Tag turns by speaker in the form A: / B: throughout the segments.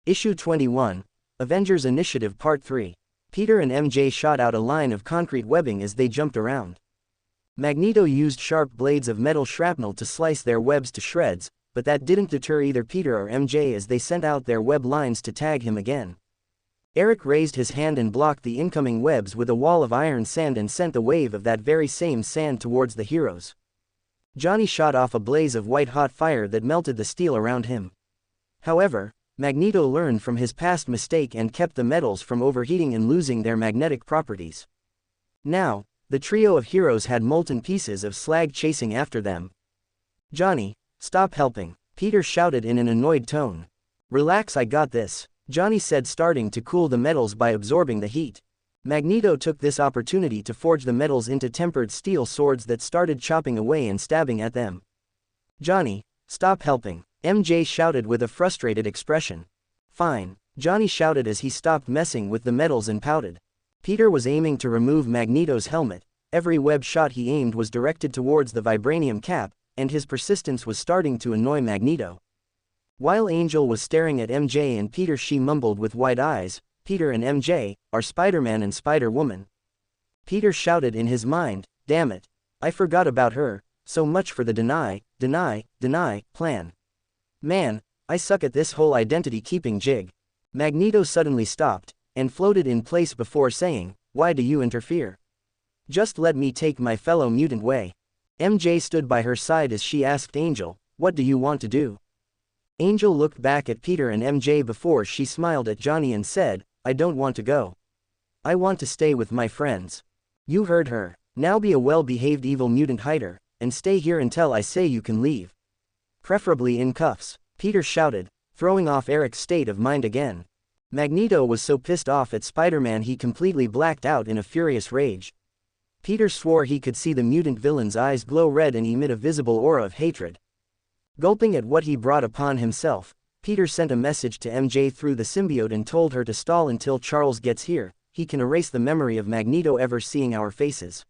A: Issue 21, Avengers Initiative Part 3. Peter and MJ shot out a line of concrete webbing as they jumped around. Magneto used sharp blades of metal shrapnel to slice their webs to shreds, but that didn't deter either Peter or MJ as they sent out their web lines to tag him again. Eric raised his hand and blocked the incoming webs with a wall of iron sand and sent a wave of that very same sand towards the heroes. Johnny shot off a blaze of white-hot fire that melted the steel around him. However, Magneto learned from his past mistake and kept the metals from overheating and losing their magnetic properties. Now, the trio of heroes had molten pieces of slag chasing after them. "Johnny, stop helping," Peter shouted in an annoyed tone. "Relax, I got this," Johnny said, starting to cool the metals by absorbing the heat. Magneto took this opportunity to forge the metals into tempered steel swords that started chopping away and stabbing at them. "Johnny, stop helping," MJ shouted with a frustrated expression. "Fine," Johnny shouted as he stopped messing with the metals and pouted. Peter was aiming to remove Magneto's helmet. Every web shot he aimed was directed towards the vibranium cap, and his persistence was starting to annoy Magneto. While Angel was staring at MJ and Peter, she mumbled with wide eyes, "Peter and MJ are Spider-Man and Spider-Woman." Peter shouted in his mind, "Damn it, I forgot about her, so much for the deny plan. Man, I suck at this whole identity-keeping jig." Magneto suddenly stopped, and floated in place before saying, "Why do you interfere? Just let me take my fellow mutant way." MJ stood by her side as she asked Angel, "What do you want to do?" Angel looked back at Peter and MJ before she smiled at Johnny and said, "I don't want to go. I want to stay with my friends." "You heard her. Now be a well-behaved evil mutant hider, and stay here until I say you can leave. Preferably in cuffs," Peter shouted, throwing off Eric's state of mind again. Magneto was so pissed off at Spider-Man he completely blacked out in a furious rage. Peter swore he could see the mutant villain's eyes glow red and emit a visible aura of hatred. Gulping at what he brought upon himself, Peter sent a message to MJ through the symbiote and told her to stall until Charles gets here. He can erase the memory of Magneto ever seeing our faces.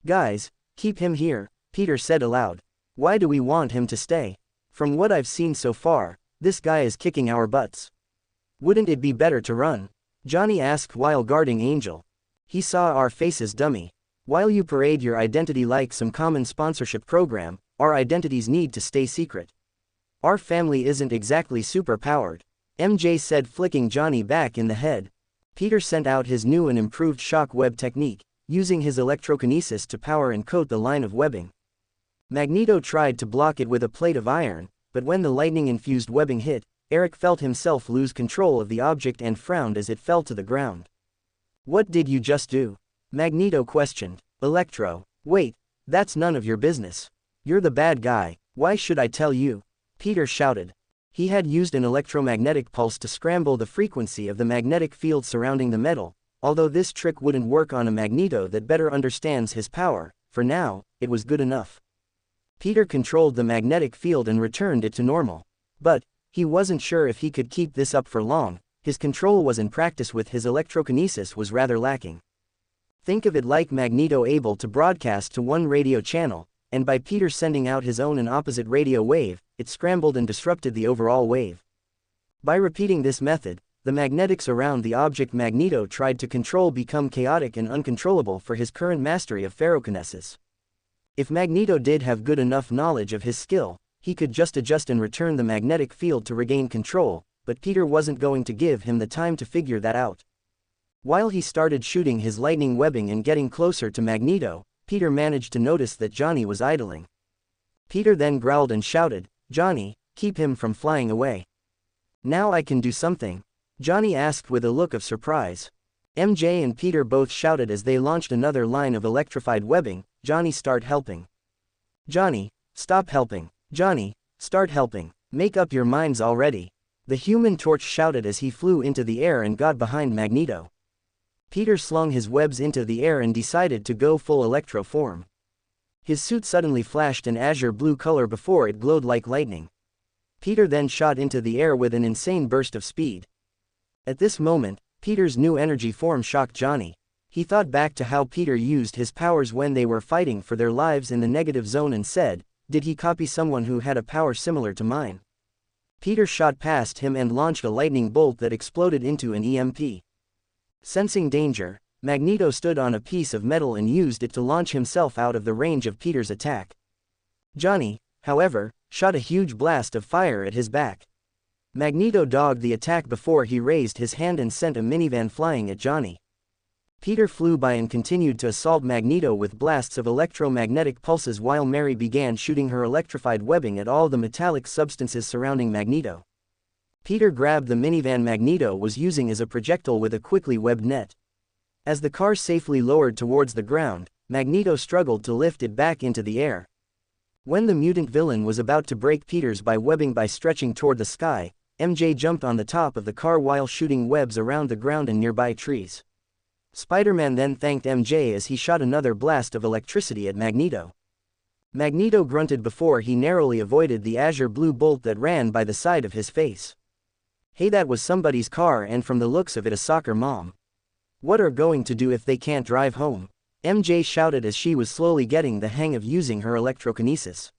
A: "Guys, keep him here," Peter said aloud. "Why do we want him to stay? From what I've seen so far, this guy is kicking our butts. Wouldn't it be better to run?" Johnny asked while guarding Angel. "He saw our faces, dummy. While you parade your identity like some common sponsorship program, our identities need to stay secret. Our family isn't exactly super-powered," MJ said, flicking Johnny back in the head. Peter sent out his new and improved shock web technique, using his electrokinesis to power and coat the line of webbing. Magneto tried to block it with a plate of iron, but when the lightning-infused webbing hit, Eric felt himself lose control of the object and frowned as it fell to the ground. "What did you just do?" Magneto questioned. "Electro. Wait, that's none of your business. You're the bad guy, why should I tell you?" Peter shouted. He had used an electromagnetic pulse to scramble the frequency of the magnetic field surrounding the metal. Although this trick wouldn't work on a Magneto that better understands his power, for now, it was good enough. Peter controlled the magnetic field and returned it to normal. But he wasn't sure if he could keep this up for long. His control was in practice with his electrokinesis was rather lacking. Think of it like Magneto able to broadcast to one radio channel, and by Peter sending out his own and opposite radio wave, it scrambled and disrupted the overall wave. By repeating this method, the magnetics around the object Magneto tried to control become chaotic and uncontrollable for his current mastery of ferrokinesis. If Magneto did have good enough knowledge of his skill, he could just adjust and return the magnetic field to regain control, but Peter wasn't going to give him the time to figure that out. While he started shooting his lightning webbing and getting closer to Magneto, Peter managed to notice that Johnny was idling. Peter then growled and shouted, "Johnny, keep him from flying away." "Now I can do something?" Johnny asked with a look of surprise. MJ and Peter both shouted as they launched another line of electrified webbing, "Johnny, start helping. Johnny, stop helping. Johnny, start helping. Make up your minds already." The Human Torch shouted as he flew into the air and got behind Magneto. Peter slung his webs into the air and decided to go full electro form. His suit suddenly flashed an azure blue color before it glowed like lightning. Peter then shot into the air with an insane burst of speed. At this moment, Peter's new energy form shocked Johnny. He thought back to how Peter used his powers when they were fighting for their lives in the negative zone and said, "Did he copy someone who had a power similar to mine?" Peter shot past him and launched a lightning bolt that exploded into an EMP. Sensing danger, Magneto stood on a piece of metal and used it to launch himself out of the range of Peter's attack. Johnny, however, shot a huge blast of fire at his back. Magneto dogged the attack before he raised his hand and sent a minivan flying at Johnny. Peter flew by and continued to assault Magneto with blasts of electromagnetic pulses while Mary began shooting her electrified webbing at all the metallic substances surrounding Magneto. Peter grabbed the minivan Magneto was using as a projectile with a quickly webbed net. As the car safely lowered towards the ground, Magneto struggled to lift it back into the air. When the mutant villain was about to break Peter's webbing by stretching toward the sky, MJ jumped on the top of the car while shooting webs around the ground and nearby trees. Spider-Man then thanked MJ as he shot another blast of electricity at Magneto. Magneto grunted before he narrowly avoided the azure blue bolt that ran by the side of his face. Hey, that was somebody's car, and from the looks of it, a soccer mom. What are going to do if they can't drive home? MJ shouted as she was slowly getting the hang of using her electrokinesis.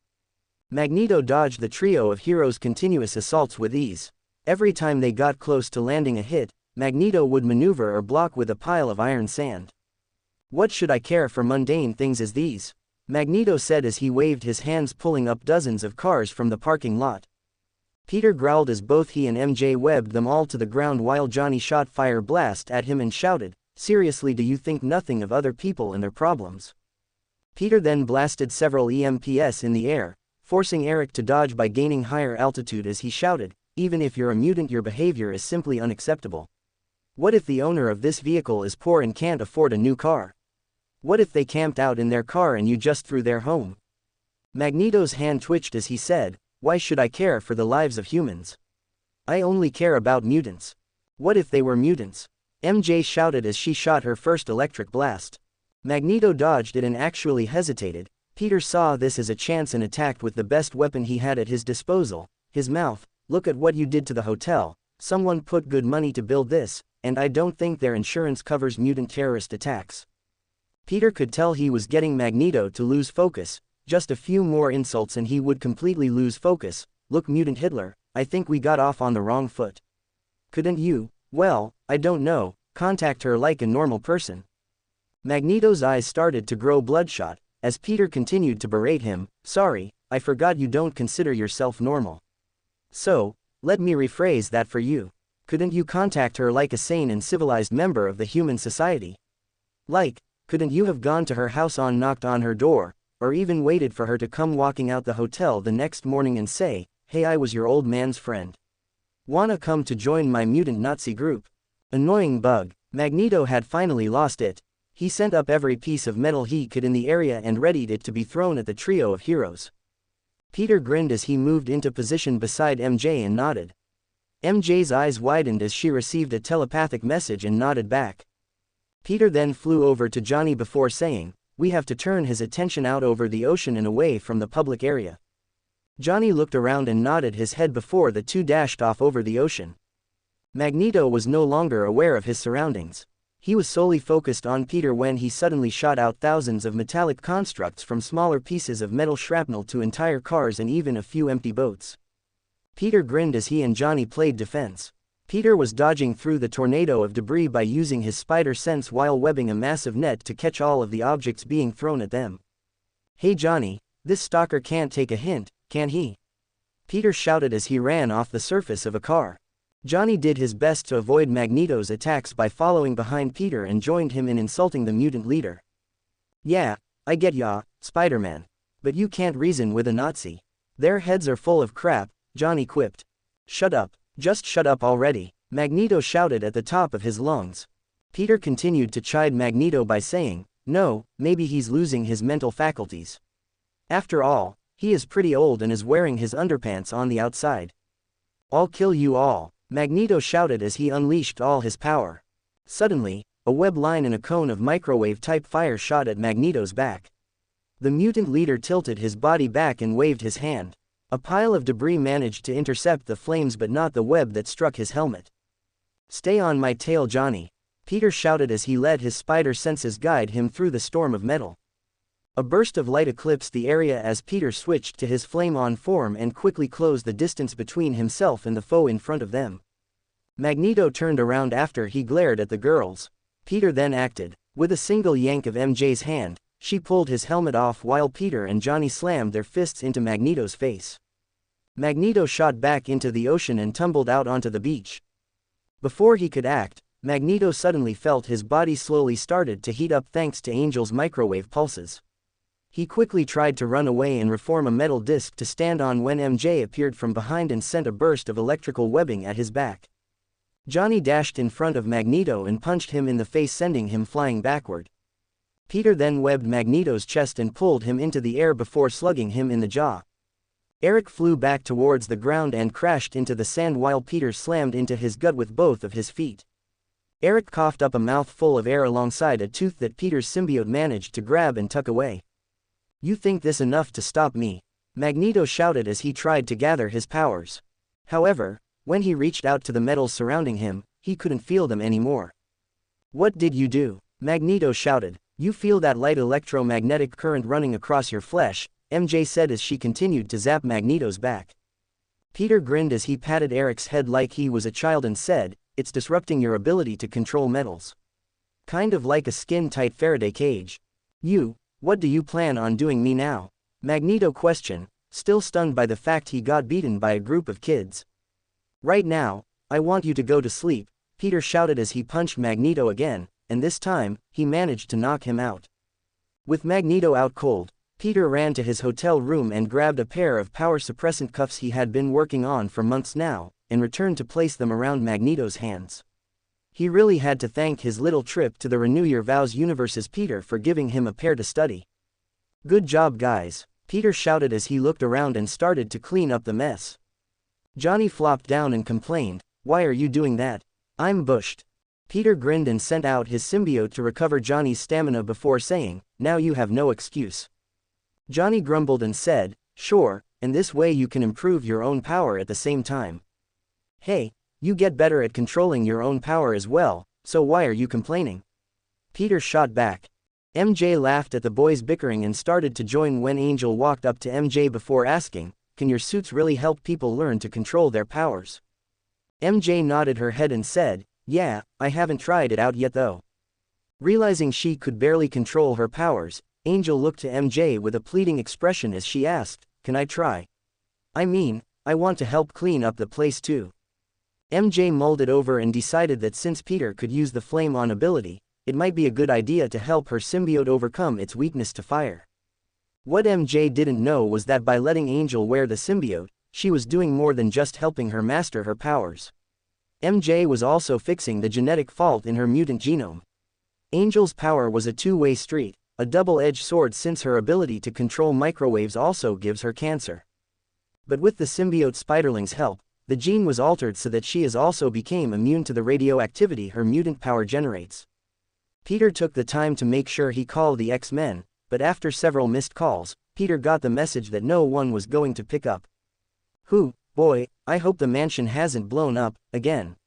A: Magneto dodged the trio of heroes' continuous assaults with ease. Every time they got close to landing a hit, Magneto would maneuver or block with a pile of iron sand. What should I care for mundane things as these? Magneto said as he waved his hands, pulling up dozens of cars from the parking lot. Peter growled as both he and MJ webbed them all to the ground while Johnny shot fire blast at him and shouted, "Seriously, do you think nothing of other people and their problems?" Peter then blasted several EMPs in the air, forcing Eric to dodge by gaining higher altitude as he shouted, "Even if you're a mutant, your behavior is simply unacceptable. What if the owner of this vehicle is poor and can't afford a new car? What if they camped out in their car and you just threw their home?" Magneto's hand twitched as he said, "Why should I care for the lives of humans? I only care about mutants. What if they were mutants?" MJ shouted as she shot her first electric blast. Magneto dodged it and actually hesitated. Peter saw this as a chance and attacked with the best weapon he had at his disposal, his mouth. "Look at what you did to the hotel. Someone put good money to build this, and I don't think their insurance covers mutant terrorist attacks." Peter could tell he was getting Magneto to lose focus. Just a few more insults and he would completely lose focus. "Look, Mutant Hitler, I think we got off on the wrong foot. Couldn't you, well, I don't know, contact her like a normal person?" Magneto's eyes started to grow bloodshot, as Peter continued to berate him. "Sorry, I forgot you don't consider yourself normal. So, let me rephrase that for you. Couldn't you contact her like a sane and civilized member of the human society? Like, couldn't you have gone to her house and knocked on her door, or even waited for her to come walking out the hotel the next morning and say, 'Hey, I was your old man's friend. Wanna come to join my mutant Nazi group?'" Annoying bug. Magneto had finally lost it. He sent up every piece of metal he could in the area and readied it to be thrown at the trio of heroes. Peter grinned as he moved into position beside MJ and nodded. MJ's eyes widened as she received a telepathic message and nodded back. Peter then flew over to Johnny before saying, "We have to turn his attention out over the ocean and away from the public area." Johnny looked around and nodded his head before the two dashed off over the ocean. Magneto was no longer aware of his surroundings. He was solely focused on Peter when he suddenly shot out thousands of metallic constructs, from smaller pieces of metal shrapnel to entire cars and even a few empty boats. Peter grinned as he and Johnny played defense. Peter was dodging through the tornado of debris by using his spider sense while webbing a massive net to catch all of the objects being thrown at them. "Hey Johnny, this stalker can't take a hint, can he?" Peter shouted as he ran off the surface of a car. Johnny did his best to avoid Magneto's attacks by following behind Peter and joined him in insulting the mutant leader. "Yeah, I get ya, Spider-Man. But you can't reason with a Nazi. Their heads are full of crap," Johnny quipped. "Shut up, just shut up already," Magneto shouted at the top of his lungs. Peter continued to chide Magneto by saying, "No, maybe he's losing his mental faculties. After all, he is pretty old and is wearing his underpants on the outside. I'll kill you all," Magneto shouted as he unleashed all his power. Suddenly, a web line and a cone of microwave-type fire shot at Magneto's back. The mutant leader tilted his body back and waved his hand. A pile of debris managed to intercept the flames but not the web that struck his helmet. "Stay on my tail, Johnny," Peter shouted as he let his spider senses guide him through the storm of metal. A burst of light eclipsed the area as Peter switched to his flame-on form and quickly closed the distance between himself and the foe in front of them. Magneto turned around after he glared at the girls. Peter then acted. With a single yank of MJ's hand, she pulled his helmet off while Peter and Johnny slammed their fists into Magneto's face. Magneto shot back into the ocean and tumbled out onto the beach. Before he could act, Magneto suddenly felt his body slowly started to heat up thanks to Angel's microwave pulses. He quickly tried to run away and reform a metal disc to stand on when MJ appeared from behind and sent a burst of electrical webbing at his back. Johnny dashed in front of Magneto and punched him in the face, sending him flying backward. Peter then webbed Magneto's chest and pulled him into the air before slugging him in the jaw. Eric flew back towards the ground and crashed into the sand while Peter slammed into his gut with both of his feet. Eric coughed up a mouthful of air alongside a tooth that Peter's symbiote managed to grab and tuck away. "You think this enough to stop me?" Magneto shouted as he tried to gather his powers. However, when he reached out to the metals surrounding him, he couldn't feel them anymore. "What did you do?" Magneto shouted. "You feel that light electromagnetic current running across your flesh," MJ said as she continued to zap Magneto's back. Peter grinned as he patted Eric's head like he was a child and said, "It's disrupting your ability to control metals. Kind of like a skin-tight Faraday cage." What do you plan on doing me now?" Magneto questioned, still stunned by the fact he got beaten by a group of kids. "Right now, I want you to go to sleep," Peter shouted as he punched Magneto again, and this time, he managed to knock him out. With Magneto out cold, Peter ran to his hotel room and grabbed a pair of power-suppressant cuffs he had been working on for months now, and returned to place them around Magneto's hands. He really had to thank his little trip to the Renew Your Vows universe's Peter for giving him a pair to study. "Good job, guys," Peter shouted as he looked around and started to clean up the mess. Johnny flopped down and complained, "Why are you doing that? I'm bushed." Peter grinned and sent out his symbiote to recover Johnny's stamina before saying, "Now you have no excuse." Johnny grumbled and said, "Sure, and this way you can improve your own power at the same time." "Hey, you get better at controlling your own power as well, so why are you complaining?" Peter shot back. MJ laughed at the boys bickering and started to join when Angel walked up to MJ before asking, "Can your suits really help people learn to control their powers?" MJ nodded her head and said, "Yeah, I haven't tried it out yet though." Realizing she could barely control her powers, Angel looked to MJ with a pleading expression as she asked, "Can I try? I mean, I want to help clean up the place too." MJ mulled it over and decided that since Peter could use the flame-on ability, it might be a good idea to help her symbiote overcome its weakness to fire. What MJ didn't know was that by letting Angel wear the symbiote, she was doing more than just helping her master her powers. MJ was also fixing the genetic fault in her mutant genome. Angel's power was a two-way street, a double-edged sword since her ability to control microwaves also gives her cancer. But with the symbiote Spiderling's help, the gene was altered so that she also became immune to the radioactivity her mutant power generates. Peter took the time to make sure he called the X-Men, but after several missed calls, Peter got the message that no one was going to pick up. Boy, I hope the mansion hasn't blown up again,"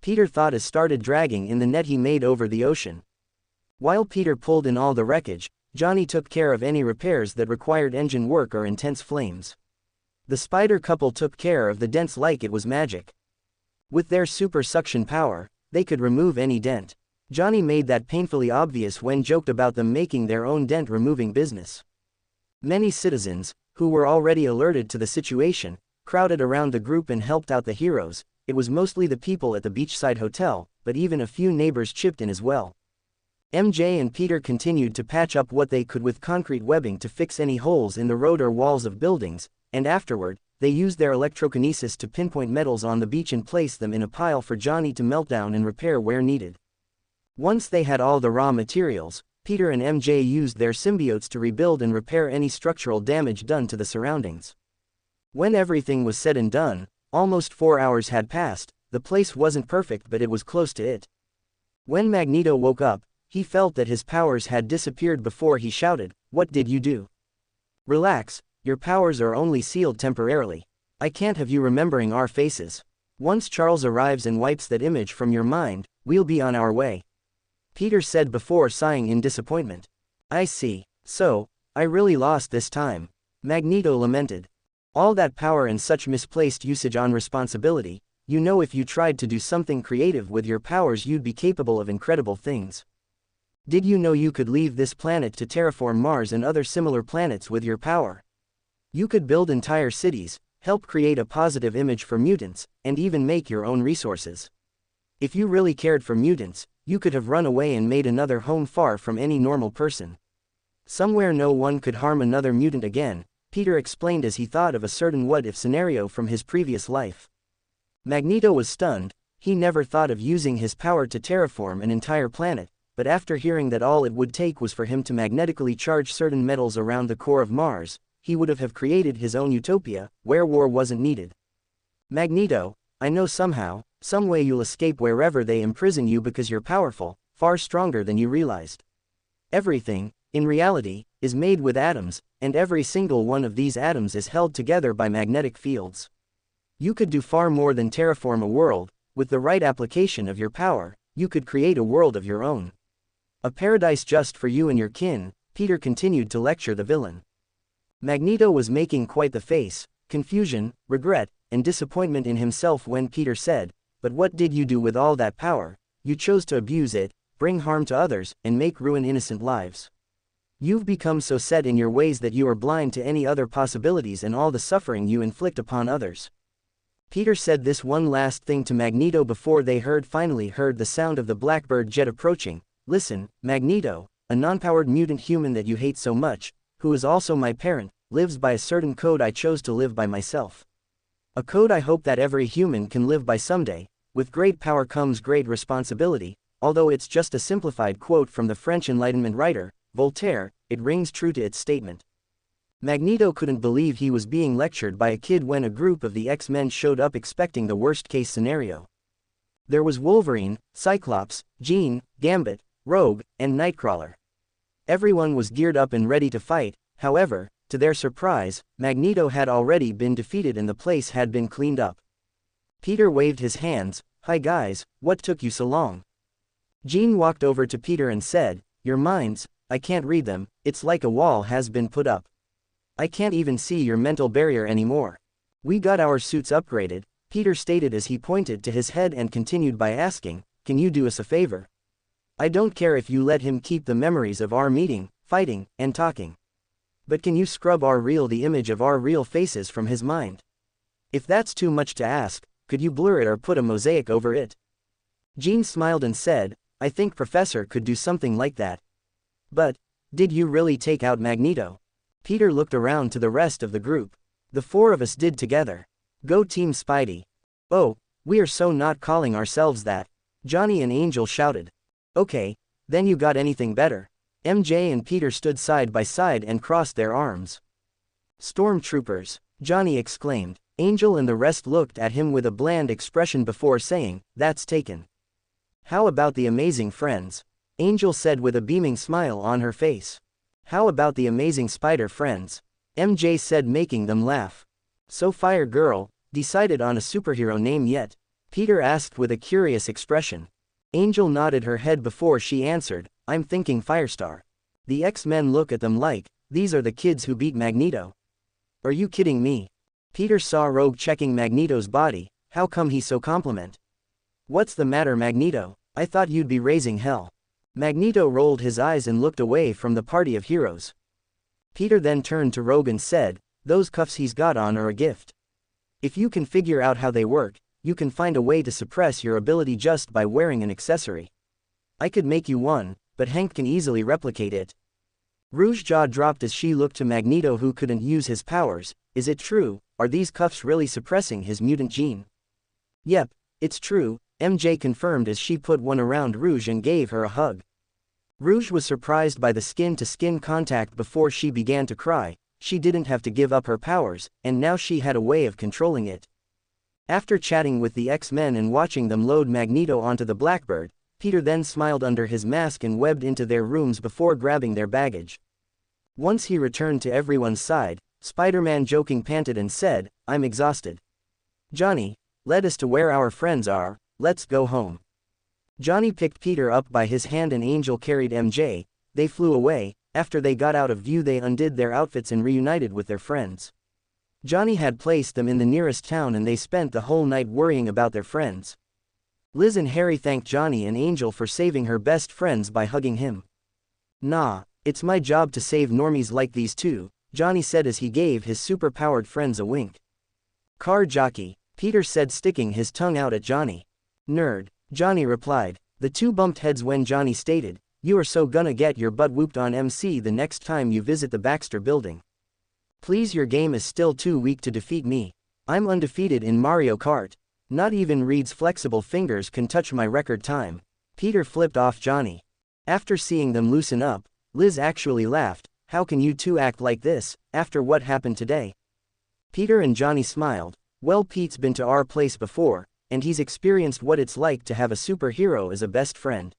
A: Peter thought as started dragging in the net he made over the ocean. While Peter pulled in all the wreckage, Johnny took care of any repairs that required engine work or intense flames. The spider couple took care of the dents like it was magic. With their super suction power, they could remove any dent. Johnny made that painfully obvious when joked about them making their own dent-removing business. Many citizens, who were already alerted to the situation, crowded around the group and helped out the heroes. It was mostly the people at the beachside hotel, but even a few neighbors chipped in as well. MJ and Peter continued to patch up what they could with concrete webbing to fix any holes in the road or walls of buildings, and afterward, they used their electrokinesis to pinpoint metals on the beach and place them in a pile for Johnny to melt down and repair where needed. Once they had all the raw materials, Peter and MJ used their symbiotes to rebuild and repair any structural damage done to the surroundings. When everything was said and done, almost 4 hours had passed. The place wasn't perfect, but it was close to it. When Magneto woke up, he felt that his powers had disappeared before he shouted, "What did you do?" "Relax, your powers are only sealed temporarily. I can't have you remembering our faces. Once Charles arrives and wipes that image from your mind, we'll be on our way," Peter said before sighing in disappointment. "I see. So, I really lost this time. Magneto lamented. All that power and such misplaced usage on responsibility, you know if you tried to do something creative with your powers you'd be capable of incredible things. Did you know you could leave this planet to terraform Mars and other similar planets with your power? You could build entire cities, help create a positive image for mutants, and even make your own resources. If you really cared for mutants, you could have run away and made another home far from any normal person. Somewhere no one could harm another mutant again, Peter explained as he thought of a certain what-if scenario from his previous life. Magneto was stunned. He never thought of using his power to terraform an entire planet, but after hearing that all it would take was for him to magnetically charge certain metals around the core of Mars, he would have created his own utopia, where war wasn't needed. Magneto, I know somehow, some way you'll escape wherever they imprison you because you're powerful, far stronger than you realized. Everything, in reality, is made with atoms, and every single one of these atoms is held together by magnetic fields. You could do far more than terraform a world. With the right application of your power, you could create a world of your own. A paradise just for you and your kin, Peter continued to lecture the villain. Magneto was making quite the face, confusion, regret, and disappointment in himself when Peter said, "But what did you do with all that power? You chose to abuse it, bring harm to others, and ruin innocent lives. You've become so set in your ways that you are blind to any other possibilities and all the suffering you inflict upon others." Peter said this one last thing to Magneto before they finally heard the sound of the Blackbird jet approaching. "Listen, Magneto, a non-powered mutant human that you hate so much, who is also my parent, lives by a certain code I chose to live by myself. A code I hope that every human can live by someday. With great power comes great responsibility." Although it's just a simplified quote from the French Enlightenment writer, Voltaire, it rings true to its statement. Magneto couldn't believe he was being lectured by a kid when a group of the X-Men showed up expecting the worst-case scenario. There was Wolverine, Cyclops, Jean, Gambit, Rogue, and Nightcrawler. Everyone was geared up and ready to fight. However, to their surprise, Magneto had already been defeated and the place had been cleaned up. Peter waved his hands. "Hi guys, what took you so long?" Jean walked over to Peter and said, "Your minds, I can't read them, it's like a wall has been put up. I can't even see your mental barrier anymore." "We got our suits upgraded," Peter stated as he pointed to his head and continued by asking, "Can you do us a favor? I don't care if you let him keep the memories of our meeting, fighting, and talking. But can you scrub the image of our real faces from his mind? If that's too much to ask, could you blur it or put a mosaic over it?" Jean smiled and said, "I think Professor could do something like that. But, did you really take out Magneto?" Peter looked around to the rest of the group. "The four of us did together. Go Team Spidey." "Oh, we are so not calling ourselves that," Johnny and Angel shouted. "Okay, then you got anything better?" MJ and Peter stood side by side and crossed their arms. "Stormtroopers," Johnny exclaimed. Angel and the rest looked at him with a bland expression before saying, "That's taken." "How about the Amazing Friends?" Angel said with a beaming smile on her face. "How about the Amazing Spider Friends?" MJ said, making them laugh. "So Fire Girl, decided on a superhero name yet?" Peter asked with a curious expression. Angel nodded her head before she answered, "I'm thinking Firestar." The X-Men look at them like, "These are the kids who beat Magneto." "Are you kidding me?" Peter saw Rogue checking Magneto's body. "How come he's so compliment?" "What's the matter, Magneto? I thought you'd be raising hell." Magneto rolled his eyes and looked away from the party of heroes. Peter then turned to Rogue and said, "Those cuffs he's got on are a gift. If you can figure out how they work, you can find a way to suppress your ability just by wearing an accessory. I could make you one, but Hank can easily replicate it." Rouge's jaw dropped as she looked to Magneto, who couldn't use his powers. "Is it true? Are these cuffs really suppressing his mutant gene?" "Yep, it's true," MJ confirmed as she put one around Rouge and gave her a hug. Rouge was surprised by the skin-to-skin contact before she began to cry. She didn't have to give up her powers, and now she had a way of controlling it. After chatting with the X-Men and watching them load Magneto onto the Blackbird, Peter then smiled under his mask and webbed into their rooms before grabbing their baggage. Once he returned to everyone's side, Spider-Man joking panted and said, "I'm exhausted. Johnny, lead us to where our friends are, let's go home." Johnny picked Peter up by his hand and Angel carried MJ. They flew away, After they got out of view, they undid their outfits and reunited with their friends. Johnny had placed them in the nearest town and they spent the whole night worrying about their friends. Liz and Harry thanked Johnny and Angel for saving her best friends by hugging him. "Nah, it's my job to save normies like these two," Johnny said as he gave his super-powered friends a wink. "Car jockey," Peter said, sticking his tongue out at Johnny. "Nerd," Johnny replied. The two bumped heads when Johnny stated, "You are so gonna get your butt whooped on MC the next time you visit the Baxter building. Please, your game is still too weak to defeat me. I'm undefeated in Mario Kart. Not even Reed's flexible fingers can touch my record time." Peter flipped off Johnny. After seeing them loosen up, Liz actually laughed. "How can you two act like this, after what happened today?" Peter and Johnny smiled. "Well, Pete's been to our place before, and he's experienced what it's like to have a superhero as a best friend.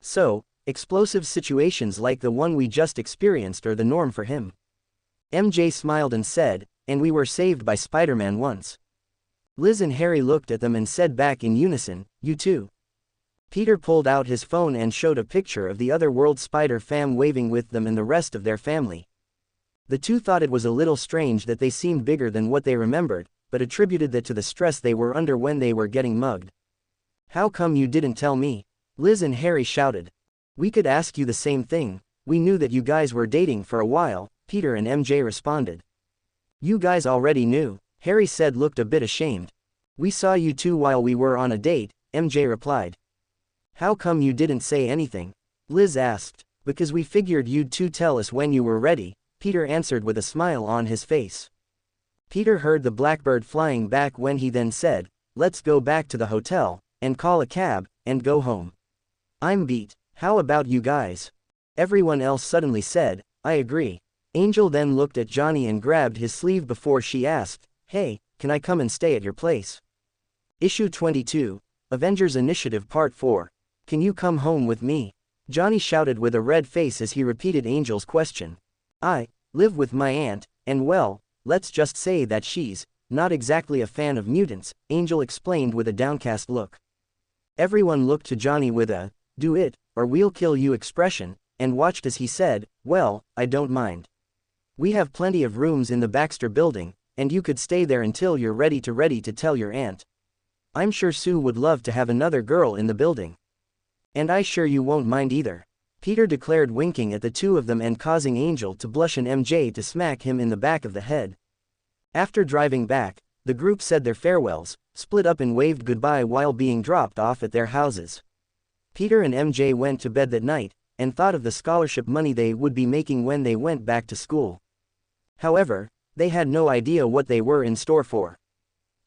A: So, explosive situations like the one we just experienced are the norm for him." MJ smiled and said, "And we were saved by Spider-Man once." Liz and Harry looked at them and said back in unison, "You too." Peter pulled out his phone and showed a picture of the Otherworld Spider fam waving with them and the rest of their family. The two thought it was a little strange that they seemed bigger than what they remembered, but attributed that to the stress they were under when they were getting mugged. "How come you didn't tell me?" Liz and Harry shouted. "We could ask you the same thing. We knew that you guys were dating for a while," Peter and MJ responded. "You guys already knew," Harry said, looked a bit ashamed. "We saw you two while we were on a date," MJ replied. "How come you didn't say anything?" Liz asked. "Because we figured you'd two tell us when you were ready," Peter answered with a smile on his face. Peter heard the blackbird flying back when he then said, "Let's go back to the hotel, and call a cab, and go home. I'm beat. How about you guys?" Everyone else suddenly said, "I agree." Angel then looked at Johnny and grabbed his sleeve before she asked, "Hey, can I come and stay at your place?" Issue 22, Avengers Initiative Part 4. "Can you come home with me?" Johnny shouted with a red face as he repeated Angel's question. "I live with my aunt, and well, let's just say that she's not exactly a fan of mutants," Angel explained with a downcast look. Everyone looked to Johnny with a, "Do it, or we'll kill you" expression, and watched as he said, "Well, I don't mind. We have plenty of rooms in the Baxter building, and you could stay there until you're ready to tell your aunt. I'm sure Sue would love to have another girl in the building. And I sure you won't mind either," Peter declared, winking at the two of them and causing Angel to blush and MJ to smack him in the back of the head. After driving back, the group said their farewells, split up and waved goodbye while being dropped off at their houses. Peter and MJ went to bed that night, and thought of the scholarship money they would be making when they went back to school. However, they had no idea what they were in store for.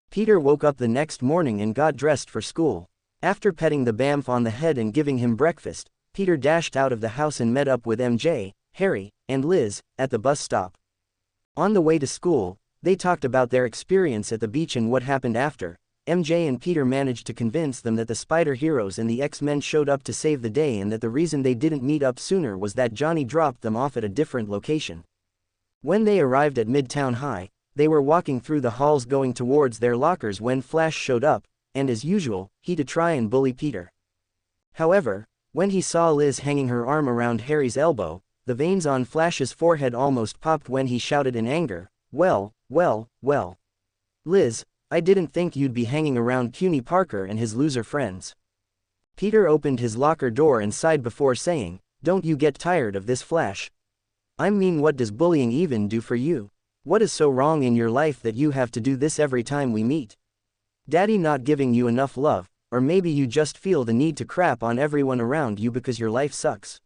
A: Peter woke up the next morning and got dressed for school. After petting the Bamf on the head and giving him breakfast, Peter dashed out of the house and met up with MJ, Harry, and Liz at the bus stop. On the way to school, they talked about their experience at the beach and what happened after. MJ and Peter managed to convince them that the Spider Heroes and the X-Men showed up to save the day and that the reason they didn't meet up sooner was that Johnny dropped them off at a different location. When they arrived at Midtown High, they were walking through the halls going towards their lockers when Flash showed up, and as usual, he to try and bully Peter. However, when he saw Liz hanging her arm around Harry's elbow, the veins on Flash's forehead almost popped when he shouted in anger, "Well, well, well. Liz, I didn't think you'd be hanging around CUNY Parker and his loser friends." Peter opened his locker door and sighed before saying, "Don't you get tired of this, Flash? I mean, what does bullying even do for you? What is so wrong in your life that you have to do this every time we meet? Daddy not giving you enough love, or maybe you just feel the need to crap on everyone around you because your life sucks?"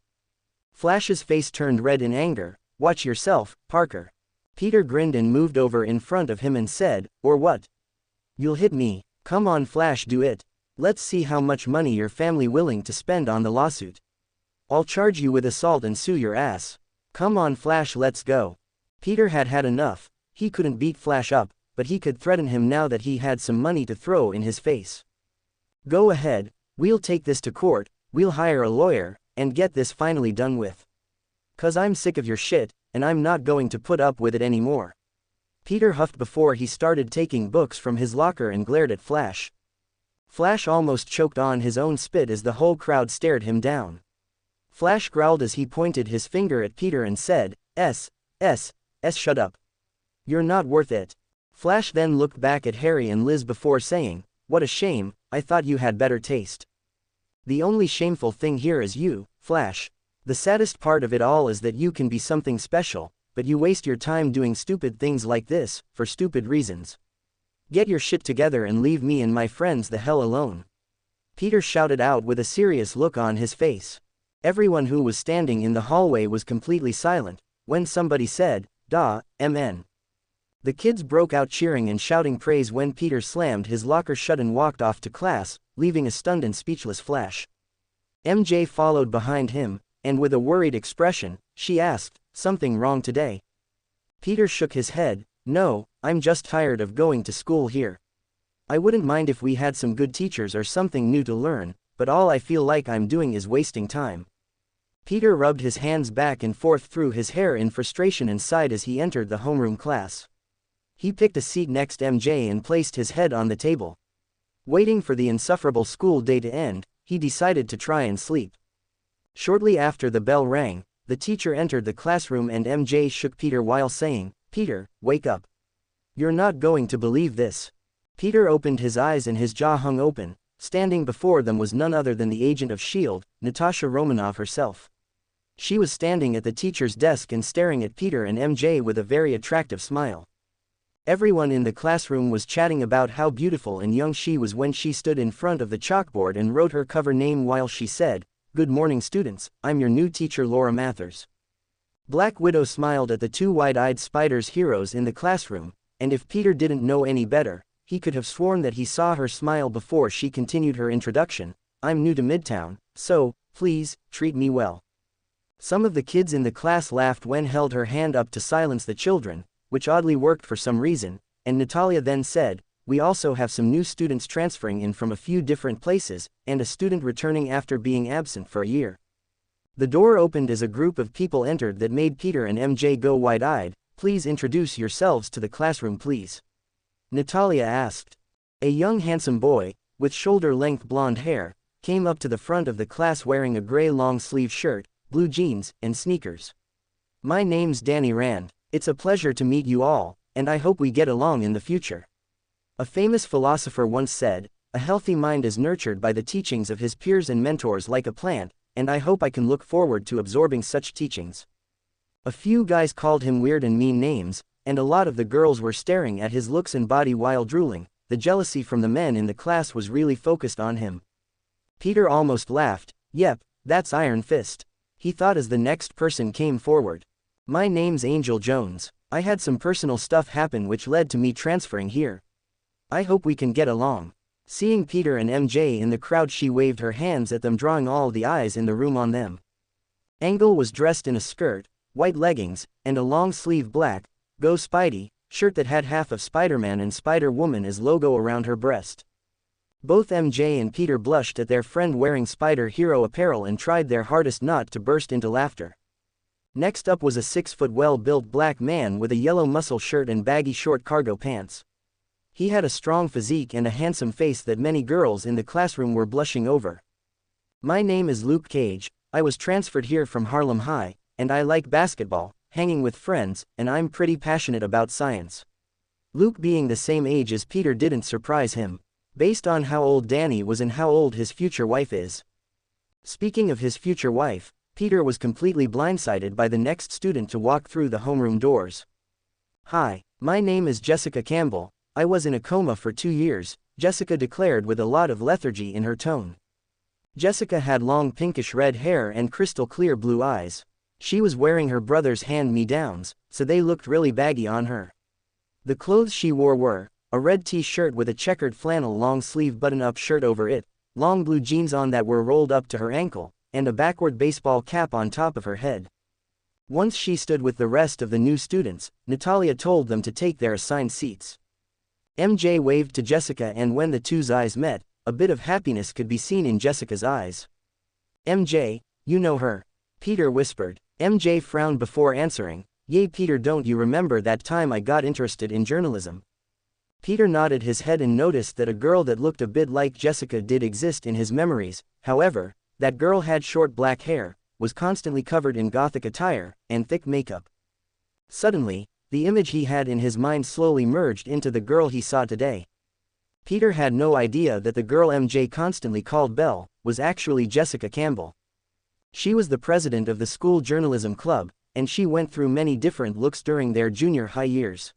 A: Flash's face turned red in anger. "Watch yourself, Parker." Peter grinned and moved over in front of him and said, "Or what? You'll hit me? Come on, Flash, do it. Let's see how much money your family willing to spend on the lawsuit. I'll charge you with assault and sue your ass. Come on, Flash, let's go." Peter had had enough. He couldn't beat Flash up, but he could threaten him now that he had some money to throw in his face. "Go ahead, we'll take this to court, we'll hire a lawyer, and get this finally done with. 'Cause I'm sick of your shit, and I'm not going to put up with it anymore." Peter huffed before he started taking books from his locker and glared at Flash. Flash almost choked on his own spit as the whole crowd stared him down. Flash growled as he pointed his finger at Peter and said, shut up. You're not worth it. Flash then looked back at Harry and Liz before saying, what a shame, I thought you had better taste. The only shameful thing here is you, Flash. The saddest part of it all is that you can be something special, but you waste your time doing stupid things like this, for stupid reasons. Get your shit together and leave me and my friends the hell alone. Peter shouted out with a serious look on his face. Everyone who was standing in the hallway was completely silent, when somebody said, MN. The kids broke out cheering and shouting praise when Peter slammed his locker shut and walked off to class, leaving a stunned and speechless Flash. MJ followed behind him, and with a worried expression, she asked, something wrong today? Peter shook his head, no, I'm just tired of going to school here. I wouldn't mind if we had some good teachers or something new to learn, but all I feel like I'm doing is wasting time. Peter rubbed his hands back and forth through his hair in frustration and sighed as he entered the homeroom class. He picked a seat next MJ and placed his head on the table. Waiting for the insufferable school day to end, he decided to try and sleep. Shortly after the bell rang, the teacher entered the classroom and MJ shook Peter while saying, Peter, wake up. You're not going to believe this. Peter opened his eyes and his jaw hung open. Standing before them was none other than the agent of S.H.I.E.L.D., Natasha Romanoff herself. She was standing at the teacher's desk and staring at Peter and MJ with a very attractive smile. Everyone in the classroom was chatting about how beautiful and young she was when she stood in front of the chalkboard and wrote her cover name while she said, Good morning students, I'm your new teacher Laura Mathers. Black Widow smiled at the two wide-eyed spiders heroes in the classroom, and if Peter didn't know any better, he could have sworn that he saw her smile before she continued her introduction, I'm new to Midtown, so, please, treat me well. Some of the kids in the class laughed when held her hand up to silence the children, which oddly worked for some reason, and Natalia then said, we also have some new students transferring in from a few different places, and a student returning after being absent for a year. The door opened as a group of people entered that made Peter and MJ go wide-eyed. Please introduce yourselves to the classroom please. Natalia asked. A young handsome boy, with shoulder-length blonde hair, came up to the front of the class wearing a gray long-sleeve shirt, blue jeans, and sneakers. My name's Danny Rand, it's a pleasure to meet you all, and I hope we get along in the future. A famous philosopher once said, a healthy mind is nurtured by the teachings of his peers and mentors like a plant, and I hope I can look forward to absorbing such teachings. A few guys called him weird and mean names, and a lot of the girls were staring at his looks and body while drooling. The jealousy from the men in the class was really focused on him. Peter almost laughed, yep, that's Iron Fist. He thought as the next person came forward. My name's Angel Jones. I had some personal stuff happen which led to me transferring here. I hope we can get along. Seeing Peter and MJ in the crowd, she waved her hands at them, drawing all the eyes in the room on them. Angel was dressed in a skirt, white leggings, and a long-sleeve black, Go Spidey, shirt that had half of Spider-Man and Spider-Woman as logo around her breast. Both MJ and Peter blushed at their friend wearing spider-hero apparel and tried their hardest not to burst into laughter. Next up was a 6-foot well-built black man with a yellow muscle shirt and baggy short cargo pants. He had a strong physique and a handsome face that many girls in the classroom were blushing over. My name is Luke Cage, I was transferred here from Harlem High, and I like basketball, hanging with friends, and I'm pretty passionate about science. Luke being the same age as Peter didn't surprise him, based on how old Danny was and how old his future wife is. Speaking of his future wife, Peter was completely blindsided by the next student to walk through the homeroom doors. Hi, my name is Jessica Campbell, I was in a coma for 2 years, Jessica declared with a lot of lethargy in her tone. Jessica had long pinkish red hair and crystal clear blue eyes. She was wearing her brother's hand-me-downs, so they looked really baggy on her. The clothes she wore were a red t-shirt with a checkered flannel long-sleeve button-up shirt over it, long blue jeans on that were rolled up to her ankle, and a backward baseball cap on top of her head. Once she stood with the rest of the new students, Natalia told them to take their assigned seats. MJ waved to Jessica, and when the two's eyes met, a bit of happiness could be seen in Jessica's eyes. MJ, you know her? Peter whispered. MJ frowned before answering, Yay Peter, don't you remember that time I got interested in journalism? Peter nodded his head and noticed that a girl that looked a bit like Jessica did exist in his memories. However, that girl had short black hair, was constantly covered in gothic attire and thick makeup. Suddenly, the image he had in his mind slowly merged into the girl he saw today. Peter had no idea that the girl MJ constantly called Belle was actually Jessica Campbell. She was the president of the school journalism club, and she went through many different looks during their junior high years.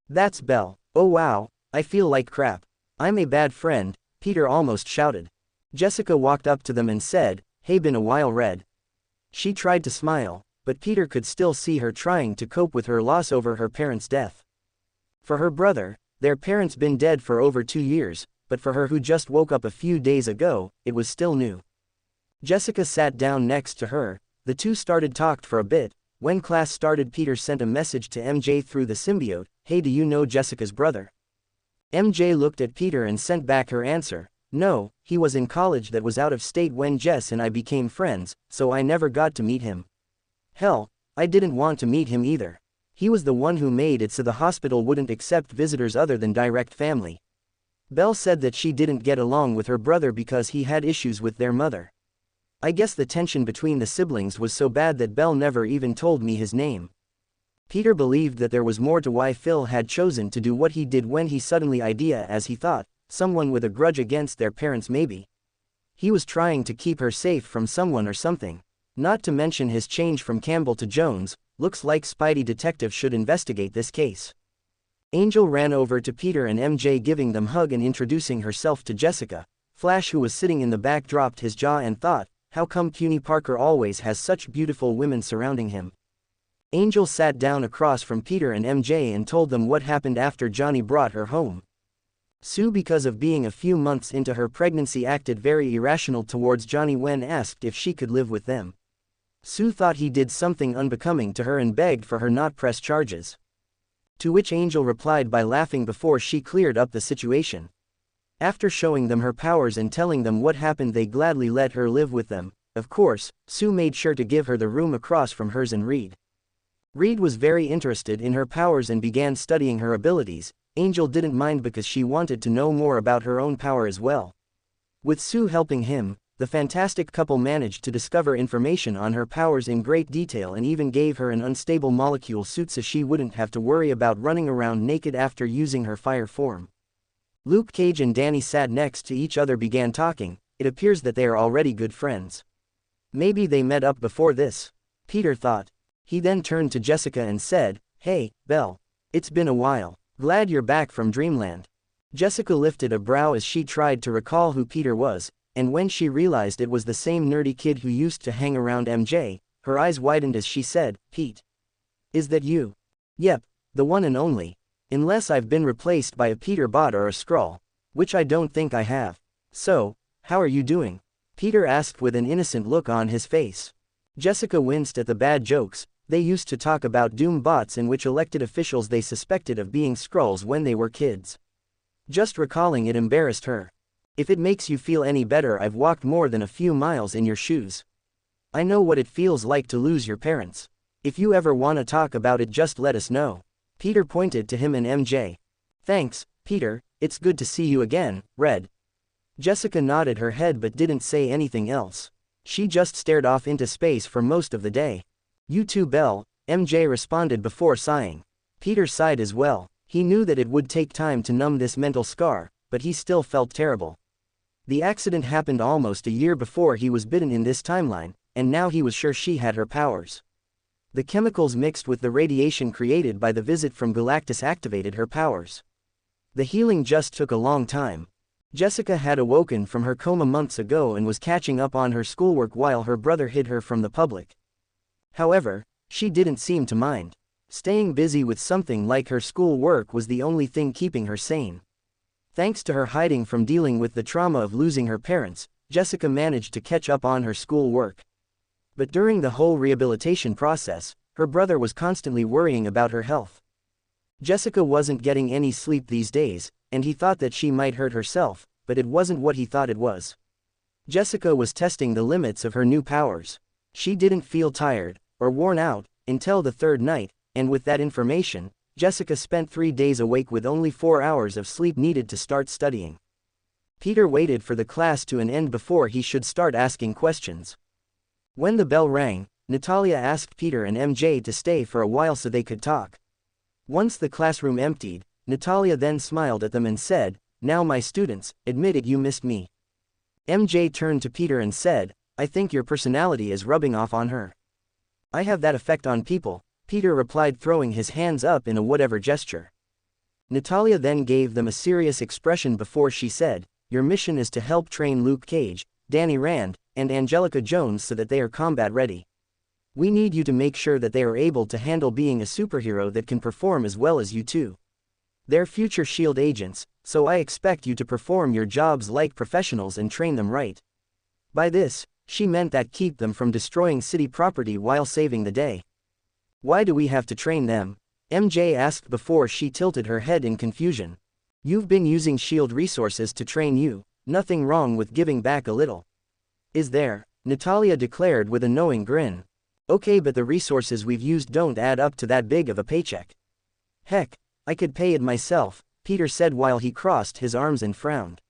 A: "That's Belle. Oh wow, I feel like crap. I'm a bad friend," Peter almost shouted. Jessica walked up to them and said, "Hey, been a while, Red." She tried to smile, but Peter could still see her trying to cope with her loss over her parents' death. For her brother, their parents been dead for over 2 years, but for her who just woke up a few days ago, it was still new. Jessica sat down next to her. The two talked for a bit. When class started, Peter sent a message to MJ through the symbiote, "Hey, do you know Jessica's brother?" MJ looked at Peter and sent back her answer, "No, he was in college that was out of state when Jess and I became friends, so I never got to meet him. Hell, I didn't want to meet him either. He was the one who made it so the hospital wouldn't accept visitors other than direct family." Belle said that she didn't get along with her brother because he had issues with their mother. "I guess the tension between the siblings was so bad that Belle never even told me his name." Peter believed that there was more to why Phil had chosen to do what he did when he suddenly idea as he thought, someone with a grudge against their parents maybe. He was trying to keep her safe from someone or something. Not to mention his change from Campbell to Jones. Looks like Spidey detective should investigate this case. Angel ran over to Peter and MJ, giving them a hug and introducing herself to Jessica. Flash, who was sitting in the back, dropped his jaw and thought, how come Puny Parker always has such beautiful women surrounding him? Angel sat down across from Peter and MJ and told them what happened after Johnny brought her home. Sue, because of being a few months into her pregnancy, acted very irrational towards Johnny when asked if she could live with them. Sue thought he did something unbecoming to her and begged for her not press charges. To which Angel replied by laughing before she cleared up the situation. After showing them her powers and telling them what happened, they gladly let her live with them. Of course, Sue made sure to give her the room across from hers and read. Reed was very interested in her powers and began studying her abilities. Angel didn't mind because she wanted to know more about her own power as well. With Sue helping him, the fantastic couple managed to discover information on her powers in great detail and even gave her an unstable molecule suit so she wouldn't have to worry about running around naked after using her fire form. Luke Cage and Danny sat next to each other, began talking. It appears that they are already good friends. Maybe they met up before this, Peter thought. He then turned to Jessica and said, "Hey, Belle. It's been a while. Glad you're back from Dreamland." Jessica lifted a brow as she tried to recall who Peter was, and when she realized it was the same nerdy kid who used to hang around MJ, her eyes widened as she said, "Pete. Is that you?" "Yep, the one and only. Unless I've been replaced by a Peter bot or a Skrull, which I don't think I have. So, how are you doing?" Peter asked with an innocent look on his face. Jessica winced at the bad jokes. They used to talk about Doom bots in which elected officials they suspected of being Skrulls when they were kids. Just recalling it embarrassed her. "If it makes you feel any better, I've walked more than a few miles in your shoes. I know what it feels like to lose your parents. If you ever want to talk about it, just let us know." Peter pointed to him and MJ. "Thanks, Peter, it's good to see you again, Red." Jessica nodded her head but didn't say anything else. She just stared off into space for most of the day. "You too, Belle," MJ responded before sighing. Peter sighed as well. He knew that it would take time to numb this mental scar, but he still felt terrible. The accident happened almost a year before he was bitten in this timeline, and now he was sure she had her powers. The chemicals mixed with the radiation created by the visit from Galactus activated her powers. The healing just took a long time. Jessica had awoken from her coma months ago and was catching up on her schoolwork while her brother hid her from the public. However, she didn't seem to mind. Staying busy with something like her schoolwork was the only thing keeping her sane. Thanks to her hiding from dealing with the trauma of losing her parents, Jessica managed to catch up on her schoolwork. But during the whole rehabilitation process, her brother was constantly worrying about her health. Jessica wasn't getting any sleep these days, and he thought that she might hurt herself, but it wasn't what he thought it was. Jessica was testing the limits of her new powers. She didn't feel tired or worn out until the third night, and with that information, Jessica spent 3 days awake with only 4 hours of sleep needed to start studying. Peter waited for the class to an end before he should start asking questions. When the bell rang, Natalia asked Peter and MJ to stay for a while so they could talk. Once the classroom emptied, Natalia then smiled at them and said, "Now my students, admit it, you missed me." MJ turned to Peter and said, "I think your personality is rubbing off on her." "I have that effect on people," Peter replied, throwing his hands up in a whatever gesture. Natalia then gave them a serious expression before she said, "Your mission is to help train Luke Cage, Danny Rand, and Angelica Jones so that they are combat ready. We need you to make sure that they are able to handle being a superhero that can perform as well as you two. They're future SHIELD agents, so I expect you to perform your jobs like professionals and train them right." By this, she meant that keep them from destroying city property while saving the day. "Why do we have to train them?" MJ asked before she tilted her head in confusion. "You've been using SHIELD resources to train you, nothing wrong with giving back a little." "Is there?" Natalia declared with a knowing grin. "Okay, but the resources we've used don't add up to that big of a paycheck." "Heck, I could pay it myself," Peter said while he crossed his arms and frowned.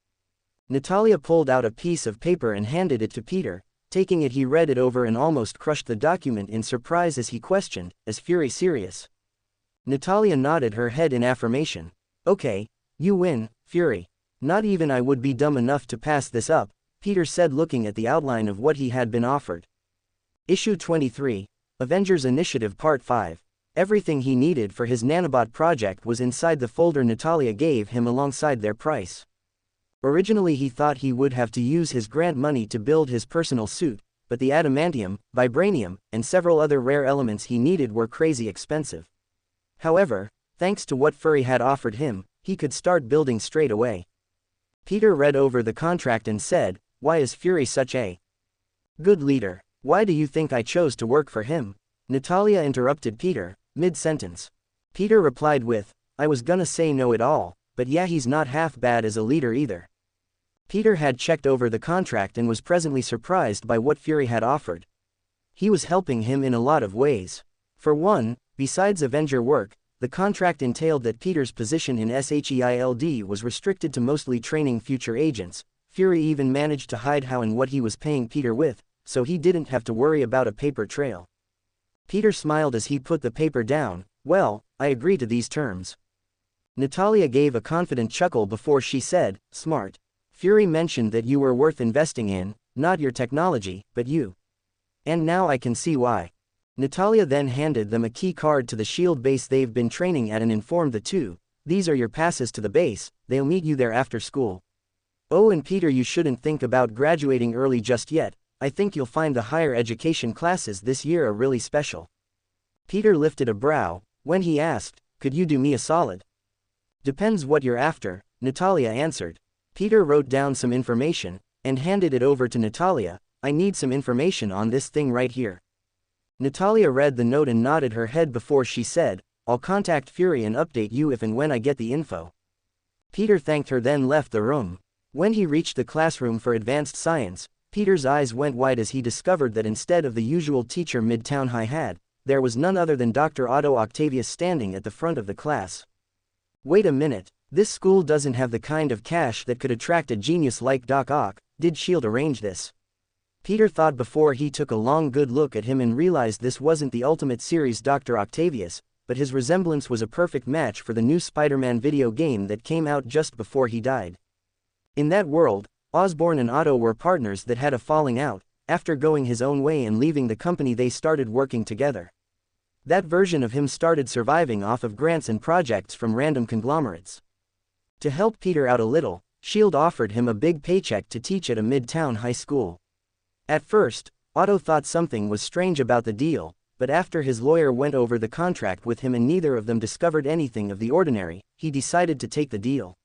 A: Natalia pulled out a piece of paper and handed it to Peter. Taking it, he read it over and almost crushed the document in surprise as he questioned, "Is Fury serious?" Natalia nodded her head in affirmation. "Okay, you win, Fury. Not even I would be dumb enough to pass this up," Peter said, looking at the outline of what he had been offered. Issue 23, Avengers Initiative Part 5. Everything he needed for his nanobot project was inside the folder Natalia gave him alongside their price. Originally he thought he would have to use his grant money to build his personal suit, but the adamantium, vibranium, and several other rare elements he needed were crazy expensive. However, thanks to what Fury had offered him, he could start building straight away. Peter read over the contract and said, "Why is Fury such a good leader? Why do you think I chose to work for him?" Natalia interrupted Peter, mid-sentence. Peter replied with, "I was gonna say no at all, but yeah, he's not half bad as a leader either." Peter had checked over the contract and was presently surprised by what Fury had offered. He was helping him in a lot of ways. For one, besides Avenger work, the contract entailed that Peter's position in SHIELD was restricted to mostly training future agents. Fury even managed to hide how and what he was paying Peter with, so he didn't have to worry about a paper trail. Peter smiled as he put the paper down. "Well, I agree to these terms." Natalia gave a confident chuckle before she said, "Smart. Fury mentioned that you were worth investing in, not your technology, but you. And now I can see why." Natalia then handed them a key card to the SHIELD base they've been training at and informed the two, "These are your passes to the base, they'll meet you there after school. Oh, and Peter, you shouldn't think about graduating early just yet. I think you'll find the higher education classes this year are really special." Peter lifted a brow when he asked, "Could you do me a solid?" "Depends what you're after," Natalia answered. Peter wrote down some information and handed it over to Natalia. "I need some information on this thing right here." Natalia read the note and nodded her head before she said, "I'll contact Fury and update you if and when I get the info." Peter thanked her then left the room. When he reached the classroom for advanced science, Peter's eyes went wide as he discovered that instead of the usual teacher Midtown High had, there was none other than Dr. Otto Octavius standing at the front of the class. Wait a minute, this school doesn't have the kind of cash that could attract a genius like Doc Ock. Did SHIELD arrange this? Peter thought before he took a long good look at him and realized this wasn't the Ultimate Series Dr. Octavius, but his resemblance was a perfect match for the new Spider-Man video game that came out just before he died. In that world, Osborn and Otto were partners that had a falling out. After going his own way and leaving the company, they started working together. That version of him started surviving off of grants and projects from random conglomerates. To help Peter out a little, SHIELD offered him a big paycheck to teach at a Midtown high school. At first, Otto thought something was strange about the deal, but after his lawyer went over the contract with him and neither of them discovered anything of the ordinary, he decided to take the deal.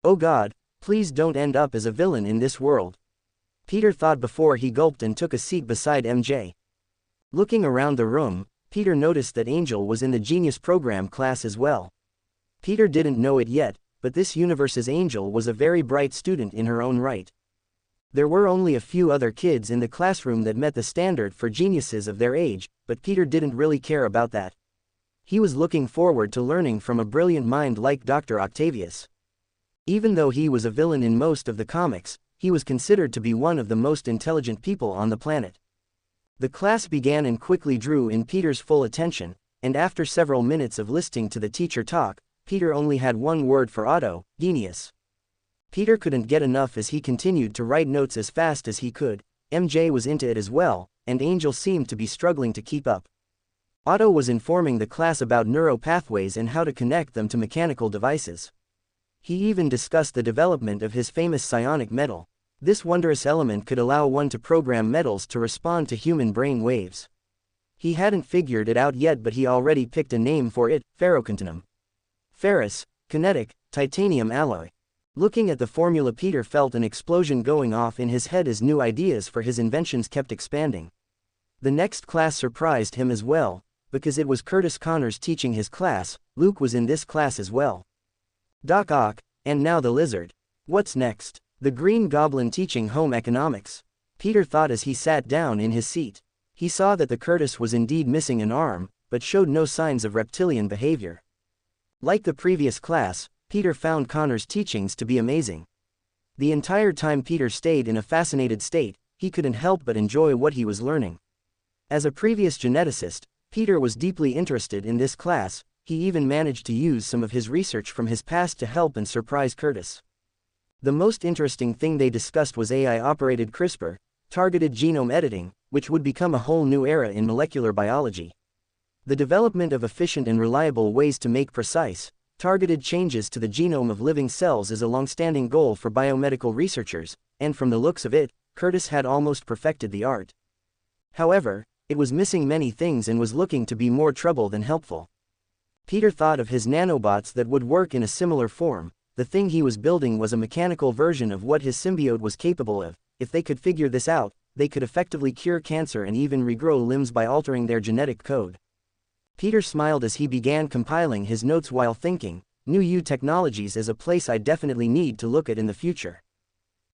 A: Oh God, please don't end up as a villain in this world. Peter thought before he gulped and took a seat beside MJ. Looking around the room, Peter noticed that Angel was in the Genius Program class as well. Peter didn't know it yet, but this universe's Angel was a very bright student in her own right. There were only a few other kids in the classroom that met the standard for geniuses of their age, but Peter didn't really care about that. He was looking forward to learning from a brilliant mind like Dr. Octavius. Even though he was a villain in most of the comics, he was considered to be one of the most intelligent people on the planet. The class began and quickly drew in Peter's full attention, and after several minutes of listening to the teacher talk, Peter only had one word for Otto: genius. Peter couldn't get enough as he continued to write notes as fast as he could. MJ was into it as well, and Angel seemed to be struggling to keep up. Otto was informing the class about neural pathways and how to connect them to mechanical devices. He even discussed the development of his famous psionic metal. This wondrous element could allow one to program metals to respond to human brain waves. He hadn't figured it out yet, but he already picked a name for it: ferrocontinum. Ferrous, kinetic, titanium alloy. Looking at the formula, Peter felt an explosion going off in his head as new ideas for his inventions kept expanding. The next class surprised him as well, because it was Curtis Connors teaching his class. Luke was in this class as well. Doc Ock, and now the lizard. What's next? The Green Goblin teaching home economics. Peter thought as he sat down in his seat. He saw that the Curtis was indeed missing an arm, but showed no signs of reptilian behavior. Like the previous class, Peter found Connor's teachings to be amazing. The entire time Peter stayed in a fascinated state, he couldn't help but enjoy what he was learning. As a previous geneticist, Peter was deeply interested in this class. He even managed to use some of his research from his past to help and surprise Curtis. The most interesting thing they discussed was AI-operated CRISPR, targeted genome editing, which would become a whole new era in molecular biology. The development of efficient and reliable ways to make precise, targeted changes to the genome of living cells is a long-standing goal for biomedical researchers, and from the looks of it, Curtis had almost perfected the art. However, it was missing many things and was looking to be more trouble than helpful. Peter thought of his nanobots that would work in a similar form. The thing he was building was a mechanical version of what his symbiote was capable of. If they could figure this out, they could effectively cure cancer and even regrow limbs by altering their genetic code. Peter smiled as he began compiling his notes while thinking, New U Technologies is a place I definitely need to look at in the future.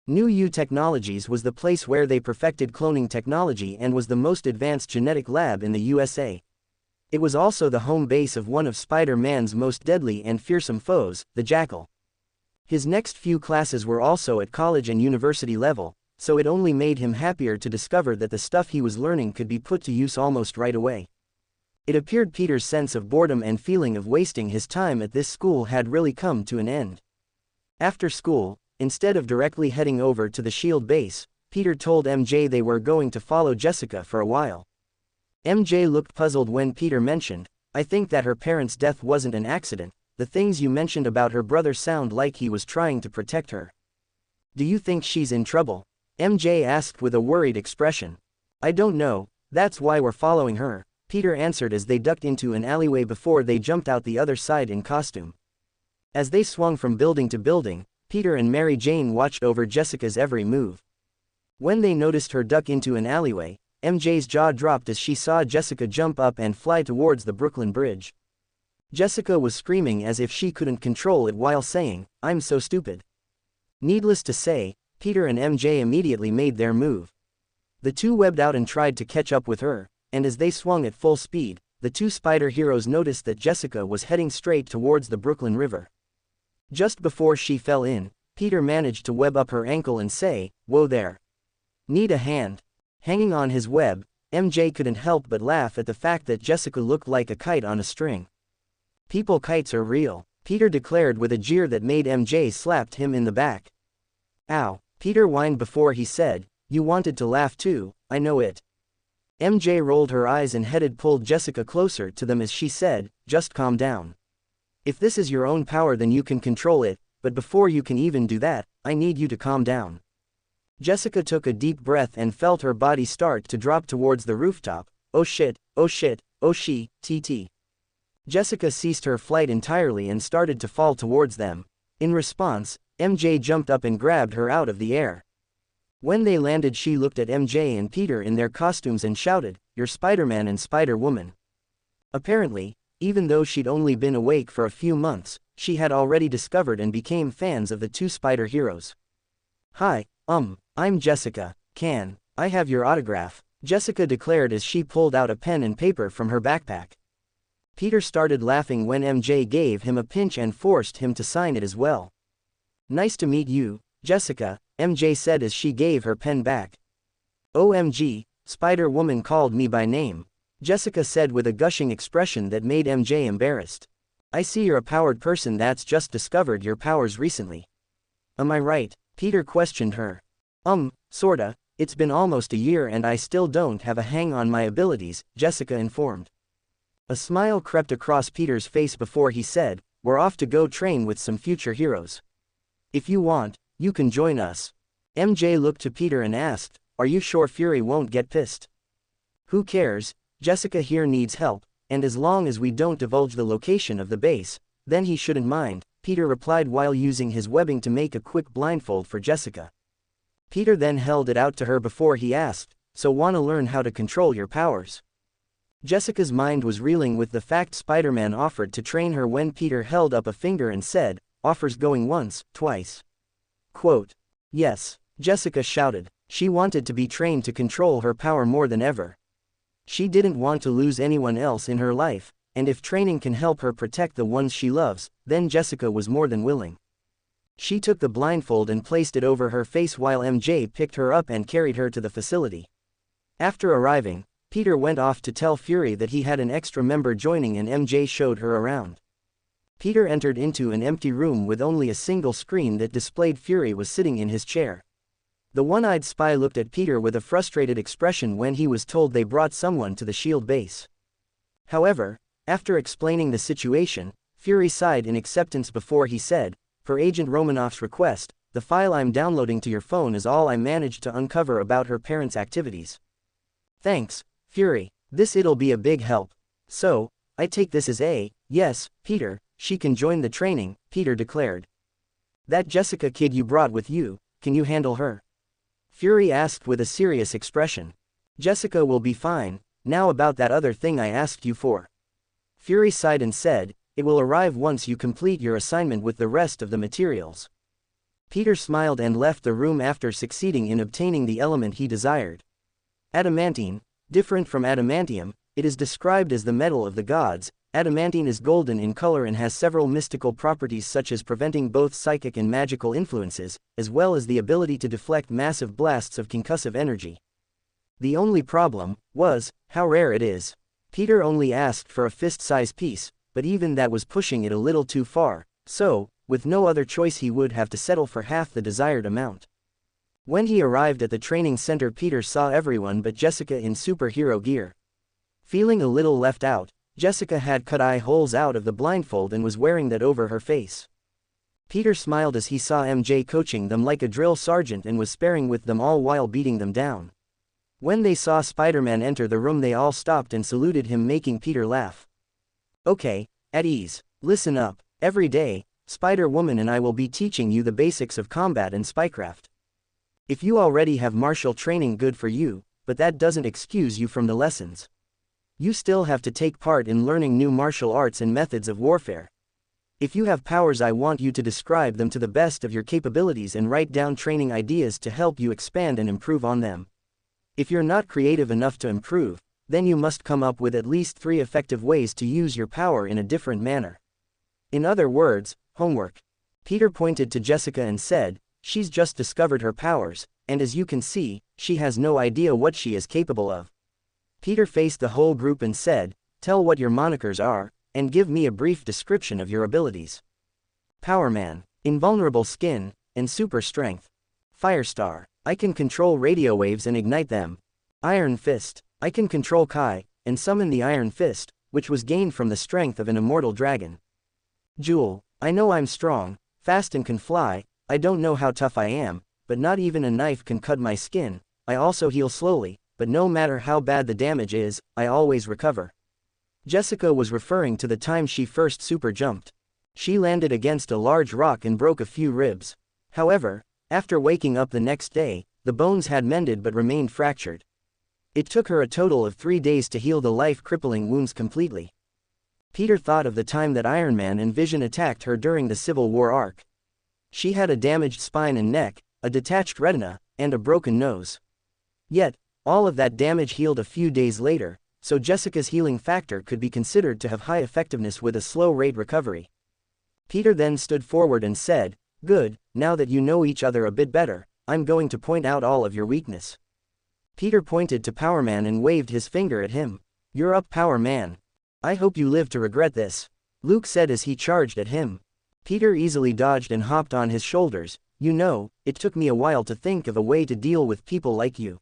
A: New U Technologies was the place where they perfected cloning technology and was the most advanced genetic lab in the USA. It was also the home base of one of Spider-Man's most deadly and fearsome foes, the Jackal. His next few classes were also at college and university level, so it only made him happier to discover that the stuff he was learning could be put to use almost right away. It appeared Peter's sense of boredom and feeling of wasting his time at this school had really come to an end. After school, instead of directly heading over to the SHIELD base, Peter told MJ they were going to follow Jessica for a while. MJ looked puzzled when Peter mentioned, I think that her parents' death wasn't an accident. The things you mentioned about her brother sound like he was trying to protect her. Do you think she's in trouble? MJ asked with a worried expression. I don't know, that's why we're following her, Peter answered as they ducked into an alleyway before they jumped out the other side in costume. As they swung from building to building, Peter and Mary Jane watched over Jessica's every move. When they noticed her duck into an alleyway, MJ's jaw dropped as she saw Jessica jump up and fly towards the Brooklyn Bridge. Jessica was screaming as if she couldn't control it while saying, I'm so stupid. Needless to say, Peter and MJ immediately made their move. The two webbed out and tried to catch up with her, and as they swung at full speed, the two spider heroes noticed that Jessica was heading straight towards the Brooklyn River. Just before she fell in, Peter managed to web up her ankle and say, Whoa there. Need a hand? Hanging on his web, MJ couldn't help but laugh at the fact that Jessica looked like a kite on a string. People kites are real, Peter declared with a jeer that made MJ slapped him in the back. Ow, Peter whined before he said, you wanted to laugh too, I know it. MJ rolled her eyes and pulled Jessica closer to them as she said, just calm down. If this is your own power then you can control it, but before you can even do that, I need you to calm down. Jessica took a deep breath and felt her body start to drop towards the rooftop. Oh shit, oh shit, oh TT. Jessica ceased her flight entirely and started to fall towards them. In response, MJ jumped up and grabbed her out of the air. When they landed she looked at MJ and Peter in their costumes and shouted, You're Spider-Man and Spider-Woman. Apparently, even though she'd only been awake for a few months, she had already discovered and became fans of the two spider heroes. Hi, I'm Jessica, can I have your autograph? Jessica declared as she pulled out a pen and paper from her backpack. Peter started laughing when MJ gave him a pinch and forced him to sign it as well. Nice to meet you, Jessica, MJ said as she gave her pen back. OMG, Spider-Woman called me by name," Jessica said with a gushing expression that made MJ embarrassed. "I see you're a powered person that's just discovered your powers recently. Am I right?" Peter questioned her. Sorta. It's been almost a year and I still don't have a hang on my abilities," Jessica informed. A smile crept across Peter's face before he said, "We're off to go train with some future heroes. If you want, you can join us." MJ looked to Peter and asked, "Are you sure Fury won't get pissed?" "Who cares? Jessica here needs help, and as long as we don't divulge the location of the base, then he shouldn't mind," Peter replied while using his webbing to make a quick blindfold for Jessica. Peter then held it out to her before he asked, "So wanna learn how to control your powers?" Jessica's mind was reeling with the fact Spider-Man offered to train her when Peter held up a finger and said, "Offers going once, twice." Quote, "Yes," Jessica shouted. She wanted to be trained to control her power more than ever. She didn't want to lose anyone else in her life, and if training can help her protect the ones she loves, then Jessica was more than willing. She took the blindfold and placed it over her face while MJ picked her up and carried her to the facility. After arriving, Peter went off to tell Fury that he had an extra member joining and MJ showed her around. Peter entered into an empty room with only a single screen that displayed Fury was sitting in his chair. The one-eyed spy looked at Peter with a frustrated expression when he was told they brought someone to the SHIELD base. However, after explaining the situation, Fury sighed in acceptance before he said, "For Agent Romanoff's request, the file I'm downloading to your phone is all I managed to uncover about her parents' activities." "Thanks, Fury, it'll be a big help. So, I take this as a yes, Peter, she can join the training," Peter declared. "That Jessica kid you brought with you, can you handle her?" Fury asked with a serious expression. "Jessica will be fine. Now about that other thing I asked you for." Fury sighed and said, "It will arrive once you complete your assignment with the rest of the materials." Peter smiled and left the room after succeeding in obtaining the element he desired. Adamantine, different from adamantium, it is described as the metal of the gods. Adamantine is golden in color and has several mystical properties such as preventing both psychic and magical influences, as well as the ability to deflect massive blasts of concussive energy. The only problem was how rare it is. Peter only asked for a fist-size piece, but even that was pushing it a little too far, so, with no other choice he would have to settle for half the desired amount. When he arrived at the training center, Peter saw everyone but Jessica in superhero gear. Feeling a little left out, Jessica had cut eye holes out of the blindfold and was wearing that over her face. Peter smiled as he saw MJ coaching them like a drill sergeant and was sparring with them all while beating them down. When they saw Spider-Man enter the room, they all stopped and saluted him, making Peter laugh. "Okay, at ease. Listen up. Every day, Spider-Woman and I will be teaching you the basics of combat and spycraft. If you already have martial training, good for you, but that doesn't excuse you from the lessons. You still have to take part in learning new martial arts and methods of warfare. If you have powers, I want you to describe them to the best of your capabilities and write down training ideas to help you expand and improve on them. If you're not creative enough to improve, then you must come up with at least 3 effective ways to use your power in a different manner. In other words, homework." Peter pointed to Jessica and said, "She's just discovered her powers, and as you can see, she has no idea what she is capable of." Peter faced the whole group and said, "Tell what your monikers are, and give me a brief description of your abilities." "Powerman, invulnerable skin, and super strength. Firestar, I can control radio waves and ignite them. Iron Fist, I can control Kai, and summon the Iron Fist, which was gained from the strength of an immortal dragon. Jewel, I know I'm strong, fast and can fly. I don't know how tough I am, but not even a knife can cut my skin. I also heal slowly, but no matter how bad the damage is, I always recover." Jessica was referring to the time she first super jumped. She landed against a large rock and broke a few ribs. However, after waking up the next day, the bones had mended but remained fractured. It took her a total of 3 days to heal the life-crippling wounds completely. Peter thought of the time that Iron Man and Vision attacked her during the Civil War arc. She had a damaged spine and neck, a detached retina, and a broken nose. Yet, all of that damage healed a few days later, so Jessica's healing factor could be considered to have high effectiveness with a slow rate recovery. Peter then stood forward and said, "Good, now that you know each other a bit better, I'm going to point out all of your weakness." Peter pointed to Power Man and waved his finger at him. "You're up, Power Man. I hope you live to regret this," Luke said as he charged at him. Peter easily dodged and hopped on his shoulders. "You know, it took me a while to think of a way to deal with people like you.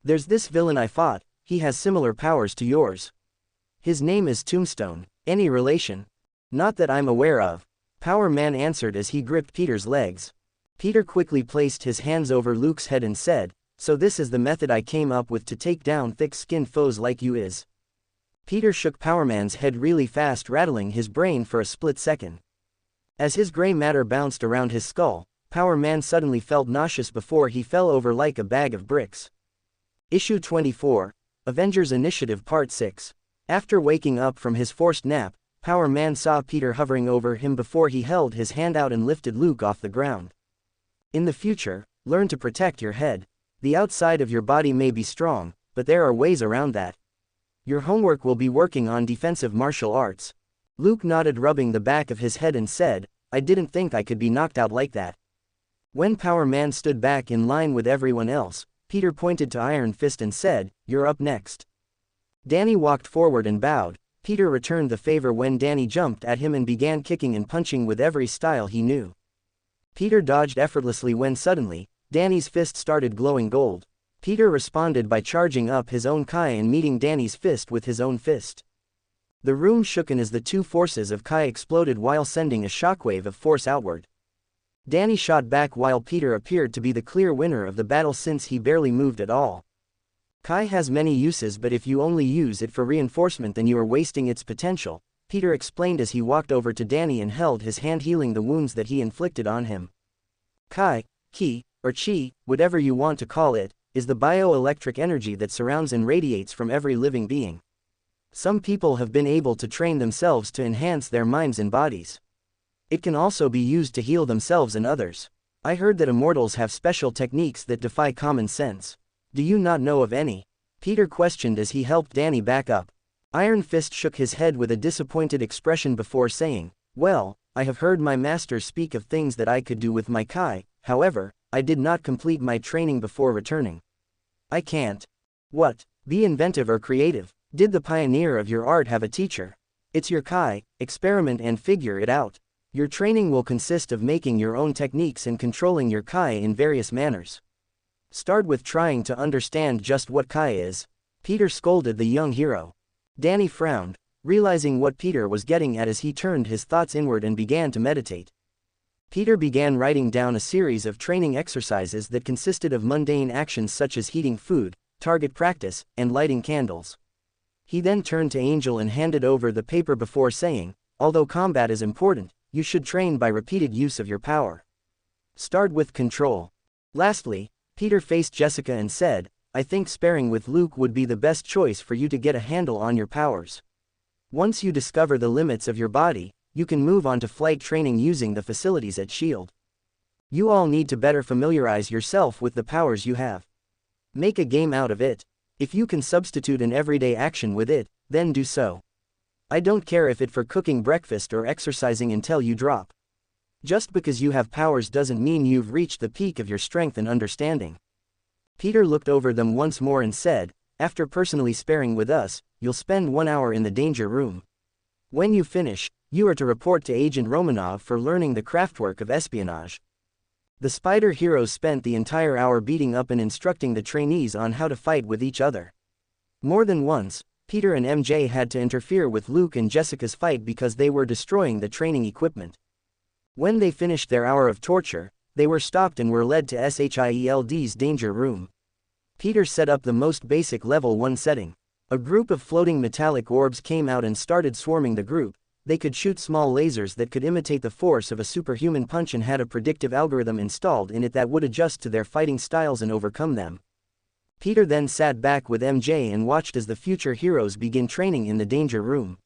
A: There's this villain I fought, he has similar powers to yours. His name is Tombstone. Any relation?" "Not that I'm aware of," Power Man answered as he gripped Peter's legs. Peter quickly placed his hands over Luke's head and said, "So this is the method I came up with to take down thick-skinned foes like you is." Peter shook Power Man's head really fast, rattling his brain for a split second. As his gray matter bounced around his skull, Power Man suddenly felt nauseous before he fell over like a bag of bricks. Issue 24, Avengers Initiative Part 6. After waking up from his forced nap, Power Man saw Peter hovering over him before he held his hand out and lifted Luke off the ground. "In the future, learn to protect your head. The outside of your body may be strong, but there are ways around that. Your homework will be working on defensive martial arts." Luke nodded, rubbing the back of his head, and said, "I didn't think I could be knocked out like that." When Power Man stood back in line with everyone else, Peter pointed to Iron Fist and said, "You're up next." Danny walked forward and bowed. Peter returned the favor when Danny jumped at him and began kicking and punching with every style he knew. Peter dodged effortlessly when suddenly, Danny's fist started glowing gold. Peter responded by charging up his own Kai and meeting Danny's fist with his own fist. The room shook as the two forces of Kai exploded while sending a shockwave of force outward. Danny shot back while Peter appeared to be the clear winner of the battle since he barely moved at all. Kai has many uses, but if you only use it for reinforcement then you are wasting its potential, Peter explained as he walked over to Danny and held his hand, healing the wounds that he inflicted on him. Kai, Ki, or Chi, whatever you want to call it, is the bioelectric energy that surrounds and radiates from every living being. Some people have been able to train themselves to enhance their minds and bodies. It can also be used to heal themselves and others. I heard that immortals have special techniques that defy common sense. Do you not know of any? Peter questioned as he helped Danny back up. Iron Fist shook his head with a disappointed expression before saying, "Well, I have heard my masters speak of things that I could do with my Kai, however, I did not complete my training before returning. I can't." "What? Be inventive or creative. Did the pioneer of your art have a teacher? It's your Kai, experiment and figure it out. Your training will consist of making your own techniques and controlling your Kai in various manners. Start with trying to understand just what Kai is," Peter scolded the young hero. Danny frowned, realizing what Peter was getting at as he turned his thoughts inward and began to meditate. Peter began writing down a series of training exercises that consisted of mundane actions such as heating food, target practice, and lighting candles. He then turned to Angel and handed over the paper before saying, "Although combat is important, you should train by repeated use of your power. Start with control." Lastly, Peter faced Jessica and said, "I think sparring with Luke would be the best choice for you to get a handle on your powers. Once you discover the limits of your body, you can move on to flight training using the facilities at S.H.I.E.L.D. You all need to better familiarize yourself with the powers you have. Make a game out of it. If you can substitute an everyday action with it, then do so. I don't care if it's for cooking breakfast or exercising until you drop. Just because you have powers doesn't mean you've reached the peak of your strength and understanding." Peter looked over them once more and said, "After personally sparring with us, you'll spend 1 hour in the danger room. When you finish, you are to report to Agent Romanov for learning the craftwork of espionage." The Spider heroes spent the entire hour beating up and instructing the trainees on how to fight with each other. More than once, Peter and MJ had to interfere with Luke and Jessica's fight because they were destroying the training equipment. When they finished their hour of torture, they were stopped and were led to S.H.I.E.L.D.'s danger room. Peter set up the most basic level 1 setting. A group of floating metallic orbs came out and started swarming the group. They could shoot small lasers that could imitate the force of a superhuman punch and had a predictive algorithm installed in it that would adjust to their fighting styles and overcome them. Peter then sat back with MJ and watched as the future heroes begin training in the danger room.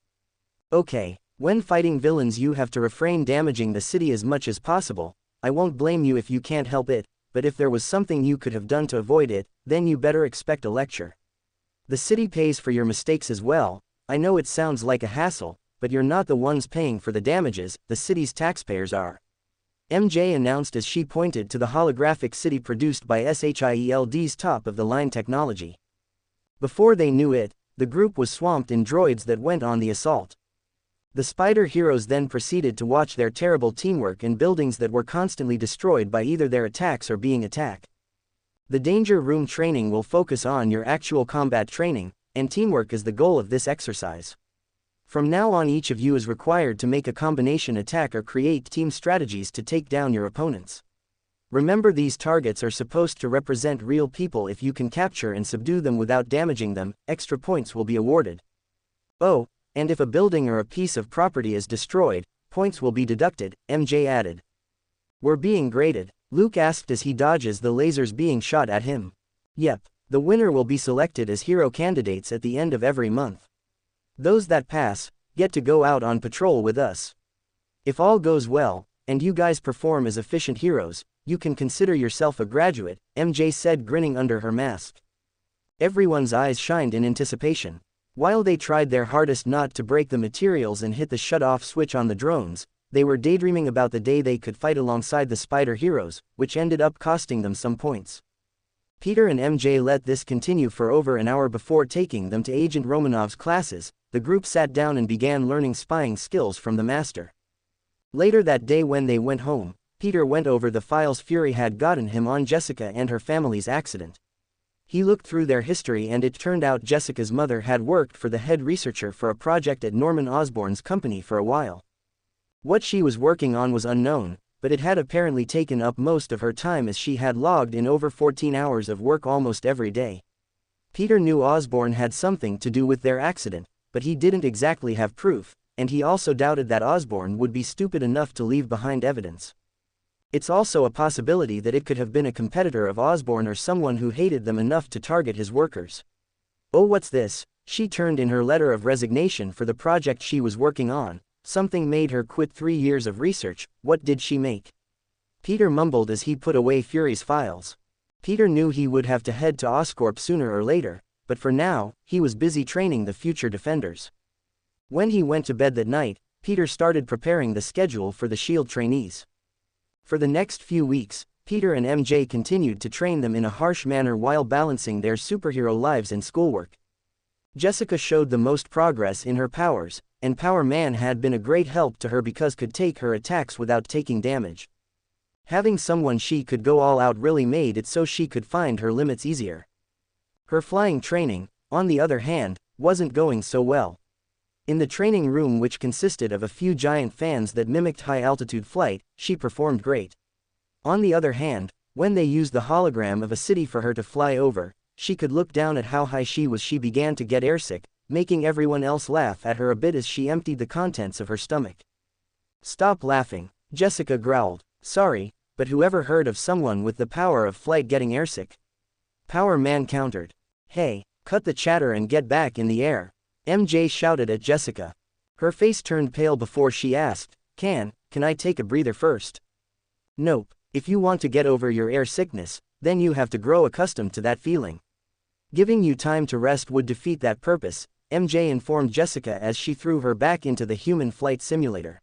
A: "Okay. When fighting villains you have to refrain damaging the city as much as possible. I won't blame you if you can't help it, but if there was something you could have done to avoid it, then you better expect a lecture. The city pays for your mistakes as well. I know it sounds like a hassle, but you're not the ones paying for the damages, the city's taxpayers are. MJ announced as she pointed to the holographic city produced by SHIELD's top-of-the-line technology. Before they knew it, the group was swamped in droids that went on the assault. The Spider heroes then proceeded to watch their terrible teamwork in buildings that were constantly destroyed by either their attacks or being attacked. The Danger Room training will focus on your actual combat training, and teamwork is the goal of this exercise. From now on, each of you is required to make a combination attack or create team strategies to take down your opponents. Remember, these targets are supposed to represent real people. If you can capture and subdue them without damaging them, extra points will be awarded. Oh, and if a building or a piece of property is destroyed, points will be deducted, MJ added. We're being graded, Luke asked as he dodges the lasers being shot at him. Yep, the winner will be selected as hero candidates at the end of every month. Those that pass, get to go out on patrol with us. If all goes well, and you guys perform as efficient heroes, you can consider yourself a graduate, MJ said, grinning under her mask. Everyone's eyes shined in anticipation. While they tried their hardest not to break the materials and hit the shut-off switch on the drones, they were daydreaming about the day they could fight alongside the Spider heroes, which ended up costing them some points. Peter and MJ let this continue for over an hour before taking them to Agent Romanov's classes. The group sat down and began learning spying skills from the master. Later that day, when they went home, Peter went over the files Fury had gotten him on Jessica and her family's accident. He looked through their history, and it turned out Jessica's mother had worked for the head researcher for a project at Norman Osborn's company for a while. What she was working on was unknown, but it had apparently taken up most of her time, as she had logged in over 14 hours of work almost every day. Peter knew Osborn had something to do with their accident, but he didn't exactly have proof, and he also doubted that Osborn would be stupid enough to leave behind evidence. It's also a possibility that it could have been a competitor of Osborn or someone who hated them enough to target his workers. Oh, what's this? She turned in her letter of resignation for the project she was working on. Something made her quit 3 years of research. What did she make? Peter mumbled as he put away Fury's files. Peter knew he would have to head to Oscorp sooner or later, but for now, he was busy training the future defenders. When he went to bed that night, Peter started preparing the schedule for the SHIELD trainees. For the next few weeks, Peter and MJ continued to train them in a harsh manner while balancing their superhero lives and schoolwork. Jessica showed the most progress in her powers, and Power Man had been a great help to her because could take her attacks without taking damage. Having someone she could go all out really made it so she could find her limits easier. Her flying training, on the other hand, wasn't going so well. In the training room, which consisted of a few giant fans that mimicked high-altitude flight, she performed great. On the other hand, when they used the hologram of a city for her to fly over, she could look down at how high she was. She began to get airsick, making everyone else laugh at her a bit as she emptied the contents of her stomach. Stop laughing, Jessica growled. Sorry, but whoever heard of someone with the power of flight getting airsick? Power Man countered. Hey, cut the chatter and get back in the air, MJ shouted at Jessica. Her face turned pale before she asked, Can I take a breather first? Nope, if you want to get over your air sickness, then you have to grow accustomed to that feeling. Giving you time to rest would defeat that purpose, MJ informed Jessica as she threw her back into the human flight simulator.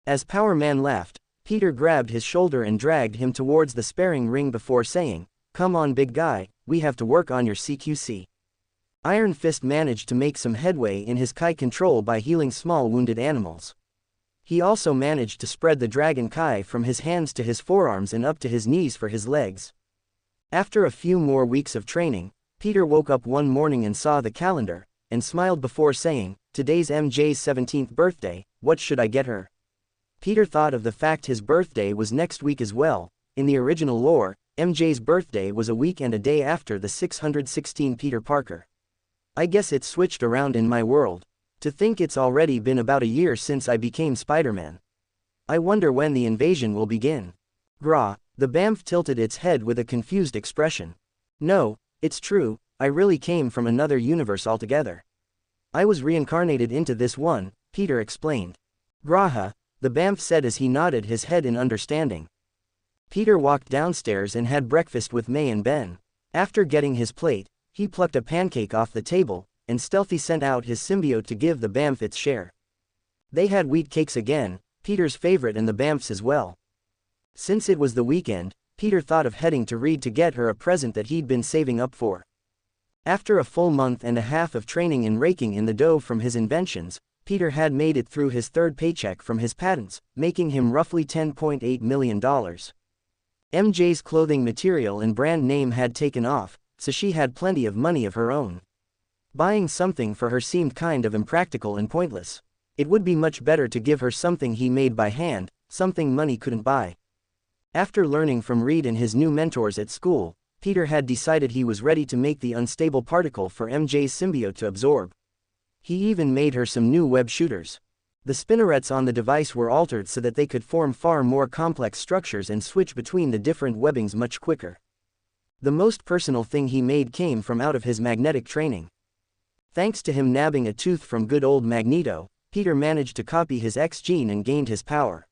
A: As Power Man laughed, Peter grabbed his shoulder and dragged him towards the sparring ring before saying, Come on, big guy, we have to work on your CQC. Iron Fist managed to make some headway in his Kai control by healing small wounded animals. He also managed to spread the Dragon Kai from his hands to his forearms and up to his knees for his legs. After a few more weeks of training, Peter woke up one morning and saw the calendar, and smiled before saying, Today's MJ's 17th birthday, what should I get her? Peter thought of the fact his birthday was next week as well. In the original lore, MJ's birthday was a week and a day after the 616 Peter Parker. I guess it switched around in my world. To think it's already been about a year since I became Spider-Man. I wonder when the invasion will begin. Grah, the BAMF tilted its head with a confused expression. No, it's true, I really came from another universe altogether. I was reincarnated into this one, Peter explained. Graha, the BAMF said as he nodded his head in understanding. Peter walked downstairs and had breakfast with May and Ben. After getting his plate, he plucked a pancake off the table, and stealthily sent out his symbiote to give the BAMF its share. They had wheat cakes again, Peter's favorite and the BAMF's as well. Since it was the weekend, Peter thought of heading to Reed to get her a present that he'd been saving up for. After a full month and a half of training in raking in the dough from his inventions, Peter had made it through his third paycheck from his patents, making him roughly $10.8 million. MJ's clothing material and brand name had taken off, so she had plenty of money of her own. Buying something for her seemed kind of impractical and pointless. It would be much better to give her something he made by hand, something money couldn't buy. After learning from Reed and his new mentors at school, Peter had decided he was ready to make the unstable particle for MJ's symbiote to absorb. He even made her some new web shooters. The spinnerets on the device were altered so that they could form far more complex structures and switch between the different webbings much quicker. The most personal thing he made came from out of his magnetic training. Thanks to him nabbing a tooth from good old Magneto, Peter managed to copy his X gene and gained his power.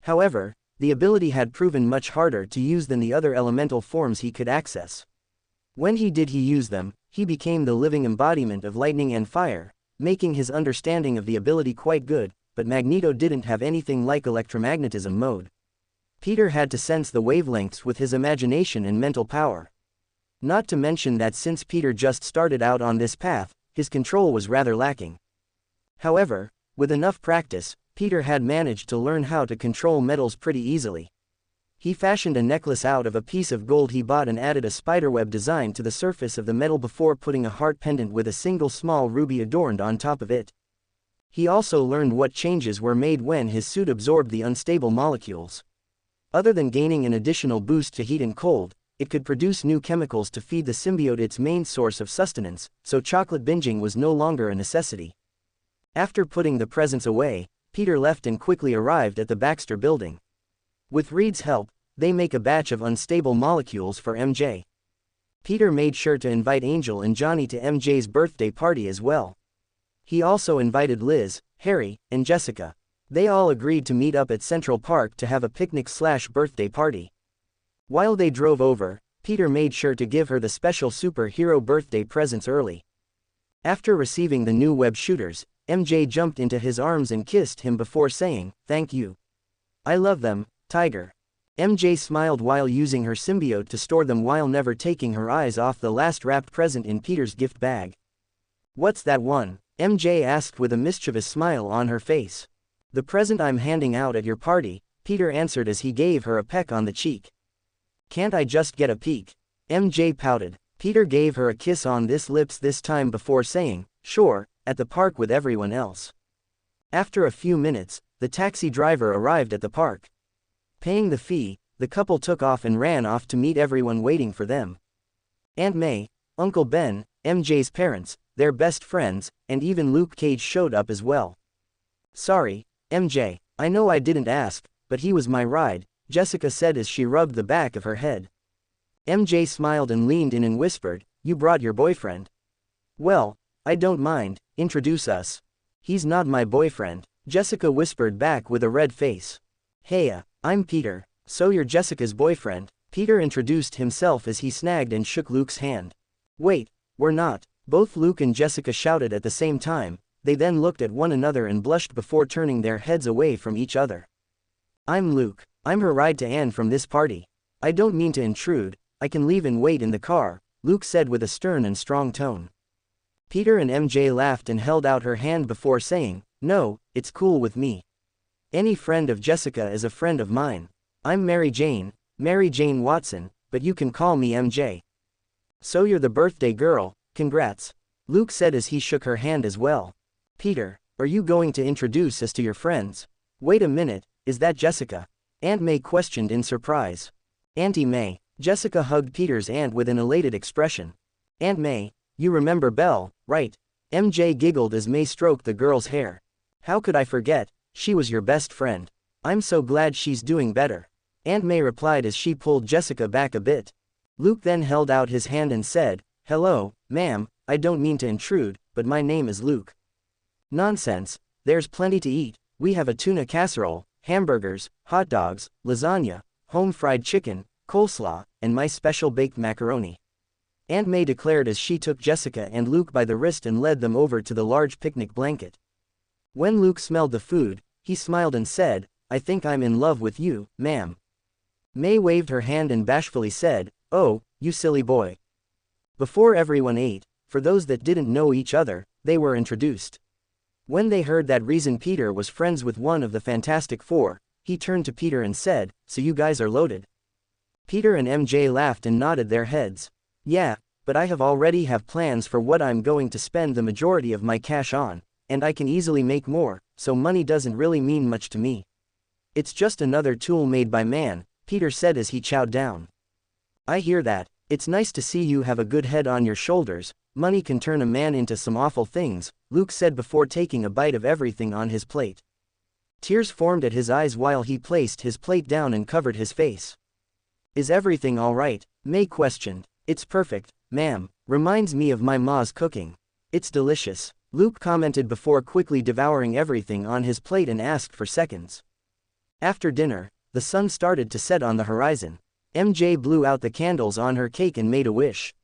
A: However, the ability had proven much harder to use than the other elemental forms he could access. When he used them, he became the living embodiment of lightning and fire, making his understanding of the ability quite good, but Magneto didn't have anything like electromagnetism mode. Peter had to sense the wavelengths with his imagination and mental power. Not to mention that since Peter just started out on this path, his control was rather lacking. However, with enough practice, Peter had managed to learn how to control metals pretty easily. He fashioned a necklace out of a piece of gold he bought and added a spiderweb design to the surface of the metal before putting a heart pendant with a single small ruby adorned on top of it. He also learned what changes were made when his suit absorbed the unstable molecules. Other than gaining an additional boost to heat and cold, it could produce new chemicals to feed the symbiote its main source of sustenance, so chocolate binging was no longer a necessity. After putting the presents away, Peter left and quickly arrived at the Baxter building. With Reed's help, they make a batch of unstable molecules for MJ. Peter made sure to invite Angel and Johnny to MJ's birthday party as well. He also invited Liz, Harry, and Jessica. They all agreed to meet up at Central Park to have a picnic/birthday party. While they drove over, Peter made sure to give her the special superhero birthday presents early. After receiving the new web shooters, MJ jumped into his arms and kissed him before saying, "Thank you. I love them, Tiger." MJ smiled while using her symbiote to store them while never taking her eyes off the last wrapped present in Peter's gift bag. "What's that one?" MJ asked with a mischievous smile on her face. "The present I'm handing out at your party," Peter answered as he gave her a peck on the cheek. "Can't I just get a peek?" MJ pouted. Peter gave her a kiss on this lips this time before saying, "Sure," at the park with everyone else. After a few minutes, the taxi driver arrived at the park. Paying the fee, the couple took off and ran off to meet everyone waiting for them. Aunt May, Uncle Ben, MJ's parents, their best friends, and even Luke Cage showed up as well. "Sorry, MJ, I know I didn't ask, but he was my ride," Jessica said as she rubbed the back of her head. MJ smiled and leaned in and whispered, "You brought your boyfriend." "Well, I don't mind, introduce us." "He's not my boyfriend," Jessica whispered back with a red face. "Hey, I'm Peter, so you're Jessica's boyfriend." Peter introduced himself as he snagged and shook Luke's hand. "Wait, we're not," both Luke and Jessica shouted at the same time. They then looked at one another and blushed before turning their heads away from each other. "I'm Luke. I'm her ride to Anne from this party. I don't mean to intrude, I can leave and wait in the car," Luke said with a stern and strong tone. Peter and MJ laughed and held out her hand before saying, "No, it's cool with me. Any friend of Jessica is a friend of mine. I'm Mary Jane Watson, but you can call me MJ." "So you're the birthday girl, congrats," Luke said as he shook her hand as well. "Peter, are you going to introduce us to your friends?" "Wait a minute, is that Jessica?" Aunt May questioned in surprise. "Auntie May," Jessica hugged Peter's aunt with an elated expression. "Aunt May, you remember Belle, right?" MJ giggled as May stroked the girl's hair. "How could I forget, she was your best friend. I'm so glad she's doing better," Aunt May replied as she pulled Jessica back a bit. Luke then held out his hand and said, "Hello, ma'am, I don't mean to intrude, but my name is Luke." "Nonsense, there's plenty to eat. We have a tuna casserole, hamburgers, hot dogs, lasagna, home fried chicken, coleslaw, and my special baked macaroni," Aunt May declared as she took Jessica and Luke by the wrist and led them over to the large picnic blanket. When Luke smelled the food, he smiled and said, "I think I'm in love with you, ma'am." May waved her hand and bashfully said, "Oh, you silly boy." Before everyone ate, for those that didn't know each other, they were introduced. When they heard that reason Peter was friends with one of the Fantastic Four, he turned to Peter and said, "So you guys are loaded?" Peter and MJ laughed and nodded their heads. "Yeah, but I already have plans for what I'm going to spend the majority of my cash on, and I can easily make more, so money doesn't really mean much to me. It's just another tool made by man," Peter said as he chowed down. "I hear that. It's nice to see you have a good head on your shoulders. Money can turn a man into some awful things," Luke said before taking a bite of everything on his plate. Tears formed at his eyes while he placed his plate down and covered his face. "Is everything all right?" May questioned. "It's perfect, ma'am. Reminds me of my ma's cooking. It's delicious," Luke commented before quickly devouring everything on his plate and asked for seconds. After dinner, the sun started to set on the horizon. MJ blew out the candles on her cake and made a wish.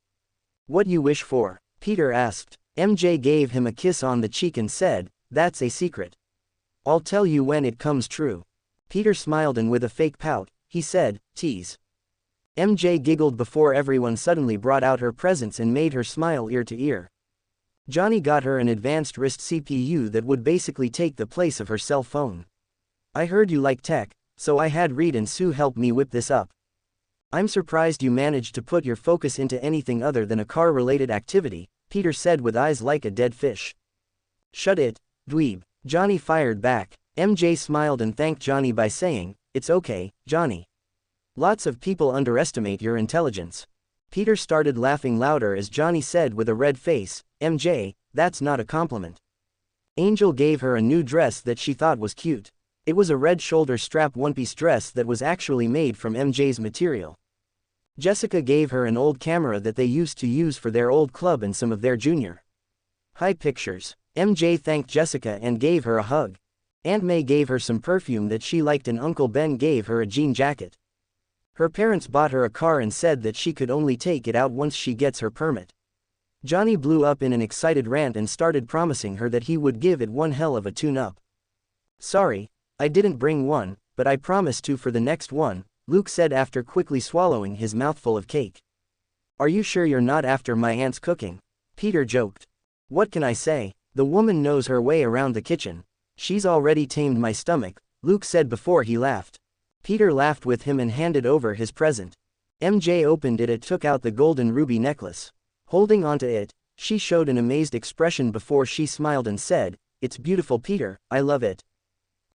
A: "What you wish for?" Peter asked. MJ gave him a kiss on the cheek and said, "That's a secret. I'll tell you when it comes true." Peter smiled and with a fake pout, he said, "Tease." MJ giggled before everyone suddenly brought out her presents and made her smile ear to ear. Johnny got her an advanced wrist CPU that would basically take the place of her cell phone. "I heard you like tech, so I had Reed and Sue help me whip this up. I'm surprised you managed to put your focus into anything other than a car-related activity," Peter said with eyes like a dead fish. "Shut it, dweeb," Johnny fired back. MJ smiled and thanked Johnny by saying, "It's okay, Johnny. Lots of people underestimate your intelligence." Peter started laughing louder as Johnny said with a red face, "MJ, that's not a compliment." Angel gave her a new dress that she thought was cute. It was a red shoulder strap one-piece dress that was actually made from MJ's material. Jessica gave her an old camera that they used to use for their old club and some of their junior high pictures. MJ thanked Jessica and gave her a hug. Aunt May gave her some perfume that she liked and Uncle Ben gave her a jean jacket. Her parents bought her a car and said that she could only take it out once she gets her permit. Johnny blew up in an excited rant and started promising her that he would give it one hell of a tune-up. "Sorry, I didn't bring one, but I promise to for the next one," Luke said after quickly swallowing his mouthful of cake. "Are you sure you're not after my aunt's cooking?" Peter joked. "What can I say? The woman knows her way around the kitchen. She's already tamed my stomach," Luke said before he laughed. Peter laughed with him and handed over his present. MJ opened it and took out the golden ruby necklace. Holding onto it, she showed an amazed expression before she smiled and said, "It's beautiful, Peter, I love it."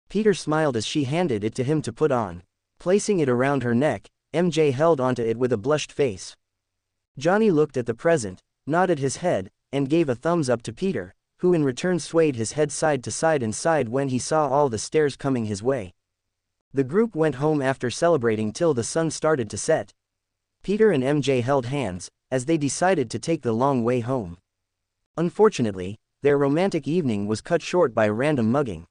A: Peter smiled as she handed it to him to put on. Placing it around her neck, MJ held onto it with a blushed face. Johnny looked at the present, nodded his head, and gave a thumbs up to Peter, who in return swayed his head side to side and sighed when he saw all the stares coming his way. The group went home after celebrating till the sun started to set. Peter and MJ held hands, as they decided to take the long way home. Unfortunately, their romantic evening was cut short by a random mugging.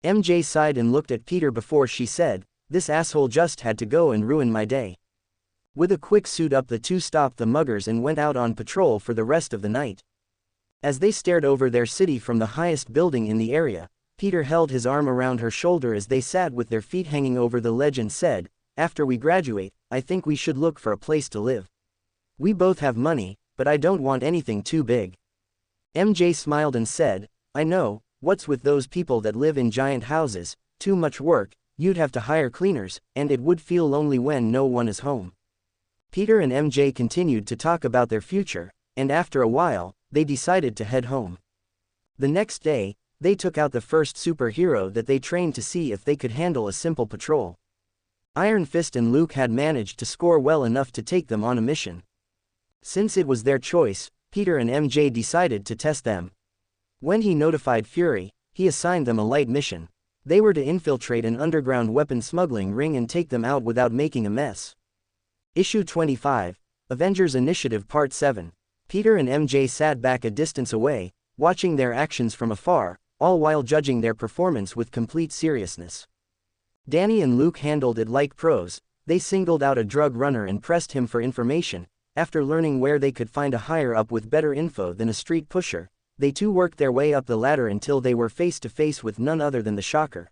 A: MJ sighed and looked at Peter before she said, "This asshole just had to go and ruin my day." With a quick suit up, the two stopped the muggers and went out on patrol for the rest of the night. As they stared over their city from the highest building in the area, Peter held his arm around her shoulder as they sat with their feet hanging over the ledge and said, "After we graduate, I think we should look for a place to live. We both have money, but I don't want anything too big." MJ smiled and said, "I know, what's with those people that live in giant houses, too much work, you'd have to hire cleaners, and it would feel lonely when no one is home." Peter and MJ continued to talk about their future, and after a while, they decided to head home. The next day, they took out the first superhero that they trained to see if they could handle a simple patrol. Iron Fist and Luke had managed to score well enough to take them on a mission. Since it was their choice, Peter and MJ decided to test them. When he notified Fury, he assigned them a light mission. They were to infiltrate an underground weapon smuggling ring and take them out without making a mess. Issue 25, Avengers Initiative Part 7. Peter and MJ sat back a distance away, watching their actions from afar, all while judging their performance with complete seriousness. Danny and Luke handled it like pros. They singled out a drug runner and pressed him for information. After learning where they could find a higher-up with better info than a street pusher, they too worked their way up the ladder until they were face to face with none other than the Shocker.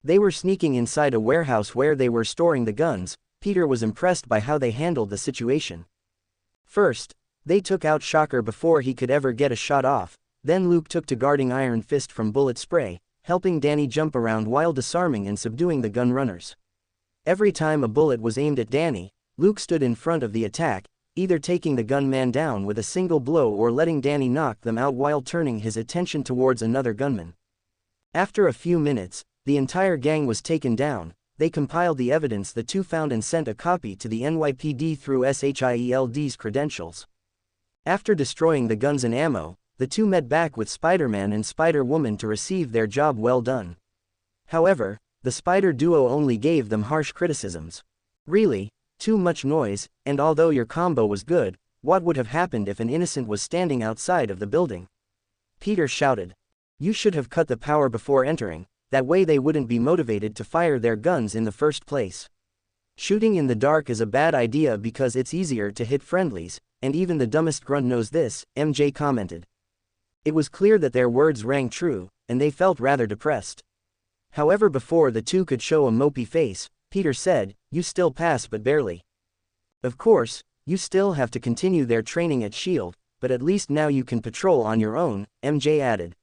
A: They were sneaking inside a warehouse where they were storing the guns. Peter was impressed by how they handled the situation. First, they took out Shocker before he could ever get a shot off, then Luke took to guarding Iron Fist from bullet spray, helping Danny jump around while disarming and subduing the gun runners. Every time a bullet was aimed at Danny, Luke stood in front of the attack, either taking the gunman down with a single blow or letting Danny knock them out while turning his attention towards another gunman. After a few minutes, the entire gang was taken down. They compiled the evidence the two found and sent a copy to the NYPD through SHIELD's credentials. After destroying the guns and ammo, the two met back with Spider-Man and Spider-Woman to receive their job well done. However, the Spider duo only gave them harsh criticisms. Really, too much noise, and although your combo was good, what would have happened if an innocent was standing outside of the building? Peter shouted. You should have cut the power before entering, that way they wouldn't be motivated to fire their guns in the first place. Shooting in the dark is a bad idea because it's easier to hit friendlies, and even the dumbest grunt knows this, MJ commented. It was clear that their words rang true, and they felt rather depressed. However, before the two could show a mopey face, Peter said, you still pass but barely. Of course, you still have to continue their training at S.H.I.E.L.D., but at least now you can patrol on your own, MJ added.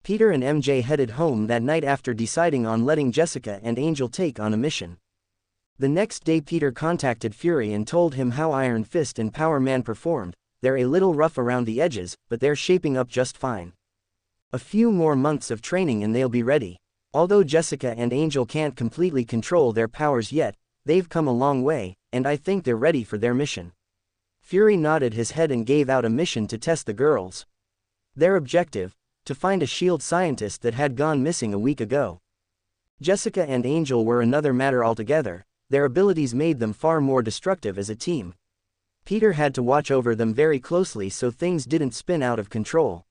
A: Peter and MJ headed home that night after deciding on letting Jessica and Angel take on a mission. The next day Peter contacted Fury and told him how Iron Fist and Power Man performed. They're a little rough around the edges, but they're shaping up just fine. A few more months of training and they'll be ready. Although Jessica and Angel can't completely control their powers yet, they've come a long way, and I think they're ready for their mission. Fury nodded his head and gave out a mission to test the girls. Their objective? To find a S.H.I.E.L.D. scientist that had gone missing a week ago. Jessica and Angel were another matter altogether. Their abilities made them far more destructive as a team. Peter had to watch over them very closely so things didn't spin out of control.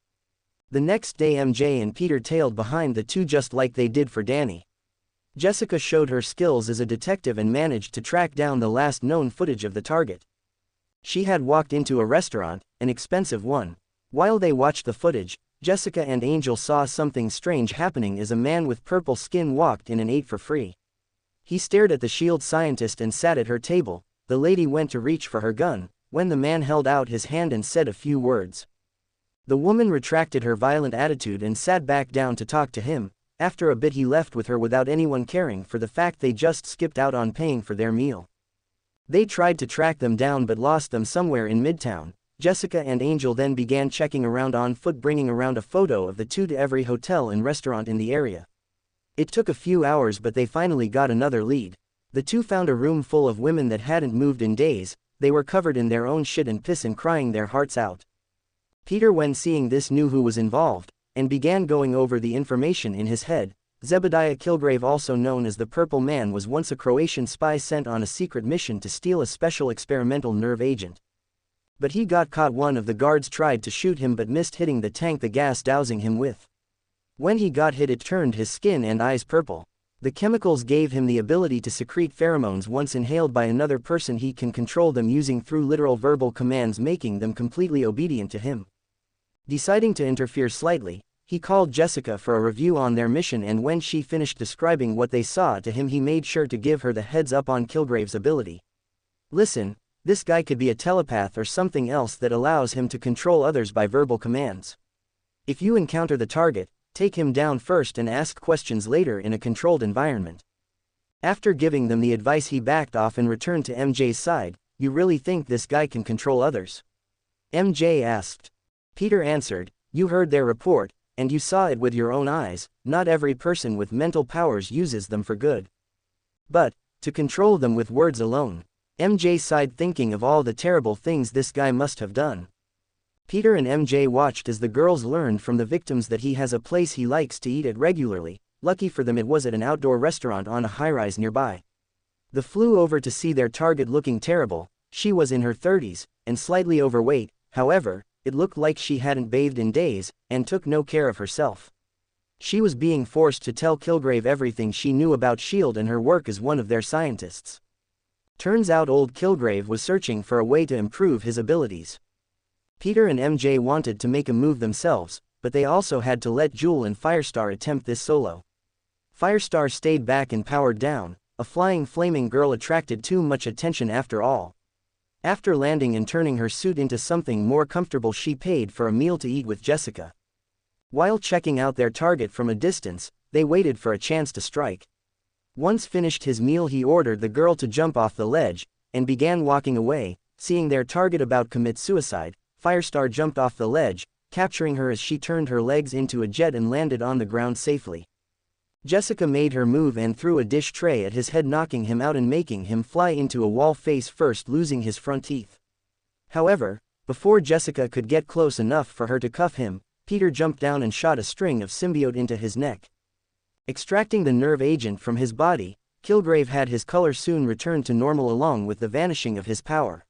A: The next day MJ and Peter tailed behind the two just like they did for Danny. Jessica showed her skills as a detective and managed to track down the last known footage of the target. She had walked into a restaurant, an expensive one. While they watched the footage, Jessica and Angel saw something strange happening as a man with purple skin walked in and ate for free. He stared at the S.H.I.E.L.D. scientist and sat at her table. The lady went to reach for her gun, when the man held out his hand and said a few words. The woman retracted her violent attitude and sat back down to talk to him. After a bit he left with her without anyone caring for the fact they just skipped out on paying for their meal. They tried to track them down but lost them somewhere in Midtown. Jessica and Angel then began checking around on foot, bringing around a photo of the two to every hotel and restaurant in the area. It took a few hours but they finally got another lead. The two found a room full of women that hadn't moved in days. They were covered in their own shit and piss and crying their hearts out. Peter, when seeing this, knew who was involved, and began going over the information in his head. Zebediah Kilgrave, also known as the Purple Man, was once a Croatian spy sent on a secret mission to steal a special experimental nerve agent. But he got caught. One of the guards tried to shoot him but missed hitting the tank the gas dousing him with. When he got hit, it turned his skin and eyes purple. The chemicals gave him the ability to secrete pheromones. Once inhaled by another person, he can control them using through literal verbal commands, making them completely obedient to him. Deciding to interfere slightly, he called Jessica for a review on their mission, and when she finished describing what they saw to him, he made sure to give her the heads up on Kilgrave's ability. Listen, this guy could be a telepath or something else that allows him to control others by verbal commands. If you encounter the target, take him down first and ask questions later in a controlled environment. After giving them the advice, he backed off and returned to MJ's side. You really think this guy can control others? MJ asked. Peter answered, you heard their report, and you saw it with your own eyes. Not every person with mental powers uses them for good. But, to control them with words alone. MJ sighed, thinking of all the terrible things this guy must have done. Peter and MJ watched as the girls learned from the victims that he has a place he likes to eat at regularly. Lucky for them, it was at an outdoor restaurant on a high-rise nearby. They flew over to see their target looking terrible. She was in her 30s, and slightly overweight. However, it looked like she hadn't bathed in days, and took no care of herself. She was being forced to tell Kilgrave everything she knew about S.H.I.E.L.D. and her work as one of their scientists. Turns out old Kilgrave was searching for a way to improve his abilities. Peter and MJ wanted to make a move themselves, but they also had to let Jewel and Firestar attempt this solo. Firestar stayed back and powered down. A flying flaming girl attracted too much attention after all. After landing and turning her suit into something more comfortable, she paid for a meal to eat with Jessica. While checking out their target from a distance, they waited for a chance to strike. Once finished his meal, he ordered the girl to jump off the ledge, and began walking away. Seeing their target about commit suicide, Firestar jumped off the ledge, capturing her as she turned her legs into a jet and landed on the ground safely. Jessica made her move and threw a dish tray at his head, knocking him out and making him fly into a wall face first, losing his front teeth. However, before Jessica could get close enough for her to cuff him, Peter jumped down and shot a string of symbiote into his neck. Extracting the nerve agent from his body, Kilgrave had his color soon return to normal along with the vanishing of his power.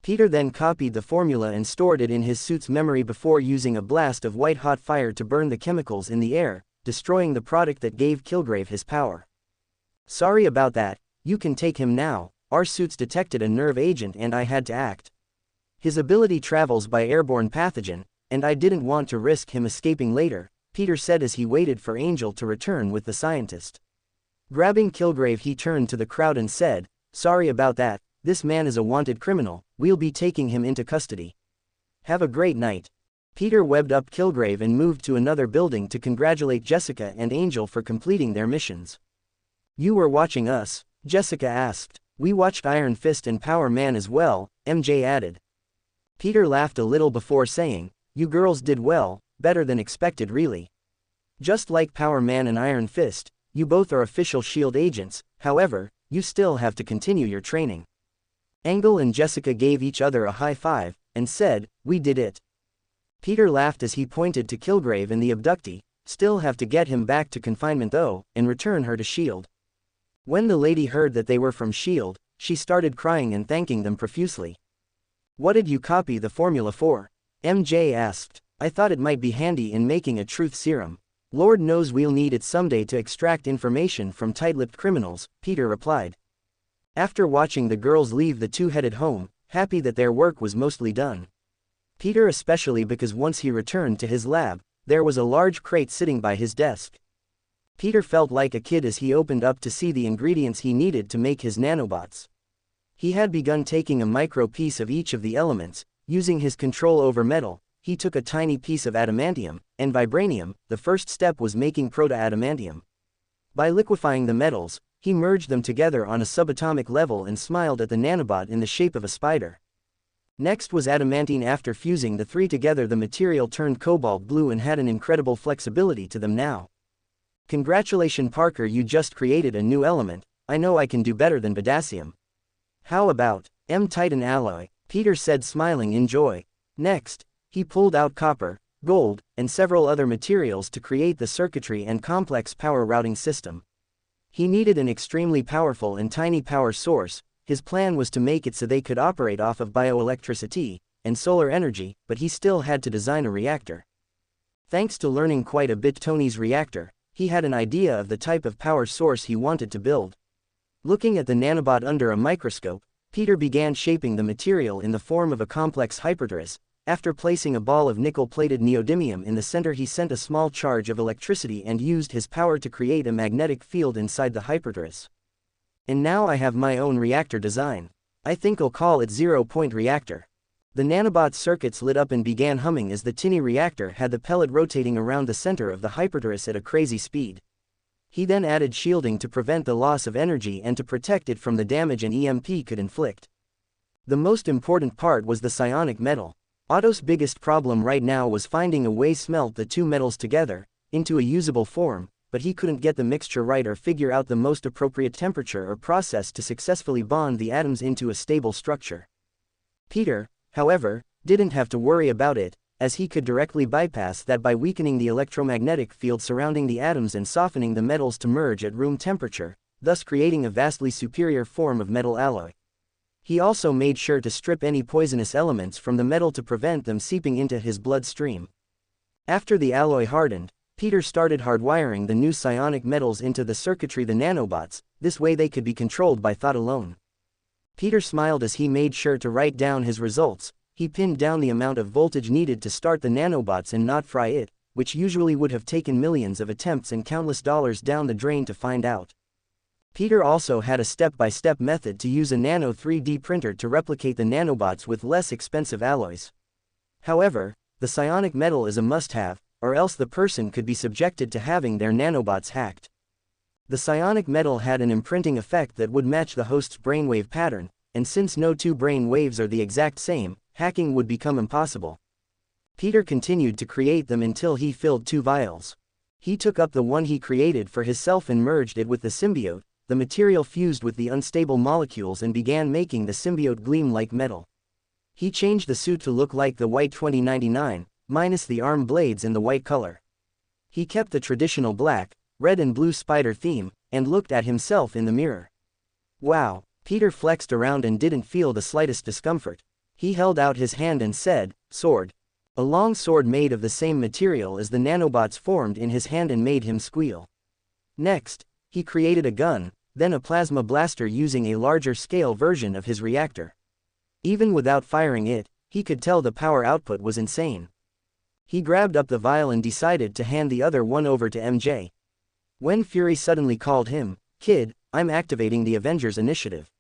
A: Peter then copied the formula and stored it in his suit's memory before using a blast of white-hot fire to burn the chemicals in the air, destroying the product that gave Kilgrave his power. "Sorry about that, you can take him now. Our suits detected a nerve agent and I had to act. His ability travels by airborne pathogen, and I didn't want to risk him escaping later," Peter said as he waited for Angel to return with the scientist. Grabbing Kilgrave, he turned to the crowd and said, "Sorry about that, this man is a wanted criminal, we'll be taking him into custody. Have a great night." Peter webbed up Kilgrave and moved to another building to congratulate Jessica and Angel for completing their missions. "You were watching us?" Jessica asked. "We watched Iron Fist and Power Man as well," MJ added. Peter laughed a little before saying, "You girls did well, better than expected really. Just like Power Man and Iron Fist, you both are official S.H.I.E.L.D. agents, however, you still have to continue your training." Angle and Jessica gave each other a high five, and said, "We did it." Peter laughed as he pointed to Kilgrave and the abductee. "Still have to get him back to confinement though, and return her to S.H.I.E.L.D. When the lady heard that they were from S.H.I.E.L.D., she started crying and thanking them profusely. "What did you copy the formula for?" MJ asked. "I thought it might be handy in making a truth serum. Lord knows we'll need it someday to extract information from tight-lipped criminals," Peter replied. After watching the girls leave, the two headed home, happy that their work was mostly done. Peter especially, because once he returned to his lab, there was a large crate sitting by his desk. Peter felt like a kid as he opened up to see the ingredients he needed to make his nanobots. He had begun taking a micro piece of each of the elements. Using his control over metal, he took a tiny piece of adamantium and vibranium. The first step was making proto-adamantium. By liquefying the metals, he merged them together on a subatomic level and smiled at the nanobot in the shape of a spider. Next was adamantine. After fusing the three together, the material turned cobalt blue and had an incredible flexibility to them now. "Congratulations Parker, you just created a new element. I know I can do better than potassium." "How about M-Titan alloy?" Peter said, smiling in joy. Next, he pulled out copper, gold, and several other materials to create the circuitry and complex power routing system. He needed an extremely powerful and tiny power source. His plan was to make it so they could operate off of bioelectricity and solar energy, but he still had to design a reactor. Thanks to learning quite a bit Tony's reactor, he had an idea of the type of power source he wanted to build. Looking at the nanobot under a microscope, Peter began shaping the material in the form of a complex hypertorus. After placing a ball of nickel-plated neodymium in the center, he sent a small charge of electricity and used his power to create a magnetic field inside the hypertorus. "And now I have my own reactor design. I think I'll call it zero-point reactor." The nanobot circuits lit up and began humming as the tinny reactor had the pellet rotating around the center of the hypertorus at a crazy speed. He then added shielding to prevent the loss of energy and to protect it from the damage an EMP could inflict. The most important part was the psionic metal. Otto's biggest problem right now was finding a way to smelt the two metals together into a usable form, but he couldn't get the mixture right or figure out the most appropriate temperature or process to successfully bond the atoms into a stable structure. Peter, however, didn't have to worry about it, as he could directly bypass that by weakening the electromagnetic field surrounding the atoms and softening the metals to merge at room temperature, thus creating a vastly superior form of metal alloy. He also made sure to strip any poisonous elements from the metal to prevent them seeping into his bloodstream. After the alloy hardened, Peter started hardwiring the new psionic metals into the circuitry, the nanobots. This way they could be controlled by thought alone. Peter smiled as he made sure to write down his results. He pinned down the amount of voltage needed to start the nanobots and not fry it, which usually would have taken millions of attempts and countless dollars down the drain to find out. Peter also had a step-by-step method to use a nano 3D printer to replicate the nanobots with less expensive alloys. However, the psionic metal is a must-have, or else the person could be subjected to having their nanobots hacked. The psionic metal had an imprinting effect that would match the host's brainwave pattern, and since no two brain waves are the exact same, hacking would become impossible. Peter continued to create them until he filled 2 vials. He took up the one he created for himself and merged it with the symbiote. The material fused with the unstable molecules and began making the symbiote gleam like metal. He changed the suit to look like the white 2099, minus the arm blades in the white color. He kept the traditional black, red and blue spider theme, and looked at himself in the mirror. Wow, Peter flexed around and didn't feel the slightest discomfort. He held out his hand and said, "Sword." A long sword made of the same material as the nanobots formed in his hand and made him squeal. Next, he created a gun, then a plasma blaster using a larger scale version of his reactor. Even without firing it, he could tell the power output was insane. He grabbed up the vial and decided to hand the other one over to MJ. When Fury suddenly called him, "Kid, I'm activating the Avengers initiative.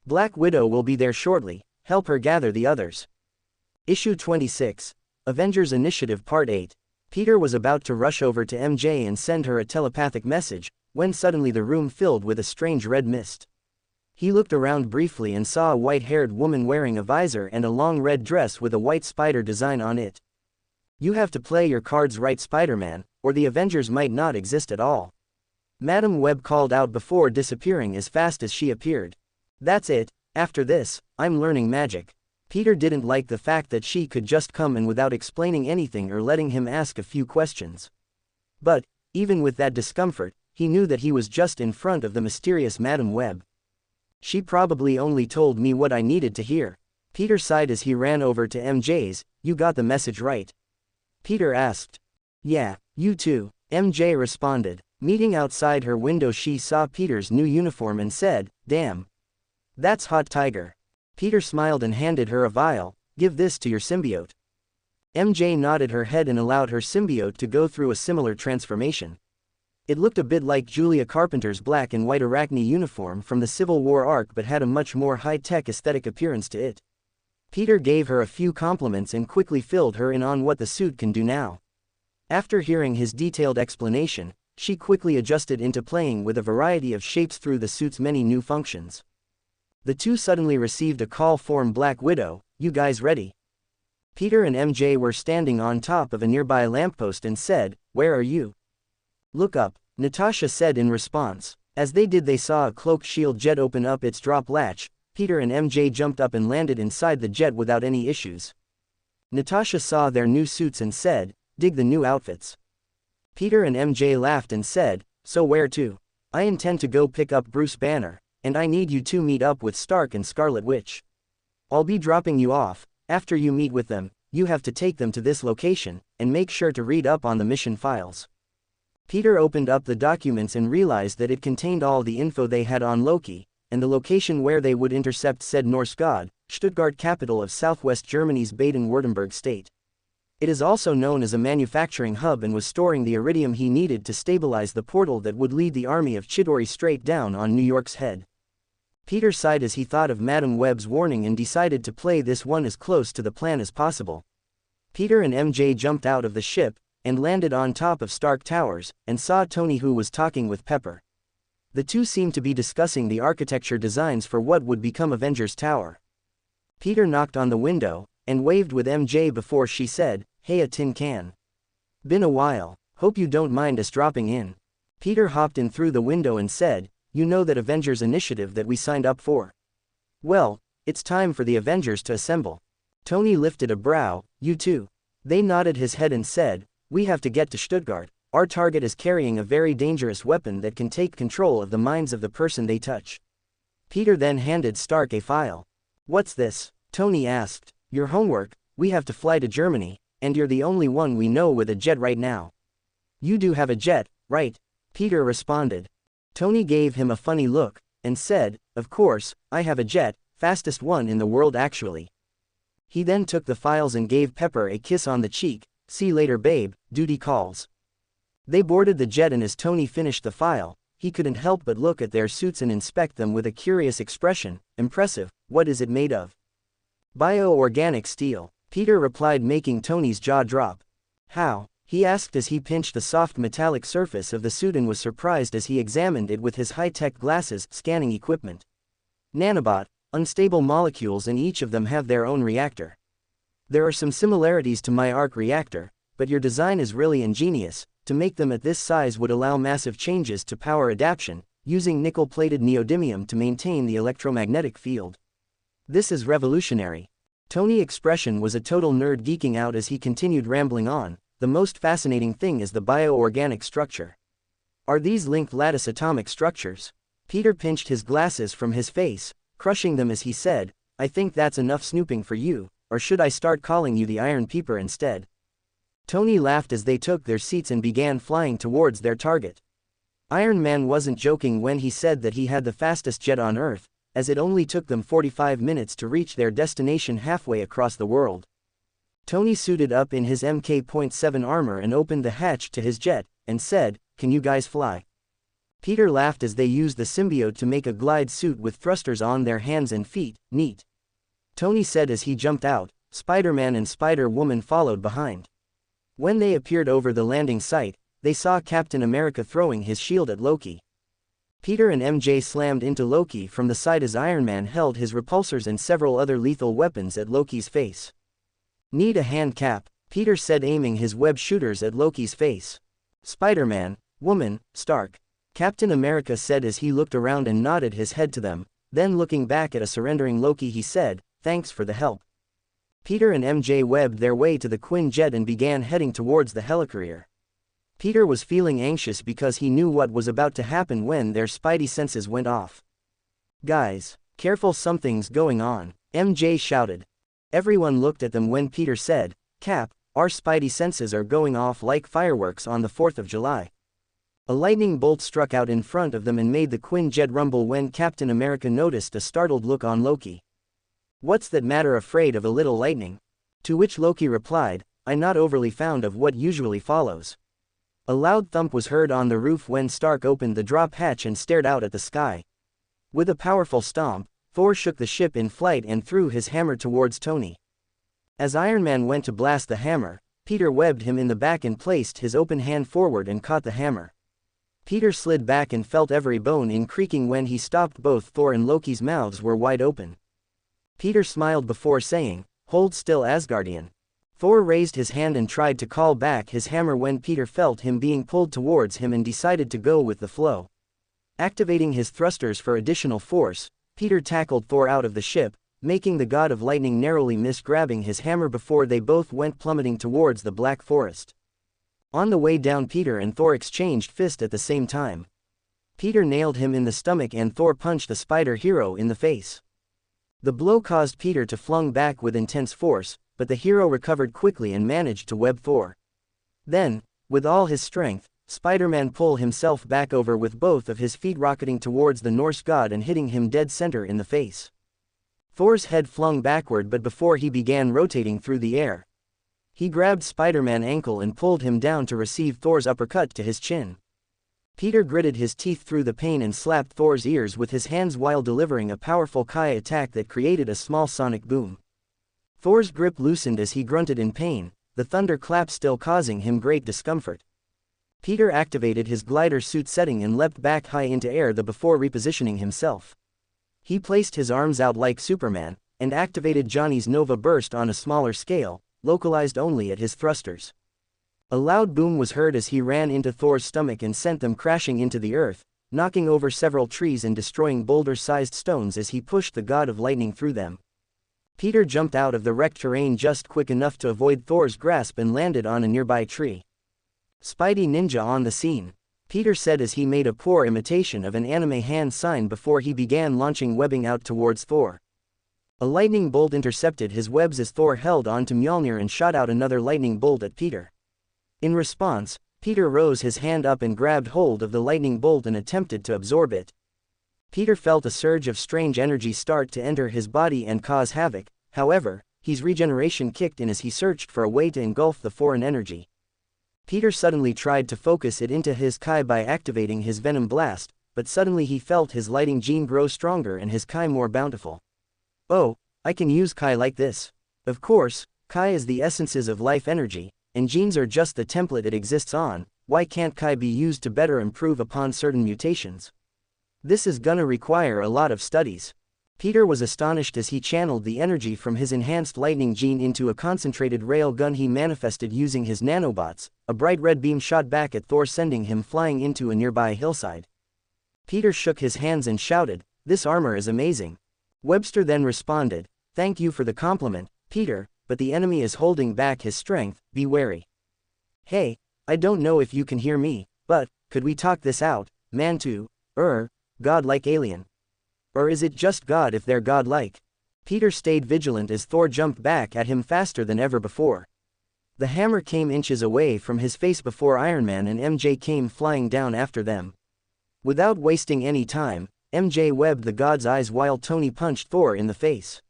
A: Black Widow will be there shortly, help her gather the others." Issue 26. Avengers Initiative Part 8. Peter was about to rush over to MJ and send her a telepathic message, when suddenly the room filled with a strange red mist. He looked around briefly and saw a white-haired woman wearing a visor and a long red dress with a white spider design on it. "You have to play your cards right, Spider-Man, or the Avengers might not exist at all," Madam Web called out before disappearing as fast as she appeared. "That's it, after this, I'm learning magic." Peter didn't like the fact that she could just come in without explaining anything or letting him ask a few questions. But, even with that discomfort, he knew that he was just in front of the mysterious Madam Web. "She probably only told me what I needed to hear." Peter sighed as he ran over to MJ's. "You got the message right?" Peter asked. "Yeah, you too," MJ responded. Meeting outside her window, she saw Peter's new uniform and said, "Damn. That's hot, Tiger." Peter smiled and handed her a vial. "Give this to your symbiote." MJ nodded her head and allowed her symbiote to go through a similar transformation. It looked a bit like Julia Carpenter's black and white Arachne uniform from the Civil War arc, but had a much more high-tech aesthetic appearance to it. Peter gave her a few compliments and quickly filled her in on what the suit can do now. After hearing his detailed explanation, she quickly adjusted into playing with a variety of shapes through the suit's many new functions. The two suddenly received a call from Black Widow. "You guys ready?" Peter and MJ were standing on top of a nearby lamppost and said, "Where are you?" "Look up," Natasha said in response. As they did, they saw a cloaked shield jet open up its drop latch. Peter and MJ jumped up and landed inside the jet without any issues. Natasha saw their new suits and said, "Dig the new outfits." Peter and MJ laughed and said, "So where to?" "I intend to go pick up Bruce Banner, and I need you to meet up with Stark and Scarlet Witch. I'll be dropping you off. After you meet with them, you have to take them to this location, and make sure to read up on the mission files." Peter opened up the documents and realized that it contained all the info they had on Loki, and the location where they would intercept said Norse god, Stuttgart, capital of southwest Germany's Baden-Württemberg state. It is also known as a manufacturing hub and was storing the iridium he needed to stabilize the portal that would lead the army of Chidori straight down on New York's head. Peter sighed as he thought of Madam Web's warning and decided to play this one as close to the plan as possible. Peter and MJ jumped out of the ship, and landed on top of Stark Towers, and saw Tony, who was talking with Pepper. The two seemed to be discussing the architecture designs for what would become Avengers Tower. Peter knocked on the window, and waved with MJ before she said, "Hey, a tin can. Been a while, hope you don't mind us dropping in." Peter hopped in through the window and said, "You know that Avengers initiative that we signed up for? Well, it's time for the Avengers to assemble." Tony lifted a brow. "You too?" They nodded his head and said, "We have to get to Stuttgart. Our target is carrying a very dangerous weapon that can take control of the minds of the person they touch." Peter then handed Stark a file. "What's this?" Tony asked. "Your homework. We have to fly to Germany, and you're the only one we know with a jet right now." "You do have a jet, right?" Peter responded. Tony gave him a funny look, and said, "Of course, I have a jet, fastest one in the world actually." He then took the files and gave Pepper a kiss on the cheek. See later babe, duty calls. They boarded the jet and as Tony finished the file, he couldn't help but look at their suits and inspect them with a curious expression. Impressive, what is it made of? Bio-organic steel, Peter replied, making Tony's jaw drop. How? He asked as he pinched the soft metallic surface of the suit and was surprised as he examined it with his high-tech glasses, scanning equipment. Nanobot, unstable molecules and each of them have their own reactor. There are some similarities to my arc reactor, but your design is really ingenious. To make them at this size would allow massive changes to power adaptation, using nickel-plated neodymium to maintain the electromagnetic field. This is revolutionary. Tony's expression was a total nerd, geeking out as he continued rambling on. The most fascinating thing is the bioorganic structure. Are these linked lattice atomic structures? Peter pinched his glasses from his face, crushing them as he said, I think that's enough snooping for you, or should I start calling you the Iron Peeper instead? Tony laughed as they took their seats and began flying towards their target. Iron Man wasn't joking when he said that he had the fastest jet on Earth, as it only took them 45 minutes to reach their destination halfway across the world. Tony suited up in his Mk.7 armor and opened the hatch to his jet, and said, can you guys fly? Peter laughed as they used the symbiote to make a glide suit with thrusters on their hands and feet. Neat. Tony said as he jumped out. Spider-Man and Spider-Woman followed behind. When they appeared over the landing site, they saw Captain America throwing his shield at Loki. Peter and MJ slammed into Loki from the side as Iron Man held his repulsors and several other lethal weapons at Loki's face. Need a hand, Cap, Peter said, aiming his web shooters at Loki's face. Spider-Man, Woman, Stark, Captain America said as he looked around and nodded his head to them. Then looking back at a surrendering Loki, he said, thanks for the help. Peter and MJ webbed their way to the Quinjet and began heading towards the helicarrier. Peter was feeling anxious because he knew what was about to happen when their spidey senses went off. Guys, careful, something's going on, MJ shouted. Everyone looked at them when Peter said, Cap, our spidey senses are going off like fireworks on the 4th of July. A lightning bolt struck out in front of them and made the Quinjet rumble when Captain America noticed a startled look on Loki. What's that matter, afraid of a little lightning? To which Loki replied, I'm not overly fond of what usually follows. A loud thump was heard on the roof when Stark opened the drop hatch and stared out at the sky. With a powerful stomp, Thor shook the ship in flight and threw his hammer towards Tony. As Iron Man went to blast the hammer, Peter webbed him in the back and placed his open hand forward and caught the hammer. Peter slid back and felt every bone in creaking when he stopped. Both Thor and Loki's mouths were wide open. Peter smiled before saying, hold still, Asgardian. Thor raised his hand and tried to call back his hammer when Peter felt him being pulled towards him and decided to go with the flow. Activating his thrusters for additional force, Peter tackled Thor out of the ship, making the God of Lightning narrowly miss grabbing his hammer before they both went plummeting towards the Black Forest. On the way down, Peter and Thor exchanged fists at the same time. Peter nailed him in the stomach and Thor punched the spider hero in the face. The blow caused Peter to flung back with intense force, but the hero recovered quickly and managed to web Thor. Then, with all his strength, Spider-Man pulled himself back over with both of his feet rocketing towards the Norse god and hitting him dead center in the face. Thor's head flung backward, but before he began rotating through the air, he grabbed Spider-Man's ankle and pulled him down to receive Thor's uppercut to his chin. Peter gritted his teeth through the pain and slapped Thor's ears with his hands while delivering a powerful Kai attack that created a small sonic boom. Thor's grip loosened as he grunted in pain, the thunder clap still causing him great discomfort. Peter activated his glider suit setting and leapt back high into air before repositioning himself. He placed his arms out like Superman, and activated Johnny's Nova Burst on a smaller scale, localized only at his thrusters. A loud boom was heard as he ran into Thor's stomach and sent them crashing into the earth, knocking over several trees and destroying boulder-sized stones as he pushed the God of Lightning through them. Peter jumped out of the wrecked terrain just quick enough to avoid Thor's grasp and landed on a nearby tree. Spidey Ninja on the scene, Peter said as he made a poor imitation of an anime hand sign before he began launching webbing out towards Thor. A lightning bolt intercepted his webs as Thor held on to Mjolnir and shot out another lightning bolt at Peter. In response, Peter rose his hand up and grabbed hold of the lightning bolt and attempted to absorb it. Peter felt a surge of strange energy start to enter his body and cause havoc. However, His regeneration kicked in as he searched for a way to engulf the foreign energy. Peter suddenly tried to focus it into his Kai by activating his Venom Blast, but suddenly he felt his lighting gene grow stronger and his Kai more bountiful. Oh, I can use Kai like this. Of course, Kai is the essences of life energy, and genes are just the template it exists on. Why can't Kai be used to better improve upon certain mutations? This is gonna require a lot of studies. Peter was astonished as he channeled the energy from his enhanced lightning gene into a concentrated rail gun he manifested using his nanobots. A bright red beam shot back at Thor, sending him flying into a nearby hillside. Peter shook his hands and shouted, "This armor is amazing." Webster then responded, "Thank you for the compliment, Peter, but the enemy is holding back his strength, be wary." "Hey, I don't know if you can hear me, but could we talk this out, man to, God-like alien? Or is it just God if they're God-like?" Peter stayed vigilant as Thor jumped back at him faster than ever before. The hammer came inches away from his face before Iron Man and MJ came flying down after them. Without wasting any time, MJ webbed the god's eyes while Tony punched Thor in the face.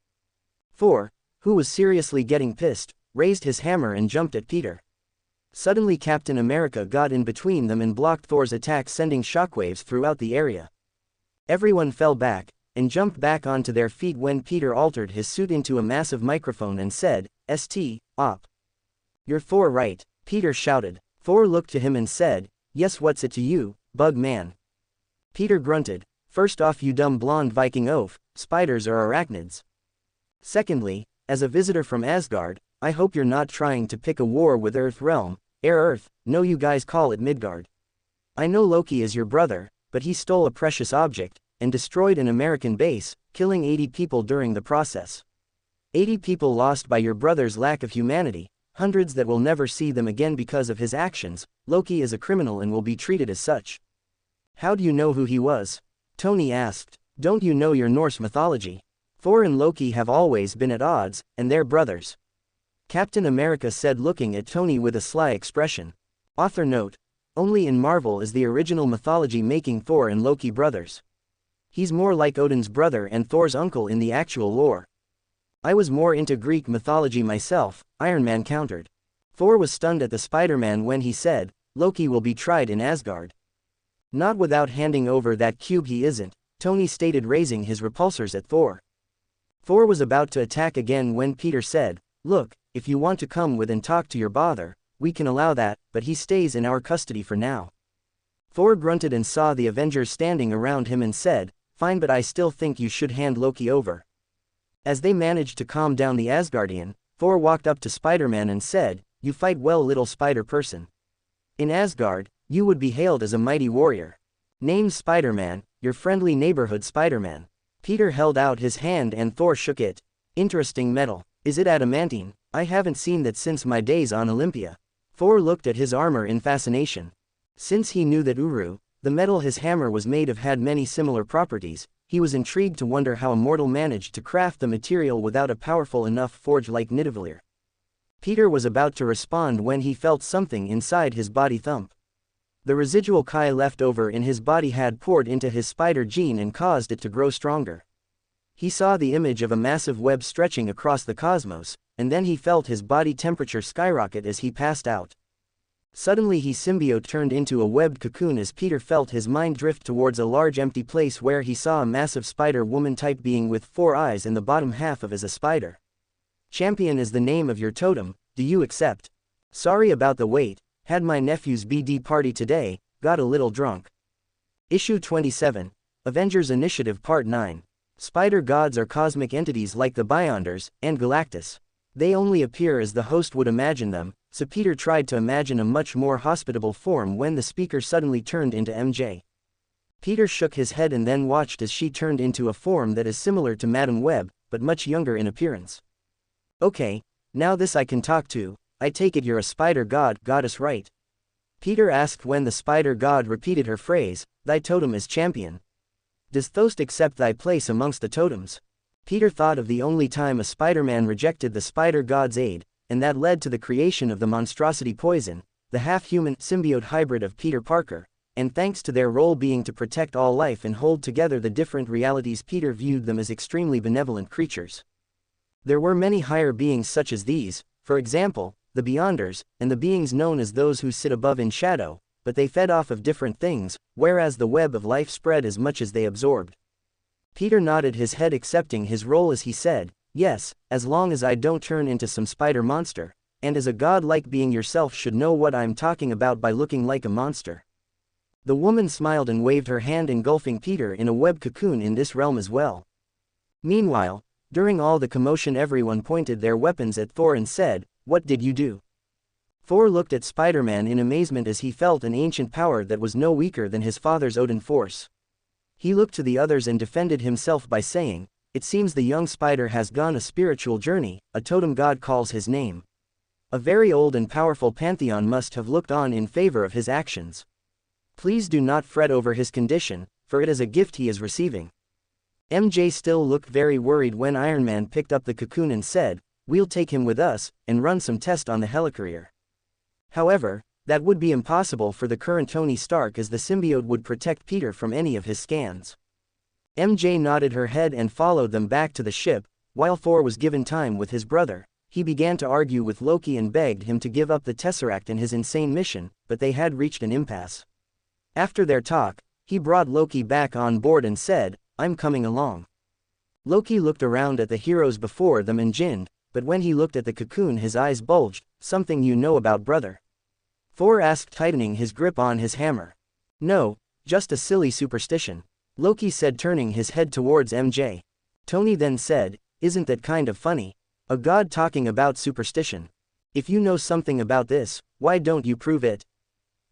A: Thor, who was seriously getting pissed, raised his hammer and jumped at Peter. Suddenly Captain America got in between them and blocked Thor's attack, sending shockwaves throughout the area. Everyone fell back, and jumped back onto their feet when Peter altered his suit into a massive microphone and said, "Op. You're Thor, right?" Peter shouted. Thor looked to him and said, "Yes, what's it to you, bug man?" Peter grunted, "First off, you dumb blonde Viking oaf, spiders are arachnids. Secondly, as a visitor from Asgard, I hope you're not trying to pick a war with Earth Realm, Earth, no you guys call it Midgard. I know Loki is your brother, but he stole a precious object, and destroyed an American base, killing 80 people during the process. 80 people lost by your brother's lack of humanity, hundreds that will never see them again because of his actions. Loki is a criminal and will be treated as such." "How do you know who he was?" Tony asked. "Don't you know your Norse mythology? Thor and Loki have always been at odds, and they're brothers," Captain America said, looking at Tony with a sly expression. Author note: only in Marvel is the original mythology making Thor and Loki brothers. He's more like Odin's brother and Thor's uncle in the actual lore. "I was more into Greek mythology myself," Iron Man countered. Thor was stunned at the Spider-Man when he said, "Loki will be tried in Asgard." "Not without handing over that cube, he isn't," Tony stated, raising his repulsors at Thor. Thor was about to attack again when Peter said, "Look, if you want to come with and talk to your bother, we can allow that, but he stays in our custody for now." Thor grunted and saw the Avengers standing around him and said, "Fine, but I still think you should hand Loki over." As they managed to calm down the Asgardian, Thor walked up to Spider-Man and said, "You fight well, little spider person. In Asgard, you would be hailed as a mighty warrior. Name's Spider-Man, your friendly neighborhood Spider-Man." Peter held out his hand and Thor shook it. "Interesting metal. Is it adamantine? I haven't seen that since my days on Olympia." Thor looked at his armor in fascination. Since he knew that Uru, the metal his hammer was made of, had many similar properties, he was intrigued to wonder how a mortal managed to craft the material without a powerful enough forge like Nidavellir. Peter was about to respond when he felt something inside his body thump. The residual Kai left over in his body had poured into his spider gene and caused it to grow stronger. He saw the image of a massive web stretching across the cosmos, and then he felt his body temperature skyrocket as he passed out. Suddenly his symbiote turned into a webbed cocoon as Peter felt his mind drift towards a large empty place where he saw a massive spider woman-type being with 4 eyes and the bottom half of as a spider. "Champion is the name of your totem, do you accept?" "Sorry about the wait, had my nephew's BD party today, got a little drunk." Issue 27, Avengers Initiative Part 9. Spider gods are cosmic entities like the Beyonders and Galactus. They only appear as the host would imagine them, so Peter tried to imagine a much more hospitable form when the speaker suddenly turned into MJ. Peter shook his head and then watched as she turned into a form that is similar to Madam Web, but much younger in appearance. "Okay, now this I can talk to. I take it you're a spider god, goddess, right?" Peter asked when the spider god repeated her phrase, "Thy totem is champion. Does Thost accept thy place amongst the totems?" Peter thought of the only time a Spider-Man rejected the spider god's aid, and that led to the creation of the monstrosity Poison, the half-human symbiote hybrid of Peter Parker, and thanks to their role being to protect all life and hold together the different realities, Peter viewed them as extremely benevolent creatures. There were many higher beings such as these, for example, the Beyonders, and the beings known as those who sit above in shadow, but they fed off of different things, whereas the web of life spread as much as they absorbed. Peter nodded his head, accepting his role as he said, "Yes, as long as I don't turn into some spider monster, and as a god-like being yourself should know what I'm talking about by looking like a monster." The woman smiled and waved her hand, engulfing Peter in a web cocoon in this realm as well. Meanwhile, during all the commotion, everyone pointed their weapons at Thor and said, "What did you do?" Thor looked at Spider-Man in amazement as he felt an ancient power that was no weaker than his father's Odin force. He looked to the others and defended himself by saying, "It seems the young spider has gone a spiritual journey, a totem god calls his name. A very old and powerful pantheon must have looked on in favor of his actions. Please do not fret over his condition, for it is a gift he is receiving." MJ still looked very worried when Iron Man picked up the cocoon and said, "We'll take him with us, and run some tests on the helicarrier." However, that would be impossible for the current Tony Stark, as the symbiote would protect Peter from any of his scans. MJ nodded her head and followed them back to the ship. While Thor was given time with his brother, he began to argue with Loki and begged him to give up the Tesseract and his insane mission, but they had reached an impasse. After their talk, he brought Loki back on board and said, "I'm coming along." Loki looked around at the heroes before them and grinned, but when he looked at the cocoon his eyes bulged. "Something you know about, brother?" Thor asked, tightening his grip on his hammer. "No, just a silly superstition," Loki said, turning his head towards MJ. Tony then said, "Isn't that kind of funny? A god talking about superstition. If you know something about this, why don't you prove it?"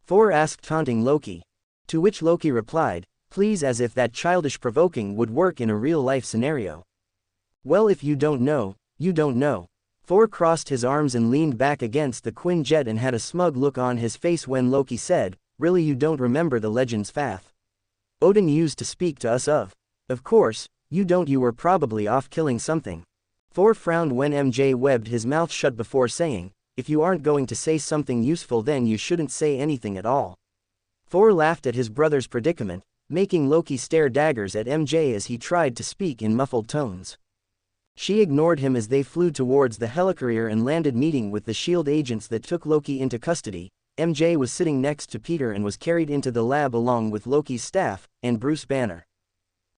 A: Thor asked, taunting Loki. To which Loki replied, "Please," as if that childish provoking would work in a real-life scenario. "Well, if you don't know, you don't know." Thor crossed his arms and leaned back against the Quinjet and had a smug look on his face when Loki said, "Really, you don't remember the legend's Fath Odin used to speak to us of? Of course, you don't. You were probably off killing something." Thor frowned when MJ webbed his mouth shut before saying, "If you aren't going to say something useful, then you shouldn't say anything at all." Thor laughed at his brother's predicament, making Loki stare daggers at MJ as he tried to speak in muffled tones. She ignored him as they flew towards the helicarrier and landed, meeting with the S.H.I.E.L.D. agents that took Loki into custody. MJ was sitting next to Peter and was carried into the lab along with Loki's staff and Bruce Banner.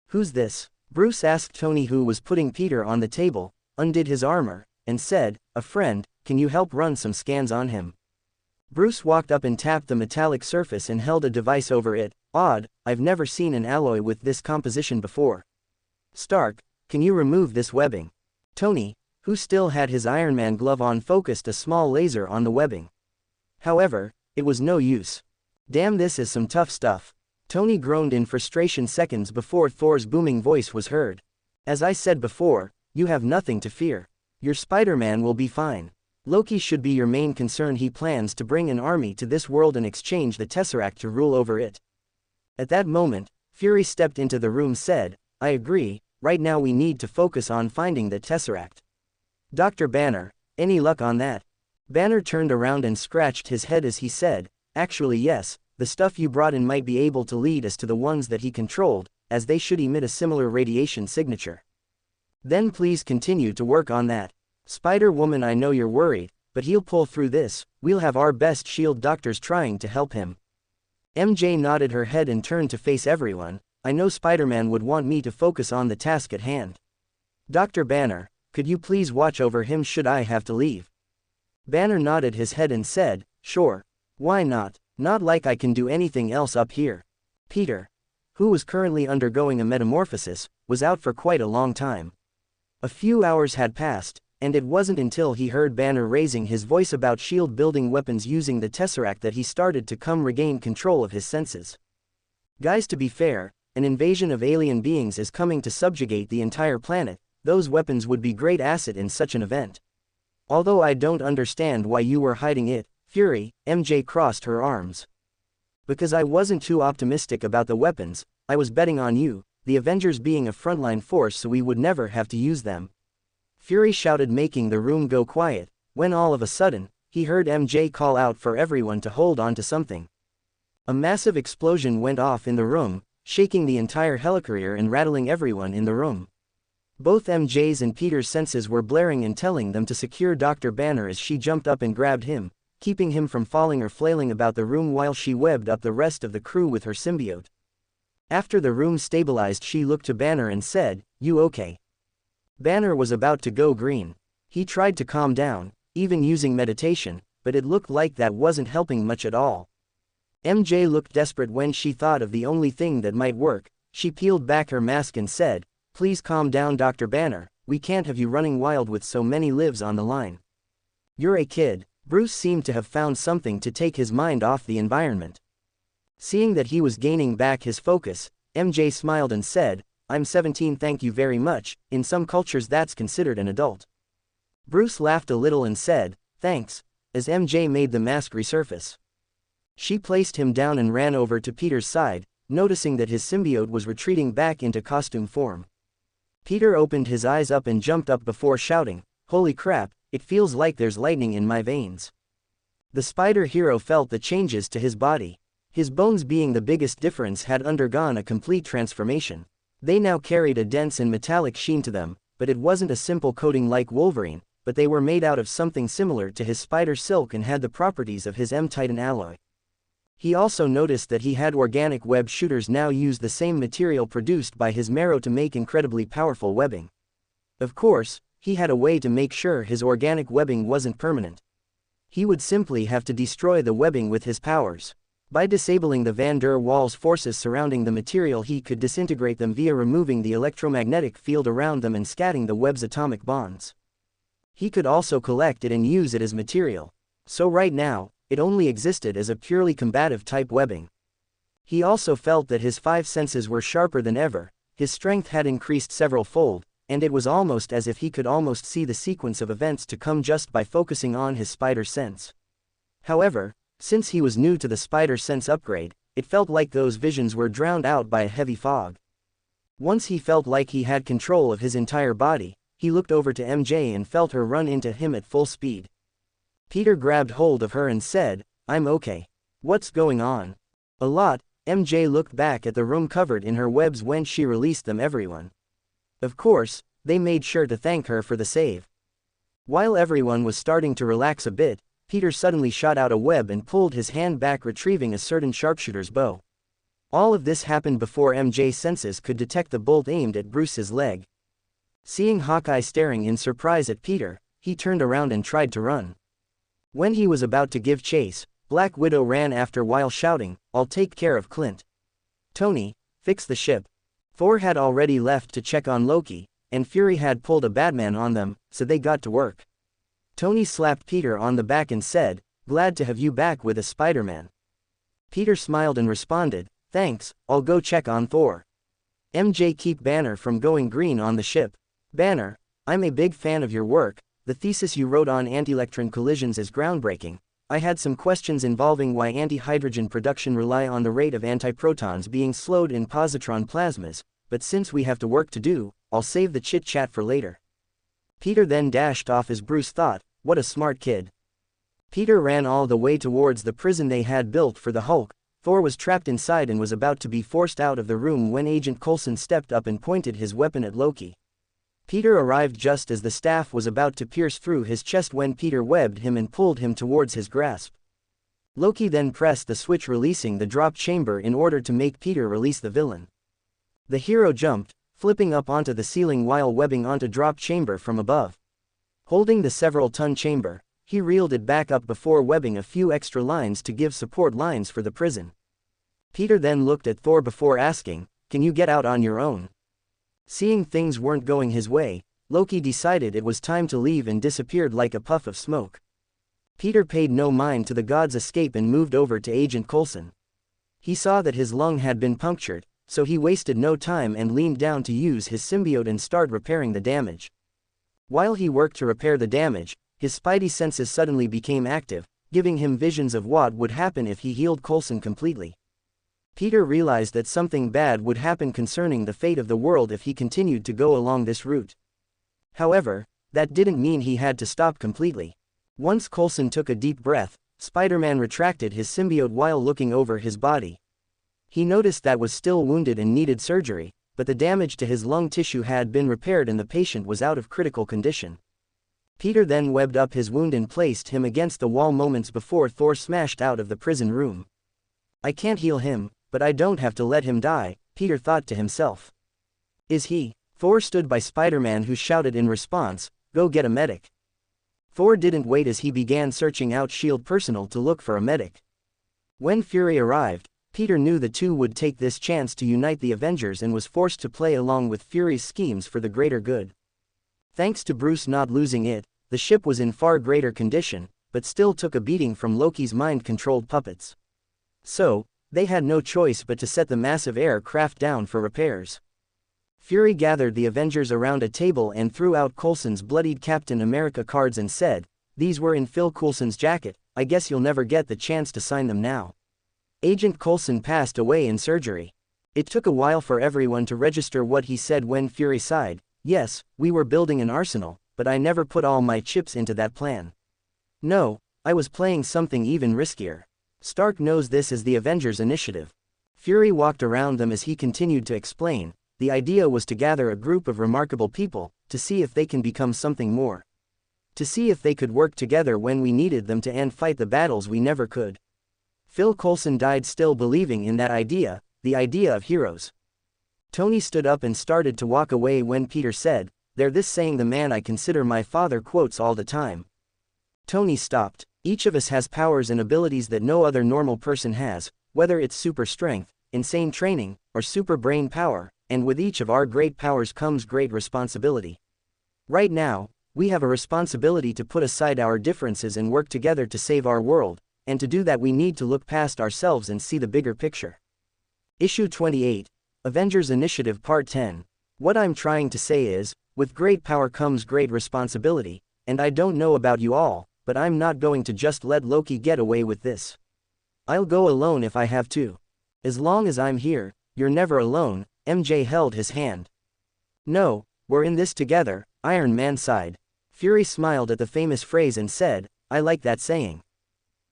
A: "Who's this?" Bruce asked Tony, who was putting Peter on the table, undid his armor, and said, "A friend. Can you help run some scans on him?" Bruce walked up and tapped the metallic surface and held a device over it. "Odd, I've never seen an alloy with this composition before. Stark, can you remove this webbing?" Tony, who still had his Iron Man glove on, focused a small laser on the webbing. However, it was no use. "Damn, this is some tough stuff," Tony groaned in frustration seconds before Thor's booming voice was heard. "As I said before, you have nothing to fear. Your Spider-Man will be fine. Loki should be your main concern. He plans to bring an army to this world and exchange the Tesseract to rule over it." At that moment, Fury stepped into the room, said, "I agree, right now we need to focus on finding the Tesseract. Dr. Banner, any luck on that?" Banner turned around and scratched his head as he said, "Actually yes, the stuff you brought in might be able to lead us to the ones that he controlled, as they should emit a similar radiation signature. Then please continue to work on that. Spider-Woman, I know you're worried, but he'll pull through this. We'll have our best S.H.I.E.L.D. doctors trying to help him." MJ nodded her head and turned to face everyone. "I know Spider-Man would want me to focus on the task at hand. Dr. Banner, could you please watch over him should I have to leave?" Banner nodded his head and said, "Sure. Why not? Not like I can do anything else up here." Peter, who was currently undergoing a metamorphosis, was out for quite a long time. A few hours had passed, and it wasn't until he heard Banner raising his voice about S.H.I.E.L.D. building weapons using the Tesseract that he started to regain control of his senses. "Guys, to be fair, an invasion of alien beings is coming to subjugate the entire planet. Those weapons would be great asset in such an event. Although I don't understand why you were hiding it, Fury." MJ crossed her arms. "Because I wasn't too optimistic about the weapons. I was betting on you, the Avengers being a frontline force, so we would never have to use them." Fury shouted, making the room go quiet, when all of a sudden, he heard MJ call out for everyone to hold on to something. A massive explosion went off in the room, shaking the entire helicarrier and rattling everyone in the room. Both MJ's and Peter's senses were blaring and telling them to secure Dr. Banner as she jumped up and grabbed him, keeping him from falling or flailing about the room while she webbed up the rest of the crew with her symbiote. After the room stabilized, she looked to Banner and said, "You okay?" Banner was about to go green. He tried to calm down, even using meditation, but it looked like that wasn't helping much at all. MJ looked desperate when she thought of the only thing that might work. She peeled back her mask and said, "Please calm down, Dr. Banner, we can't have you running wild with so many lives on the line." "You're a kid." Bruce seemed to have found something to take his mind off the environment. Seeing that he was gaining back his focus, MJ smiled and said, "I'm 17, thank you very much, in some cultures that's considered an adult." Bruce laughed a little and said, "Thanks," as MJ made the mask resurface. She placed him down and ran over to Peter's side, noticing that his symbiote was retreating back into costume form. Peter opened his eyes up and jumped up before shouting, "Holy crap, it feels like there's lightning in my veins." The spider hero felt the changes to his body. His bones, being the biggest difference, had undergone a complete transformation. They now carried a dense and metallic sheen to them, but it wasn't a simple coating like Wolverine, but they were made out of something similar to his spider silk and had the properties of his M-Titan alloy. He also noticed that he had organic web shooters now use the same material produced by his marrow to make incredibly powerful webbing. Of course, he had a way to make sure his organic webbing wasn't permanent. He would simply have to destroy the webbing with his powers. By disabling the Van der Waals forces surrounding the material, he could disintegrate them via removing the electromagnetic field around them and scattering the web's atomic bonds. He could also collect it and use it as material. So right now, it only existed as a purely combative type webbing. He also felt that his 5 senses were sharper than ever, his strength had increased several fold, and it was almost as if he could almost see the sequence of events to come just by focusing on his spider sense. However, since he was new to the spider sense upgrade, it felt like those visions were drowned out by a heavy fog. Once he felt like he had control of his entire body, he looked over to MJ and felt her run into him at full speed. Peter grabbed hold of her and said, "I'm okay. What's going on?" "A lot." MJ looked back at the room covered in her webs when she released them. Everyone. Of course, they made sure to thank her for the save. While everyone was starting to relax a bit, Peter suddenly shot out a web and pulled his hand back, retrieving a certain sharpshooter's bow. All of this happened before MJ's senses could detect the bolt aimed at Bruce's leg. Seeing Hawkeye staring in surprise at Peter, he turned around and tried to run. When he was about to give chase, Black Widow ran after while shouting, "I'll take care of Clint. Tony, fix the ship." Thor had already left to check on Loki, and Fury had pulled a Batman on them, so they got to work. Tony slapped Peter on the back and said, "Glad to have you back with us, Spider-Man." Peter smiled and responded, "Thanks, I'll go check on Thor." MJ, keep Banner from going green on the ship. "Banner, I'm a big fan of your work. The thesis you wrote on anti-electron collisions is groundbreaking. I had some questions involving why anti-hydrogen production rely on the rate of antiprotons being slowed in positron plasmas, but since we have to work to do, I'll save the chit-chat for later." Peter then dashed off as Bruce thought, "What a smart kid." Peter ran all the way towards the prison they had built for the Hulk. Thor was trapped inside and was about to be forced out of the room when Agent Coulson stepped up and pointed his weapon at Loki. Peter arrived just as the staff was about to pierce through his chest when Peter webbed him and pulled him towards his grasp. Loki then pressed the switch, releasing the drop chamber in order to make Peter release the villain. The hero jumped, flipping up onto the ceiling while webbing onto drop chamber from above. Holding the several-ton chamber, he reeled it back up before webbing a few extra lines to give support lines for the prison. Peter then looked at Thor before asking, "Can you get out on your own?" Seeing things weren't going his way, Loki decided it was time to leave and disappeared like a puff of smoke. Peter paid no mind to the god's escape and moved over to Agent Coulson. He saw that his lung had been punctured, so he wasted no time and leaned down to use his symbiote and start repairing the damage. While he worked to repair the damage, his spidey senses suddenly became active, giving him visions of what would happen if he healed Coulson completely. Peter realized that something bad would happen concerning the fate of the world if he continued to go along this route. However, that didn't mean he had to stop completely. Once Coulson took a deep breath, Spider-Man retracted his symbiote while looking over his body. He noticed that was still wounded and needed surgery, but the damage to his lung tissue had been repaired and the patient was out of critical condition. Peter then webbed up his wound and placed him against the wall moments before Thor smashed out of the prison room. I can't heal him, but I don't have to let him die, Peter thought to himself. Is he? Thor stood by Spider-Man, who shouted in response, "Go get a medic." Thor didn't wait as he began searching out S.H.I.E.L.D. personnel to look for a medic. When Fury arrived, Peter knew the two would take this chance to unite the Avengers and was forced to play along with Fury's schemes for the greater good. Thanks to Bruce not losing it, the ship was in far greater condition, but still took a beating from Loki's mind-controlled puppets. So, they had no choice but to set the massive aircraft down for repairs. Fury gathered the Avengers around a table and threw out Coulson's bloodied Captain America cards and said, "These were in Phil Coulson's jacket, I guess you'll never get the chance to sign them now." Agent Coulson passed away in surgery. It took a while for everyone to register what he said when Fury sighed, "Yes, we were building an arsenal, but I never put all my chips into that plan. No, I was playing something even riskier. Stark knows this is the Avengers Initiative." Fury walked around them as he continued to explain, "The idea was to gather a group of remarkable people, to see if they can become something more. To see if they could work together when we needed them to and fight the battles we never could." Phil Coulson died still believing in that idea, the idea of heroes. Tony stood up and started to walk away when Peter said, "They're this saying the man I consider my father quotes all the time." Tony stopped. Each of us has powers and abilities that no other normal person has, whether it's super strength, insane training, or super brain power, and with each of our great powers comes great responsibility. Right now, we have a responsibility to put aside our differences and work together to save our world, and to do that we need to look past ourselves and see the bigger picture. Issue 28, Avengers Initiative Part 10. What I'm trying to say is, with great power comes great responsibility, and I don't know about you all, but I'm not going to just let Loki get away with this. I'll go alone if I have to. As long as I'm here, you're never alone." MJ held his hand. "No, we're in this together," Iron Man sighed. Fury smiled at the famous phrase and said, "I like that saying.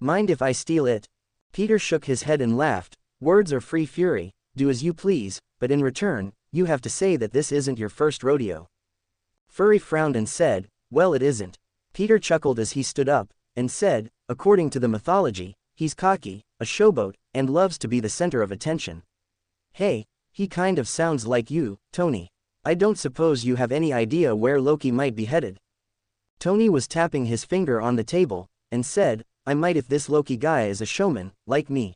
A: Mind if I steal it?" Peter shook his head and laughed. "Words are free, Fury, do as you please, but in return, you have to say that this isn't your first rodeo." Fury frowned and said, "Well, it isn't." Peter chuckled as he stood up, and said, "According to the mythology, he's cocky, a showboat, and loves to be the center of attention." "Hey, he kind of sounds like you, Tony. I don't suppose you have any idea where Loki might be headed." Tony was tapping his finger on the table, and said, "I might if this Loki guy is a showman, like me."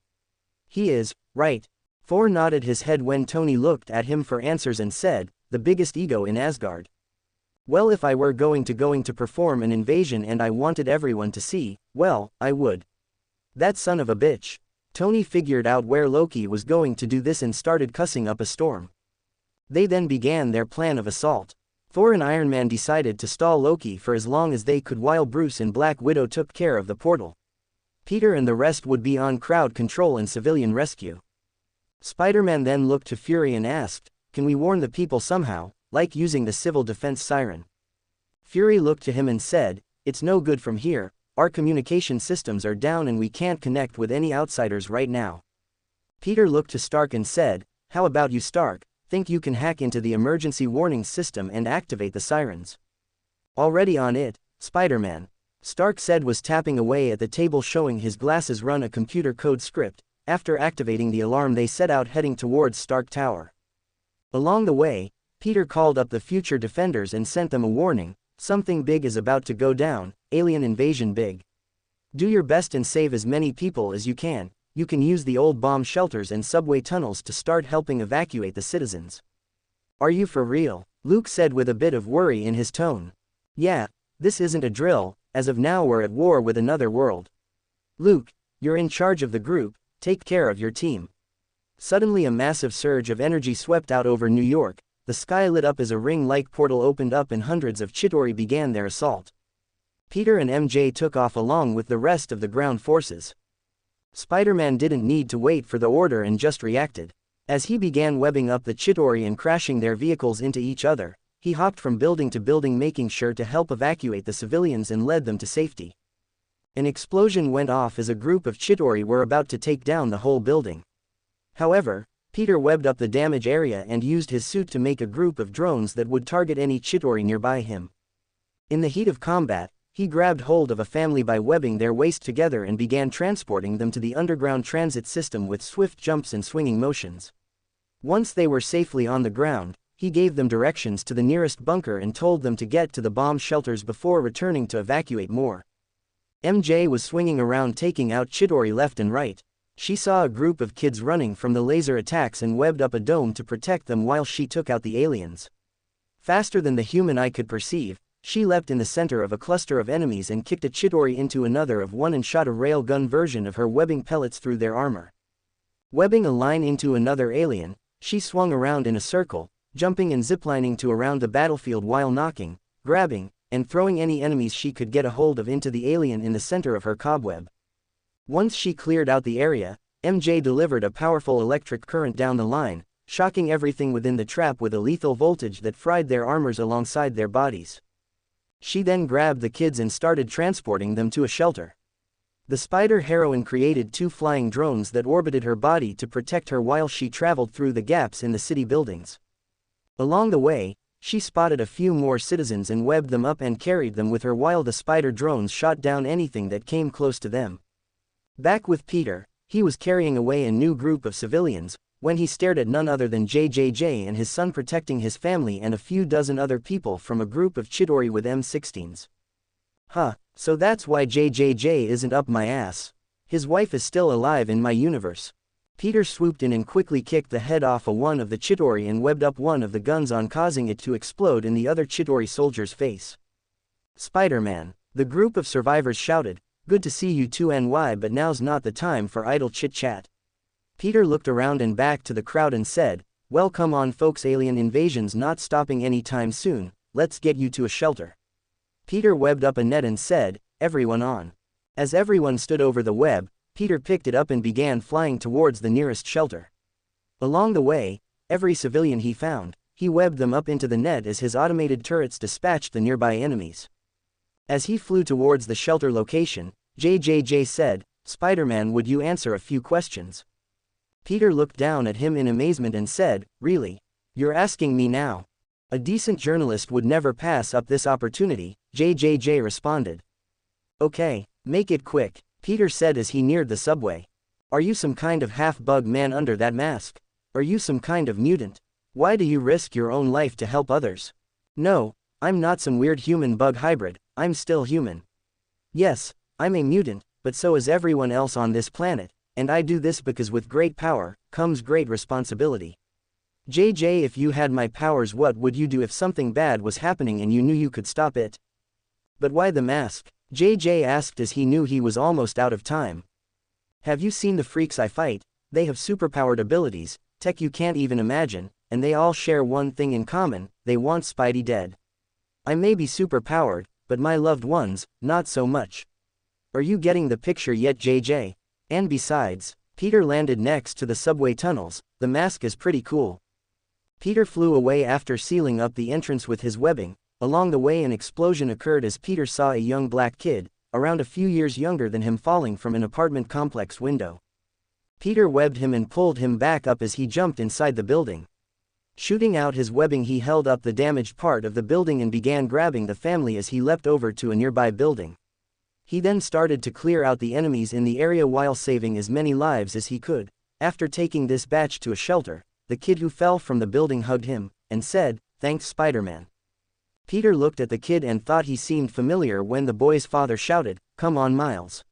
A: "He is, right?" Thor nodded his head when Tony looked at him for answers and said, "The biggest ego in Asgard." "Well, if I were going to perform an invasion and I wanted everyone to see, well, I would. That son of a bitch." Tony figured out where Loki was going to do this and started cussing up a storm. They then began their plan of assault. Thor and Iron Man decided to stall Loki for as long as they could while Bruce and Black Widow took care of the portal. Peter and the rest would be on crowd control and civilian rescue. Spider-Man then looked to Fury and asked, "Can we warn the people somehow, like using the civil defense siren?" Fury looked to him and said, "It's no good from here, our communication systems are down and we can't connect with any outsiders right now." Peter looked to Stark and said, "How about you, Stark? Think you can hack into the emergency warning system and activate the sirens?" "Already on it, Spider-Man." Stark said was tapping away at the table showing his glasses run a computer code script. After activating the alarm they set out heading towards Stark Tower. Along the way, Peter called up the future defenders and sent them a warning, "Something big is about to go down, alien invasion big. Do your best and save as many people as you can. You can use the old bomb shelters and subway tunnels to start helping evacuate the citizens." "Are you for real?" Luke said with a bit of worry in his tone. "Yeah, this isn't a drill, as of now we're at war with another world. Luke, you're in charge of the group, take care of your team." Suddenly a massive surge of energy swept out over New York, the sky lit up as a ring-like portal opened up and hundreds of Chitauri began their assault. Peter and MJ took off along with the rest of the ground forces. Spider-Man didn't need to wait for the order and just reacted. As he began webbing up the Chitauri and crashing their vehicles into each other, he hopped from building to building making sure to help evacuate the civilians and led them to safety. An explosion went off as a group of Chitauri were about to take down the whole building. However, Peter webbed up the damage area and used his suit to make a group of drones that would target any Chidori nearby him. In the heat of combat, he grabbed hold of a family by webbing their waist together and began transporting them to the underground transit system with swift jumps and swinging motions. Once they were safely on the ground, he gave them directions to the nearest bunker and told them to get to the bomb shelters before returning to evacuate more. MJ was swinging around taking out Chidori left and right. She saw a group of kids running from the laser attacks and webbed up a dome to protect them while she took out the aliens. Faster than the human eye could perceive, she leapt in the center of a cluster of enemies and kicked a Chidori into another of one and shot a railgun version of her webbing pellets through their armor. Webbing a line into another alien, she swung around in a circle, jumping and ziplining to around the battlefield while knocking, grabbing, and throwing any enemies she could get a hold of into the alien in the center of her cobweb. Once she cleared out the area, MJ delivered a powerful electric current down the line, shocking everything within the trap with a lethal voltage that fried their armors alongside their bodies. She then grabbed the kids and started transporting them to a shelter. The spider heroine created 2 flying drones that orbited her body to protect her while she traveled through the gaps in the city buildings. Along the way, she spotted a few more citizens and webbed them up and carried them with her while the spider drones shot down anything that came close to them. Back with Peter, he was carrying away a new group of civilians, when he stared at none other than JJJ and his son protecting his family and a few dozen other people from a group of Chidori with M16s. Huh, so that's why JJJ isn't up my ass. His wife is still alive in my universe. Peter swooped in and quickly kicked the head off one of the Chidori and webbed up one of the guns on, causing it to explode in the other Chidori soldier's face. Spider-Man, the group of survivors shouted, "Good to see you too NY, but now's not the time for idle chit-chat." Peter looked around and back to the crowd and said, "Well, come on folks, alien invasion's not stopping anytime soon, let's get you to a shelter." Peter webbed up a net and said, "Everyone on." As everyone stood over the web, Peter picked it up and began flying towards the nearest shelter. Along the way, every civilian he found, he webbed them up into the net as his automated turrets dispatched the nearby enemies. As he flew towards the shelter location, JJJ said, "Spider-Man, would you answer a few questions?" Peter looked down at him in amazement and said, "Really? You're asking me now? A decent journalist would never pass up this opportunity," JJJ responded. "Okay, make it quick," Peter said as he neared the subway. "Are you some kind of half-bug man under that mask? Are you some kind of mutant? Why do you risk your own life to help others?" "No, I'm not some weird human-bug hybrid, I'm still human. Yes, I'm a mutant, but so is everyone else on this planet, and I do this because with great power comes great responsibility. JJ, if you had my powers, what would you do if something bad was happening and you knew you could stop it?" "But why the mask?" JJ asked as he knew he was almost out of time. "Have you seen the freaks I fight? They have superpowered abilities, tech you can't even imagine, and they all share one thing in common: they want Spidey dead. I may be superpowered, but my loved ones, not so much. Are you getting the picture yet, JJ? And besides, Peter landed next to the subway tunnels, the mask is pretty cool." Peter flew away after sealing up the entrance with his webbing. Along the way an explosion occurred as Peter saw a young black kid, around a few years younger than him, falling from an apartment complex window. Peter webbed him and pulled him back up as he jumped inside the building. Shooting out his webbing, he held up the damaged part of the building and began grabbing the family as he leapt over to a nearby building. He then started to clear out the enemies in the area while saving as many lives as he could. After taking this batch to a shelter, the kid who fell from the building hugged him and said, "Thanks, Spider-Man." Peter looked at the kid and thought he seemed familiar when the boy's father shouted, "Come on, Miles.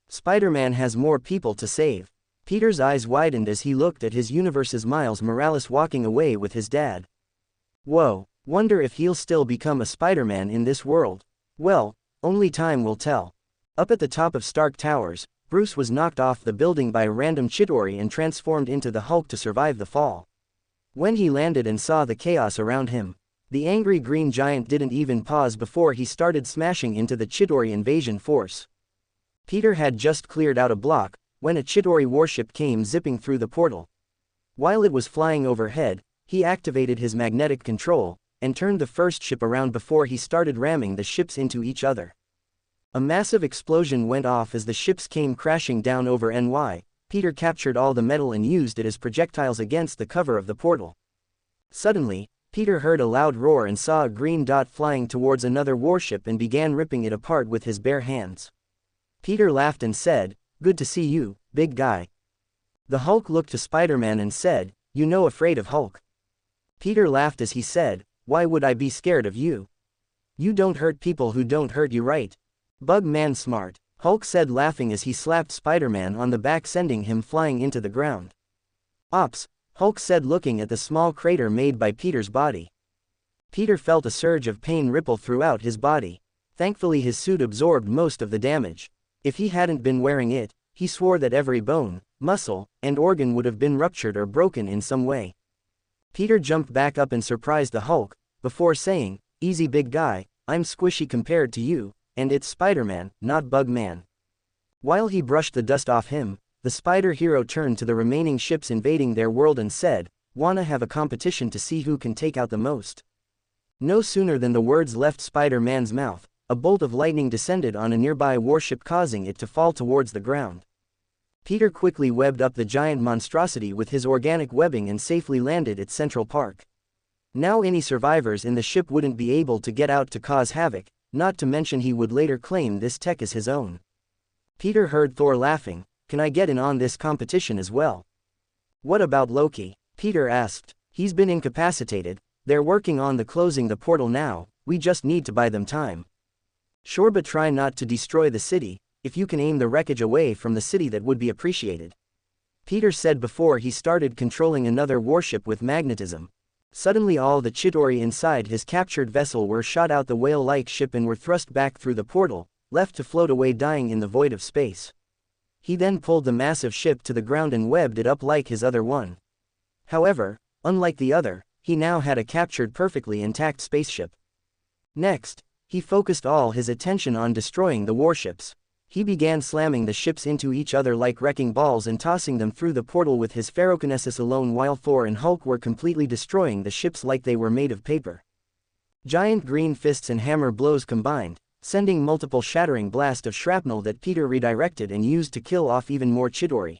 A: Spider-Man has more people to save." Peter's eyes widened as he looked at his universe's Miles Morales walking away with his dad. Whoa, wonder if he'll still become a Spider-Man in this world. Well, only time will tell. Up at the top of Stark Towers, Bruce was knocked off the building by a random Chidori and transformed into the Hulk to survive the fall. When he landed and saw the chaos around him, the angry green giant didn't even pause before he started smashing into the Chidori invasion force. Peter had just cleared out a block when a Chidori warship came zipping through the portal. While it was flying overhead, he activated his magnetic control and turned the first ship around before he started ramming the ships into each other. A massive explosion went off as the ships came crashing down over NY. Peter captured all the metal and used it as projectiles against the cover of the portal. Suddenly, Peter heard a loud roar and saw a green dot flying towards another warship and began ripping it apart with his bare hands. Peter laughed and said, "Good to see you, big guy." The Hulk looked to Spider-Man and said, "You know, afraid of Hulk." Peter laughed as he said, "Why would I be scared of you? You don't hurt people who don't hurt you, right? Bug-man smart," Hulk said, laughing as he slapped Spider-Man on the back, sending him flying into the ground. "Ops," Hulk said, looking at the small crater made by Peter's body. Peter felt a surge of pain ripple throughout his body. Thankfully his suit absorbed most of the damage. If he hadn't been wearing it, he swore that every bone, muscle, and organ would have been ruptured or broken in some way. Peter jumped back up and surprised the Hulk, before saying, "Easy, big guy, I'm squishy compared to you, and it's Spider-Man, not Bug-Man." While he brushed the dust off him, the spider hero turned to the remaining ships invading their world and said, "Wanna have a competition to see who can take out the most?" No sooner than the words left Spider-Man's mouth, a bolt of lightning descended on a nearby warship, causing it to fall towards the ground. Peter quickly webbed up the giant monstrosity with his organic webbing and safely landed at Central Park. Now any survivors in the ship wouldn't be able to get out to cause havoc, not to mention he would later claim this tech as his own. Peter heard Thor laughing, "Can I get in on this competition as well?" "What about Loki?" Peter asked. "He's been incapacitated, they're working on closing the portal now, we just need to buy them time." "Sure, but try not to destroy the city. If you can aim the wreckage away from the city, that would be appreciated," Peter said before he started controlling another warship with magnetism. Suddenly all the Chidori inside his captured vessel were shot out the whale-like ship and were thrust back through the portal, left to float away dying in the void of space. He then pulled the massive ship to the ground and webbed it up like his other one. However, unlike the other, he now had a captured perfectly intact spaceship. Next, he focused all his attention on destroying the warships. He began slamming the ships into each other like wrecking balls and tossing them through the portal with his ferrokinesis alone, while Thor and Hulk were completely destroying the ships like they were made of paper. Giant green fists and hammer blows combined, sending multiple shattering blasts of shrapnel that Peter redirected and used to kill off even more Chidori.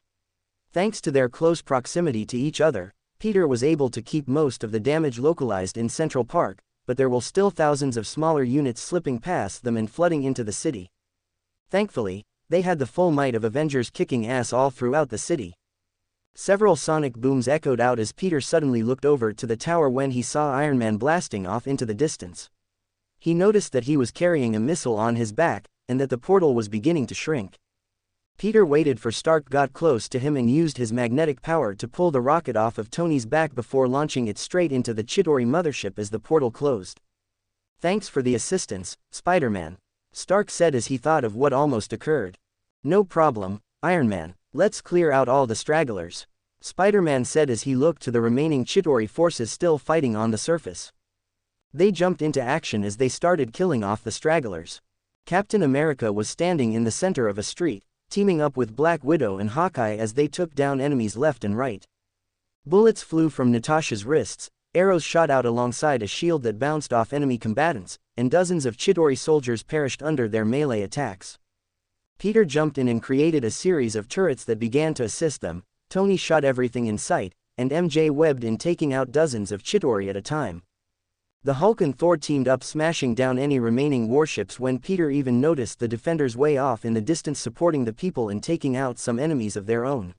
A: Thanks to their close proximity to each other, Peter was able to keep most of the damage localized in Central Park, but there were still thousands of smaller units slipping past them and flooding into the city. Thankfully, they had the full might of Avengers kicking ass all throughout the city. Several sonic booms echoed out as Peter suddenly looked over to the tower when he saw Iron Man blasting off into the distance. He noticed that he was carrying a missile on his back, and that the portal was beginning to shrink. Peter waited for Stark got close to him and used his magnetic power to pull the rocket off of Tony's back before launching it straight into the Chidori mothership as the portal closed. "Thanks for the assistance, Spider-Man," Stark said as he thought of what almost occurred. "No problem, Iron Man, let's clear out all the stragglers," Spider-Man said as he looked to the remaining Chidori forces still fighting on the surface. They jumped into action as they started killing off the stragglers. Captain America was standing in the center of a street, teaming up with Black Widow and Hawkeye as they took down enemies left and right. Bullets flew from Natasha's wrists, arrows shot out alongside a shield that bounced off enemy combatants, and dozens of Chidori soldiers perished under their melee attacks. Peter jumped in and created a series of turrets that began to assist them. Tony shot everything in sight, and MJ webbed in, taking out dozens of Chidori at a time. The Hulk and Thor teamed up, smashing down any remaining warships when Peter even noticed the defenders way off in the distance supporting the people and taking out some enemies of their own.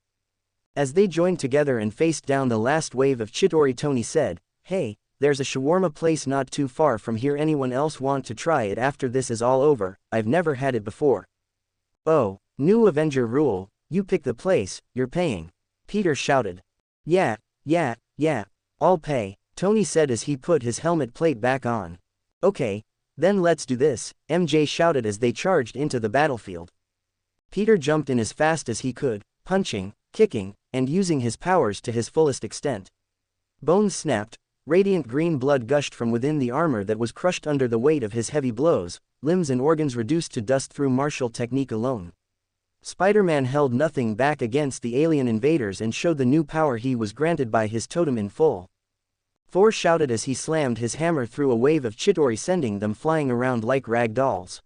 A: As they joined together and faced down the last wave of Chidori, Tony said, "Hey, there's a shawarma place not too far from here. Anyone else want to try it after this is all over? I've never had it before." "Oh, new Avenger rule, you pick the place, you're paying," Peter shouted. Yeah, I'll pay," Tony said as he put his helmet plate back on. "Okay, then let's do this," MJ shouted as they charged into the battlefield. Peter jumped in as fast as he could, punching, kicking, and using his powers to his fullest extent. Bones snapped, radiant green blood gushed from within the armor that was crushed under the weight of his heavy blows, limbs and organs reduced to dust through martial technique alone. Spider-Man held nothing back against the alien invaders and showed the new power he was granted by his totem in full. Thor shouted as he slammed his hammer through a wave of Chidori, sending them flying around like rag dolls.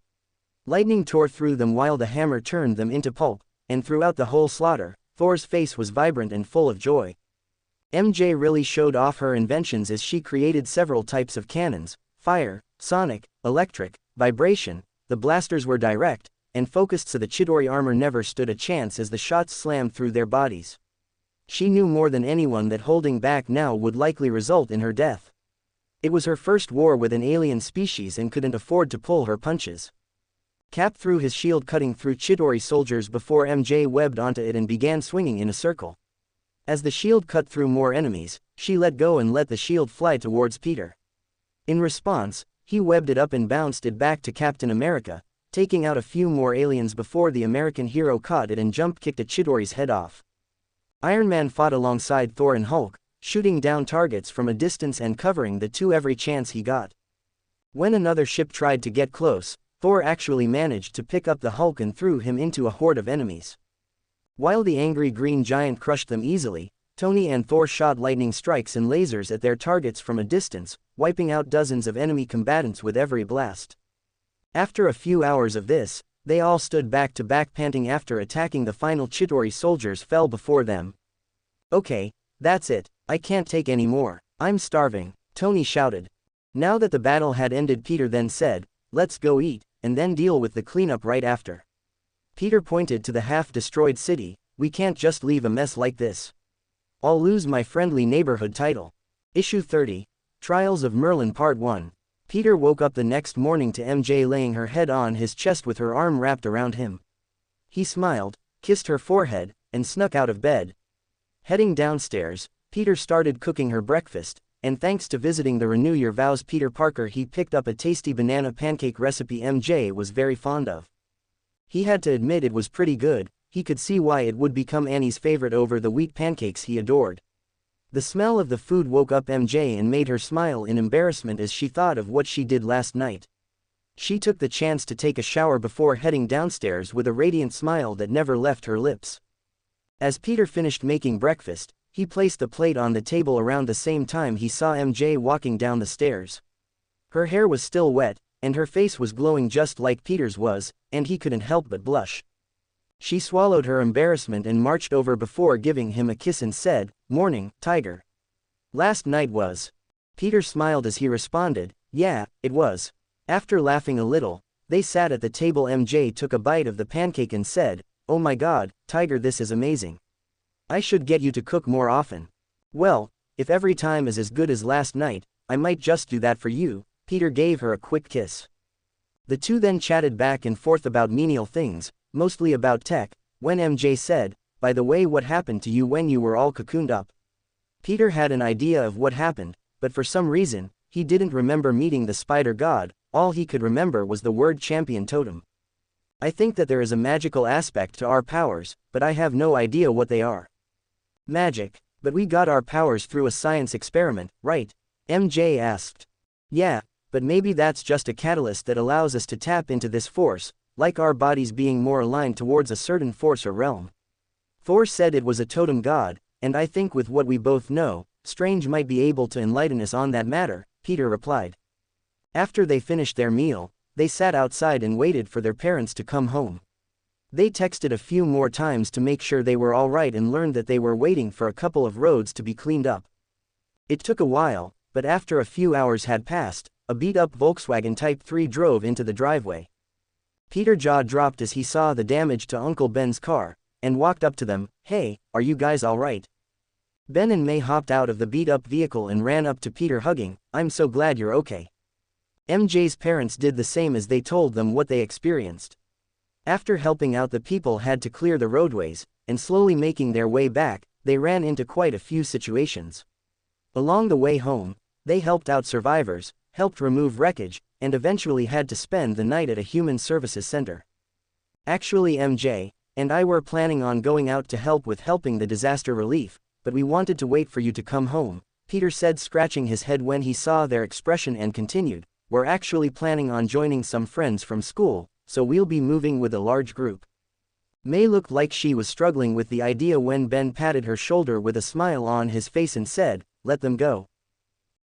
A: Lightning tore through them while the hammer turned them into pulp, and throughout the whole slaughter, Thor's face was vibrant and full of joy. MJ really showed off her inventions as she created several types of cannons: fire, sonic, electric, vibration. The blasters were direct and focused so the Chidori armor never stood a chance as the shots slammed through their bodies. She knew more than anyone that holding back now would likely result in her death. It was her first war with an alien species and couldn't afford to pull her punches. Cap threw his shield, cutting through Chidori soldiers before MJ webbed onto it and began swinging in a circle. As the shield cut through more enemies, she let go and let the shield fly towards Peter. In response, he webbed it up and bounced it back to Captain America, taking out a few more aliens before the American hero caught it and jump-kicked Chidori's head off. Iron Man fought alongside Thor and Hulk, shooting down targets from a distance and covering the two every chance he got. When another ship tried to get close, Thor actually managed to pick up the Hulk and threw him into a horde of enemies. While the angry green giant crushed them easily, Tony and Thor shot lightning strikes and lasers at their targets from a distance, wiping out dozens of enemy combatants with every blast. After a few hours of this, they all stood back to back panting after attacking. The final Chidori soldiers fell before them. "Okay, that's it, I can't take any more, I'm starving," Tony shouted. Now that the battle had ended, Peter then said, "Let's go eat, and then deal with the cleanup right after." Peter pointed to the half-destroyed city. "We can't just leave a mess like this. I'll lose my friendly neighborhood title." Issue 30, Trials of Merlin Part 1. Peter woke up the next morning to MJ laying her head on his chest with her arm wrapped around him. He smiled, kissed her forehead, and snuck out of bed. Heading downstairs, Peter started cooking her breakfast, and thanks to visiting the Renew Your Vows Peter Parker, he picked up a tasty banana pancake recipe MJ was very fond of. He had to admit it was pretty good. He could see why it would become Annie's favorite over the wheat pancakes he adored. The smell of the food woke up MJ and made her smile in embarrassment as she thought of what she did last night. She took the chance to take a shower before heading downstairs with a radiant smile that never left her lips. As Peter finished making breakfast, he placed the plate on the table around the same time he saw MJ walking down the stairs. Her hair was still wet, and her face was glowing just like Peter's was, and he couldn't help but blush. She swallowed her embarrassment and marched over before giving him a kiss and said, "Morning, Tiger. Last night was." Peter smiled as he responded, "Yeah, it was." After laughing a little, they sat at the table. MJ took a bite of the pancake and said, "Oh my God, Tiger, this is amazing. I should get you to cook more often." "Well, if every time is as good as last night, I might just do that for you." Peter gave her a quick kiss. The two then chatted back and forth about menial things, mostly about tech, when MJ said, "By the way, what happened to you when you were all cocooned up?" Peter had an idea of what happened, but for some reason, he didn't remember meeting the spider god. All he could remember was the word champion totem. "I think that there is a magical aspect to our powers, but I have no idea what they are." "Magic? But we got our powers through a science experiment, right?" MJ asked. "Yeah, but maybe that's just a catalyst that allows us to tap into this force, like our bodies being more aligned towards a certain force or realm." Thor said it was a totem god, and I think with what we both know, Strange might be able to enlighten us on that matter, Peter replied. After they finished their meal, they sat outside and waited for their parents to come home. They texted a few more times to make sure they were all right and learned that they were waiting for a couple of roads to be cleaned up. It took a while, but after a few hours had passed, a beat-up Volkswagen Type 3 drove into the driveway. Peter's jaw dropped as he saw the damage to Uncle Ben's car, and walked up to them. "Hey, are you guys all right?" Ben and May hopped out of the beat-up vehicle and ran up to Peter hugging. "I'm so glad you're okay." MJ's parents did the same as they told them what they experienced. After helping out the people had to clear the roadways, and slowly making their way back, they ran into quite a few situations. Along the way home, they helped out survivors, helped remove wreckage, and eventually had to spend the night at a human services center. "Actually, MJ and I were planning on going out to help with helping the disaster relief, but we wanted to wait for you to come home," Peter said, scratching his head when he saw their expression, and continued, "We're actually planning on joining some friends from school, so we'll be moving with a large group." May looked like she was struggling with the idea when Ben patted her shoulder with a smile on his face and said, "Let them go."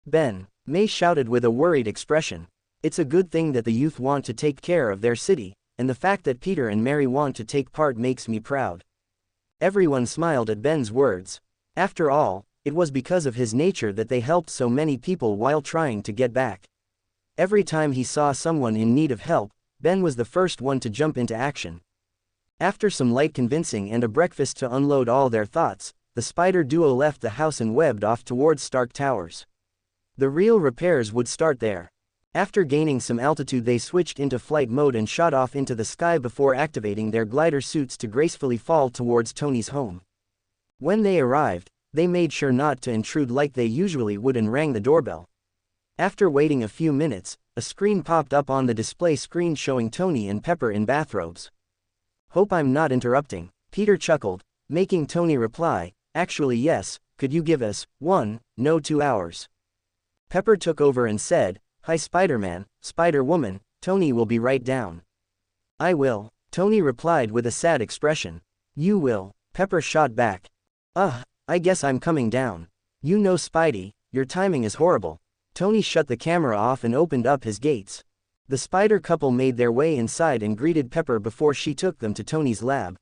A: "Ben," May shouted with a worried expression. "It's a good thing that the youth want to take care of their city, and the fact that Peter and Mary want to take part makes me proud." Everyone smiled at Ben's words. After all, it was because of his nature that they helped so many people while trying to get back. Every time he saw someone in need of help, Ben was the first one to jump into action. After some light convincing and a breakfast to unload all their thoughts, the spider duo left the house and webbed off towards Stark Towers. The real repairs would start there. After gaining some altitude, they switched into flight mode and shot off into the sky before activating their glider suits to gracefully fall towards Tony's home. When they arrived, they made sure not to intrude like they usually would and rang the doorbell. After waiting a few minutes, a screen popped up on the display screen showing Tony and Pepper in bathrobes. "Hope I'm not interrupting," Peter chuckled, making Tony reply, "Actually yes, could you give us 2 hours? Pepper took over and said, "Hi Spider-Man, Spider-Woman, Tony will be right down." "I will," Tony replied with a sad expression. "You will," Pepper shot back. I guess I'm coming down. You know Spidey, your timing is horrible." Tony shut the camera off and opened up his gates. The spider couple made their way inside and greeted Pepper before she took them to Tony's lab.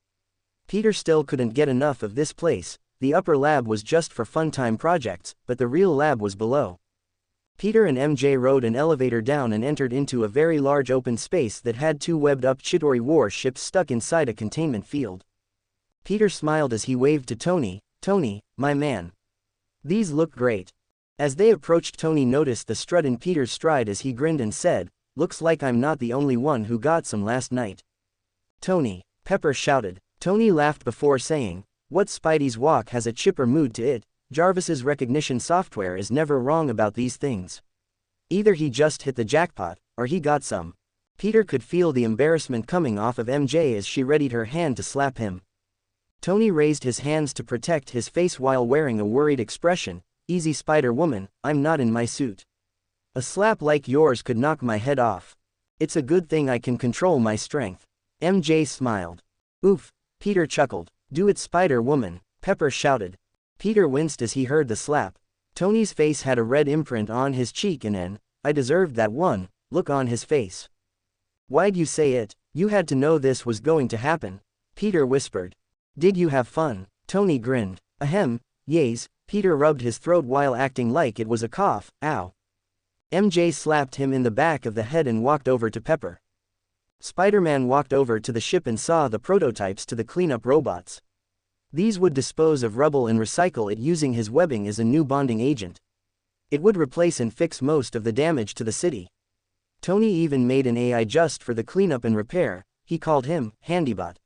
A: Peter still couldn't get enough of this place. The upper lab was just for fun-time projects, but the real lab was below. Peter and MJ rode an elevator down and entered into a very large open space that had 2 webbed-up Chitauri warships stuck inside a containment field. Peter smiled as he waved to Tony. "Tony, my man. These look great." As they approached, Tony noticed the strut in Peter's stride as he grinned and said, "Looks like I'm not the only one who got some last night." "Tony," Pepper shouted. Tony laughed before saying, "What Spidey's walk has a chipper mood to it. Jarvis's recognition software is never wrong about these things. Either he just hit the jackpot, or he got some." Peter could feel the embarrassment coming off of MJ as she readied her hand to slap him. Tony raised his hands to protect his face while wearing a worried expression. "Easy Spider-Woman, I'm not in my suit. A slap like yours could knock my head off. It's a good thing I can control my strength." MJ smiled. "Oof," Peter chuckled. "Do it Spider-Woman," Pepper shouted. Peter winced as he heard the slap. Tony's face had a red imprint on his cheek and an "I deserved that one" look on his face. "Why'd you say it? You had to know this was going to happen," Peter whispered. "Did you have fun?" Tony grinned. "Ahem, yes." Peter rubbed his throat while acting like it was a cough. "Ow." MJ slapped him in the back of the head and walked over to Pepper. Spider-Man walked over to the ship and saw the prototypes to the cleanup robots. These would dispose of rubble and recycle it using his webbing as a new bonding agent. It would replace and fix most of the damage to the city. Tony even made an AI just for the cleanup and repair. He called him Handybot.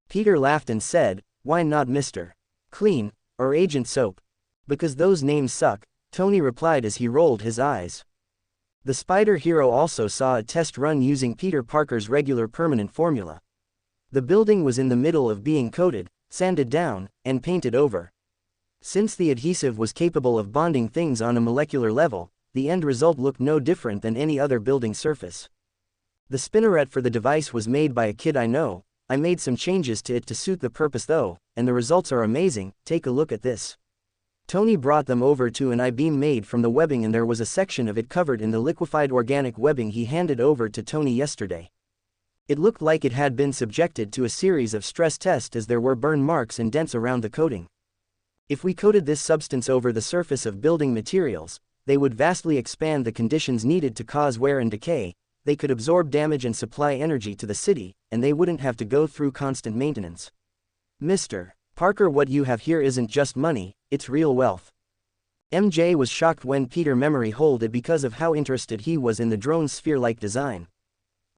A: Peter laughed and said, "Why not Mr. Clean, or Agent Soap?" "Because those names suck," Tony replied as he rolled his eyes. The Spider Hero also saw a test run using Peter Parker's regular permanent formula. The building was in the middle of being coated, sanded down, and painted over. Since the adhesive was capable of bonding things on a molecular level, the end result looked no different than any other building surface. The spinneret for the device was made by a kid I know. I made some changes to it to suit the purpose though, and the results are amazing. Take a look at this. Tony brought them over to an I-beam made from the webbing, and there was a section of it covered in the liquefied organic webbing he handed over to Tony yesterday. It looked like it had been subjected to a series of stress tests as there were burn marks and dents around the coating. If we coated this substance over the surface of building materials, they would vastly expand the conditions needed to cause wear and decay. They could absorb damage and supply energy to the city, and they wouldn't have to go through constant maintenance. "Mr. Parker, what you have here isn't just money, it's real wealth." MJ was shocked when Peter memory holed it because of how interested he was in the drone's sphere-like design.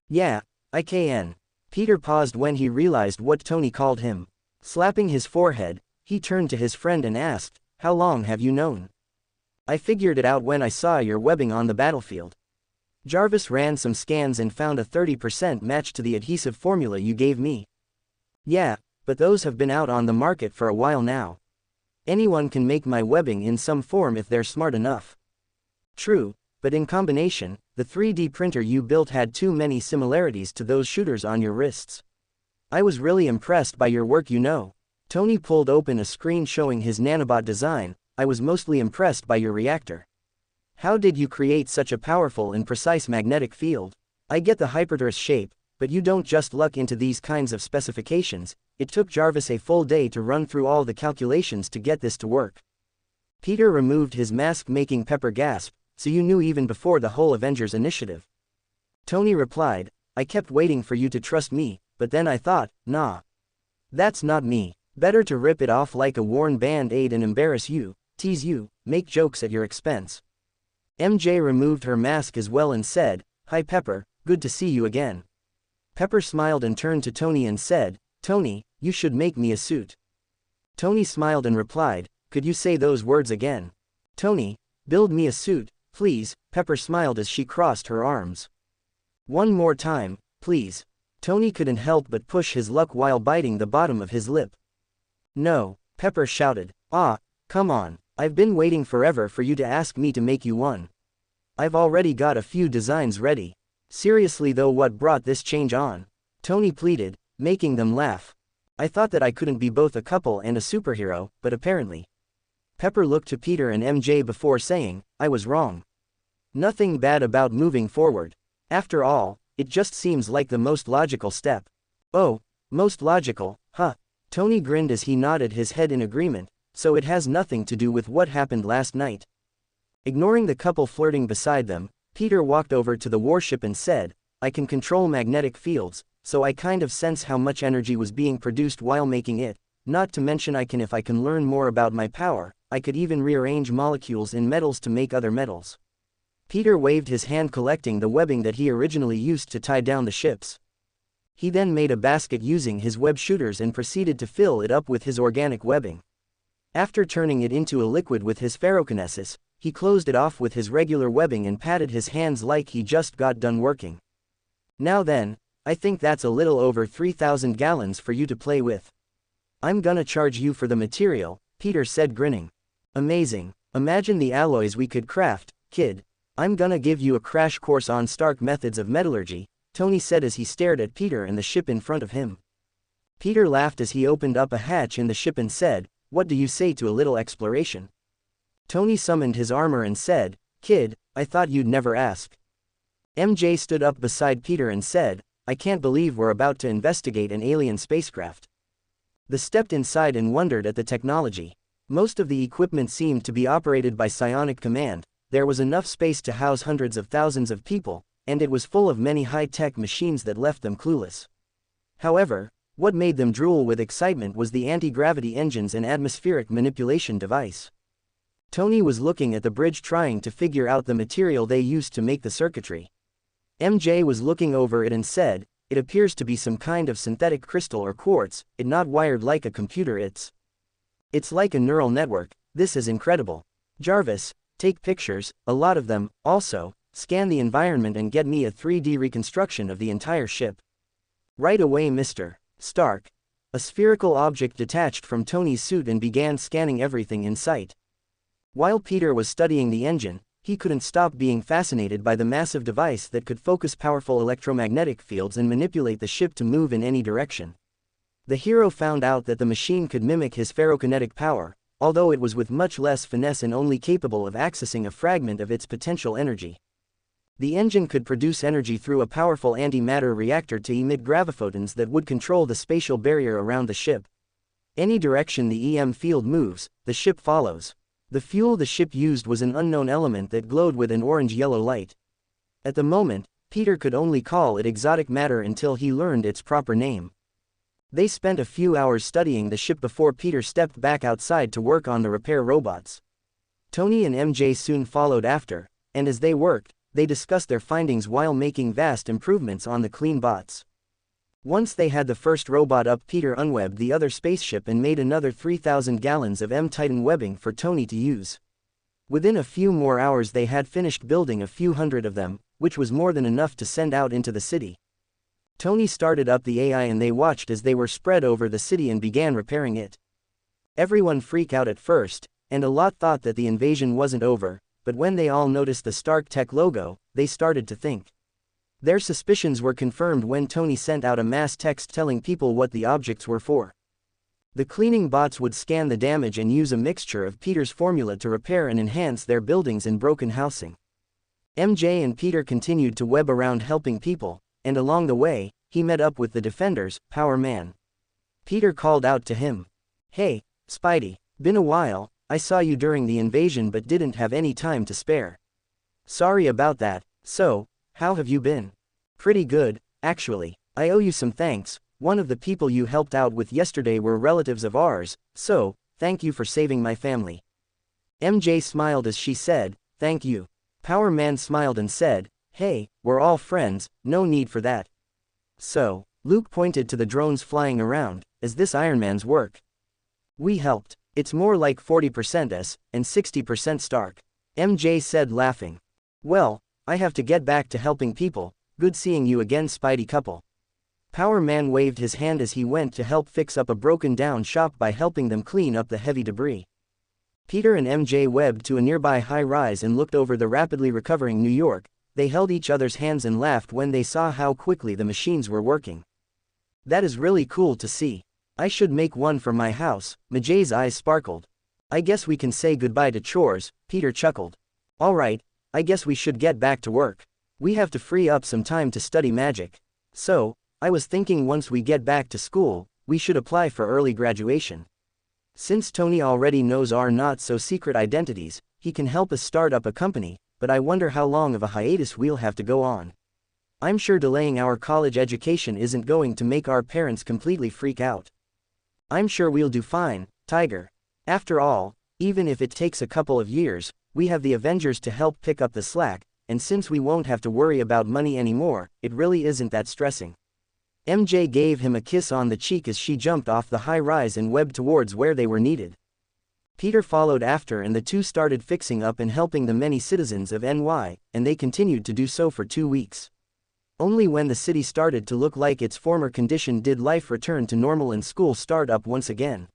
A: "Yeah, I can." Peter paused when he realized what Tony called him. Slapping his forehead, he turned to his friend and asked, "How long have you known?" "I figured it out when I saw your webbing on the battlefield. Jarvis ran some scans and found a 30% match to the adhesive formula you gave me." "Yeah, but those have been out on the market for a while now. Anyone can make my webbing in some form if they're smart enough." "True, but in combination, the 3D printer you built had too many similarities to those shooters on your wrists. I was really impressed by your work, you know." Tony pulled open a screen showing his nanobot design. "I was mostly impressed by your reactor. How did you create such a powerful and precise magnetic field? I get the hypertorus shape, but you don't just luck into these kinds of specifications. It took Jarvis a full day to run through all the calculations to get this to work. Peter removed his mask, making Pepper gasp. So you knew even before the whole Avengers initiative? Tony replied, I kept waiting for you to trust me, but then I thought, nah. That's not me. Better to rip it off like a worn band-aid and embarrass you, tease you, make jokes at your expense. MJ removed her mask as well and said, Hi Pepper, good to see you again. Pepper smiled and turned to Tony and said, Tony, you should make me a suit. Tony smiled and replied, could you say those words again? Tony, build me a suit, please. Pepper smiled as she crossed her arms. One more time, please. Tony couldn't help but push his luck while biting the bottom of his lip. No, Pepper shouted. Ah, come on, I've been waiting forever for you to ask me to make you one. I've already got a few designs ready. Seriously though, what brought this change on? Tony pleaded, making them laugh. I thought that I couldn't be both a couple and a superhero, but apparently. Pepper looked to Peter and MJ before saying, I was wrong. Nothing bad about moving forward. After all, it just seems like the most logical step. Oh, most logical, huh? Tony grinned as he nodded his head in agreement, so it has nothing to do with what happened last night. Ignoring the couple flirting beside them, Peter walked over to the warship and said, I can control magnetic fields, so I kind of sense how much energy was being produced while making it, not to mention if I can learn more about my power, I could even rearrange molecules in metals to make other metals. Peter waved his hand collecting the webbing that he originally used to tie down the ships. He then made a basket using his web shooters and proceeded to fill it up with his organic webbing. After turning it into a liquid with his ferrokinesis, he closed it off with his regular webbing and patted his hands like he just got done working. Now then, I think that's a little over 3,000 gallons for you to play with. I'm gonna charge you for the material, Peter said grinning. Amazing. Imagine the alloys we could craft, kid. I'm gonna give you a crash course on Stark methods of metallurgy, Tony said as he stared at Peter and the ship in front of him. Peter laughed as he opened up a hatch in the ship and said, what do you say to a little exploration? Tony summoned his armor and said, kid, I thought you'd never ask. MJ stood up beside Peter and said, I can't believe we're about to investigate an alien spacecraft. They stepped inside and wondered at the technology. Most of the equipment seemed to be operated by psionic command. There was enough space to house hundreds of thousands of people, and it was full of many high-tech machines that left them clueless. However, what made them drool with excitement was the anti-gravity engines and atmospheric manipulation device. Tony was looking at the bridge trying to figure out the material they used to make the circuitry. MJ was looking over it and said, it appears to be some kind of synthetic crystal or quartz, it not wired like a computer, it's like a neural network. This is incredible. Jarvis, take pictures, a lot of them, also, scan the environment and get me a 3D reconstruction of the entire ship. Right away, Mr. Stark. A spherical object detached from Tony's suit and began scanning everything in sight. While Peter was studying the engine, he couldn't stop being fascinated by the massive device that could focus powerful electromagnetic fields and manipulate the ship to move in any direction. The hero found out that the machine could mimic his ferrokinetic power, although it was with much less finesse and only capable of accessing a fragment of its potential energy. The engine could produce energy through a powerful antimatter reactor to emit graviphotons that would control the spatial barrier around the ship. Any direction the EM field moves, the ship follows. The fuel the ship used was an unknown element that glowed with an orange-yellow light. At the moment, Peter could only call it exotic matter until he learned its proper name. They spent a few hours studying the ship before Peter stepped back outside to work on the repair robots. Tony and MJ soon followed after, and as they worked, they discussed their findings while making vast improvements on the clean bots. Once they had the first robot up, Peter unwebbed the other spaceship and made another 3,000 gallons of M-Titan webbing for Tony to use. Within a few more hours they had finished building a few hundred of them, which was more than enough to send out into the city. Tony started up the AI and they watched as they were spread over the city and began repairing it. Everyone freaked out at first, and a lot thought that the invasion wasn't over, but when they all noticed the Stark Tech logo, they started to think. Their suspicions were confirmed when Tony sent out a mass text telling people what the objects were for. The cleaning bots would scan the damage and use a mixture of Peter's formula to repair and enhance their buildings and broken housing. MJ and Peter continued to web around helping people, and along the way, he met up with the Defenders, Power Man. Peter called out to him. "Hey, Spidey, been a while, I saw you during the invasion but didn't have any time to spare. Sorry about that. So, how have you been?" "Pretty good, actually. I owe you some thanks. One of the people you helped out with yesterday were relatives of ours, so, thank you for saving my family." MJ smiled as she said, "Thank you." Power Man smiled and said, "Hey, we're all friends, no need for that." "So," Luke pointed to the drones flying around, "is this Iron Man's work?" "We helped. It's more like 40% us, and 60% Stark," MJ said laughing. "Well, I have to get back to helping people. Good seeing you again, Spidey couple." Power Man waved his hand as he went to help fix up a broken down shop by helping them clean up the heavy debris. Peter and MJ webbed to a nearby high-rise and looked over the rapidly recovering New York. They held each other's hands and laughed when they saw how quickly the machines were working. "That is really cool to see. I should make one for my house." MJ's eyes sparkled. "I guess we can say goodbye to chores," Peter chuckled. "Alright, I guess we should get back to work. We have to free up some time to study magic. So, I was thinking once we get back to school, we should apply for early graduation. Since Tony already knows our not-so-secret identities, he can help us start up a company, but I wonder how long of a hiatus we'll have to go on. I'm sure delaying our college education isn't going to make our parents completely freak out. I'm sure we'll do fine, Tiger. After all, even if it takes a couple of years, we have the Avengers to help pick up the slack, and since we won't have to worry about money anymore, it really isn't that stressing." MJ gave him a kiss on the cheek as she jumped off the high-rise and webbed towards where they were needed. Peter followed after and the two started fixing up and helping the many citizens of NY, and they continued to do so for 2 weeks. Only when the city started to look like its former condition did life return to normal and school start up once again.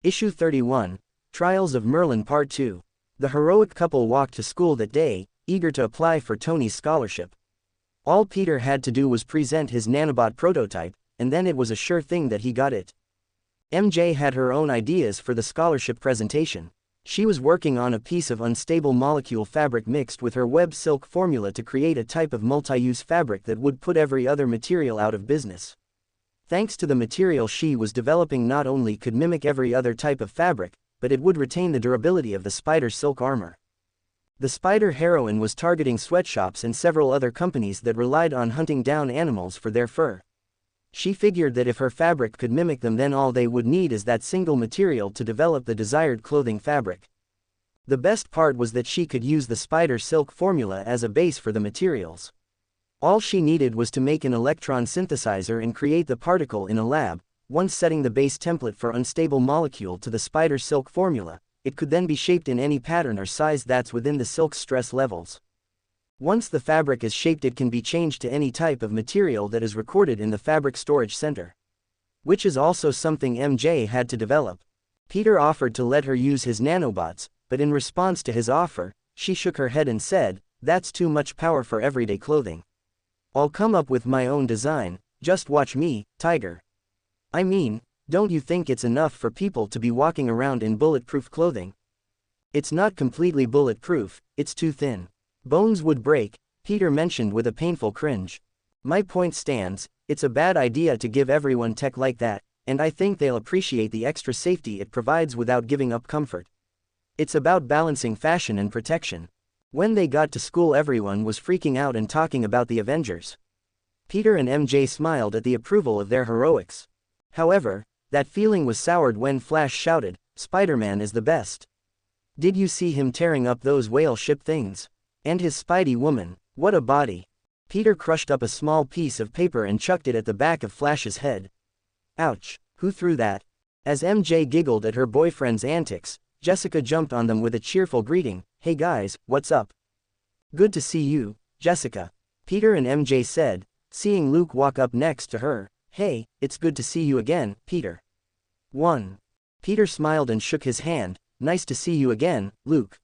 A: Issue 31, Trials of Merlin Part 2. The heroic couple walked to school that day, eager to apply for Tony's scholarship. All Peter had to do was present his nanobot prototype, and then it was a sure thing that he got it. MJ had her own ideas for the scholarship presentation. She was working on a piece of unstable molecule fabric mixed with her web silk formula to create a type of multi-use fabric that would put every other material out of business. Thanks to the material she was developing, not only could mimic every other type of fabric, but it would retain the durability of the spider silk armor. The spider heroine was targeting sweatshops and several other companies that relied on hunting down animals for their fur. She figured that if her fabric could mimic them, then all they would need is that single material to develop the desired clothing fabric. The best part was that she could use the spider silk formula as a base for the materials. All she needed was to make an electron synthesizer and create the particle in a lab. Once setting the base template for unstable molecule to the spider silk formula, it could then be shaped in any pattern or size that's within the silk's stress levels. Once the fabric is shaped, it can be changed to any type of material that is recorded in the fabric storage center. Which is also something MJ had to develop. Peter offered to let her use his nanobots, but in response to his offer, she shook her head and said, "That's too much power for everyday clothing. I'll come up with my own design, just watch me, Tiger." "I mean, don't you think it's enough for people to be walking around in bulletproof clothing?" "It's not completely bulletproof, it's too thin. Bones would break," Peter mentioned with a painful cringe. "My point stands, it's a bad idea to give everyone tech like that, and I think they'll appreciate the extra safety it provides without giving up comfort. It's about balancing fashion and protection." When they got to school, everyone was freaking out and talking about the Avengers. Peter and MJ smiled at the approval of their heroics. However, that feeling was soured when Flash shouted, "Spider-Man is the best. Did you see him tearing up those whale ship things? And his Spidey woman, what a body." Peter crushed up a small piece of paper and chucked it at the back of Flash's head. "Ouch, who threw that?" As MJ giggled at her boyfriend's antics, Jessica jumped on them with a cheerful greeting, "Hey guys, what's up?" "Good to see you, Jessica," Peter and MJ said, seeing Luke walk up next to her. "Hey, it's good to see you again, Peter." 1. Peter smiled and shook his hand, "Nice to see you again, Luke.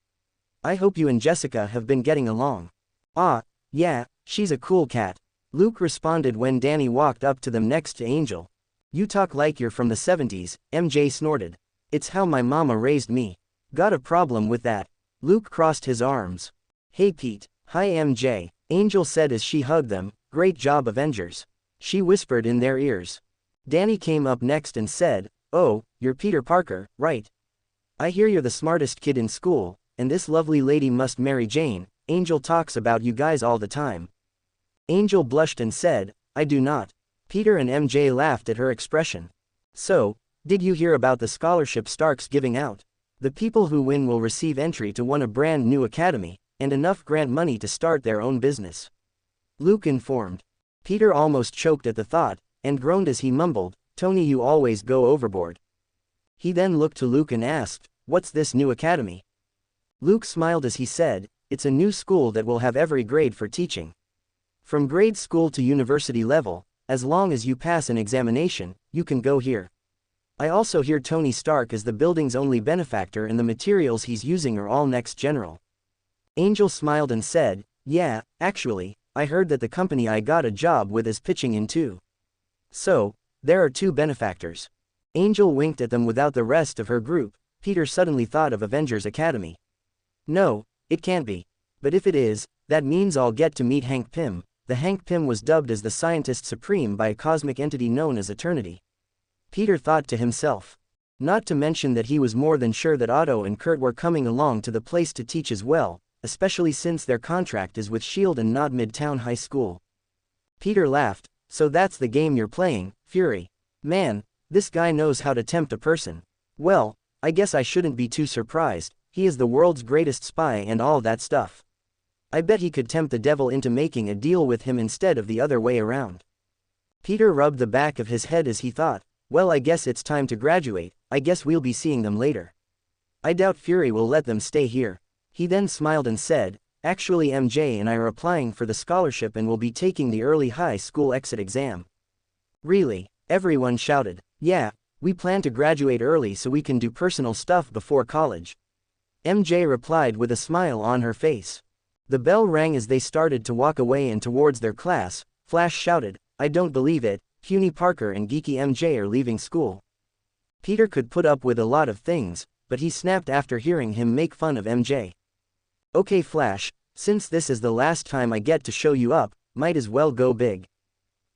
A: I hope you and Jessica have been getting along." "Ah, yeah, she's a cool cat," Luke responded when Danny walked up to them next to Angel. "You talk like you're from the 70s, MJ snorted. "It's how my mama raised me." "Got a problem with that?" Luke crossed his arms. "Hey Pete." "Hi MJ," Angel said as she hugged them, "Great job Avengers." she whispered in their ears. Danny came up next and said, "Oh, you're Peter Parker, right? I hear you're the smartest kid in school, and this lovely lady must marry Jane. Angel talks about you guys all the time." Angel blushed and said, "I do not." Peter and MJ laughed at her expression. "So, did you hear about the scholarship Stark's giving out? The people who win will receive entry to a brand new academy, and enough grant money to start their own business," Luke informed. Peter almost choked at the thought, and groaned as he mumbled, "Tony, you always go overboard." He then looked to Luke and asked, "What's this new academy?" Luke smiled as he said, "It's a new school that will have every grade for teaching. From grade school to university level, as long as you pass an examination, you can go here. I also hear Tony Stark is the building's only benefactor and the materials he's using are all next general." Angel smiled and said, "Yeah, actually, I heard that the company I got a job with is pitching in too. So, there are two benefactors." Angel winked at them without the rest of her group. Peter suddenly thought of Avengers Academy. "No, it can't be. But if it is, that means I'll get to meet Hank Pym." The Hank Pym was dubbed as the Scientist Supreme by a cosmic entity known as Eternity. Peter thought to himself. Not to mention that he was more than sure that Otto and Kurt were coming along to the place to teach as well, especially since their contract is with S.H.I.E.L.D. and not Midtown High School. Peter laughed. "So that's the game you're playing, Fury. Man, this guy knows how to tempt a person. Well, I guess I shouldn't be too surprised, he is the world's greatest spy and all that stuff. I bet he could tempt the devil into making a deal with him instead of the other way around." Peter rubbed the back of his head as he thought, "Well, I guess it's time to graduate. I guess we'll be seeing them later. I doubt Fury will let them stay here." He then smiled and said, "Actually, MJ and I are applying for the scholarship and will be taking the early high school exit exam." "Really?" Everyone shouted. "Yeah, we plan to graduate early so we can do personal stuff before college," MJ replied with a smile on her face. The bell rang as they started to walk away and towards their class. Flash shouted, "I don't believe it, Puny Parker and geeky MJ are leaving school." Peter could put up with a lot of things, but he snapped after hearing him make fun of MJ. "Okay Flash, since this is the last time I get to show you up, might as well go big.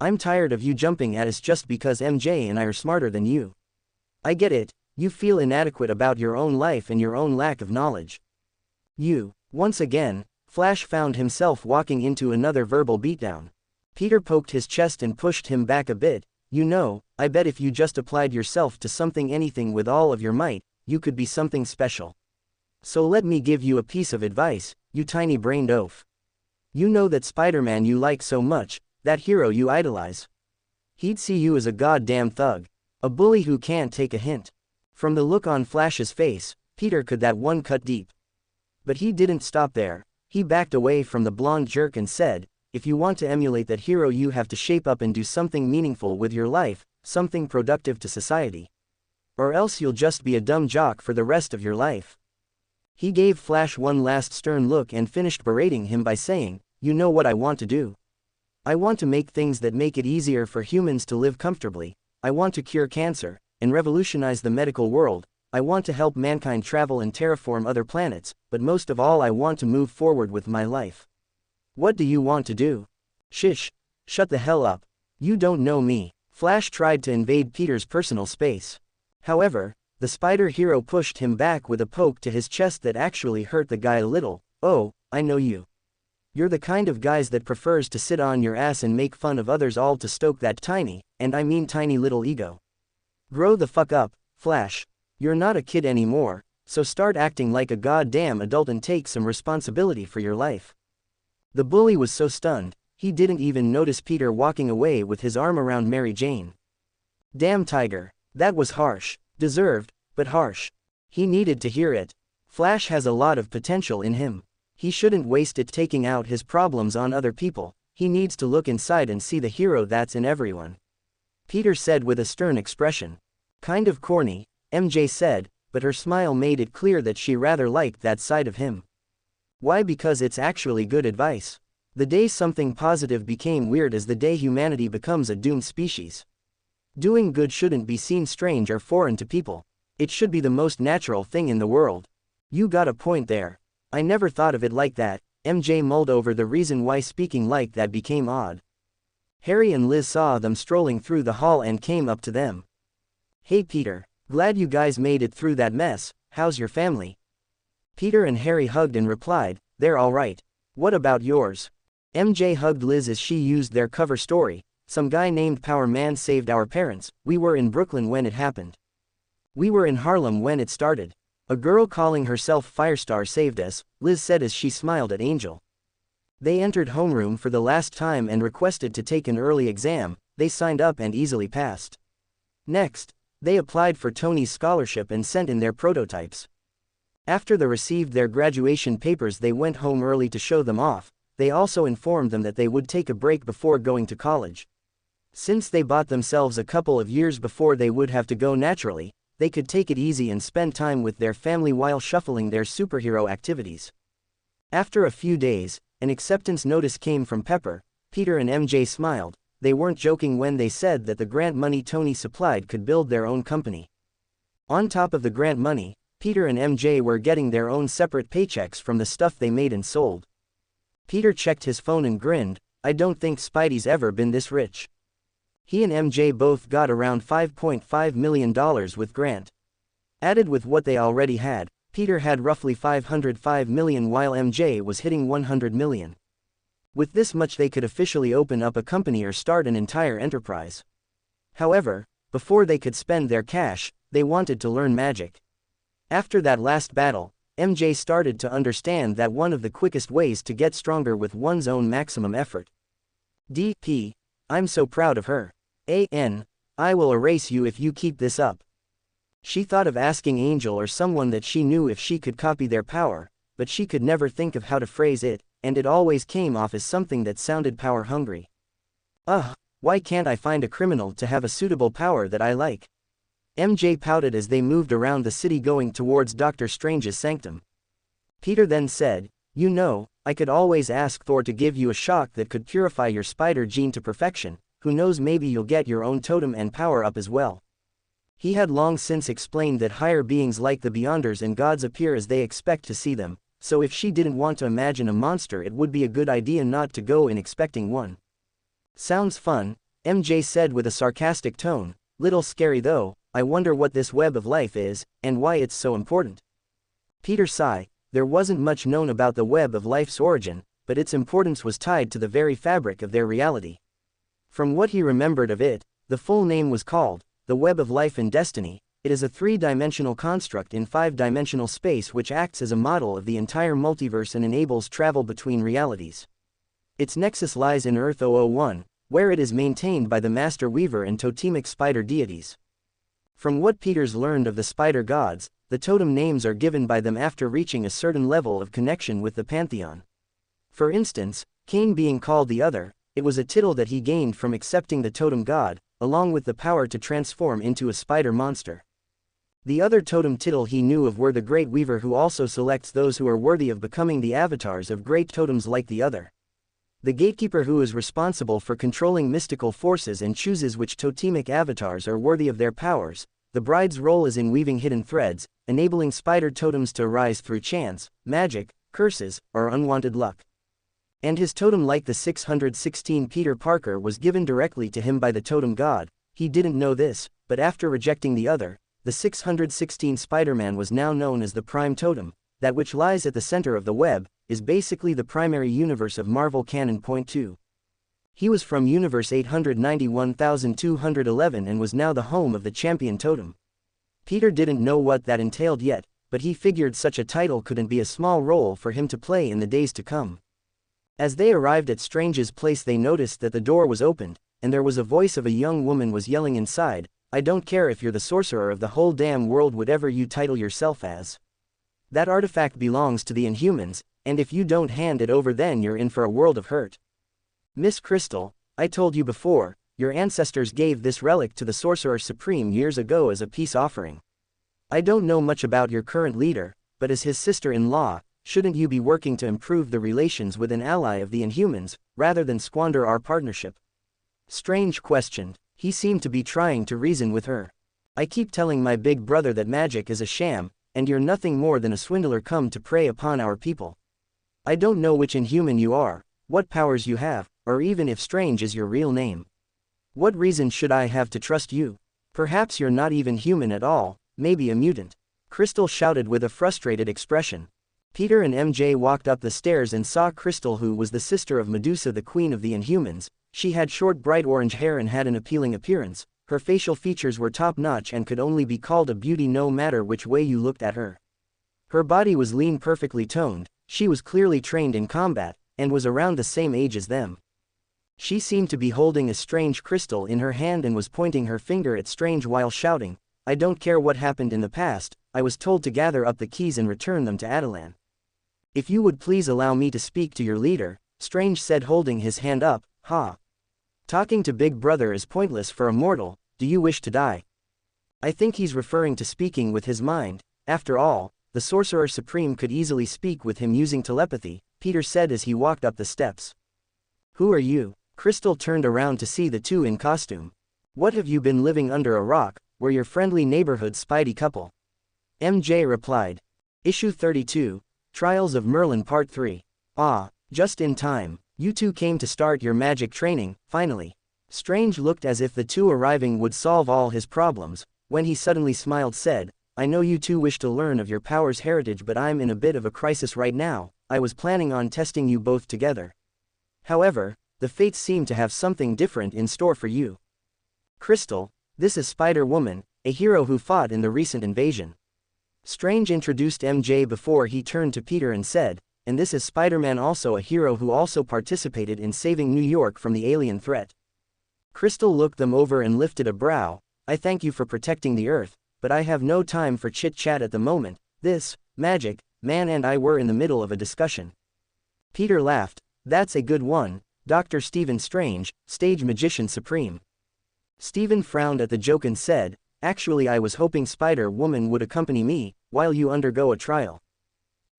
A: I'm tired of you jumping at us just because MJ and I are smarter than you. I get it, you feel inadequate about your own life and your own lack of knowledge. You." Once again, Flash found himself walking into another verbal beatdown. Peter poked his chest and pushed him back a bit. "You know, I bet if you just applied yourself to anything with all of your might, you could be something special. So let me give you a piece of advice, you tiny-brained oaf. You know that Spider-Man you like so much, that hero you idolize. He'd see you as a goddamn thug. A bully who can't take a hint." From the look on Flash's face, Peter could that one cut deep. But he didn't stop there. He backed away from the blonde jerk and said, "If you want to emulate that hero you have to shape up and do something meaningful with your life, something productive to society. Or else you'll just be a dumb jock for the rest of your life." He gave Flash one last stern look and finished berating him by saying, "You know what I want to do? I want to make things that make it easier for humans to live comfortably. I want to cure cancer, and revolutionize the medical world. I want to help mankind travel and terraform other planets, but most of all I want to move forward with my life. What do you want to do?" "Shish. Shut the hell up. You don't know me." Flash tried to invade Peter's personal space. However, the spider hero pushed him back with a poke to his chest that actually hurt the guy a little. "Oh, I know you. You're the kind of guys that prefers to sit on your ass and make fun of others all to stoke that tiny, and I mean tiny little ego. Grow the fuck up, Flash. You're not a kid anymore, so start acting like a goddamn adult and take some responsibility for your life." The bully was so stunned, he didn't even notice Peter walking away with his arm around Mary Jane. Damn Tiger, that was harsh, deserved, but harsh. He needed to hear it. Flash has a lot of potential in him. He shouldn't waste it taking out his problems on other people, he needs to look inside and see the hero that's in everyone. Peter said with a stern expression. Kind of corny, MJ said, but her smile made it clear that she rather liked that side of him. Why? Because it's actually good advice. The day something positive became weird is the day humanity becomes a doomed species. Doing good shouldn't be seen strange or foreign to people. It should be the most natural thing in the world. You got a point there. I never thought of it like that. MJ mulled over the reason why speaking like that became odd. Harry and Liz saw them strolling through the hall and came up to them. "Hey Peter, glad you guys made it through that mess. How's your family?" Peter and Harry hugged and replied, "They're all right. What about yours?" MJ hugged Liz as she used their cover story, "Some guy named Power Man saved our parents. We were in Brooklyn when it happened. We were in Harlem when it started. A girl calling herself Firestar saved us," Liz said as she smiled at Angel. They entered homeroom for the last time and requested to take an early exam. They signed up and easily passed. Next, they applied for Tony's scholarship and sent in their prototypes. After they received their graduation papers, they went home early to show them off. They also informed them that they would take a break before going to college. Since they bought themselves a couple of years before they would have to go naturally, they could take it easy and spend time with their family while shuffling their superhero activities. After a few days, an acceptance notice came from Pepper. Peter and MJ smiled. They weren't joking when they said that the grant money Tony supplied could build their own company. On top of the grant money, Peter and MJ were getting their own separate paychecks from the stuff they made and sold. Peter checked his phone and grinned. "I don't think Spidey's ever been this rich." He and MJ both got around $5.5 million with Grant. Added with what they already had, Peter had roughly $505 million while MJ was hitting $100 million. With this much they could officially open up a company or start an entire enterprise. However, before they could spend their cash, they wanted to learn magic. After that last battle, MJ started to understand that one of the quickest ways to get stronger with one's own maximum effort. D.P. I'm so proud of her. I will erase you if you keep this up. She thought of asking Angel or someone that she knew if she could copy their power, but she could never think of how to phrase it, and it always came off as something that sounded power-hungry. Why can't I find a criminal to have a suitable power that I like? MJ pouted as they moved around the city going towards Doctor Strange's sanctum. Peter then said, "You know, I could always ask Thor to give you a shock that could purify your spider gene to perfection. Who knows, maybe you'll get your own totem and power up as well." He had long since explained that higher beings like the Beyonders and gods appear as they expect to see them, so if she didn't want to imagine a monster, it would be a good idea not to go in expecting one. "Sounds fun," MJ said with a sarcastic tone. "Little scary though. I wonder what this web of life is, and why it's so important." Peter sighed. There wasn't much known about the web of life's origin, but its importance was tied to the very fabric of their reality. From what he remembered of it, the full name was called the Web of Life and Destiny. It is a three-dimensional construct in five-dimensional space which acts as a model of the entire multiverse and enables travel between realities. Its nexus lies in Earth 001, where it is maintained by the Master Weaver and totemic spider deities. From what Peters learned of the spider gods, the totem names are given by them after reaching a certain level of connection with the pantheon. For instance, Cain being called the Other, it was a title that he gained from accepting the totem god, along with the power to transform into a spider monster. The other totem title he knew of were the Great Weaver, who also selects those who are worthy of becoming the avatars of great totems like the Other. The Gatekeeper, who is responsible for controlling mystical forces and chooses which totemic avatars are worthy of their powers. The Bride's role is in weaving hidden threads, enabling spider totems to arise through chance, magic, curses, or unwanted luck. And his totem, like the 616 Peter Parker, was given directly to him by the totem god. He didn't know this, but after rejecting the Other, the 616 Spider-Man was now known as the Prime Totem. That which lies at the center of the web is basically the primary universe of Marvel Canon. Point 2. He was from Universe 891,211 and was now the home of the Champion Totem. Peter didn't know what that entailed yet, but he figured such a title couldn't be a small role for him to play in the days to come. As they arrived at Strange's place, they noticed that the door was opened, and there was a voice of a young woman was yelling inside, "I don't care if you're the sorcerer of the whole damn world, whatever you title yourself as. That artifact belongs to the Inhumans, and if you don't hand it over, then you're in for a world of hurt. Miss Crystal, I told you before, your ancestors gave this relic to the Sorcerer Supreme years ago as a peace offering. I don't know much about your current leader, but as his sister-in-law, shouldn't you be working to improve the relations with an ally of the Inhumans, rather than squander our partnership?" Strange questioned. He seemed to be trying to reason with her. "I keep telling my big brother that magic is a sham, and you're nothing more than a swindler come to prey upon our people. I don't know which Inhuman you are, what powers you have, or even if Strange is your real name. What reason should I have to trust you? Perhaps you're not even human at all, maybe a mutant. Crystal shouted with a frustrated expression. Peter and MJ walked up the stairs and saw Crystal, who was the sister of Medusa, the queen of the Inhumans. She had short bright orange hair and had an appealing appearance. Her facial features were top-notch and could only be called a beauty no matter which way you looked at her. Her body was lean, perfectly toned. She was clearly trained in combat, and was around the same age as them. She seemed to be holding a strange crystal in her hand and was pointing her finger at Strange while shouting, "I don't care what happened in the past, I was told to gather up the keys and return them to Adelan. If you would please allow me to speak to your leader," Strange said, holding his hand up. "Ha. Talking to Big Brother is pointless for a mortal. Do you wish to die?" I think he's referring to speaking with his mind. After all, the Sorcerer Supreme could easily speak with him using telepathy, Peter said as he walked up the steps. Who are you? Crystal turned around to see the two in costume. What have you been living under a rock? We're your friendly neighborhood Spidey couple. MJ replied. Issue 32, Trials of Merlin Part 3. Ah, just in time. You two came to start your magic training, finally. Strange looked as if the two arriving would solve all his problems, when he suddenly smiled, said, I know you two wish to learn of your power's heritage, but I'm in a bit of a crisis right now. I was planning on testing you both together. However, the fates seem to have something different in store for you. Crystal, this is Spider-Woman, a hero who fought in the recent invasion. Strange introduced MJ before he turned to Peter and said, and this is Spider-Man, also a hero who also participated in saving New York from the alien threat. Crystal looked them over and lifted a brow. I thank you for protecting the Earth, but I have no time for chit-chat at the moment. This, Magic, Man and I were in the middle of a discussion. Peter laughed. That's a good one, Dr. Stephen Strange, Stage Magician Supreme. Stephen frowned at the joke and said, actually I was hoping Spider-Woman would accompany me, while you undergo a trial.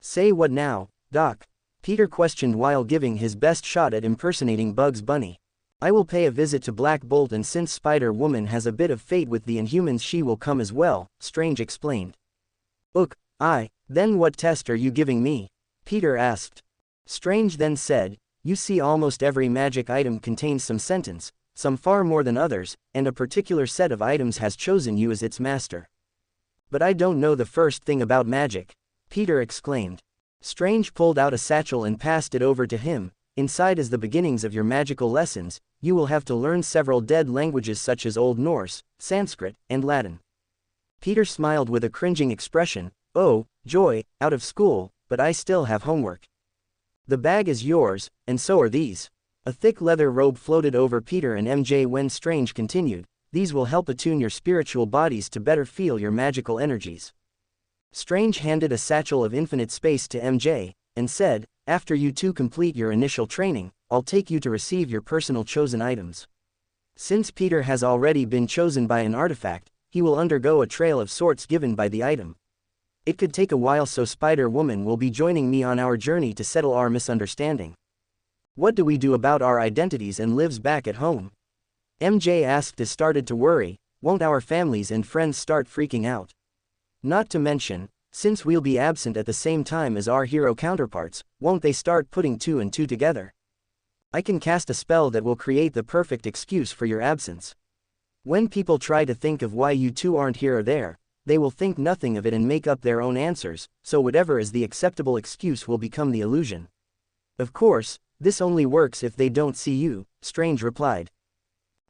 A: Say what now, Doc? Peter questioned while giving his best shot at impersonating Bugs Bunny. I will pay a visit to Black Bolt, and since Spider-Woman has a bit of fate with the Inhumans she will come as well, Strange explained. Then what test are you giving me? Peter asked. Strange then said, you see, almost every magic item contains some sentence, some far more than others, and a particular set of items has chosen you as its master. But I don't know the first thing about magic, Peter exclaimed. Strange pulled out a satchel and passed it over to him. Inside is the beginnings of your magical lessons. You will have to learn several dead languages such as Old Norse, Sanskrit, and Latin. Peter smiled with a cringing expression. Oh, joy, out of school, but I still have homework. The bag is yours, and so are these. A thick leather robe floated over Peter and MJ when Strange continued, these will help attune your spiritual bodies to better feel your magical energies. Strange handed a satchel of infinite space to MJ, and said, after you two complete your initial training, I'll take you to receive your personal chosen items. Since Peter has already been chosen by an artifact, he will undergo a trail of sorts given by the item. It could take a while, so Spider-Woman will be joining me on our journey to settle our misunderstanding. What do we do about our identities and lives back at home? MJ asked as started to worry, won't our families and friends start freaking out? Not to mention, since we'll be absent at the same time as our hero counterparts, won't they start putting two and two together? I can cast a spell that will create the perfect excuse for your absence. When people try to think of why you two aren't here or there, they will think nothing of it and make up their own answers, so whatever is the acceptable excuse will become the illusion. Of course, this only works if they don't see you, Strange replied.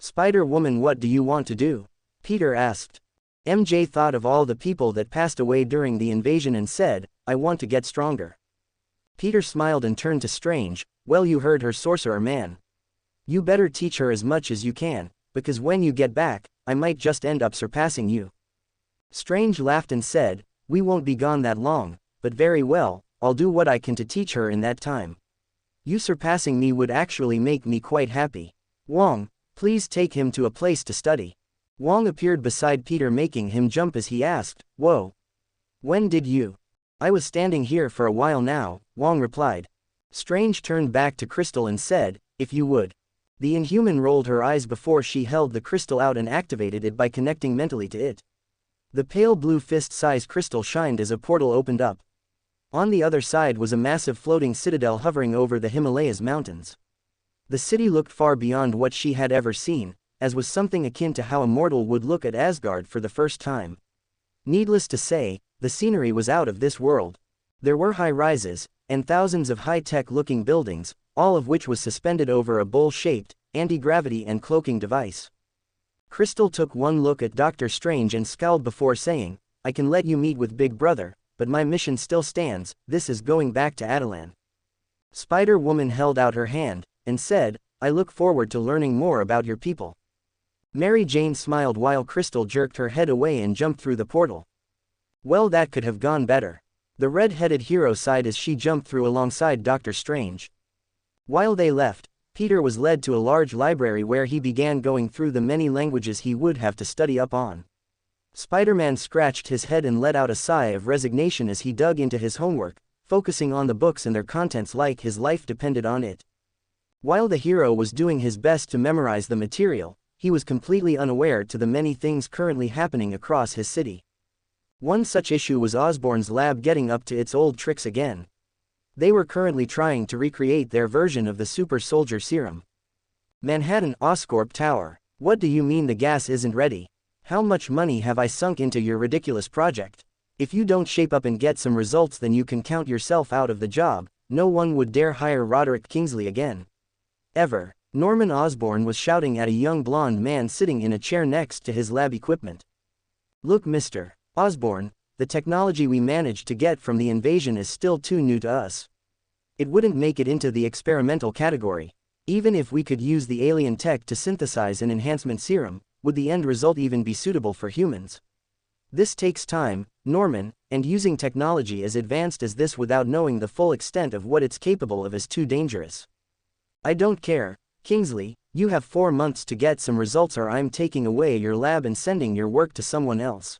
A: Spider-Woman, what do you want to do? Peter asked. MJ thought of all the people that passed away during the invasion and said, I want to get stronger. Peter smiled and turned to Strange, well, you heard her, Sorcerer Man. You better teach her as much as you can, because when you get back, I might just end up surpassing you. Strange laughed and said, we won't be gone that long, but very well, I'll do what I can to teach her in that time. You surpassing me would actually make me quite happy. Wong, please take him to a place to study. Wong appeared beside Peter, making him jump as he asked, whoa. When did you? I was standing here for a while now, Wong replied. Strange turned back to Crystal and said, if you would. The Inhuman rolled her eyes before she held the crystal out and activated it by connecting mentally to it. The pale blue fist-sized crystal shined as a portal opened up. On the other side was a massive floating citadel hovering over the Himalayas mountains. The city looked far beyond what she had ever seen, as was something akin to how a mortal would look at Asgard for the first time. Needless to say, the scenery was out of this world. There were high rises, and thousands of high-tech looking buildings, all of which was suspended over a bowl-shaped, anti-gravity and cloaking device. Crystal took one look at Doctor Strange and scowled before saying, "I can let you meet with Big Brother, but my mission still stands, this is going back to Attilan." Spider-Woman held out her hand, and said, "I look forward to learning more about your people." Mary Jane smiled while Crystal jerked her head away and jumped through the portal. Well, that could have gone better. The red-headed hero sighed as she jumped through alongside Doctor Strange. While they left, Peter was led to a large library where he began going through the many languages he would have to study up on. Spider-Man scratched his head and let out a sigh of resignation as he dug into his homework, focusing on the books and their contents like his life depended on it. While the hero was doing his best to memorize the material, he was completely unaware to the many things currently happening across his city. One such issue was Osborn's lab getting up to its old tricks again. They were currently trying to recreate their version of the super soldier serum. Manhattan Oscorp Tower. What do you mean the gas isn't ready? How much money have I sunk into your ridiculous project? If you don't shape up and get some results, then you can count yourself out of the job. No one would dare hire Roderick Kingsley again. Ever. Norman Osborn was shouting at a young blonde man sitting in a chair next to his lab equipment. Look, Mr. Osborn, the technology we managed to get from the invasion is still too new to us. It wouldn't make it into the experimental category. Even if we could use the alien tech to synthesize an enhancement serum, would the end result even be suitable for humans? This takes time, Norman, and using technology as advanced as this without knowing the full extent of what it's capable of is too dangerous. I don't care, Kingsley, you have 4 months to get some results or I'm taking away your lab and sending your work to someone else.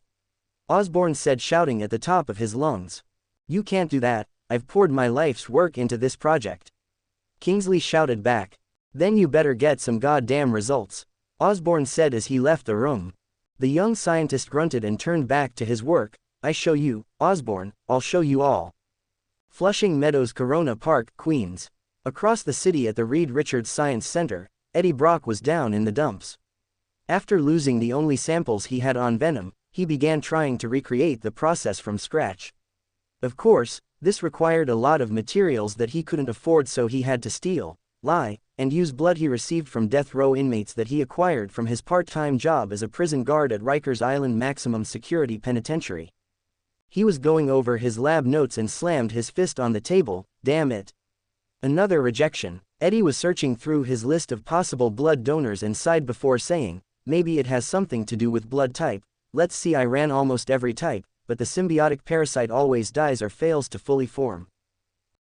A: Osborn said, shouting at the top of his lungs. You can't do that, I've poured my life's work into this project. Kingsley shouted back. Then you better get some goddamn results, Osborn said as he left the room. The young scientist grunted and turned back to his work. I show you, Osborn, I'll show you all. Flushing Meadows, Corona Park, Queens. Across the city at the Reed Richards Science Center, Eddie Brock was down in the dumps. After losing the only samples he had on Venom, he began trying to recreate the process from scratch. Of course, this required a lot of materials that he couldn't afford, so he had to steal, lie, and use blood he received from death row inmates that he acquired from his part-time job as a prison guard at Rikers Island Maximum Security Penitentiary. He was going over his lab notes and slammed his fist on the table. Damn it. Another rejection. Eddie was searching through his list of possible blood donors and sighed before saying, maybe it has something to do with blood type. Let's see, I ran almost every type, but the symbiotic parasite always dies or fails to fully form.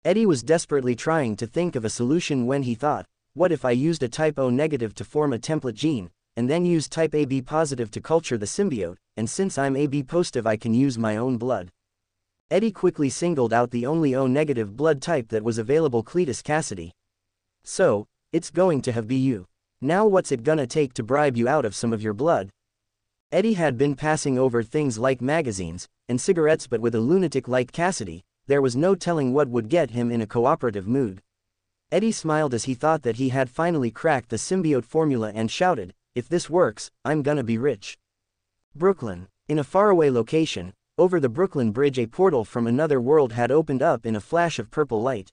A: Eddie was desperately trying to think of a solution when he thought, what if I used a type O negative to form a template gene, and then used type AB positive to culture the symbiote, and since I'm AB positive I can use my own blood. Eddie quickly singled out the only O negative blood type that was available, Cletus Cassidy. So, it's going to have be you. Now what's it gonna take to bribe you out of some of your blood? Eddie had been passing over things like magazines and cigarettes, but with a lunatic like Cassidy, there was no telling what would get him in a cooperative mood. Eddie smiled as he thought that he had finally cracked the symbiote formula and shouted, if this works, I'm gonna be rich. Brooklyn. In a faraway location, over the Brooklyn Bridge, a portal from another world had opened up in a flash of purple light.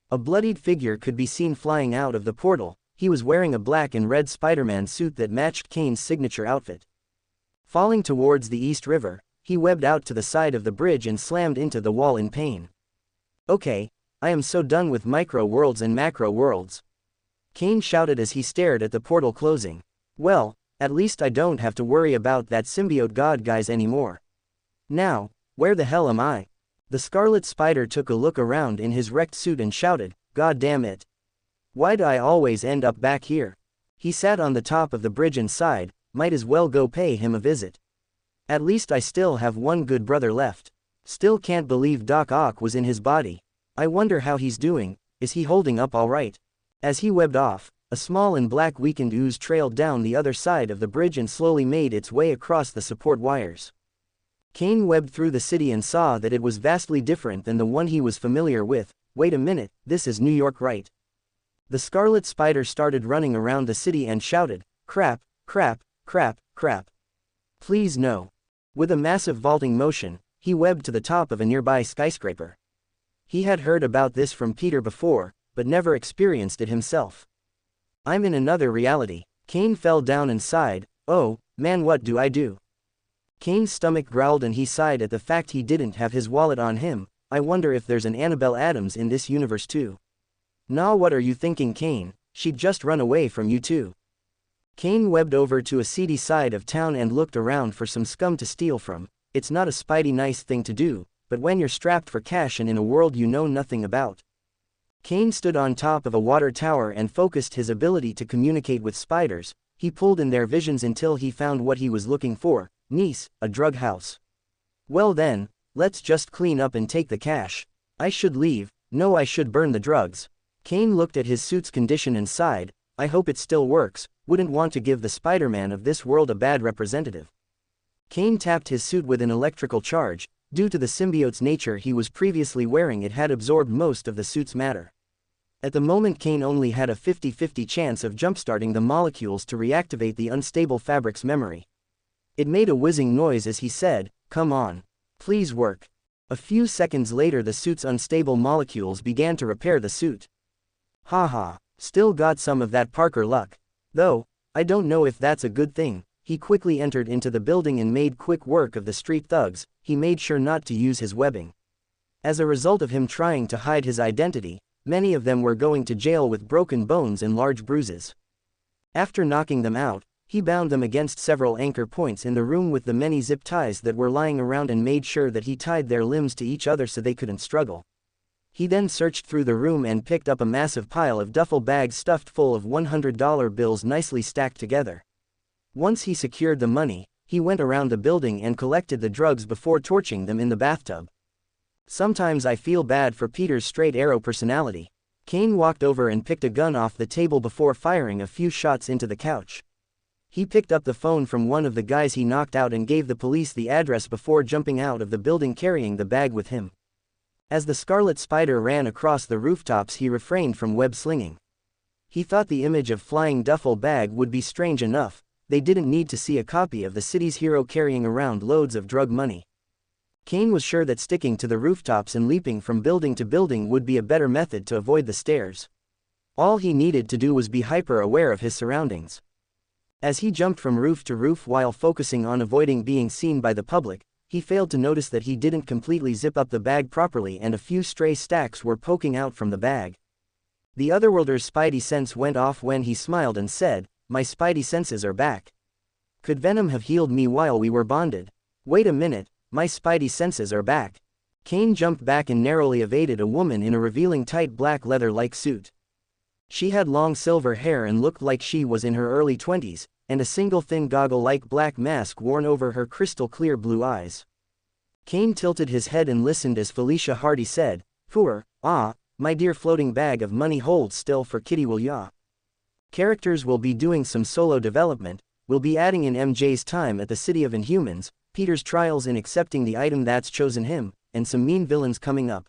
A: A bloodied figure could be seen flying out of the portal. He was wearing a black and red Spider-Man suit that matched Kane's signature outfit. Falling towards the East River, he webbed out to the side of the bridge and slammed into the wall in pain. Okay, I am so done with micro worlds and macro worlds. Kane shouted as he stared at the portal closing. Well, at least I don't have to worry about that symbiote god guys anymore. Now, where the hell am I? The Scarlet Spider took a look around in his wrecked suit and shouted, God damn it. Why do I always end up back here? He sat on the top of the bridge and sighed, might as well go pay him a visit. At least I still have one good brother left. Still can't believe Doc Ock was in his body. I wonder how he's doing, is he holding up alright? As he webbed off, a small and black weakened ooze trailed down the other side of the bridge and slowly made its way across the support wires. Kane webbed through the city and saw that it was vastly different than the one he was familiar with. Wait a minute, this is New York, right? The Scarlet Spider started running around the city and shouted, "Crap, crap, crap, crap. Please no." With a massive vaulting motion, he webbed to the top of a nearby skyscraper. He had heard about this from Peter before, but never experienced it himself. "I'm in another reality." Kane fell down and sighed, "Oh, man, what do I do?" Kane's stomach growled and he sighed at the fact he didn't have his wallet on him. "I wonder if there's an Annabelle Adams in this universe too." "Nah, what are you thinking, Kane? She'd just run away from you too." Kane webbed over to a seedy side of town and looked around for some scum to steal from. It's not a Spidey nice thing to do, but when you're strapped for cash and in a world you know nothing about. Kane stood on top of a water tower and focused his ability to communicate with spiders. He pulled in their visions until he found what he was looking for. Nice, a drug house. "Well then, let's just clean up and take the cash. I should leave. No, I should burn the drugs." Kane looked at his suit's condition and sighed, "I hope it still works. Wouldn't want to give the Spider-Man of this world a bad representative." Kane tapped his suit with an electrical charge. Due to the symbiote's nature he was previously wearing, it had absorbed most of the suit's matter. At the moment Kane only had a 50-50 chance of jumpstarting the molecules to reactivate the unstable fabric's memory. It made a whizzing noise as he said, "Come on. Please work." A few seconds later the suit's unstable molecules began to repair the suit. "Haha, still got some of that Parker luck. Though, I don't know if that's a good thing." He quickly entered into the building and made quick work of the street thugs. He made sure not to use his webbing. As a result of him trying to hide his identity, many of them were going to jail with broken bones and large bruises. After knocking them out, he bound them against several anchor points in the room with the many zip ties that were lying around and made sure that he tied their limbs to each other so they couldn't struggle. He then searched through the room and picked up a massive pile of duffel bags stuffed full of $100 bills nicely stacked together. Once he secured the money, he went around the building and collected the drugs before torching them in the bathtub. Sometimes I feel bad for Peter's straight arrow personality. Kane walked over and picked a gun off the table before firing a few shots into the couch. He picked up the phone from one of the guys he knocked out and gave the police the address before jumping out of the building carrying the bag with him. As the Scarlet Spider ran across the rooftops he refrained from web slinging. He thought the image of flying duffel bag would be strange enough. They didn't need to see a copy of the city's hero carrying around loads of drug money. Kane was sure that sticking to the rooftops and leaping from building to building would be a better method to avoid the stairs. All he needed to do was be hyper-aware of his surroundings. As he jumped from roof to roof while focusing on avoiding being seen by the public, he failed to notice that he didn't completely zip up the bag properly and a few stray stacks were poking out from the bag. The Otherworlder's spidey sense went off when he smiled and said, "My spidey senses are back. Could Venom have healed me while we were bonded? Wait a minute, my spidey senses are back." Kane jumped back and narrowly evaded a woman in a revealing tight black leather-like suit. She had long silver hair and looked like she was in her early 20s, and a single thin goggle-like black mask worn over her crystal-clear blue eyes. Kane tilted his head and listened as Felicia Hardy said, "Poor, my dear floating bag of money holds still for Kitty will ya." Characters will be doing some solo development, will be adding in MJ's time at the City of Inhumans, Peter's trials in accepting the item that's chosen him, and some mean villains coming up.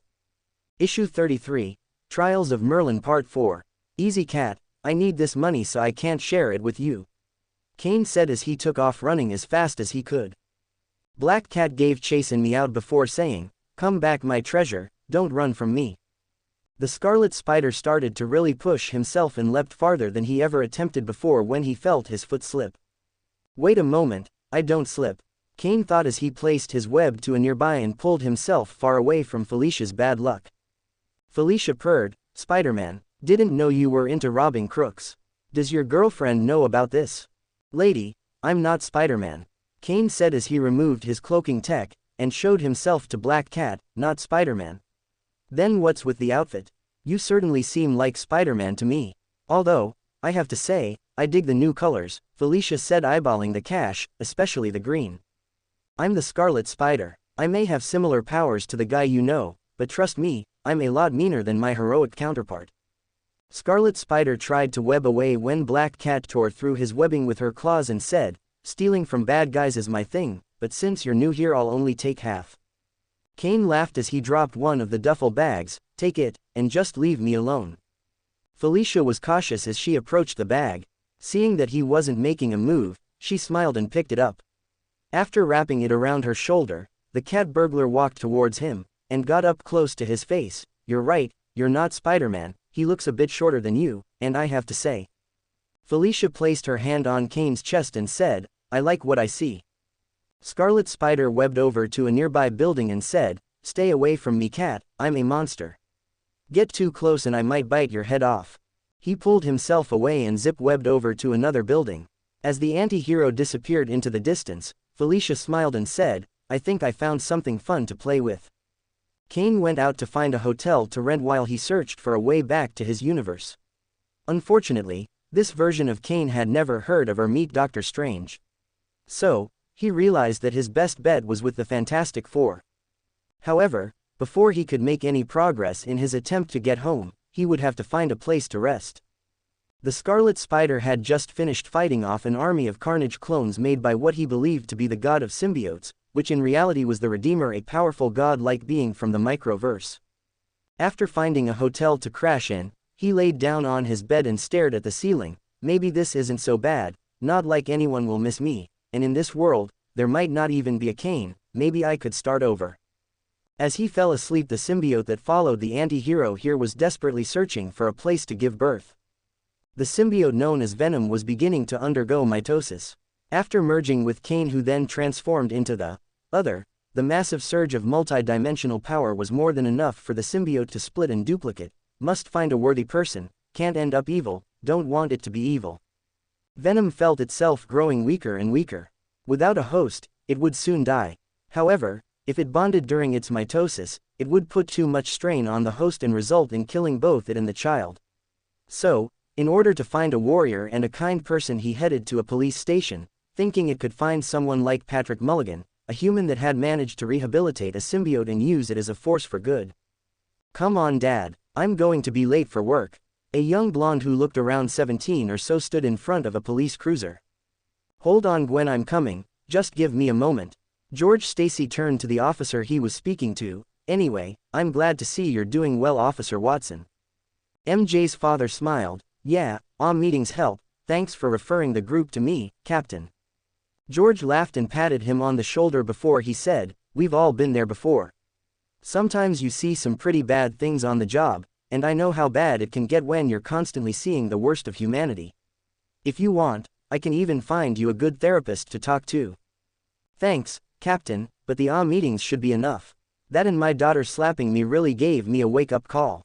A: Issue 33, Trials of Merlin Part 4. "Easy cat, I need this money so I can't share it with you," Kane said as he took off running as fast as he could. Black Cat gave chase and meowed before saying, "Come back my treasure, don't run from me." The Scarlet Spider started to really push himself and leapt farther than he ever attempted before when he felt his foot slip. "Wait a moment, I don't slip," Kane thought as he placed his web to a nearby and pulled himself far away from Felicia's bad luck. Felicia purred, "Spider-Man, didn't know you were into robbing crooks. Does your girlfriend know about this?" "Lady, I'm not Spider-Man," Kane said as he removed his cloaking tech, and showed himself to Black Cat, "Not Spider-Man." "Then what's with the outfit? You certainly seem like Spider-Man to me. Although, I have to say, I dig the new colors," Felicia said eyeballing the cash, especially the green. "I'm the Scarlet Spider. I may have similar powers to the guy you know, but trust me, I'm a lot meaner than my heroic counterpart." Scarlet Spider tried to web away when Black Cat tore through his webbing with her claws and said, "Stealing from bad guys is my thing, but since you're new here I'll only take half." Kane laughed as he dropped one of the duffel bags, "Take it, and just leave me alone." Felicia was cautious as she approached the bag. Seeing that he wasn't making a move, she smiled and picked it up. After wrapping it around her shoulder, the cat burglar walked towards him, and got up close to his face. "You're right, you're not Spider-Man, he looks a bit shorter than you, and I have to say." Felicia placed her hand on Kane's chest and said, "I like what I see." Scarlet Spider webbed over to a nearby building and said, "Stay away from me, cat, I'm a monster. Get too close and I might bite your head off." He pulled himself away and zip-webbed over to another building. As the anti-hero disappeared into the distance, Felicia smiled and said, "I think I found something fun to play with." Kane went out to find a hotel to rent while he searched for a way back to his universe. Unfortunately, this version of Kane had never heard of or meet Doctor Strange. So, he realized that his best bet was with the Fantastic Four. However, before he could make any progress in his attempt to get home, he would have to find a place to rest. The Scarlet Spider had just finished fighting off an army of Carnage clones made by what he believed to be the god of symbiotes, which in reality was the Redeemer, a powerful god-like being from the Microverse. After finding a hotel to crash in, he laid down on his bed and stared at the ceiling. Maybe this isn't so bad, not like anyone will miss me, and in this world, there might not even be a Kane, maybe I could start over. As he fell asleep, the symbiote that followed the anti-hero here was desperately searching for a place to give birth. The symbiote known as Venom was beginning to undergo mitosis. After merging with Kane, who then transformed into the other, the massive surge of multi-dimensional power was more than enough for the symbiote to split and duplicate. Must find a worthy person, can't end up evil, don't want it to be evil. Venom felt itself growing weaker and weaker. Without a host, it would soon die. However, if it bonded during its mitosis, it would put too much strain on the host and result in killing both it and the child. So, in order to find a warrior and a kind person, he headed to a police station, thinking it could find someone like Patrick Mulligan, a human that had managed to rehabilitate a symbiote and use it as a force for good. "Come on, Dad, I'm going to be late for work." A young blonde who looked around 17 or so stood in front of a police cruiser. "Hold on, Gwen, I'm coming, just give me a moment." George Stacy turned to the officer he was speaking to. "Anyway, I'm glad to see you're doing well, Officer Watson." MJ's father smiled. "Yeah, meetings help, thanks for referring the group to me, Captain." George laughed and patted him on the shoulder before he said, "We've all been there before. Sometimes you see some pretty bad things on the job, and I know how bad it can get when you're constantly seeing the worst of humanity. If you want, I can even find you a good therapist to talk to." "Thanks, Captain, but the meetings should be enough. That and my daughter slapping me really gave me a wake-up call."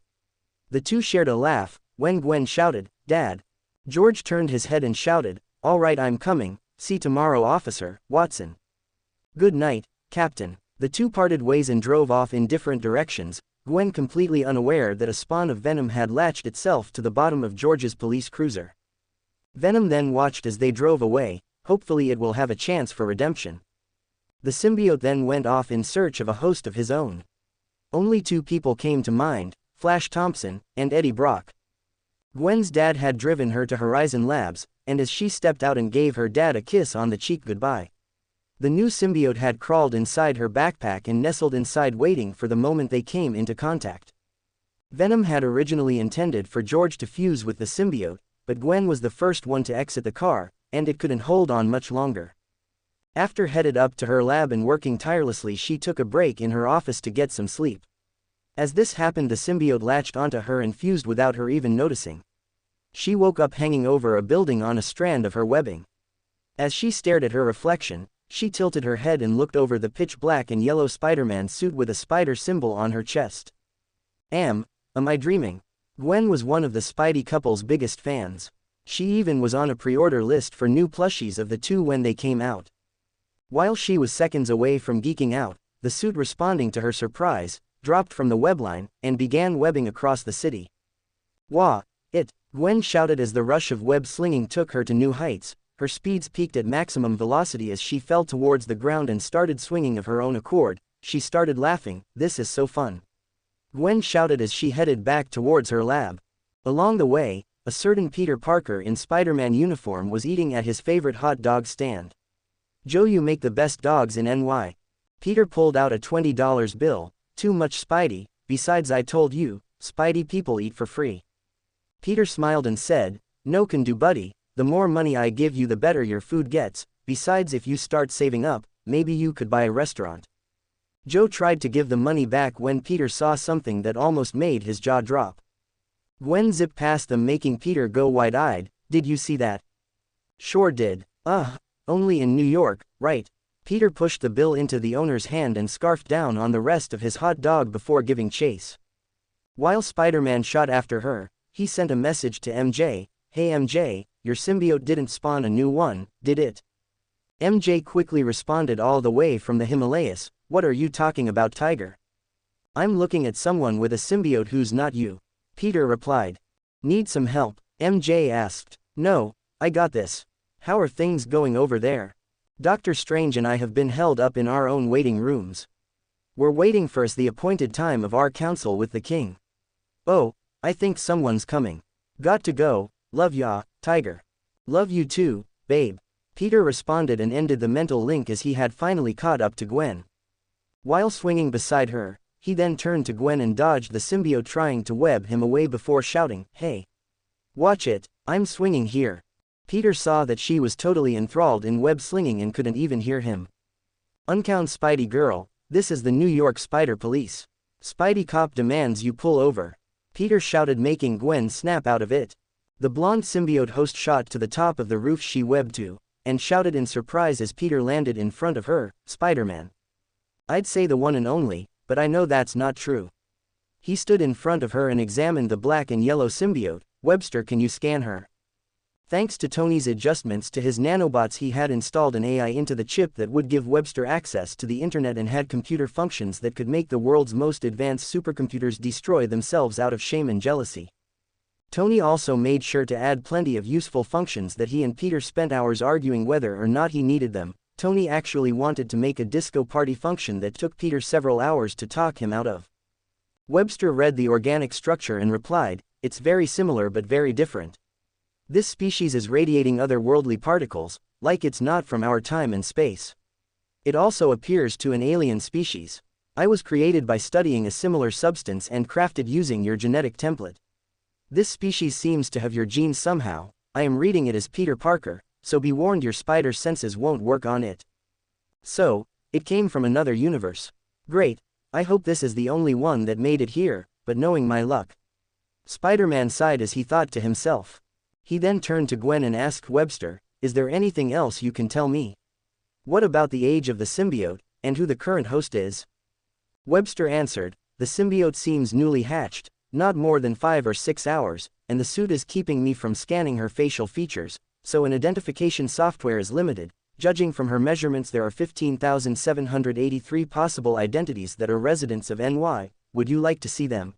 A: The two shared a laugh when Gwen shouted, "Dad." George turned his head and shouted, "All right, I'm coming, see tomorrow, Officer Watson." "Good night, Captain." The two parted ways and drove off in different directions, Gwen completely unaware that a spawn of Venom had latched itself to the bottom of George's police cruiser. Venom then watched as they drove away. Hopefully it will have a chance for redemption. The symbiote then went off in search of a host of his own. Only two people came to mind, Flash Thompson and Eddie Brock. Gwen's dad had driven her to Horizon Labs, and as she stepped out and gave her dad a kiss on the cheek goodbye, the new symbiote had crawled inside her backpack and nestled inside, waiting for the moment they came into contact. Venom had originally intended for George to fuse with the symbiote, but Gwen was the first one to exit the car, and it couldn't hold on much longer. After headed up to her lab and working tirelessly, she took a break in her office to get some sleep. As this happened, the symbiote latched onto her and fused without her even noticing. She woke up hanging over a building on a strand of her webbing. As she stared at her reflection, she tilted her head and looked over the pitch black and yellow Spider-Man suit with a spider symbol on her chest. Am I dreaming? Gwen was one of the Spidey couple's biggest fans. She even was on a pre-order list for new plushies of the two when they came out. While she was seconds away from geeking out, the suit, responding to her surprise, dropped from the webline and began webbing across the city. "Wah! It!" Gwen shouted as the rush of web slinging took her to new heights. Her speeds peaked at maximum velocity as she fell towards the ground and started swinging of her own accord. She started laughing. "This is so fun!" Gwen shouted as she headed back towards her lab. Along the way, a certain Peter Parker in Spider-Man uniform was eating at his favorite hot dog stand. "Joe, you make the best dogs in NY." Peter pulled out a $20 bill. "Too much, Spidey, besides I told you, Spidey people eat for free." Peter smiled and said, "No can do, buddy. The more money I give you the better your food gets. Besides, if you start saving up, maybe you could buy a restaurant." Joe tried to give the money back when Peter saw something that almost made his jaw drop. Gwen zipped past them, making Peter go wide-eyed. "Did you see that?" "Sure did. Only in New York, right?" Peter pushed the bill into the owner's hand and scarfed down on the rest of his hot dog before giving chase. While Spider-Man shot after her, he sent a message to MJ. "Hey MJ, your symbiote didn't spawn a new one, did it?" MJ quickly responded all the way from the Himalayas, "What are you talking about, Tiger? I'm looking at someone with a symbiote who's not you." Peter replied. "Need some help?" MJ asked. "No, I got this. How are things going over there? Doctor Strange and I have been held up in our own waiting rooms. We're waiting for the appointed time of our council with the king. Oh, I think someone's coming. Got to go, love ya, Tiger." "Love you too, babe." Peter responded and ended the mental link as he had finally caught up to Gwen. While swinging beside her, he then turned to Gwen and dodged the symbiote trying to web him away before shouting, "Hey! Watch it, I'm swinging here." Peter saw that she was totally enthralled in web slinging and couldn't even hear him. "Uncount Spidey girl, this is the New York Spider Police. Spidey cop demands you pull over," Peter shouted, making Gwen snap out of it. The blonde symbiote host shot to the top of the roof she webbed to, and shouted in surprise as Peter landed in front of her, "Spider-Man. I'd say the one and only, but I know that's not true." He stood in front of her and examined the black and yellow symbiote. "Webster, can you scan her?" Thanks to Tony's adjustments to his nanobots, he had installed an AI into the chip that would give Webster access to the internet and had computer functions that could make the world's most advanced supercomputers destroy themselves out of shame and jealousy. Tony also made sure to add plenty of useful functions that he and Peter spent hours arguing whether or not he needed them. Tony actually wanted to make a disco party function that took Peter several hours to talk him out of. Webster read the organic structure and replied, "It's very similar but very different. This species is radiating otherworldly particles, like it's not from our time and space. It also appears to an alien species. I was created by studying a similar substance and crafted using your genetic template. This species seems to have your genes somehow. I am reading it as Peter Parker, so be warned your spider senses won't work on it. So, it came from another universe. Great, I hope this is the only one that made it here, but knowing my luck." Spider-Man sighed as he thought to himself. He then turned to Gwen and asked Webster, "Is there anything else you can tell me? What about the age of the symbiote, and who the current host is?" Webster answered, "The symbiote seems newly hatched, not more than 5 or 6 hours, and the suit is keeping me from scanning her facial features, so an identification software is limited. Judging from her measurements, there are 15,783 possible identities that are residents of NY. Would you like to see them?"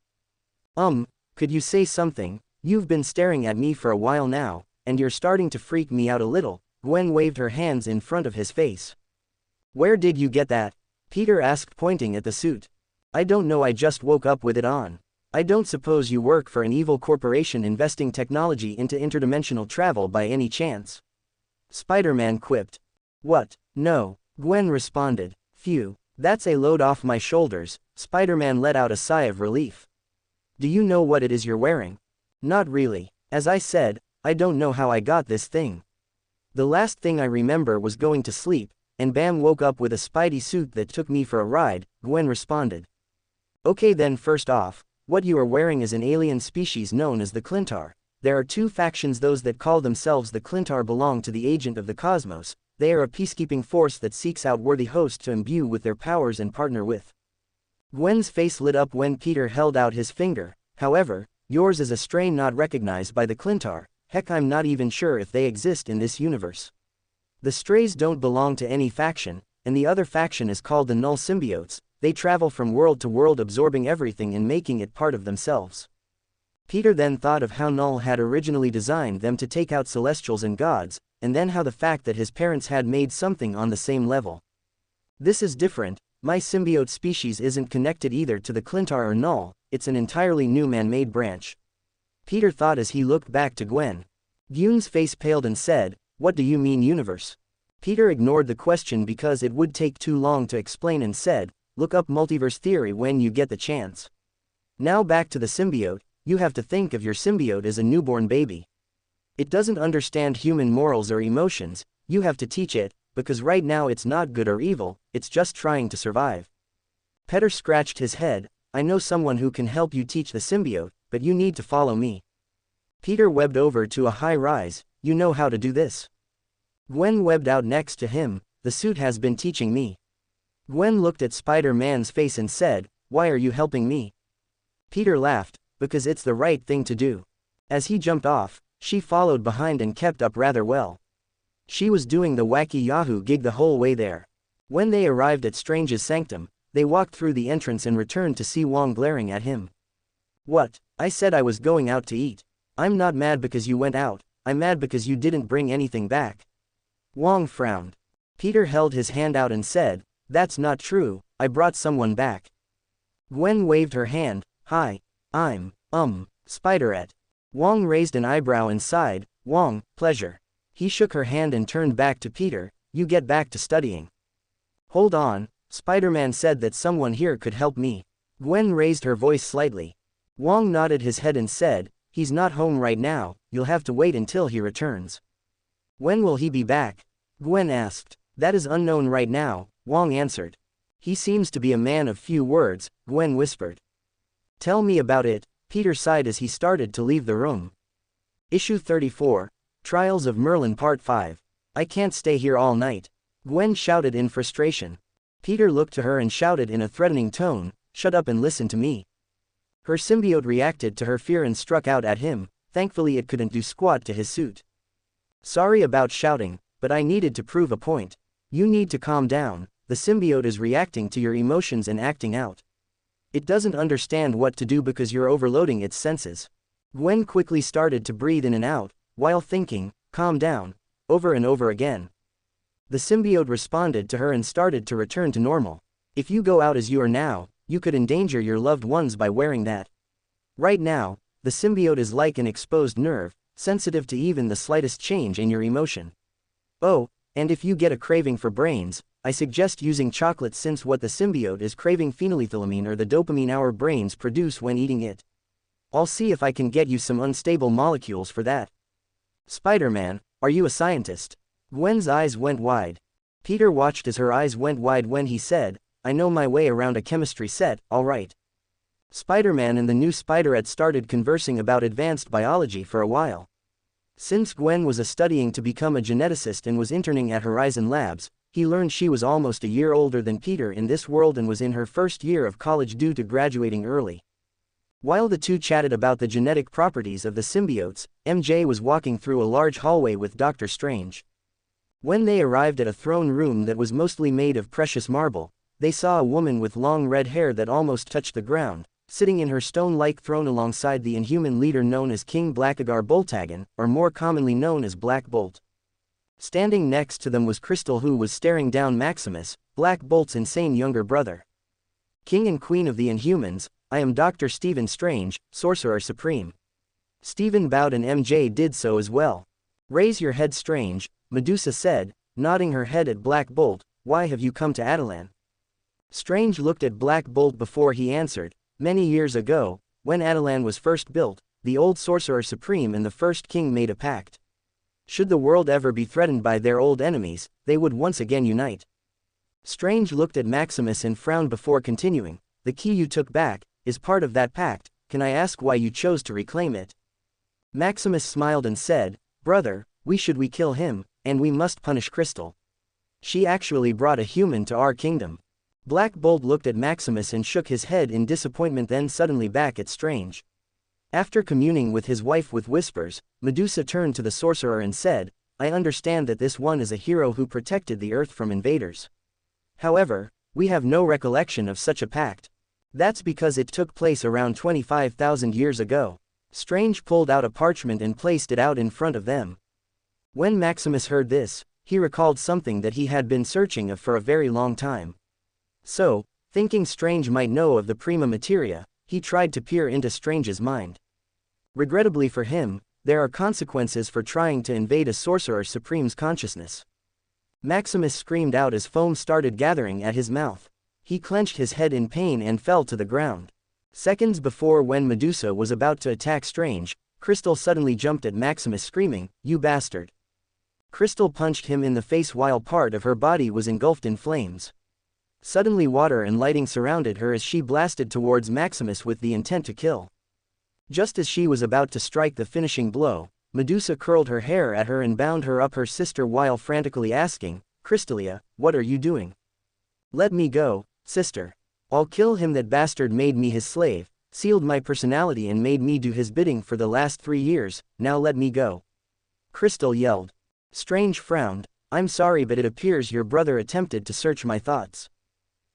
A: Could you say something? You've been staring at me for a while now, and you're starting to freak me out a little." Gwen waved her hands in front of his face. "Where did you get that?" Peter asked, pointing at the suit. "I don't know, I just woke up with it on. I don't suppose you work for an evil corporation investing technology into interdimensional travel by any chance?" Spider-Man quipped. "What? No," Gwen responded. "Phew, that's a load off my shoulders." Spider-Man let out a sigh of relief. "Do you know what it is you're wearing?" "Not really. As I said, I don't know how I got this thing. The last thing I remember was going to sleep, and bam, woke up with a Spidey suit that took me for a ride," Gwen responded. "Okay then, first off, what you are wearing is an alien species known as the Clintar. There are 2 factions. Those that call themselves the Clintar belong to the Agent of the Cosmos. They are a peacekeeping force that seeks out worthy hosts to imbue with their powers and partner with." Gwen's face lit up when Peter held out his finger. "However, yours is a strain not recognized by the Clintar. Heck, I'm not even sure if they exist in this universe. The strays don't belong to any faction, and the other faction is called the Null Symbiotes. They travel from world to world, absorbing everything and making it part of themselves." Peter then thought of how Null had originally designed them to take out celestials and gods, and then how the fact that his parents had made something on the same level. "This is different. My symbiote species isn't connected either to the Clintar or Null. It's an entirely new man-made branch," Peter thought as he looked back to Gwen. Gune's face paled and said, "What do you mean universe?" Peter ignored the question because it would take too long to explain and said, "Look up multiverse theory when you get the chance." Now back to the symbiote. you have to think of your symbiote as a newborn baby. It doesn't understand human morals or emotions, you have to teach it, because right now it's not good or evil, it's just trying to survive. Peter scratched his head. I know someone who can help you teach the symbiote, but you need to follow me. Peter webbed over to a high rise. You know how to do this. Gwen webbed out next to him. The suit has been teaching me. Gwen looked at Spider-Man's face and said, why are you helping me? Peter laughed, because it's the right thing to do. As he jumped off, she followed behind and kept up rather well. She was doing the wacky Yahoo gig the whole way there. When they arrived at Strange's sanctum, they walked through the entrance and returned to see Wong glaring at him. What? I said I was going out to eat. I'm not mad because you went out, I'm mad because you didn't bring anything back. Wong frowned. Peter held his hand out and said, that's not true, I brought someone back. Gwen waved her hand. Hi. I'm, Spiderette. Wong raised an eyebrow and sighed. Wong, pleasure. He shook her hand and turned back to Peter. You get back to studying. Hold on, Spider-Man said that someone here could help me. Gwen raised her voice slightly. Wong nodded his head and said, he's not home right now, you'll have to wait until he returns. When will he be back? Gwen asked. That is unknown right now, Wong answered. He seems to be a man of few words, Gwen whispered. Tell me about it, Peter sighed as he started to leave the room. Issue 34, Trials of Merlin Part 5. I can't stay here all night. Gwen shouted in frustration. Peter looked to her and shouted in a threatening tone, shut up and listen to me. Her symbiote reacted to her fear and struck out at him. Thankfully it couldn't do squat to his suit. Sorry about shouting, but I needed to prove a point. You need to calm down, the symbiote is reacting to your emotions and acting out. It doesn't understand what to do because you're overloading its senses. Gwen quickly started to breathe in and out, while thinking, calm down, over and over again. The symbiote responded to her and started to return to normal. If you go out as you are now, you could endanger your loved ones by wearing that. Right now, the symbiote is like an exposed nerve, sensitive to even the slightest change in your emotion. Oh, and if you get a craving for brains, I suggest using chocolate since what the symbiote is craving phenylethylamine or the dopamine our brains produce when eating it. I'll see if I can get you some unstable molecules for that. Spider-Man, are you a scientist? Gwen's eyes went wide. Peter watched as her eyes went wide when he said, I know my way around a chemistry set, all right. Spider-Man and the new Spiderette started conversing about advanced biology for a while. Since Gwen was studying to become a geneticist and was interning at Horizon Labs, he learned she was almost a year older than Peter in this world and was in her first year of college due to graduating early. While the two chatted about the genetic properties of the symbiotes, MJ was walking through a large hallway with Dr. Strange. When they arrived at a throne room that was mostly made of precious marble, they saw a woman with long red hair that almost touched the ground, sitting in her stone-like throne alongside the inhuman leader known as King Blackagar Boltagan, or more commonly known as Black Bolt. Standing next to them was Crystal, who was staring down Maximus, Black Bolt's insane younger brother. King and Queen of the Inhumans, I am Dr. Stephen Strange, Sorcerer Supreme. Stephen bowed and MJ did so as well. Raise your head, Strange, Medusa said, nodding her head at Black Bolt. Why have you come to Attilan? Strange looked at Black Bolt before he answered. Many years ago, when Attilan was first built, the old Sorcerer Supreme and the first king made a pact. Should the world ever be threatened by their old enemies, they would once again unite. Strange looked at Maximus and frowned before continuing. The key you took back is part of that pact. Can I ask why you chose to reclaim it? Maximus smiled and said, Brother, we kill him, and we must punish Crystal. She actually brought a human to our kingdom. Black Bolt looked at Maximus and shook his head in disappointment, then suddenly back at Strange. After communing with his wife with whispers, Medusa turned to the sorcerer and said, I understand that this one is a hero who protected the earth from invaders. However, we have no recollection of such a pact. That's because it took place around 25,000 years ago. Strange pulled out a parchment and placed it out in front of them. When Maximus heard this, he recalled something that he had been searching of for a very long time. So, thinking Strange might know of the prima materia, he tried to peer into Strange's mind. Regrettably for him, there are consequences for trying to invade a Sorcerer Supreme's consciousness. Maximus screamed out as foam started gathering at his mouth. He clenched his head in pain and fell to the ground. Seconds before, when Medusa was about to attack Strange, Crystal suddenly jumped at Maximus, screaming, "You bastard!" Crystal punched him in the face while part of her body was engulfed in flames. Suddenly water and lighting surrounded her as she blasted towards Maximus with the intent to kill. Just as she was about to strike the finishing blow, Medusa curled her hair at her and bound her up her sister while frantically asking, "Crystalia, what are you doing? Let me go, sister. I'll kill him. That bastard made me his slave, sealed my personality and made me do his bidding for the last 3 years, now let me go." Crystal yelled. Strange frowned. "I'm sorry, but it appears your brother attempted to search my thoughts.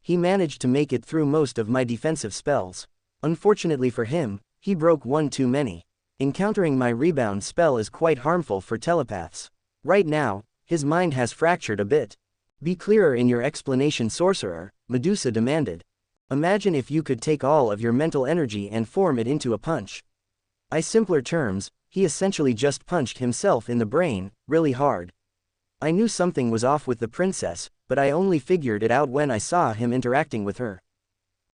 A: He managed to make it through most of my defensive spells. Unfortunately for him, he broke one too many. Encountering my rebound spell is quite harmful for telepaths. Right now, his mind has fractured a bit." "Be clearer in your explanation, sorcerer," Medusa demanded. "Imagine if you could take all of your mental energy and form it into a punch." "In simpler terms, he essentially just punched himself in the brain, really hard. I knew something was off with the princess, but I only figured it out when I saw him interacting with her."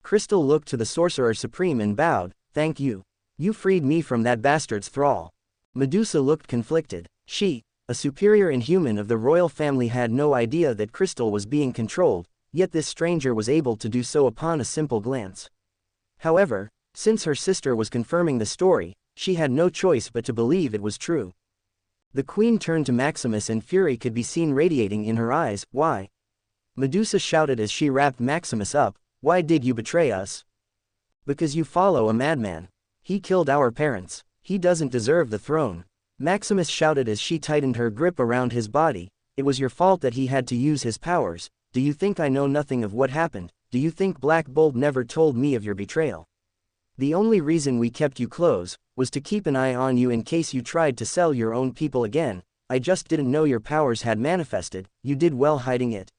A: Crystal looked to the Sorcerer Supreme and bowed, "Thank you. You freed me from that bastard's thrall." Medusa looked conflicted. She, a superior inhuman of the royal family, had no idea that Crystal was being controlled, yet this stranger was able to do so upon a simple glance. However, since her sister was confirming the story, she had no choice but to believe it was true. The queen turned to Maximus and fury could be seen radiating in her eyes. "Why?" Medusa shouted as she wrapped Maximus up, "Why did you betray us?" "Because you follow a madman. He killed our parents. He doesn't deserve the throne." Maximus shouted as she tightened her grip around his body. "It was your fault that he had to use his powers. Do you think I know nothing of what happened? Do you think Black Bolt never told me of your betrayal? The only reason we kept you close was to keep an eye on you in case you tried to sell your own people again. I just didn't know your powers had manifested. You did well hiding it."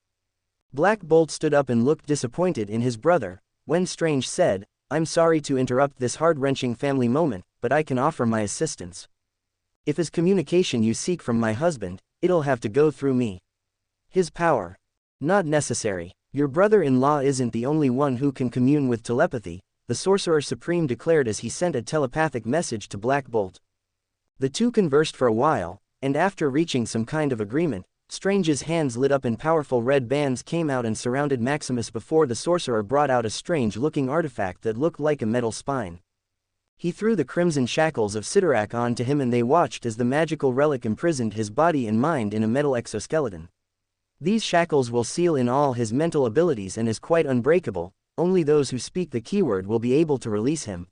A: Black Bolt stood up and looked disappointed in his brother. When Strange said, "I'm sorry to interrupt this heart-wrenching family moment, but I can offer my assistance. If his communication you seek from my husband, it'll have to go through me." "His power? Not necessary. Your brother-in-law isn't the only one who can commune with telepathy," the Sorcerer Supreme declared as he sent a telepathic message to Black Bolt. The two conversed for a while, and after reaching some kind of agreement, Strange's hands lit up and powerful red bands came out and surrounded Maximus before the sorcerer brought out a strange-looking artifact that looked like a metal spine. He threw the crimson shackles of Sidorak onto him and they watched as the magical relic imprisoned his body and mind in a metal exoskeleton. These shackles will seal in all his mental abilities and is quite unbreakable. Only those who speak the keyword will be able to release him.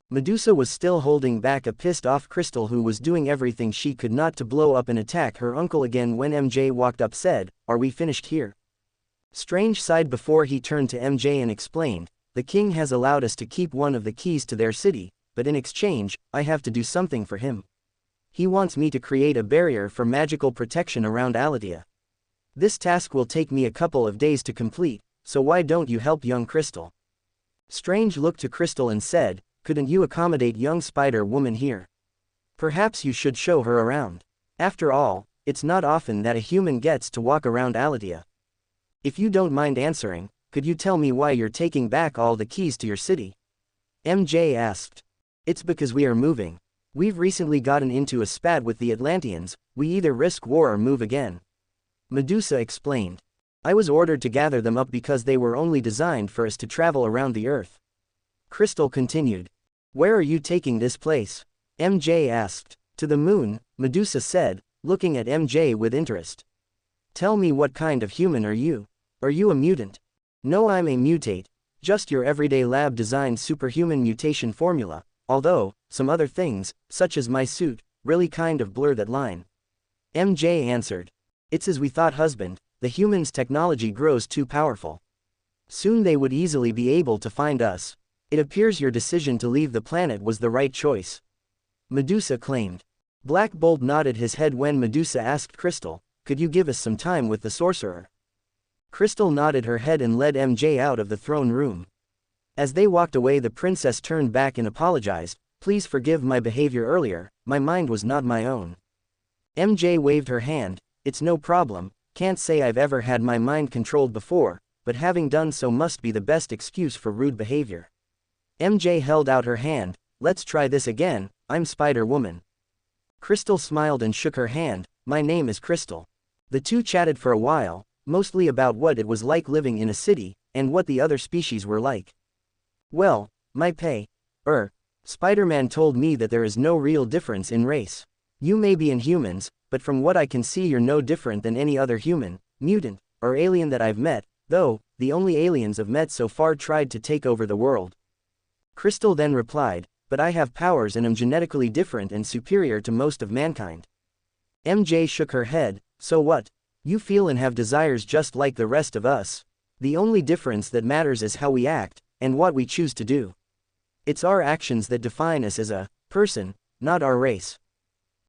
A: Medusa was still holding back a pissed-off Crystal who was doing everything she could not to blow up and attack her uncle again when MJ walked up said, "Are we finished here?" Strange sighed before he turned to MJ and explained, "The king has allowed us to keep one of the keys to their city, but in exchange, I have to do something for him. He wants me to create a barrier for magical protection around Aladia. This task will take me a couple of days to complete, so why don't you help young Crystal?" Strange looked to Crystal and said, "Couldn't you accommodate young Spider-Woman here? Perhaps you should show her around. After all, it's not often that a human gets to walk around Aladia. If you don't mind answering, could you tell me why you're taking back all the keys to your city?" MJ asked. "It's because we are moving. We've recently gotten into a spat with the Atlanteans, we either risk war or move again." Medusa explained. "I was ordered to gather them up because they were only designed for us to travel around the Earth." Crystal continued. "Where are you taking this place?" MJ asked. "To the moon," Medusa said, looking at MJ with interest. "Tell me, what kind of human are you? Are you a mutant?" "No, I'm a mutate. Just your everyday lab-designed superhuman mutation formula, although, some other things, such as my suit, really kind of blur that line." MJ answered. "It's as we thought, husband. The humans' technology grows too powerful. Soon they would easily be able to find us. It appears your decision to leave the planet was the right choice," Medusa claimed. Black Bolt nodded his head when Medusa asked Crystal, "Could you give us some time with the sorcerer?" Crystal nodded her head and led MJ out of the throne room. As they walked away, the princess turned back and apologized, "Please forgive my behavior earlier, my mind was not my own." MJ waved her hand, "It's no problem. Can't say I've ever had my mind controlled before, but having done so must be the best excuse for rude behavior." MJ held out her hand. Let's try this again, I'm Spider-Woman. Crystal smiled and shook her hand. My name is Crystal. The two chatted for a while, mostly about what it was like living in a city, and what the other species were like. Well, my pay. Spider-Man told me that there is no real difference in race. You may be Inhumans, but from what I can see you're no different than any other human, mutant, or alien that I've met, though, the only aliens I've met so far tried to take over the world. Crystal then replied, but I have powers and am genetically different and superior to most of mankind. MJ shook her head. So what? You feel and have desires just like the rest of us. The only difference that matters is how we act, and what we choose to do. It's our actions that define us as a person, not our race.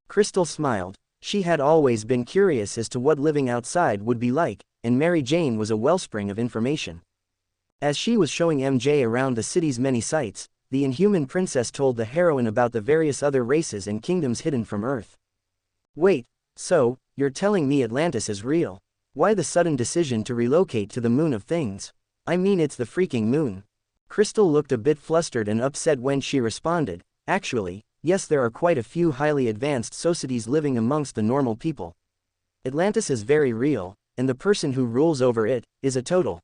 A: Crystal smiled. She had always been curious as to what living outside would be like, and Mary Jane was a wellspring of information. As she was showing MJ around the city's many sights, the Inhuman princess told the heroine about the various other races and kingdoms hidden from Earth. Wait, so, you're telling me Atlantis is real? Why the sudden decision to relocate to the moon of things? I mean, it's the freaking moon. Crystal looked a bit flustered and upset when she responded, actually, yes, there are quite a few highly advanced societies living amongst the normal people. Atlantis is very real, and the person who rules over it is a total.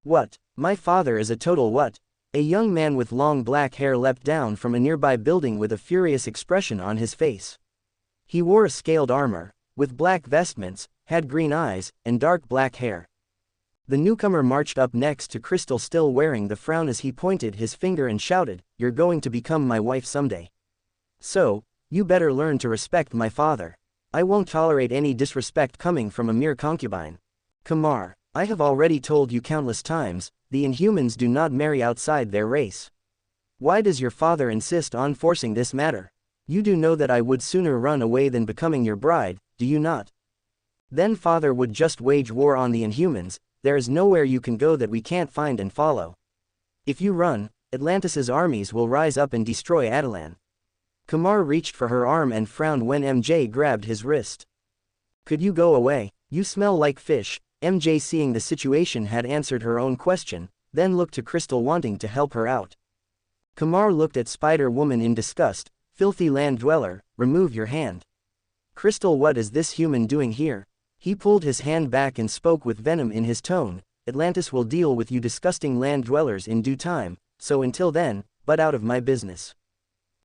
A: What? My father is a total what? A young man with long black hair leapt down from a nearby building with a furious expression on his face. He wore a scaled armor, with black vestments, had green eyes, and dark black hair. The newcomer marched up next to Crystal, still wearing the frown, as he pointed his finger and shouted, "You're going to become my wife someday. So, you better learn to respect my father. I won't tolerate any disrespect coming from a mere concubine. Kamar, I have already told you countless times, the Inhumans do not marry outside their race. Why does your father insist on forcing this matter? You do know that I would sooner run away than becoming your bride, do you not? Then father would just wage war on the Inhumans. There is nowhere you can go that we can't find and follow. If you run, Atlantis's armies will rise up and destroy Attilan." Kamar reached for her arm and frowned when MJ grabbed his wrist. "Could you go away? You smell like fish." MJ, seeing the situation, had answered her own question, then looked to Crystal, wanting to help her out. Kamar looked at Spider-Woman in disgust. "Filthy land dweller, remove your hand." Crystal, what is this human doing here? He pulled his hand back and spoke with venom in his tone. "Atlantis will deal with you disgusting land dwellers in due time, so until then, butt out of my business."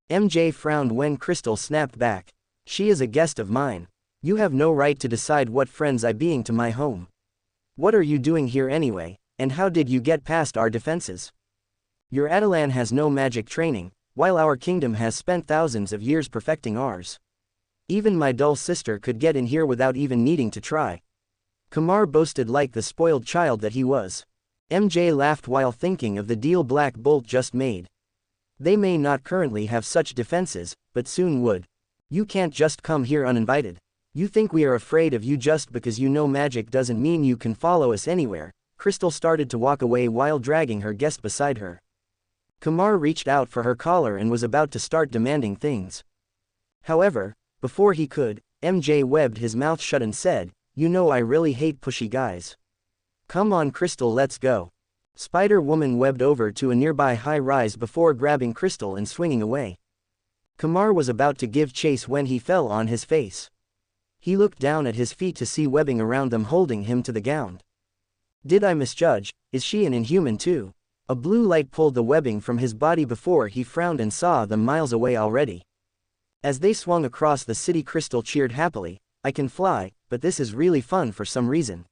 A: MJ frowned when Crystal snapped back. "She is a guest of mine. You have no right to decide what friends I being to my home. What are you doing here anyway, and how did you get past our defenses? Your Attilan has no magic training, while our kingdom has spent thousands of years perfecting ours. Even my dull sister could get in here without even needing to try." Kamar boasted like the spoiled child that he was. MJ laughed while thinking of the deal Black Bolt just made. They may not currently have such defenses, but soon would. You can't just come here uninvited. You think we are afraid of you just because you know magic doesn't mean you can follow us anywhere. Crystal started to walk away while dragging her guest beside her. Kamar reached out for her collar and was about to start demanding things. However, before he could, MJ webbed his mouth shut and said, "You know I really hate pushy guys. Come on Crystal, let's go." Spider-Woman webbed over to a nearby high-rise before grabbing Crystal and swinging away. Kamar was about to give chase when he fell on his face. He looked down at his feet to see webbing around them holding him to the ground. Did I misjudge? Is she an Inhuman too? A blue light pulled the webbing from his body before he frowned and saw them miles away already. As they swung across the city, Crystal cheered happily. "I can fly, but this is really fun for some reason.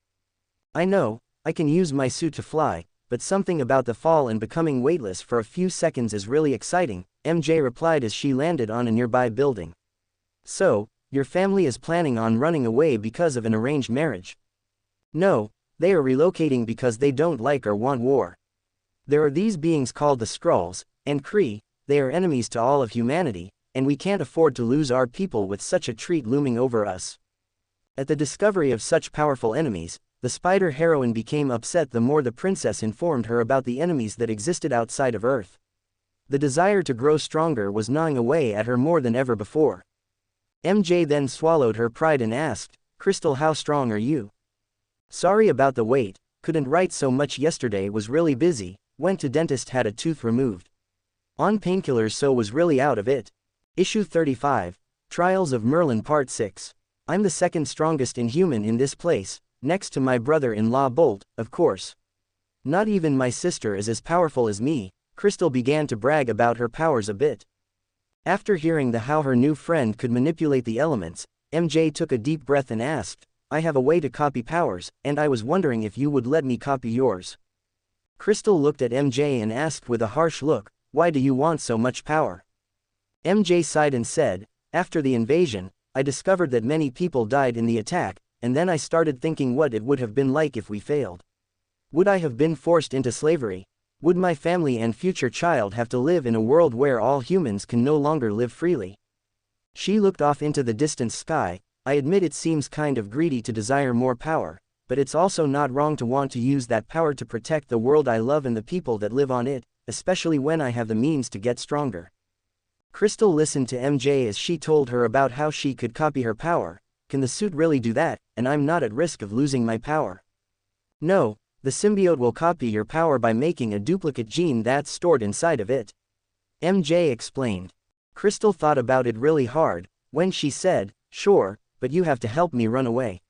A: I know, I can use my suit to fly, but something about the fall and becoming weightless for a few seconds is really exciting," MJ replied as she landed on a nearby building. "So, your family is planning on running away because of an arranged marriage?" "No, they are relocating because they don't like or want war. There are these beings called the Skrulls, and Kree. They are enemies to all of humanity, and we can't afford to lose our people with such a treat looming over us." At the discovery of such powerful enemies, the spider heroine became upset the more the princess informed her about the enemies that existed outside of Earth. The desire to grow stronger was gnawing away at her more than ever before. MJ then swallowed her pride and asked, "Crystal, how strong are you?" "Sorry about the wait, couldn't write so much yesterday, was really busy, went to dentist, had a tooth removed." On painkillers, so was really out of it. Issue 35. Trials of Merlin Part 6. I'm the second strongest Inhuman in this place, next to my brother-in-law Bolt, of course. Not even my sister is as powerful as me. Crystal began to brag about her powers a bit. After hearing how her new friend could manipulate the elements, MJ took a deep breath and asked, I have a way to copy powers, and I was wondering if you would let me copy yours. Crystal looked at MJ and asked with a harsh look, why do you want so much power? MJ sighed and said, after the invasion, I discovered that many people died in the attack, and then I started thinking what it would have been like if we failed. Would I have been forced into slavery? Would my family and future child have to live in a world where all humans can no longer live freely? She looked off into the distant sky. I admit it seems kind of greedy to desire more power, but it's also not wrong to want to use that power to protect the world I love and the people that live on it, especially when I have the means to get stronger. Crystal listened to MJ as she told her about how she could copy her power. Can the suit really do that, and I'm not at risk of losing my power? No, the symbiote will copy your power by making a duplicate gene that's stored inside of it. MJ explained. Crystal thought about it really hard. When she said, sure, but you have to help me run away.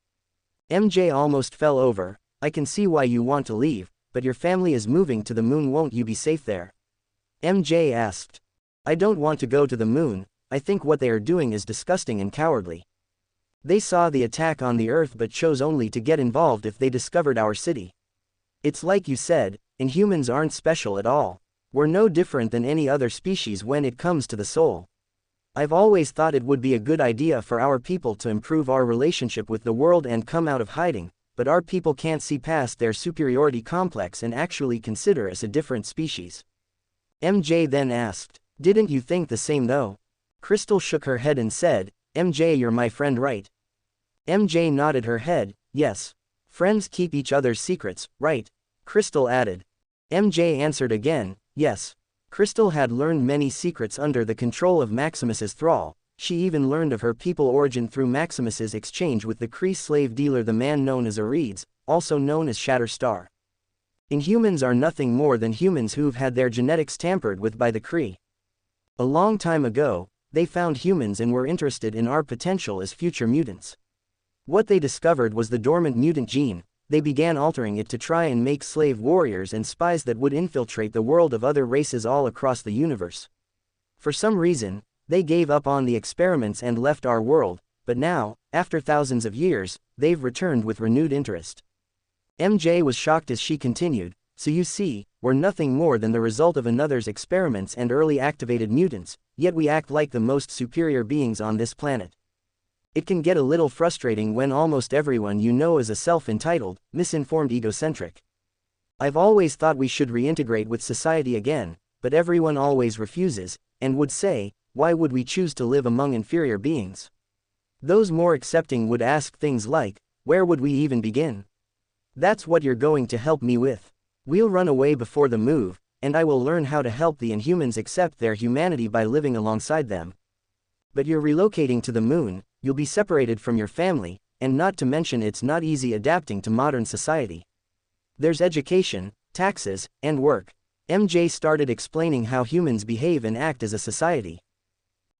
A: MJ almost fell over. I can see why you want to leave, but your family is moving to the moon, won't you be safe there? MJ asked. I don't want to go to the moon. I think what they are doing is disgusting and cowardly. They saw the attack on the Earth but chose only to get involved if they discovered our city. It's like you said, Inhumans aren't special at all. We're no different than any other species when it comes to the soul. I've always thought it would be a good idea for our people to improve our relationship with the world and come out of hiding, but our people can't see past their superiority complex and actually consider us a different species. MJ then asked, didn't you think the same though? Crystal shook her head and said, MJ, you're my friend, right? MJ nodded her head, yes. Friends keep each other's secrets, right? Crystal added. MJ answered again, yes. Crystal had learned many secrets under the control of Maximus's thrall. She even learned of her people origin through Maximus's exchange with the Kree slave dealer, the man known as Ares, also known as Shatterstar. Inhumans are nothing more than humans who've had their genetics tampered with by the Kree. A long time ago, they found humans and were interested in our potential as future mutants. What they discovered was the dormant mutant gene. They began altering it to try and make slave warriors and spies that would infiltrate the world of other races all across the universe. For some reason, they gave up on the experiments and left our world, but now, after thousands of years, they've returned with renewed interest. MJ was shocked as she continued, so you see, we're nothing more than the result of another's experiments and early activated mutants, yet we act like the most superior beings on this planet. It can get a little frustrating when almost everyone you know is a self-entitled, misinformed egocentric. I've always thought we should reintegrate with society again, but everyone always refuses, and would say, why would we choose to live among inferior beings? Those more accepting would ask things like, where would we even begin? That's what you're going to help me with. We'll run away before the move, and I will learn how to help the Inhumans accept their humanity by living alongside them. But you're relocating to the moon, you'll be separated from your family, and not to mention it's not easy adapting to modern society. There's education, taxes, and work. MJ started explaining how humans behave and act as a society.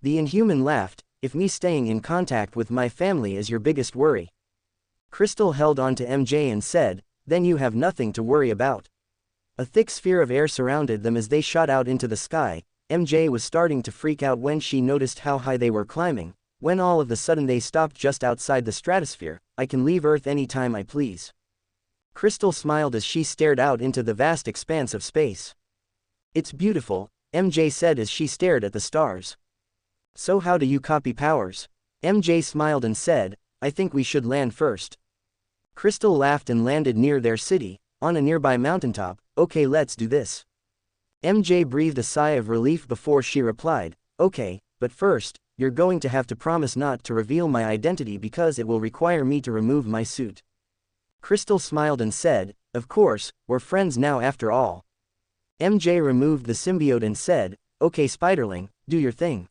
A: The Inhuman laughed, if me staying in contact with my family is your biggest worry. Crystal held on to MJ and said, then you have nothing to worry about. A thick sphere of air surrounded them as they shot out into the sky. MJ was starting to freak out when she noticed how high they were climbing, when all of a sudden they stopped just outside the stratosphere. I can leave Earth anytime I please. Crystal smiled as she stared out into the vast expanse of space. It's beautiful, MJ said as she stared at the stars. So how do you copy powers? MJ smiled and said, I think we should land first. Crystal laughed and landed near their city, on a nearby mountaintop. Okay, let's do this. MJ breathed a sigh of relief before she replied, okay, but first, you're going to have to promise not to reveal my identity because it will require me to remove my suit. Crystal smiled and said, of course, we're friends now after all. MJ removed the symbiote and said, okay Spiderling, do your thing.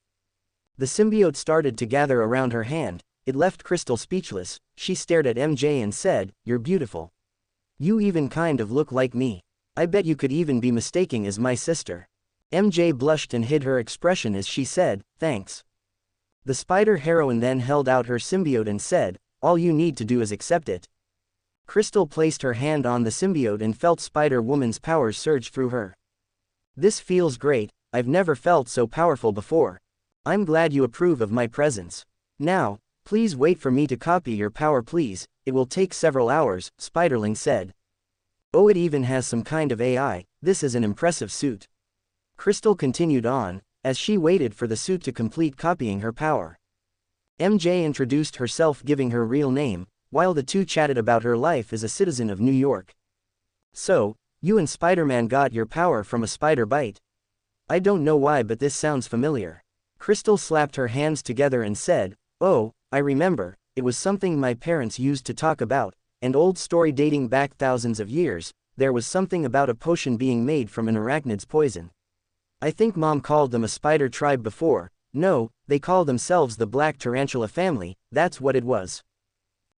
A: The symbiote started to gather around her hand. It left Crystal speechless. She stared at MJ and said, you're beautiful. You even kind of look like me. I bet you could even be mistaken as my sister. MJ blushed and hid her expression as she said, "Thanks." The spider heroine then held out her symbiote and said, "All you need to do is accept it." Crystal placed her hand on the symbiote and felt Spider-Woman's powers surge through her. "This feels great, I've never felt so powerful before. I'm glad you approve of my presence. Now, please wait for me to copy your power please, it will take several hours," Spiderling said. "Oh, it even has some kind of AI, this is an impressive suit." Crystal continued on, as she waited for the suit to complete copying her power. MJ introduced herself giving her real name, while the two chatted about her life as a citizen of New York. "So, you and Spider-Man got your power from a spider bite. I don't know why but this sounds familiar." Crystal slapped her hands together and said, "Oh, I remember, it was something my parents used to talk about, an old story dating back thousands of years. There was something about a potion being made from an arachnid's poison. I think Mom called them a spider tribe before. No, they call themselves the Black Tarantula family, that's what it was."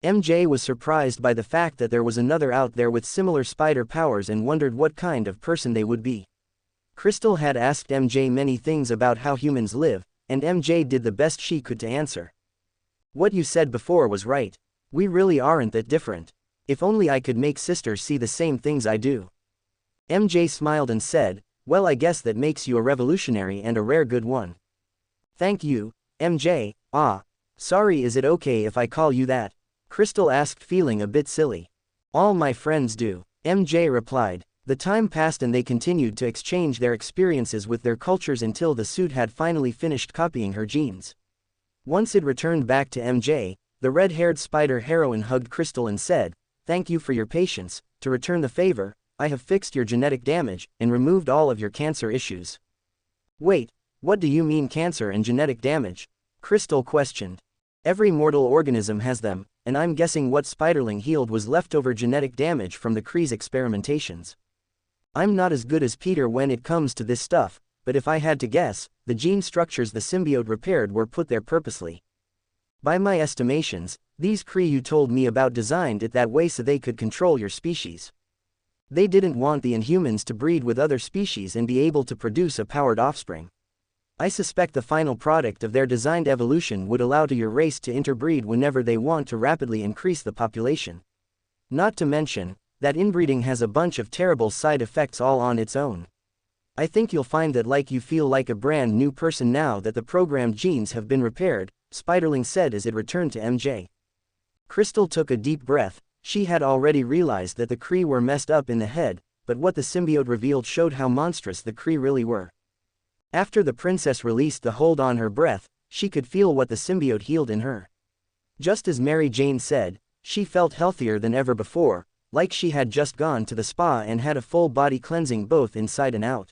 A: MJ was surprised by the fact that there was another out there with similar spider powers and wondered what kind of person they would be. Crystal had asked MJ many things about how humans live, and MJ did the best she could to answer. "What you said before was right. We really aren't that different. If only I could make sisters see the same things I do." MJ smiled and said, "Well, I guess that makes you a revolutionary and a rare good one." "Thank you, MJ. Sorry, is it okay if I call you that?" Crystal asked, feeling a bit silly. "All my friends do," MJ replied. The time passed and they continued to exchange their experiences with their cultures until the suit had finally finished copying her genes. Once it returned back to MJ, the red-haired spider heroine hugged Crystal and said, "Thank you for your patience. To return the favor, I have fixed your genetic damage and removed all of your cancer issues." "Wait, what do you mean cancer and genetic damage?" Crystal questioned. "Every mortal organism has them, and I'm guessing what Spiderling healed was leftover genetic damage from the Kree's experimentations. I'm not as good as Peter when it comes to this stuff, but if I had to guess, the gene structures the symbiote repaired were put there purposely. By my estimations, these Kree you told me about designed it that way so they could control your species. They didn't want the Inhumans to breed with other species and be able to produce a powered offspring. I suspect the final product of their designed evolution would allow to your race to interbreed whenever they want to rapidly increase the population. Not to mention, that inbreeding has a bunch of terrible side effects all on its own. I think you'll find that like you feel like a brand new person now that the programmed genes have been repaired," Spiderling said as it returned to MJ. Crystal took a deep breath. She had already realized that the Kree were messed up in the head, but what the symbiote revealed showed how monstrous the Kree really were. After the princess released the hold on her breath, she could feel what the symbiote healed in her. Just as Mary Jane said, she felt healthier than ever before, like she had just gone to the spa and had a full body cleansing both inside and out.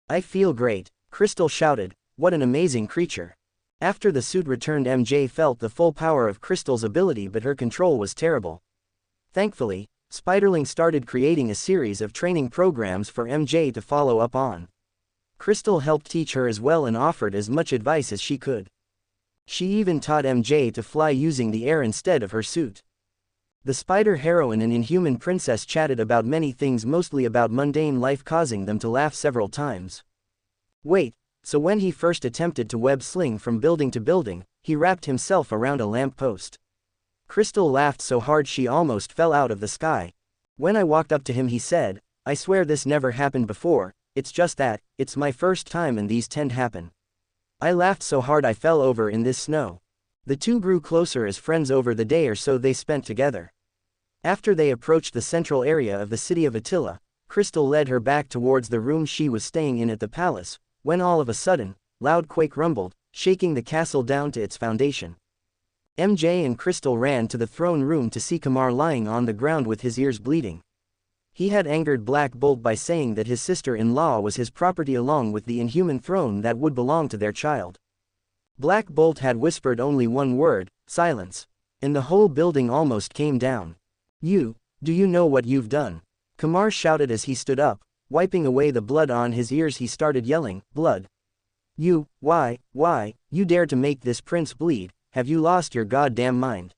A: "I feel great," Crystal shouted. "What an amazing creature." After the suit returned, MJ felt the full power of Crystal's ability, but her control was terrible. Thankfully, Spiderling started creating a series of training programs for MJ to follow up on. Crystal helped teach her as well and offered as much advice as she could. She even taught MJ to fly using the air instead of her suit. The spider heroine and Inhuman princess chatted about many things, mostly about mundane life, causing them to laugh several times. "Wait, so when he first attempted to web sling from building to building, he wrapped himself around a lamp post?" Crystal laughed so hard she almost fell out of the sky. "When I walked up to him he said, 'I swear this never happened before, it's just that, it's my first time and these tend happen.' I laughed so hard I fell over in this snow." The two grew closer as friends over the day or so they spent together. After they approached the central area of the city of Attila, Crystal led her back towards the room she was staying in at the palace, when all of a sudden, loud quake rumbled, shaking the castle down to its foundation. MJ and Crystal ran to the throne room to see Kamar lying on the ground with his ears bleeding. He had angered Black Bolt by saying that his sister-in-law was his property along with the Inhuman throne that would belong to their child. Black Bolt had whispered only one word, "Silence," and the whole building almost came down. Do you know what you've done?" Kamar shouted as he stood up, wiping away the blood on his ears. He started yelling, "Blood! Why, you dare to make this prince bleed? Have you lost your goddamn mind?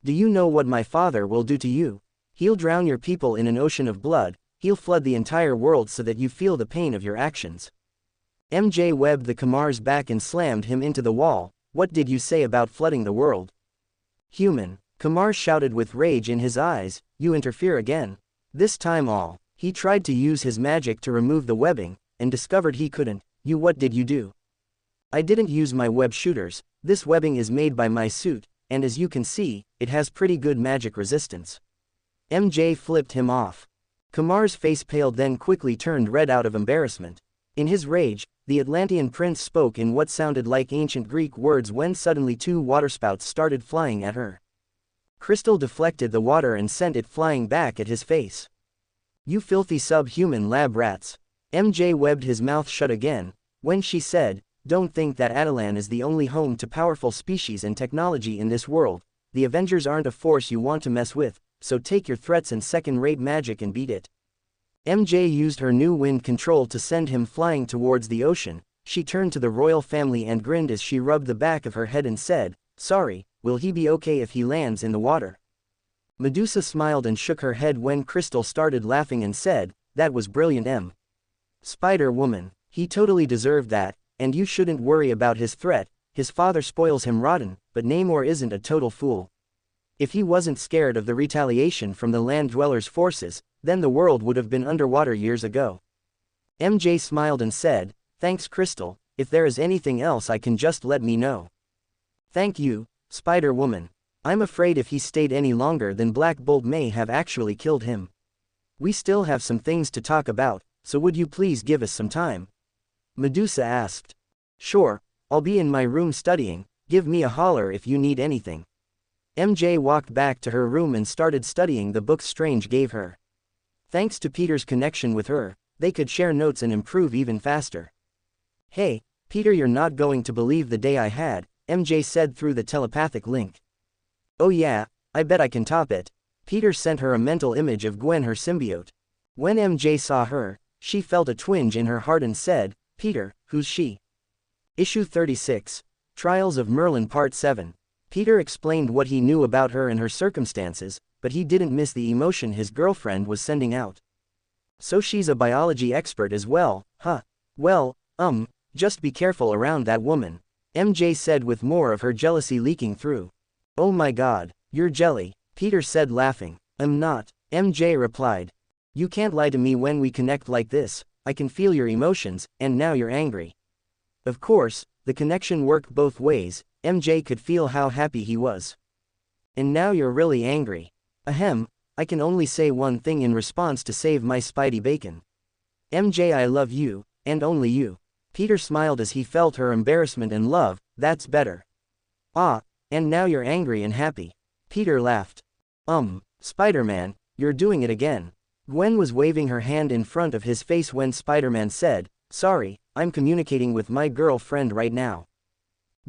A: Do you know what my father will do to you? He'll drown your people in an ocean of blood, he'll flood the entire world so that you feel the pain of your actions. MJ webbed the Kamar's back and slammed him into the wall. What did you say about flooding the world? Human. Kamar shouted with rage in his eyes, you interfere again. This time he tried to use his magic to remove the webbing, and discovered he couldn't. What did you do? I didn't use my web shooters. This webbing is made by my suit, and as you can see, it has pretty good magic resistance. MJ flipped him off. Kamar's face paled, then quickly turned red out of embarrassment. In his rage, the Atlantean prince spoke in what sounded like ancient Greek words when suddenly 2 waterspouts started flying at her. Crystal deflected the water and sent it flying back at his face. You filthy subhuman lab rats. MJ webbed his mouth shut again, when she said, don't think that Atalan is the only home to powerful species and technology in this world. The Avengers aren't a force you want to mess with, so take your threats and second-rate magic and beat it. MJ used her new wind control to send him flying towards the ocean. She turned to the royal family and grinned as she rubbed the back of her head and said, sorry, will he be okay if he lands in the water? Medusa smiled and shook her head when Crystal started laughing and said, that was brilliant. Spider-Woman, he totally deserved that, and you shouldn't worry about his threat. His father spoils him rotten, but Namor isn't a total fool. If he wasn't scared of the retaliation from the land dwellers' forces, then the world would have been underwater years ago. MJ smiled and said, thanks Crystal, if there is anything else I can just let me know. Thank you, Spider-Woman. I'm afraid if he stayed any longer then Black Bolt may have actually killed him. We still have some things to talk about, so would you please give us some time? Medusa asked. Sure, I'll be in my room studying, give me a holler if you need anything. MJ walked back to her room and started studying the books Strange gave her. Thanks to Peter's connection with her, they could share notes and improve even faster. Hey, Peter, you're not going to believe the day I had, MJ said through the telepathic link. Oh yeah, I bet I can top it. Peter sent her a mental image of Gwen, her symbiote. When MJ saw her, she felt a twinge in her heart and said, Peter, who's she? Issue 36, Trials of Merlin Part 7. Peter explained what he knew about her and her circumstances, but he didn't miss the emotion his girlfriend was sending out. So she's a biology expert as well, huh? Well, just be careful around that woman, MJ said with more of her jealousy leaking through. Oh my god, you're jelly, Peter said laughing. I'm not, MJ replied. You can't lie to me when we connect like this. I can feel your emotions, and now you're angry. Of course, the connection worked both ways. MJ could feel how happy he was. And now you're really angry. Ahem, I can only say one thing in response to save my Spidey bacon. MJ, I love you, and only you. Peter smiled as he felt her embarrassment and love. That's better. Ah, and now you're angry and happy. Peter laughed. Spider-Man, you're doing it again. Gwen was waving her hand in front of his face when Spider-Man said, sorry, I'm communicating with my girlfriend right now.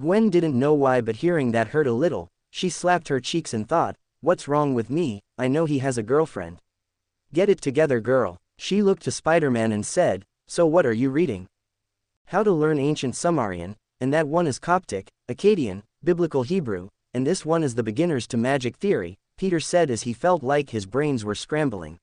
A: Gwen didn't know why, but hearing that hurt a little. She slapped her cheeks and thought, what's wrong with me? I know he has a girlfriend. Get it together, girl. She looked to Spider-Man and said, so what are you reading? How to Learn Ancient Sumerian, and that one is Coptic, Akkadian, Biblical Hebrew, and this one is the Beginners to Magic Theory, Peter said as he felt like his brains were scrambling.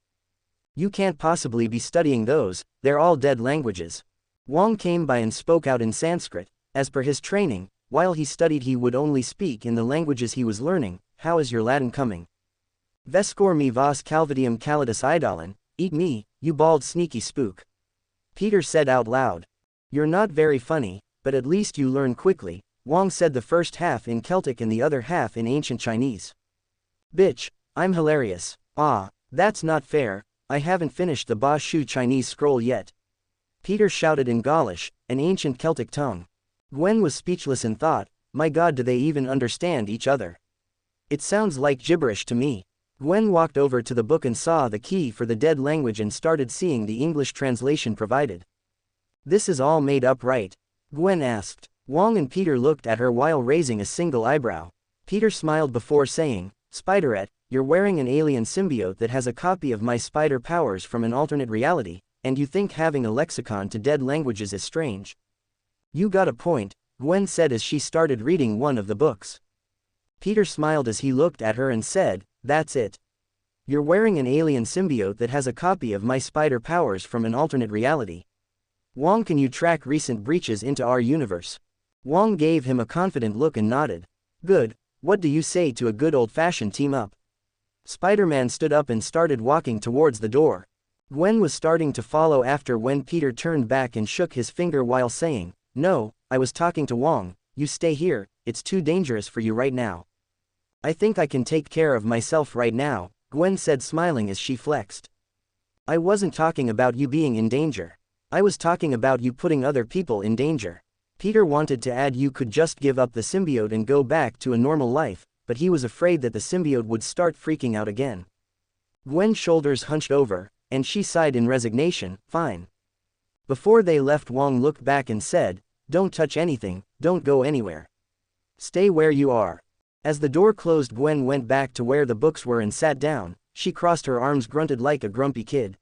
A: You can't possibly be studying those, they're all dead languages. Wong came by and spoke out in Sanskrit. As per his training, while he studied he would only speak in the languages he was learning. How is your Latin coming? Vescor me vas calvidium calidus idolin, eat me, you bald sneaky spook. Peter said out loud. You're not very funny, but at least you learn quickly. Wong said the first half in Celtic and the other half in ancient Chinese. Bitch, I'm hilarious. Ah, that's not fair. I haven't finished the Ba Shu Chinese scroll yet. Peter shouted in Gaulish, an ancient Celtic tongue. Gwen was speechless and thought, my god, do they even understand each other? It sounds like gibberish to me. Gwen walked over to the book and saw the key for the dead language and started seeing the English translation provided. This is all made up, right? Gwen asked. Wong and Peter looked at her while raising a single eyebrow. Peter smiled before saying, Spiderette, you're wearing an alien symbiote that has a copy of my spider powers from an alternate reality, and you think having a lexicon to dead languages is strange? You got a point, Gwen said as she started reading one of the books. Peter smiled as he looked at her and said, that's it. You're wearing an alien symbiote that has a copy of my spider powers from an alternate reality. Wong, can you track recent breaches into our universe? Wong gave him a confident look and nodded. Good, what do you say to a good old-fashioned team-up? Spider-Man stood up and started walking towards the door. Gwen was starting to follow after when Peter turned back and shook his finger while saying, "No, I was talking to Wong, you stay here, it's too dangerous for you right now." "I think I can take care of myself right now," Gwen said smiling as she flexed. "I wasn't talking about you being in danger. I was talking about you putting other people in danger." Peter wanted to add you could just give up the symbiote and go back to a normal life, but he was afraid that the symbiote would start freaking out again. Gwen's shoulders hunched over, and she sighed in resignation, "Fine." Before they left, Wong looked back and said, "Don't touch anything, don't go anywhere. Stay where you are." As the door closed, Gwen went back to where the books were and sat down. She crossed her arms, grunted like a grumpy kid.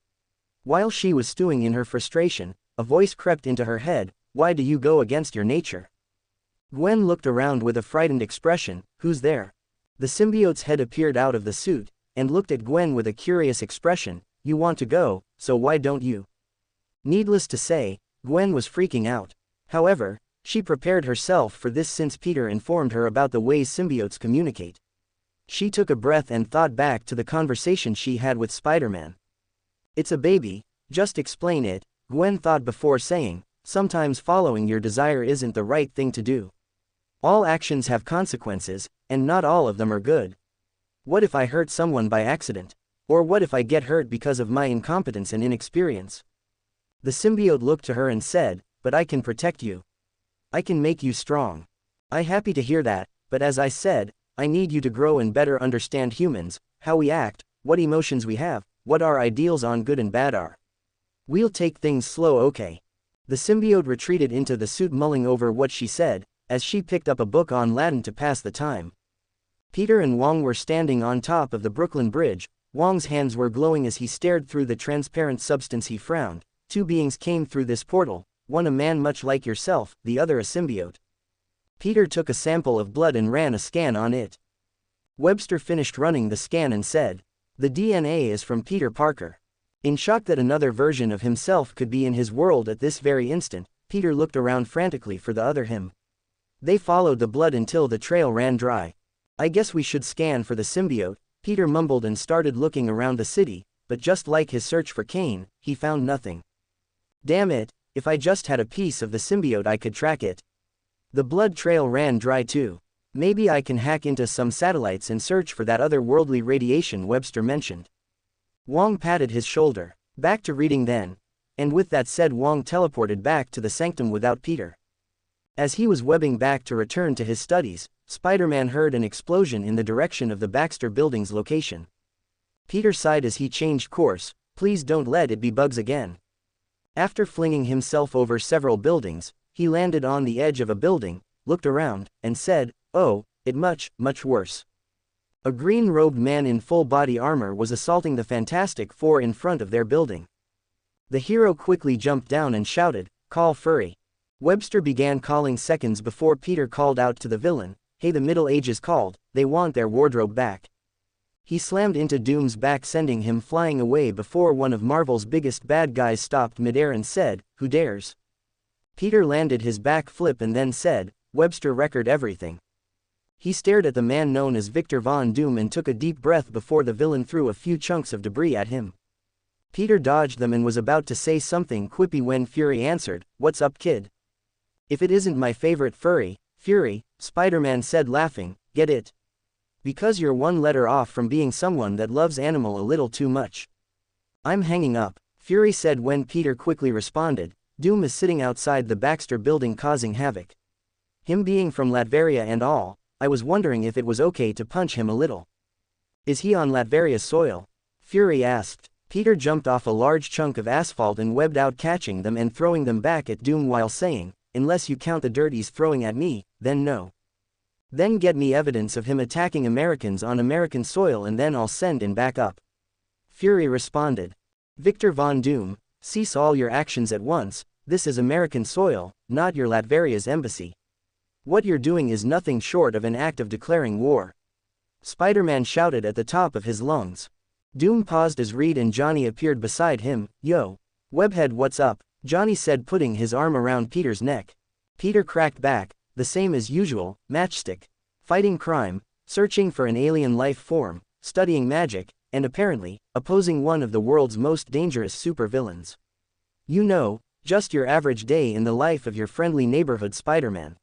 A: While she was stewing in her frustration, a voice crept into her head, "Why do you go against your nature?" Gwen looked around with a frightened expression. "Who's there?" The symbiote's head appeared out of the suit, and looked at Gwen with a curious expression. "You want to go, so why don't you?" Needless to say, Gwen was freaking out. However, she prepared herself for this since Peter informed her about the ways symbiotes communicate. She took a breath and thought back to the conversation she had with Spider-Man. "It's a baby, just explain it," Gwen thought before saying, "Sometimes following your desire isn't the right thing to do. All actions have consequences, and not all of them are good. What if I hurt someone by accident? Or what if I get hurt because of my incompetence and inexperience?" The symbiote looked to her and said, "But I can protect you. I can make you strong." "I'm happy to hear that, but as I said, I need you to grow and better understand humans, how we act, what emotions we have, what our ideals on good and bad are. We'll take things slow, okay?" The symbiote retreated into the suit, mulling over what she said, as she picked up a book on Latin to pass the time. Peter and Wong were standing on top of the Brooklyn Bridge. Wong's hands were glowing as he stared through the transparent substance. He frowned. Two beings came through this portal, one a man much like yourself, the other a symbiote. Peter took a sample of blood and ran a scan on it. Webster finished running the scan and said, "The DNA is from Peter Parker." In shock that another version of himself could be in his world at this very instant, Peter looked around frantically for the other him. They followed the blood until the trail ran dry. "I guess we should scan for the symbiote," Peter mumbled and started looking around the city, but just like his search for Kane, he found nothing. "Damn it, if I just had a piece of the symbiote I could track it." The blood trail ran dry too. "Maybe I can hack into some satellites and search for that otherworldly radiation Webster mentioned." Wong patted his shoulder. "Back to reading then." And with that said, Wong teleported back to the sanctum without Peter. As he was webbing back to return to his studies, Spider-Man heard an explosion in the direction of the Baxter Building's location. Peter sighed as he changed course. "Please don't let it be bugs again." After flinging himself over several buildings, he landed on the edge of a building, looked around, and said, "Oh, it much worse." A green-robed man in full-body armor was assaulting the Fantastic Four in front of their building. The hero quickly jumped down and shouted, "Call Furry." Webster began calling seconds before Peter called out to the villain, "Hey, the Middle Ages called, they want their wardrobe back." He slammed into Doom's back, sending him flying away before one of Marvel's biggest bad guys stopped midair and said, "Who dares?" Peter landed his back flip and then said, "Webster record everything." He stared at the man known as Victor Von Doom and took a deep breath before the villain threw a few chunks of debris at him. Peter dodged them and was about to say something quippy when Fury answered, "What's up, kid?" "If it isn't my favorite furry, Fury," Spider-Man said laughing, "get it? Because you're one letter off from being someone that loves animal a little too much." "I'm hanging up," Fury said when Peter quickly responded, "Doom is sitting outside the Baxter Building causing havoc. Him being from Latveria and all, I was wondering if it was okay to punch him a little." "Is he on Latveria's soil?" Fury asked. Peter jumped off a large chunk of asphalt and webbed out, catching them and throwing them back at Doom while saying, "Unless you count the dirt he's throwing at me, then no. Then get me evidence of him attacking Americans on American soil and then I'll send in backup." Fury responded. "Victor Von Doom, cease all your actions at once. This is American soil, not your Latveria's embassy. What you're doing is nothing short of an act of declaring war." Spider-Man shouted at the top of his lungs. Doom paused as Reed and Johnny appeared beside him. "Yo, Webhead, what's up?" Johnny said, putting his arm around Peter's neck. Peter cracked back, the same as usual, matchstick. Fighting crime, searching for an alien life form, studying magic, and apparently, opposing one of the world's most dangerous supervillains. You know, just your average day in the life of your friendly neighborhood Spider-Man.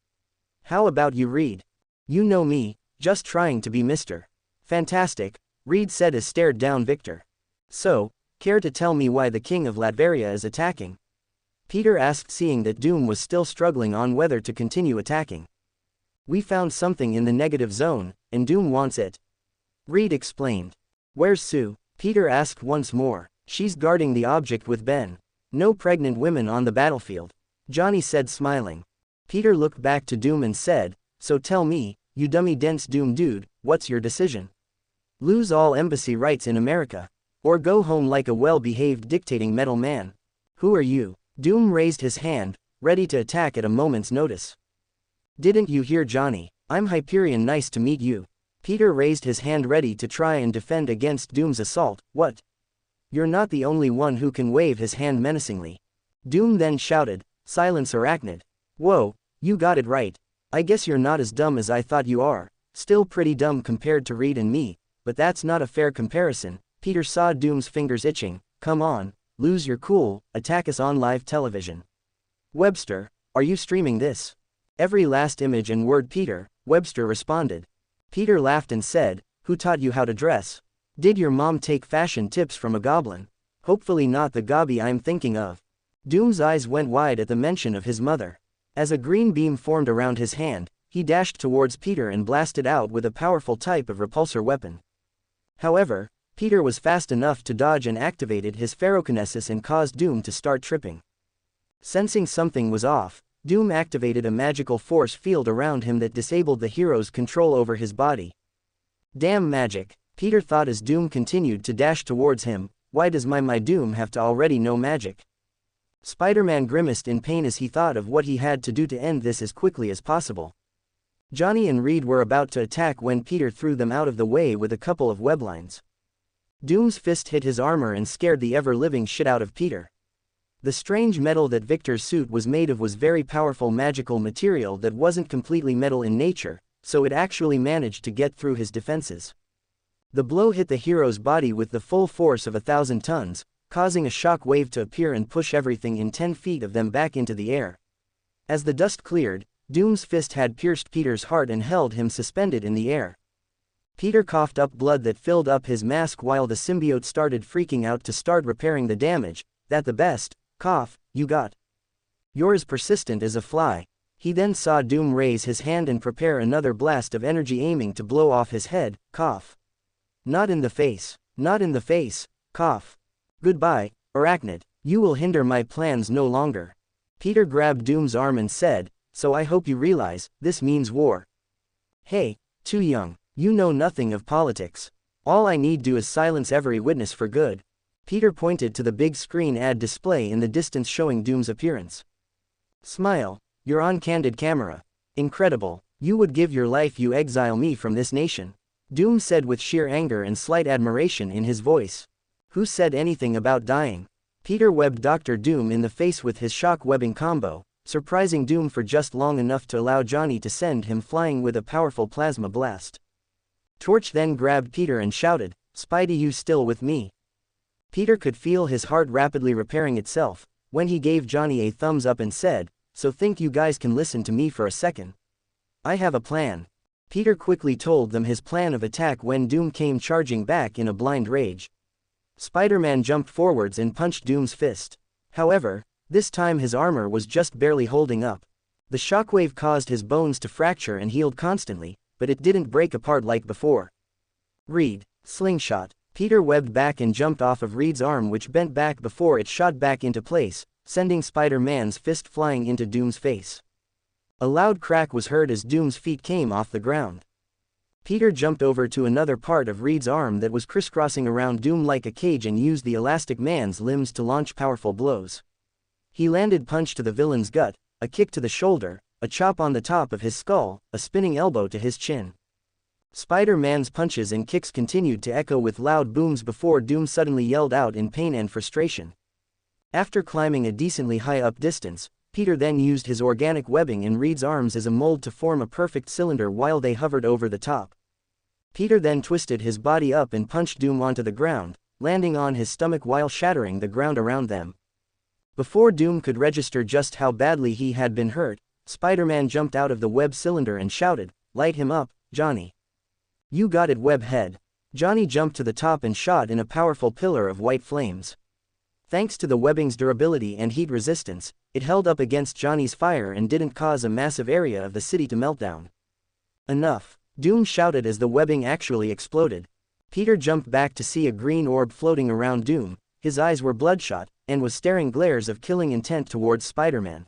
A: How about you, Reed? You know me, just trying to be Mr. Fantastic, Reed said as stared down Victor. So, care to tell me why the King of Latveria is attacking? Peter asked, seeing that Doom was still struggling on whether to continue attacking. We found something in the negative zone, and Doom wants it. Reed explained. Where's Sue? Peter asked once more. She's guarding the object with Ben. No pregnant women on the battlefield. Johnny said, smiling. Peter looked back to Doom and said, so tell me, you dummy dense Doom dude, what's your decision? Lose all embassy rights in America? Or go home like a well-behaved dictating metal man? Who are you? Doom raised his hand, ready to attack at a moment's notice. Didn't you hear, Johnny? I'm Hyperion, nice to meet you. Peter raised his hand, ready to try and defend against Doom's assault. What? You're not the only one who can wave his hand menacingly. Doom then shouted, silence arachnid. Whoa, you got it right. I guess you're not as dumb as I thought you are. Still pretty dumb compared to Reed and me, but that's not a fair comparison. Peter saw Doom's fingers itching. Come on, lose your cool, attack us on live television. Webster, are you streaming this? Every last image and word, Peter, Webster responded. Peter laughed and said, who taught you how to dress? Did your mom take fashion tips from a goblin? Hopefully not the gobby I'm thinking of. Doom's eyes went wide at the mention of his mother. As a green beam formed around his hand, he dashed towards Peter and blasted out with a powerful type of repulsor weapon. However, Peter was fast enough to dodge and activated his ferrokinesis and caused Doom to start tripping. Sensing something was off, Doom activated a magical force field around him that disabled the hero's control over his body. Damn magic, Peter thought as Doom continued to dash towards him. Why does my Doom have to already know magic? Spider-Man grimaced in pain as he thought of what he had to do to end this as quickly as possible. Johnny and Reed were about to attack when Peter threw them out of the way with a couple of weblines. Doom's fist hit his armor and scared the ever-living shit out of Peter. The strange metal that Victor's suit was made of was very powerful magical material that wasn't completely metal in nature, so it actually managed to get through his defenses. The blow hit the hero's body with the full force of 1,000 tons, causing a shock wave to appear and push everything in 10 feet of them back into the air. As the dust cleared, Doom's fist had pierced Peter's heart and held him suspended in the air. Peter coughed up blood that filled up his mask while the symbiote started freaking out to start repairing the damage. That the best, cough, you got. You're as persistent as a fly. He then saw Doom raise his hand and prepare another blast of energy aiming to blow off his head, cough. Not in the face, not in the face, cough. Goodbye, Arachnid, you will hinder my plans no longer. Peter grabbed Doom's arm and said, so I hope you realize, this means war. Hey, too young, you know nothing of politics. All I need do is silence every witness for good. Peter pointed to the big screen ad display in the distance showing Doom's appearance. Smile, you're on candid camera. Incredible, you would give your life, you exile me from this nation. Doom said with sheer anger and slight admiration in his voice. Who said anything about dying? Peter webbed Dr. Doom in the face with his shock webbing combo, surprising Doom for just long enough to allow Johnny to send him flying with a powerful plasma blast. Torch then grabbed Peter and shouted, Spidey, you still with me? Peter could feel his heart rapidly repairing itself, when he gave Johnny a thumbs up and said, so think you guys can listen to me for a second? I have a plan. Peter quickly told them his plan of attack when Doom came charging back in a blind rage. Spider-Man jumped forwards and punched Doom's fist. However, this time his armor was just barely holding up. The shockwave caused his bones to fracture and healed constantly, but it didn't break apart like before. Reed, slingshot. Peter webbed back and jumped off of Reed's arm, which bent back before it shot back into place, sending Spider-Man's fist flying into Doom's face. A loud crack was heard as Doom's feet came off the ground. Peter jumped over to another part of Reed's arm that was crisscrossing around Doom like a cage and used the Elastic Man's limbs to launch powerful blows. He landed punch to the villain's gut, a kick to the shoulder, a chop on the top of his skull, a spinning elbow to his chin. Spider-Man's punches and kicks continued to echo with loud booms before Doom suddenly yelled out in pain and frustration. After climbing a decently high up distance, Peter then used his organic webbing in Reed's arms as a mold to form a perfect cylinder while they hovered over the top. Peter then twisted his body up and punched Doom onto the ground, landing on his stomach while shattering the ground around them. Before Doom could register just how badly he had been hurt, Spider-Man jumped out of the web cylinder and shouted, "Light him up, Johnny." "You got it, Webhead." Johnny jumped to the top and shot in a powerful pillar of white flames. Thanks to the webbing's durability and heat resistance, it held up against Johnny's fire and didn't cause a massive area of the city to melt down. "Enough," Doom shouted as the webbing actually exploded. Peter jumped back to see a green orb floating around Doom. His eyes were bloodshot, and was staring glares of killing intent towards Spider-Man.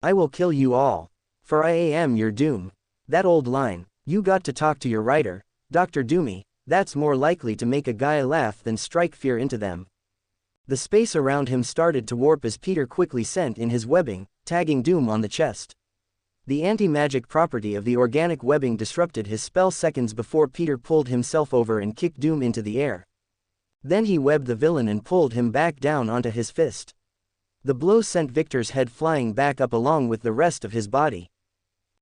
A: "I will kill you all. For I am your Doom." That old line, "You got to talk to your writer, Dr. Doomy," that's more likely to make a guy laugh than strike fear into them. The space around him started to warp as Peter quickly sent in his webbing, tagging Doom on the chest. The anti-magic property of the organic webbing disrupted his spell seconds before Peter pulled himself over and kicked Doom into the air. Then he webbed the villain and pulled him back down onto his fist. The blow sent Victor's head flying back up along with the rest of his body.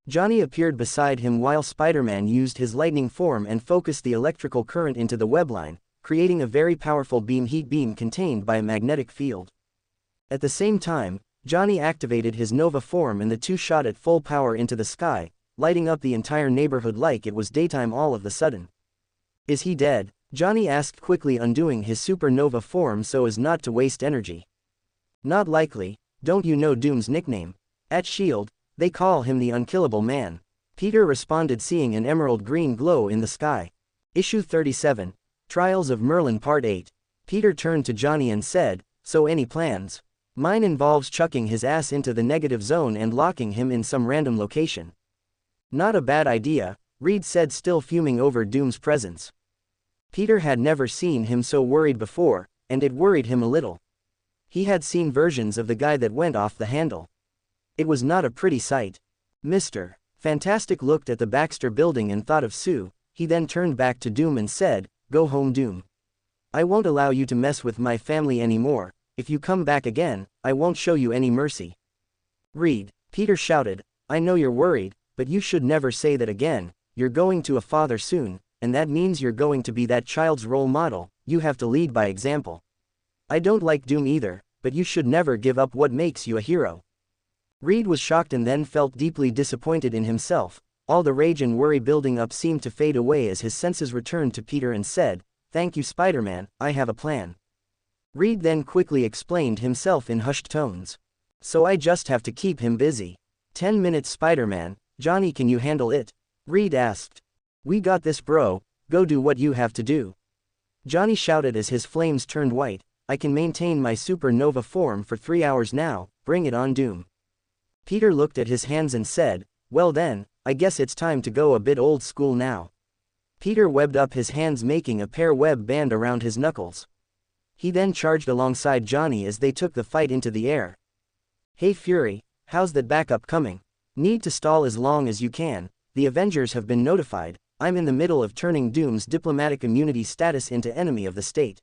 A: Johnny appeared beside him while Spider-Man used his lightning form and focused the electrical current into the web line, creating a very powerful heat beam contained by a magnetic field. At the same time, Johnny activated his Nova form and the two shot at full power into the sky, lighting up the entire neighborhood like it was daytime all of a sudden. "Is he dead?" Johnny asked, quickly undoing his supernova form so as not to waste energy. "Not likely. Don't you know Doom's nickname? At S.H.I.E.L.D., they call him the Unkillable Man," Peter responded, seeing an emerald green glow in the sky. Issue 37, Trials of Merlin Part 8. Peter turned to Johnny and said, "So any plans?" "Mine involves chucking his ass into the negative zone and locking him in some random location." "Not a bad idea," Reed said, still fuming over Doom's presence. Peter had never seen him so worried before, and it worried him a little. He had seen versions of the guy that went off the handle. It was not a pretty sight. Mr. Fantastic looked at the Baxter building and thought of Sue. He then turned back to Doom and said, "Go home, Doom. I won't allow you to mess with my family anymore. If you come back again, I won't show you any mercy." "Reed," Peter shouted, "I know you're worried, but you should never say that again. You're going to a father soon, and that means you're going to be that child's role model. You have to lead by example. I don't like Doom either, but you should never give up what makes you a hero." Reed was shocked and then felt deeply disappointed in himself. All the rage and worry building up seemed to fade away as his senses returned to Peter and said, "Thank you, Spider-Man, I have a plan." Reed then quickly explained himself in hushed tones. "So I just have to keep him busy." 10 minutes, Spider-Man. "Johnny, can you handle it?" Reed asked. "We got this, bro. Go do what you have to do." Johnny shouted as his flames turned white. "I can maintain my supernova form for 3 hours now. Bring it on, Doom." Peter looked at his hands and said, "Well then, I guess it's time to go a bit old school now." Peter webbed up his hands, making a pair web band around his knuckles. He then charged alongside Johnny as they took the fight into the air. "Hey Fury, how's that backup coming? Need to stall as long as you can. The Avengers have been notified. I'm in the middle of turning Doom's diplomatic immunity status into enemy of the state."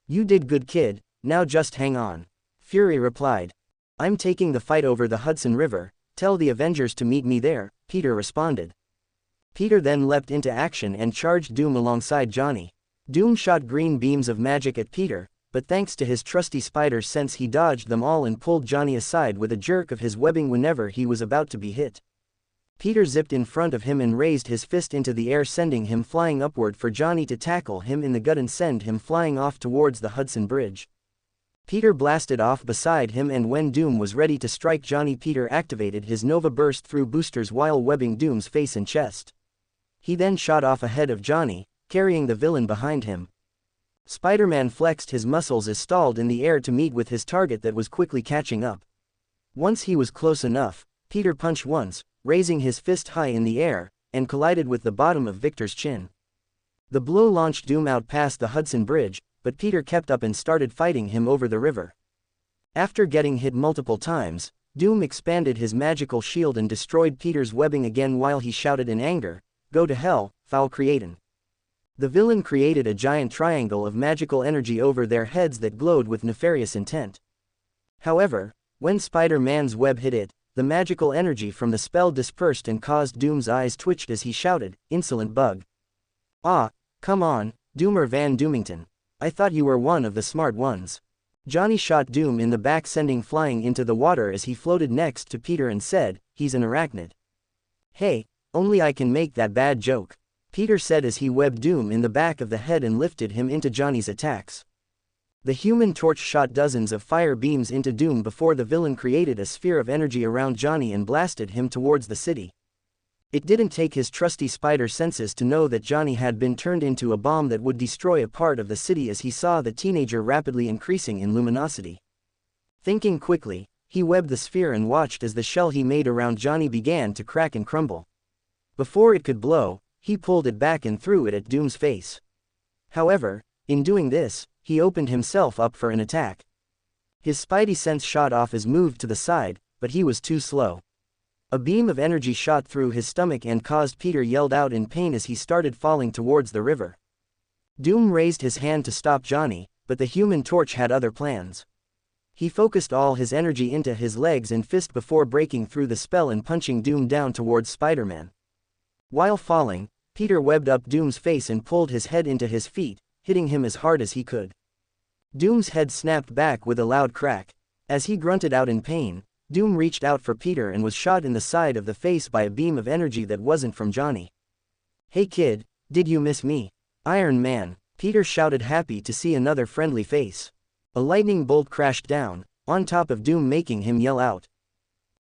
A: "You did good, kid, now just hang on," Fury replied. "I'm taking the fight over the Hudson River. Tell the Avengers to meet me there," Peter responded. Peter then leapt into action and charged Doom alongside Johnny. Doom shot green beams of magic at Peter, but thanks to his trusty spider sense he dodged them all and pulled Johnny aside with a jerk of his webbing whenever he was about to be hit. Peter zipped in front of him and raised his fist into the air, sending him flying upward for Johnny to tackle him in the gut and send him flying off towards the Hudson Bridge. Peter blasted off beside him, and when Doom was ready to strike Johnny, Peter activated his Nova Burst through boosters while webbing Doom's face and chest. He then shot off ahead of Johnny, carrying the villain behind him. Spider-Man flexed his muscles as stalled in the air to meet with his target that was quickly catching up. Once he was close enough, Peter punched once, raising his fist high in the air, and collided with the bottom of Victor's chin. The blow launched Doom out past the Hudson Bridge, but Peter kept up and started fighting him over the river. After getting hit multiple times, Doom expanded his magical shield and destroyed Peter's webbing again while he shouted in anger, "Go to hell, foul creatin'." The villain created a giant triangle of magical energy over their heads that glowed with nefarious intent. However, when Spider-Man's web hit it, the magical energy from the spell dispersed and caused Doom's eyes twitched as he shouted, "Insolent bug. Ah, come on, Doomer Van Doomington. I thought you were one of the smart ones." Johnny shot Doom in the back, sending flying into the water as he floated next to Peter and said, "He's an arachnid." "Hey, only I can make that bad joke," Peter said as he webbed Doom in the back of the head and lifted him into Johnny's attacks. The Human Torch shot dozens of fire beams into Doom before the villain created a sphere of energy around Johnny and blasted him towards the city. It didn't take his trusty spider senses to know that Johnny had been turned into a bomb that would destroy a part of the city as he saw the teenager rapidly increasing in luminosity. Thinking quickly, he webbed the sphere and watched as the shell he made around Johnny began to crack and crumble. Before it could blow, he pulled it back and threw it at Doom's face. However, in doing this, he opened himself up for an attack. His spidey sense shot off his move to the side, but he was too slow. A beam of energy shot through his stomach and caused Peter yelled out in pain as he started falling towards the river. Doom raised his hand to stop Johnny, but the Human Torch had other plans. He focused all his energy into his legs and fist before breaking through the spell and punching Doom down towards Spider-Man. While falling, Peter webbed up Doom's face and pulled his head into his feet, hitting him as hard as he could. Doom's head snapped back with a loud crack. As he grunted out in pain, Doom reached out for Peter and was shot in the side of the face by a beam of energy that wasn't from Johnny. "Hey kid, did you miss me? Iron Man," Peter shouted, happy to see another friendly face. A lightning bolt crashed down, on top of Doom, making him yell out,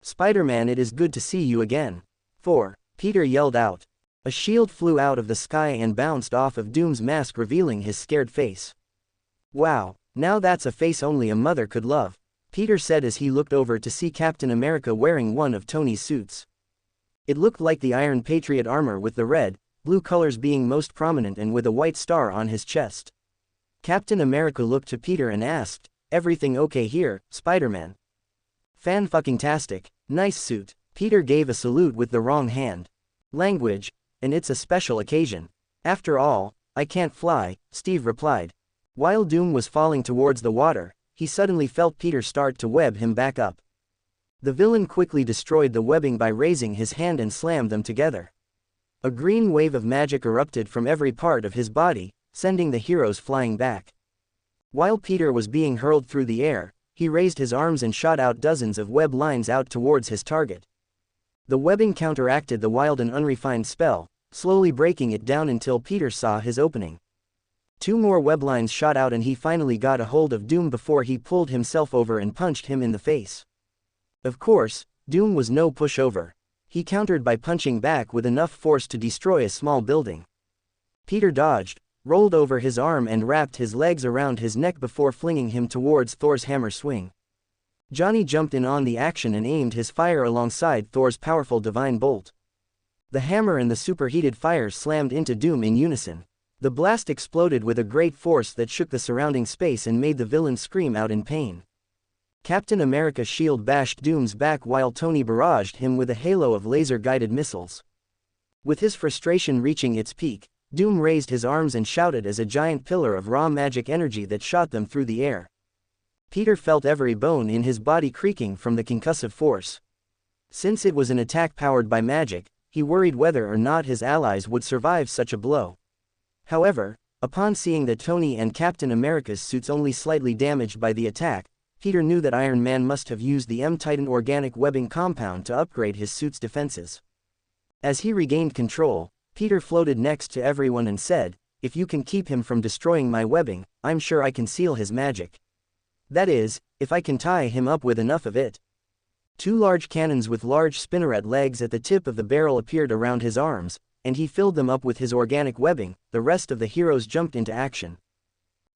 A: "Spider-Man, it is good to see you again." Peter yelled out. A shield flew out of the sky and bounced off of Doom's mask, revealing his scared face. "Wow, now that's a face only a mother could love," Peter said as he looked over to see Captain America wearing one of Tony's suits. It looked like the Iron Patriot armor, with the red, blue colors being most prominent and with a white star on his chest. Captain America looked to Peter and asked, "Everything okay here, Spider-Man?" "Fan-fucking-tastic, nice suit." Peter gave a salute with the wrong hand. "Language, and it's a special occasion. After all, I can't fly," Steve replied. While Doom was falling towards the water, he suddenly felt Peter start to web him back up. The villain quickly destroyed the webbing by raising his hand and slammed them together. A green wave of magic erupted from every part of his body, sending the heroes flying back. While Peter was being hurled through the air, he raised his arms and shot out dozens of web lines out towards his target. The webbing counteracted the wild and unrefined spell, slowly breaking it down until Peter saw his opening. 2 more web lines shot out and he finally got a hold of Doom before he pulled himself over and punched him in the face. Of course, Doom was no pushover. He countered by punching back with enough force to destroy a small building. Peter dodged, rolled over his arm and wrapped his legs around his neck before flinging him towards Thor's hammer swing. Johnny jumped in on the action and aimed his fire alongside Thor's powerful divine bolt. The hammer and the superheated fire slammed into Doom in unison. The blast exploded with a great force that shook the surrounding space and made the villain scream out in pain. Captain America's shield bashed Doom's back while Tony barraged him with a halo of laser-guided missiles. With his frustration reaching its peak, Doom raised his arms and shouted as a giant pillar of raw magic energy that shot them through the air. Peter felt every bone in his body creaking from the concussive force. Since it was an attack powered by magic, he worried whether or not his allies would survive such a blow. However, upon seeing that Tony and Captain America's suits only slightly damaged by the attack, Peter knew that Iron Man must have used the M-Titan organic webbing compound to upgrade his suit's defenses. As he regained control, Peter floated next to everyone and said, "If you can keep him from destroying my webbing, I'm sure I can seal his magic. That is, if I can tie him up with enough of it." 2 large cannons with large spinneret legs at the tip of the barrel appeared around his arms, and he filled them up with his organic webbing. The rest of the heroes jumped into action.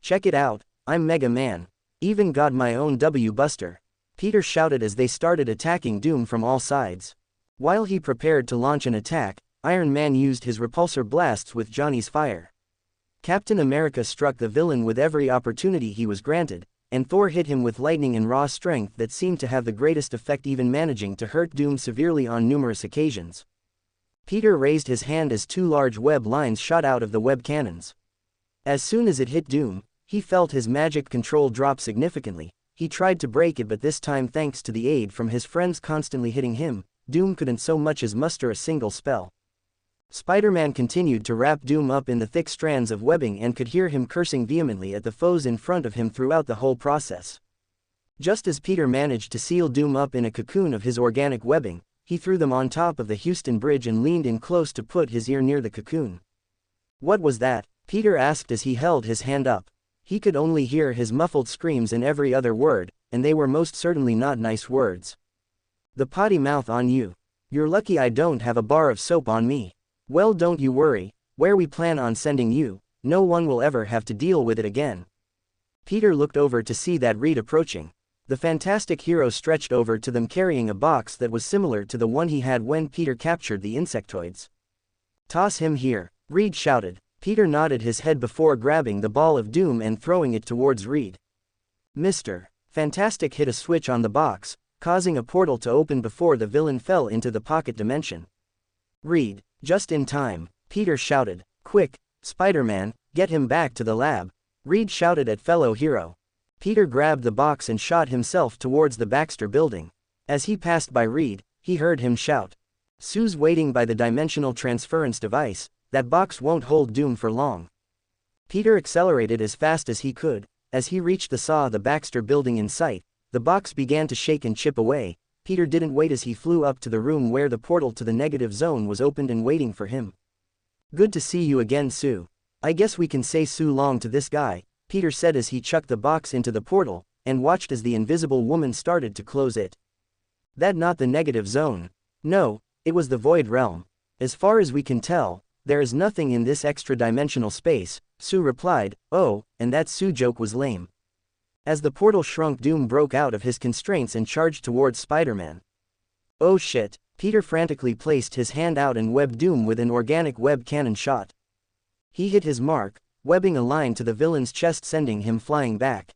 A: "Check it out, I'm Mega Man. Even got my own W-Buster," Peter shouted as they started attacking Doom from all sides. While he prepared to launch an attack, Iron Man used his repulsor blasts with Johnny's fire. Captain America struck the villain with every opportunity he was granted, and Thor hit him with lightning and raw strength that seemed to have the greatest effect, even managing to hurt Doom severely on numerous occasions. Peter raised his hand as 2 large web lines shot out of the web cannons. As soon as it hit Doom, he felt his magic control drop significantly, He tried to break it, but this time, thanks to the aid from his friends constantly hitting him, Doom couldn't so much as muster a single spell. Spider-Man continued to wrap Doom up in the thick strands of webbing and could hear him cursing vehemently at the foes in front of him throughout the whole process. Just as Peter managed to seal Doom up in a cocoon of his organic webbing, he threw them on top of the Houston Bridge and leaned in close to put his ear near the cocoon. "What was that?" Peter asked as he held his hand up. He could only hear his muffled screams in every other word, and they were most certainly not nice words. "The potty mouth on you. You're lucky I don't have a bar of soap on me. Well, don't you worry, where we plan on sending you, no one will ever have to deal with it again." Peter looked over to see that Reed approaching. The fantastic hero stretched over to them carrying a box that was similar to the one he had when Peter captured the insectoids. "Toss him here," Reed shouted. Peter nodded his head before grabbing the ball of doom and throwing it towards Reed. Mr. Fantastic hit a switch on the box, causing a portal to open before the villain fell into the pocket dimension. "Reed, just in time," Peter shouted. "Quick, Spider-Man, get him back to the lab," Reed shouted at fellow hero. Peter grabbed the box and shot himself towards the Baxter building. As he passed by Reed, he heard him shout, "Sue's waiting by the dimensional transference device, that box won't hold Doom for long." Peter accelerated as fast as he could. As he reached the Baxter building in sight, the box began to shake and chip away. Peter didn't wait as he flew up to the room where the portal to the negative zone was opened and waiting for him. "Good to see you again, Sue. I guess we can say Sue long to this guy," Peter said as he chucked the box into the portal, and watched as the invisible woman started to close it. "That not the negative zone. No, it was the void realm. As far as we can tell, there is nothing in this extra-dimensional space," Sue replied. "Oh, and that Sue joke was lame." As the portal shrunk, Doom broke out of his constraints and charged towards Spider-Man. "Oh shit," Peter frantically placed his hand out and webbed Doom with an organic web cannon shot. He hit his mark, webbing a line to the villain's chest, sending him flying back.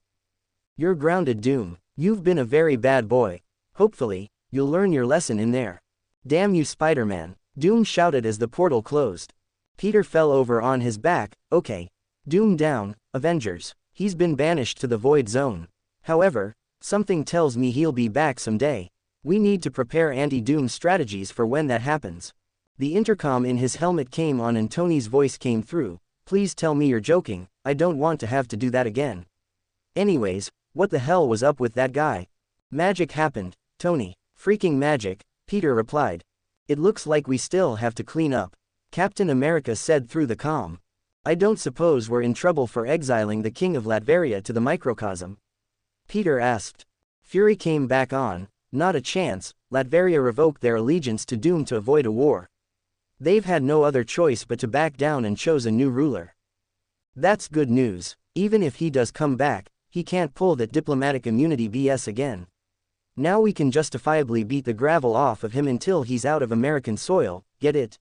A: "You're grounded, Doom. You've been a very bad boy. Hopefully, you'll learn your lesson in there. Damn you, Spider-Man," Doom shouted as the portal closed. Peter fell over on his back. "Okay. Doom down, Avengers. He's been banished to the Void Zone. However, something tells me he'll be back someday. We need to prepare anti-Doom strategies for when that happens." The intercom in his helmet came on and Tony's voice came through. "Please tell me you're joking, I don't want to have to do that again. Anyways, what the hell was up with that guy?" "Magic happened, Tony. Freaking magic," Peter replied. "It looks like we still have to clean up," Captain America said through the comm. "I don't suppose we're in trouble for exiling the King of Latveria to the microcosm?" Peter asked. Fury came back on. "Not a chance. Latveria revoked their allegiance to Doom to avoid a war. They've had no other choice but to back down and chose a new ruler." "That's good news. Even if he does come back, he can't pull that diplomatic immunity BS again. Now we can justifiably beat the gravel off of him until he's out of American soil, get it?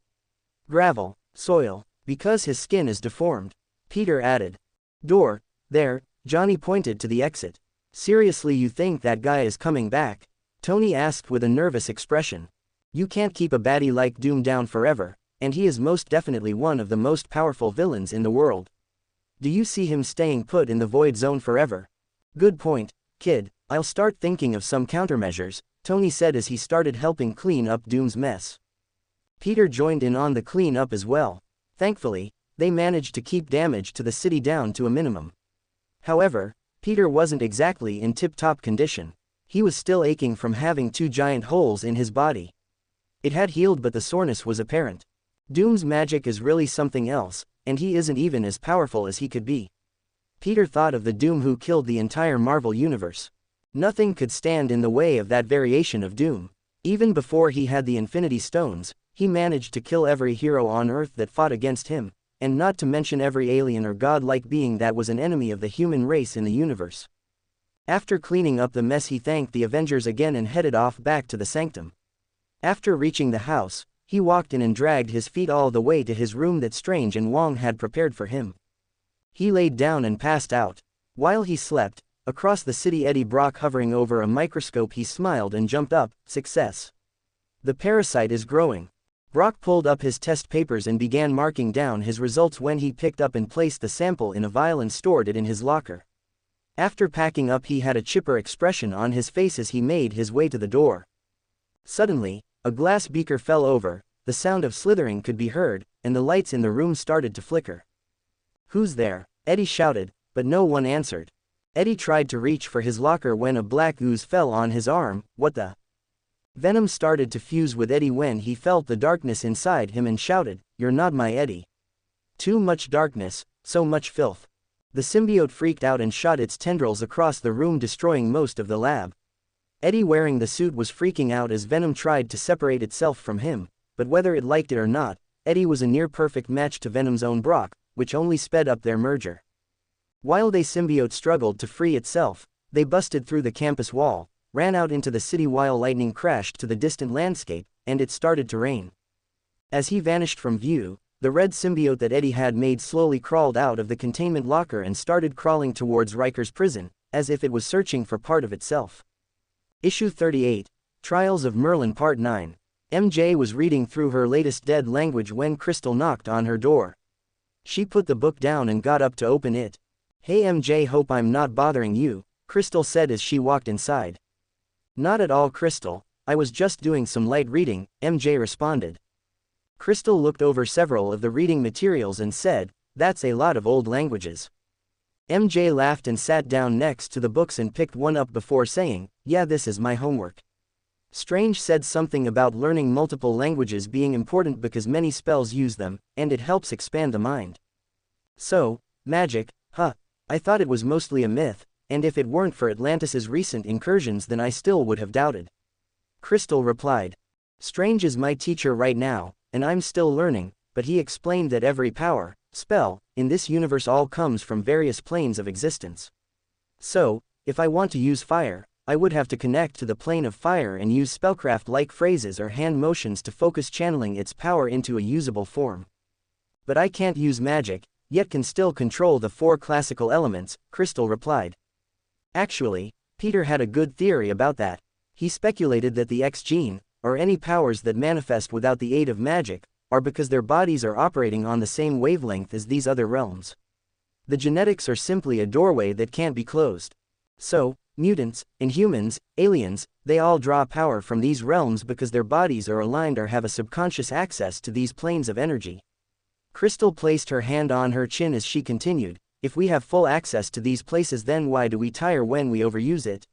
A: Gravel, soil, because his skin is deformed," Peter added. "Door, there," Johnny pointed to the exit. "Seriously, you think that guy is coming back?" Tony asked with a nervous expression. "You can't keep a baddie like Doom down forever, and he is most definitely one of the most powerful villains in the world. Do you see him staying put in the Void Zone forever?" "Good point, kid. I'll start thinking of some countermeasures," Tony said as he started helping clean up Doom's mess. Peter joined in on the clean-up as well. Thankfully, they managed to keep damage to the city down to a minimum. However, Peter wasn't exactly in tip-top condition. He was still aching from having 2 giant holes in his body. It had healed, but the soreness was apparent. Doom's magic is really something else, and he isn't even as powerful as he could be. Peter thought of the Doom who killed the entire Marvel Universe. Nothing could stand in the way of that variation of Doom. Even before he had the Infinity Stones, he managed to kill every hero on Earth that fought against him, and not to mention every alien or god-like being that was an enemy of the human race in the universe. After cleaning up the mess, he thanked the Avengers again and headed off back to the sanctum. After reaching the house, he walked in and dragged his feet all the way to his room that Strange and Wong had prepared for him. He laid down and passed out. While he slept, across the city, Eddie Brock hovering over a microscope, he smiled and jumped up. "Success. The parasite is growing." Brock pulled up his test papers and began marking down his results when he picked up and placed the sample in a vial and stored it in his locker. After packing up, he had a chipper expression on his face as he made his way to the door. Suddenly, a glass beaker fell over, the sound of slithering could be heard, and the lights in the room started to flicker. "Who's there?" Eddie shouted, but no one answered. Eddie tried to reach for his locker when a black ooze fell on his arm. What the? Venom started to fuse with Eddie when he felt the darkness inside him and shouted, "You're not my Eddie. Too much darkness, so much filth." The symbiote freaked out and shot its tendrils across the room, destroying most of the lab. Eddie, wearing the suit, was freaking out as Venom tried to separate itself from him, but whether it liked it or not, Eddie was a near-perfect match to Venom's own Brock, which only sped up their merger. While the symbiote struggled to free itself, they busted through the campus wall, ran out into the city while lightning crashed to the distant landscape, and it started to rain. As he vanished from view, the red symbiote that Eddie had made slowly crawled out of the containment locker and started crawling towards Riker's prison, as if it was searching for part of itself. Issue 38, Trials of Merlin Part 9. MJ was reading through her latest dead language when Crystal knocked on her door. She put the book down and got up to open it. "Hey MJ, hope I'm not bothering you," Crystal said as she walked inside. "Not at all, Crystal, I was just doing some light reading," MJ responded. Crystal looked over several of the reading materials and said, "That's a lot of old languages." MJ laughed and sat down next to the books and picked one up before saying, "Yeah, this is my homework." Strange said something about learning multiple languages being important because many spells use them, and it helps expand the mind. "So, magic, huh? I thought it was mostly a myth, and if it weren't for Atlantis's recent incursions then I still would have doubted." Crystal replied. "Strange is my teacher right now, and I'm still learning, but he explained that every power, spell, in this universe all comes from various planes of existence. So, if I want to use fire, I would have to connect to the plane of fire and use spellcraft-like phrases or hand motions to focus channeling its power into a usable form. But I can't use magic, yet can still control the 4 classical elements," Crystal replied. Actually, Peter had a good theory about that. He speculated that the X gene, or any powers that manifest without the aid of magic, are because their bodies are operating on the same wavelength as these other realms. The genetics are simply a doorway that can't be closed. So, mutants, inhumans, aliens, they all draw power from these realms because their bodies are aligned or have a subconscious access to these planes of energy. Crystal placed her hand on her chin as she continued, "If we have full access to these places, then why do we tire when we overuse it?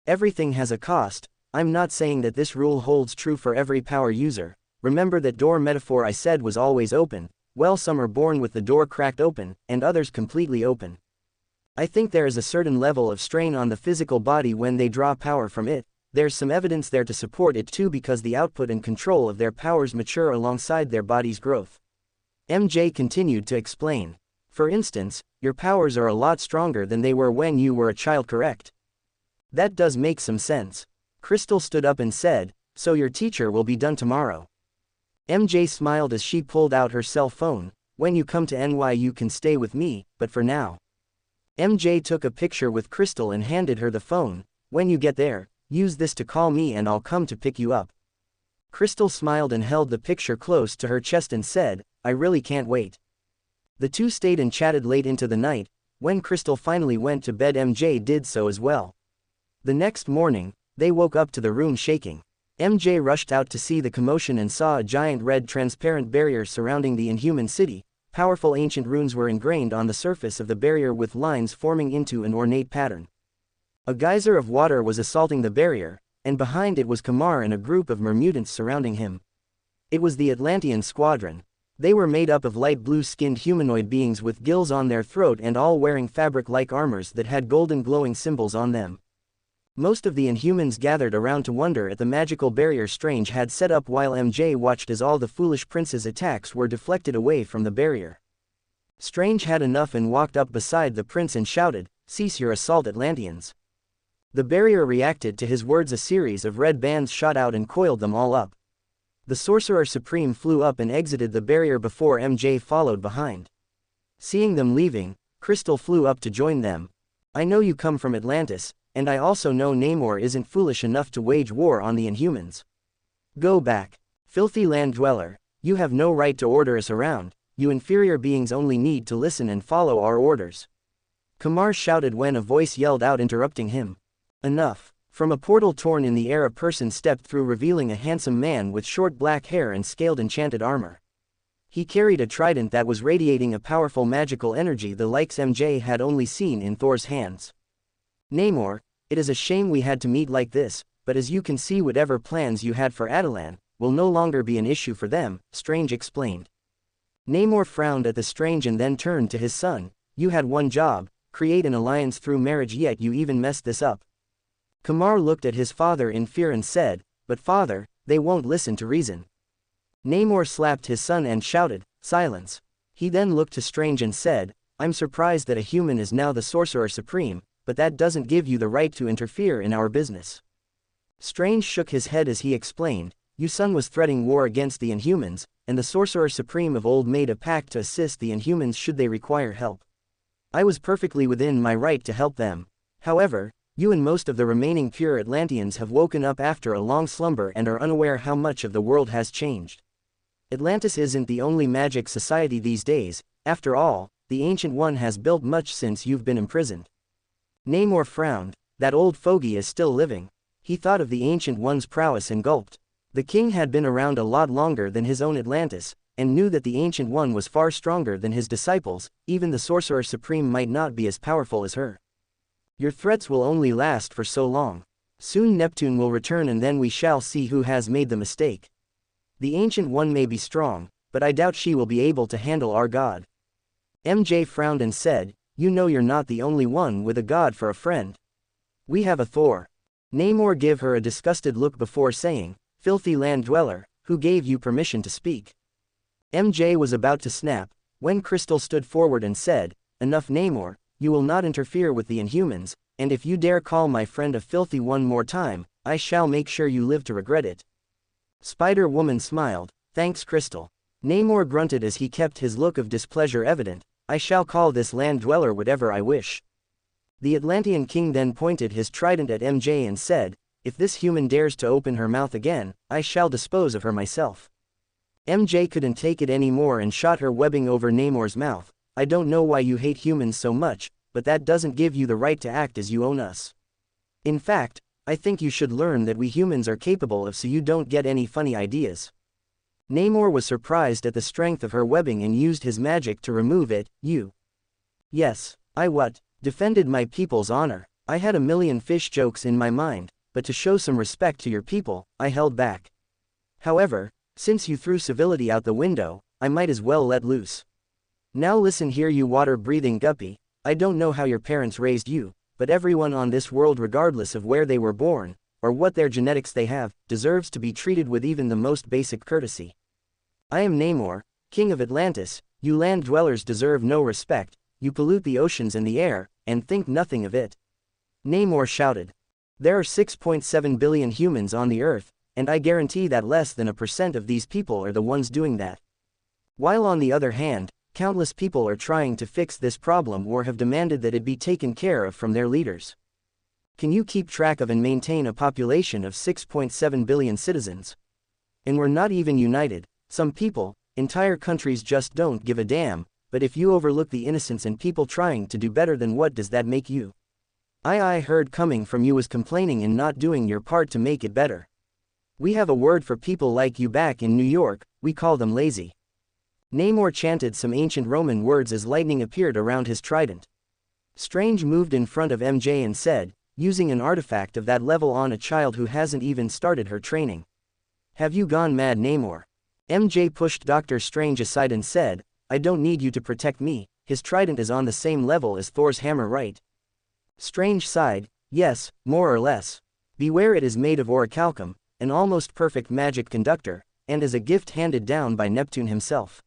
A: Everything has a cost." I'm not saying that this rule holds true for every power user. Remember that door metaphor I said was always open. Well, some are born with the door cracked open, and others completely open. I think there is a certain level of strain on the physical body when they draw power from it. There's some evidence there to support it too, because the output and control of their powers mature alongside their body's growth. MJ continued to explain. For instance, your powers are a lot stronger than they were when you were a child, correct? That does make some sense. Crystal stood up and said, "So your teacher will be done tomorrow?" MJ smiled as she pulled out her cell phone. "When you come to NY you can stay with me, but for now." MJ took a picture with Crystal and handed her the phone. "When you get there, use this to call me and I'll come to pick you up." Crystal smiled and held the picture close to her chest and said, "I really can't wait." The two stayed and chatted late into the night. When Crystal finally went to bed, MJ did so as well. The next morning, they woke up to the room shaking. MJ rushed out to see the commotion and saw a giant red transparent barrier surrounding the Inhuman city. Powerful ancient runes were ingrained on the surface of the barrier with lines forming into an ornate pattern. A geyser of water was assaulting the barrier, and behind it was Kamar and a group of mermutants surrounding him. It was the Atlantean squadron. They were made up of light blue-skinned humanoid beings with gills on their throat and all wearing fabric-like armors that had golden glowing symbols on them. Most of the Inhumans gathered around to wonder at the magical barrier Strange had set up, while MJ watched as all the foolish prince's attacks were deflected away from the barrier. Strange had enough and walked up beside the prince and shouted, "Cease your assault, Atlanteans." The barrier reacted to his words. A series of red bands shot out and coiled them all up. The Sorcerer Supreme flew up and exited the barrier before MJ followed behind. Seeing them leaving, Crystal flew up to join them. "I know you come from Atlantis, and I also know Namor isn't foolish enough to wage war on the Inhumans. Go back. Filthy land dweller, you have no right to order us around. You inferior beings only need to listen and follow our orders." Kamar shouted when a voice yelled out interrupting him. Enough. From a portal torn in the air a person stepped through revealing a handsome man with short black hair and scaled enchanted armor. He carried a trident that was radiating a powerful magical energy the likes MJ had only seen in Thor's hands. Namor, it is a shame we had to meet like this, but as you can see whatever plans you had for Attilan, will no longer be an issue for them, Strange explained. Namor frowned at the Strange and then turned to his son. You had one job, create an alliance through marriage, yet you even messed this up. Kamar looked at his father in fear and said, but father, they won't listen to reason. Namor slapped his son and shouted, silence. He then looked to Strange and said, I'm surprised that a human is now the Sorcerer Supreme, but that doesn't give you the right to interfere in our business. Strange shook his head as he explained, your son was threatening war against the Inhumans, and the Sorcerer Supreme of old made a pact to assist the Inhumans should they require help. I was perfectly within my right to help them. However, you and most of the remaining pure Atlanteans have woken up after a long slumber and are unaware how much of the world has changed. Atlantis isn't the only magic society these days, after all, the Ancient One has built much since you've been imprisoned. Namor frowned, that old fogey is still living. He thought of the Ancient One's prowess and gulped. The king had been around a lot longer than his own Atlantis, and knew that the Ancient One was far stronger than his disciples, even the Sorcerer Supreme might not be as powerful as her. Your threats will only last for so long. Soon Neptune will return and then we shall see who has made the mistake. The Ancient One may be strong, but I doubt she will be able to handle our god. MJ frowned and said, you know you're not the only one with a god for a friend. We have a Thor. Namor gave her a disgusted look before saying, filthy land dweller, who gave you permission to speak? MJ was about to snap, when Crystal stood forward and said, enough Namor, you will not interfere with the Inhumans, and if you dare call my friend a filthy one more time, I shall make sure you live to regret it. Spider-Woman smiled, thanks Crystal. Namor grunted as he kept his look of displeasure evident, I shall call this land dweller whatever I wish. The Atlantean king then pointed his trident at MJ and said, if this human dares to open her mouth again, I shall dispose of her myself. MJ couldn't take it anymore and shot her webbing over Namor's mouth. I don't know why you hate humans so much, but that doesn't give you the right to act as you own us. In fact, I think you should learn that we humans are capable of so you don't get any funny ideas. Namor was surprised at the strength of her webbing and used his magic to remove it. You. Yes, I defended my people's honor. I had a million fish jokes in my mind, but to show some respect to your people, I held back. However, since you threw civility out the window, I might as well let loose. Now listen here you water-breathing guppy, I don't know how your parents raised you, but everyone on this world regardless of where they were born, or what their genetics they have, deserves to be treated with even the most basic courtesy. I am Namor, king of Atlantis, you land dwellers deserve no respect, you pollute the oceans and the air, and think nothing of it. Namor shouted. There are 6.7 billion humans on the earth, and I guarantee that less than 1% of these people are the ones doing that. While on the other hand, countless people are trying to fix this problem or have demanded that it be taken care of from their leaders. Can you keep track of and maintain a population of 6.7 billion citizens? And we're not even united. Some people, entire countries just don't give a damn, but if you overlook the innocents and people trying to do better, then what does that make you? I heard coming from you was complaining and not doing your part to make it better. We have a word for people like you back in New York, we call them lazy. Namor chanted some ancient Roman words as lightning appeared around his trident. Strange moved in front of MJ and said, using an artifact of that level on a child who hasn't even started her training. Have you gone mad, Namor? MJ pushed Dr. Strange aside and said, I don't need you to protect me, his trident is on the same level as Thor's hammer, right? Strange sighed, yes, more or less. Beware, it is made of orichalcum, an almost perfect magic conductor, and is a gift handed down by Neptune himself.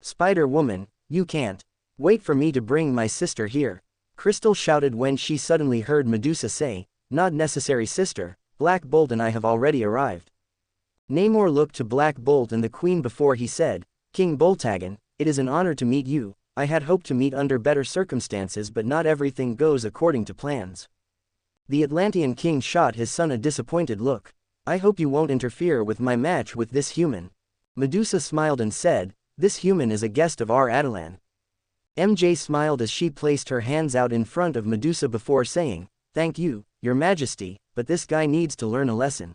A: Spider-Woman, you can't. Wait for me to bring my sister here. Crystal shouted when she suddenly heard Medusa say, not necessary sister, Black Bolt and I have already arrived. Namor looked to Black Bolt and the Queen before he said, King Boltagan, it is an honor to meet you. I had hoped to meet under better circumstances, but not everything goes according to plans. The Atlantean king shot his son a disappointed look. I hope you won't interfere with my match with this human. Medusa smiled and said, this human is a guest of our Attilan. MJ smiled as she placed her hands out in front of Medusa before saying, "Thank you, Your Majesty, but this guy needs to learn a lesson."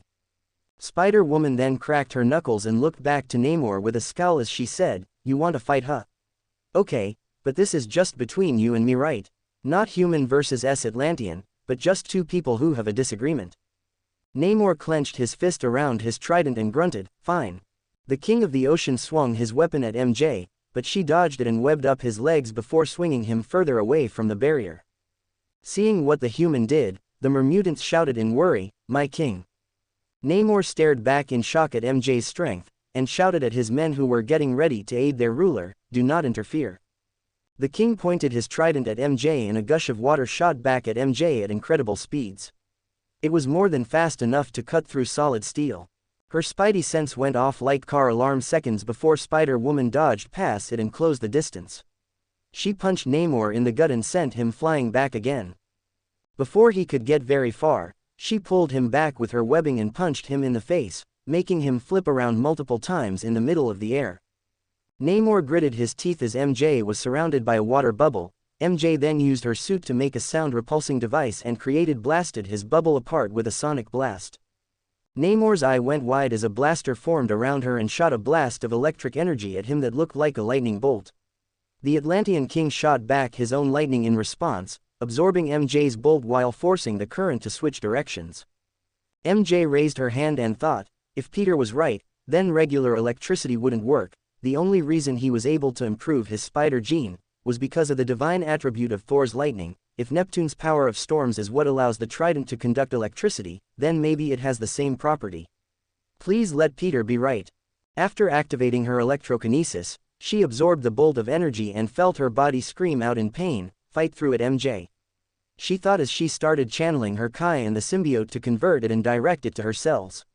A: Spider-Woman then cracked her knuckles and looked back to Namor with a scowl as she said, "You want to fight, huh? Okay, but this is just between you and me, right? Not human versus Atlantean, but just two people who have a disagreement." Namor clenched his fist around his trident and grunted, "Fine." The King of the Ocean swung his weapon at MJ, but she dodged it and webbed up his legs before swinging him further away from the barrier. Seeing what the human did, the Mermutants shouted in worry, "My king!" Namor stared back in shock at MJ's strength, and shouted at his men who were getting ready to aid their ruler, "Do not interfere." The king pointed his trident at MJ and a gush of water shot back at MJ at incredible speeds. It was more than fast enough to cut through solid steel. Her spidey sense went off like car alarm seconds before Spider-Woman dodged past it and closed the distance. She punched Namor in the gut and sent him flying back again. Before he could get very far, she pulled him back with her webbing and punched him in the face, making him flip around multiple times in the middle of the air. Namor gritted his teeth as MJ was surrounded by a water bubble. MJ then used her suit to make a sound-repulsing device and blasted his bubble apart with a sonic blast. Namor's eye went wide as a blaster formed around her and shot a blast of electric energy at him that looked like a lightning bolt. The Atlantean king shot back his own lightning in response, absorbing MJ's bolt while forcing the current to switch directions. MJ raised her hand and thought, if Peter was right, then regular electricity wouldn't work. The only reason he was able to improve his spider gene was because of the divine attribute of Thor's lightning. If Neptune's power of storms is what allows the trident to conduct electricity, then maybe it has the same property. Please let Peter be right. After activating her electrokinesis, she absorbed the bolt of energy and felt her body scream out in pain, fight through it MJ. She thought as she started channeling her Kai and the symbiote to convert it and direct it to her cells.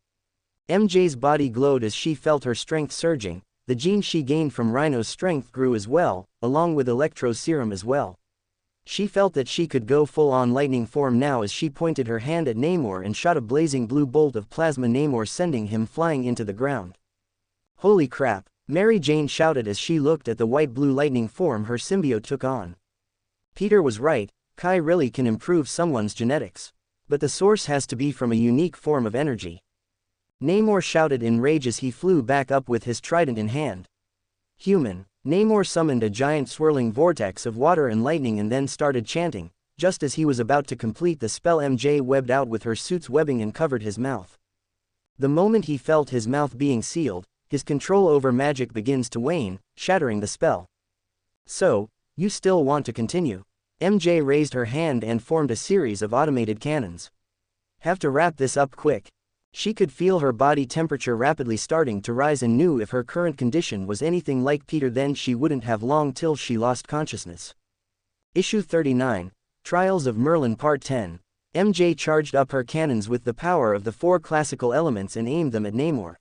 A: MJ's body glowed as she felt her strength surging. The gene she gained from Rhino's strength grew as well, along with Electro's serum as well. She felt that she could go full-on lightning form now as she pointed her hand at Namor and shot a blazing blue bolt of plasma Namor sending him flying into the ground. Holy crap, Mary Jane shouted as she looked at the white-blue lightning form her symbiote took on. Peter was right, Kai really can improve someone's genetics. But the source has to be from a unique form of energy. Namor shouted in rage as he flew back up with his trident in hand. Human. Namor summoned a giant swirling vortex of water and lightning and then started chanting. Just as he was about to complete the spell, MJ webbed out with her suit's webbing and covered his mouth. The moment he felt his mouth being sealed, his control over magic begins to wane, shattering the spell. So, you still want to continue? MJ raised her hand and formed a series of automated cannons. Have to wrap this up quick. She could feel her body temperature rapidly starting to rise and knew if her current condition was anything like Peter then she wouldn't have long till she lost consciousness. Issue 39, Trials of Merlin Part 10. MJ charged up her cannons with the power of the 4 classical elements and aimed them at Namor.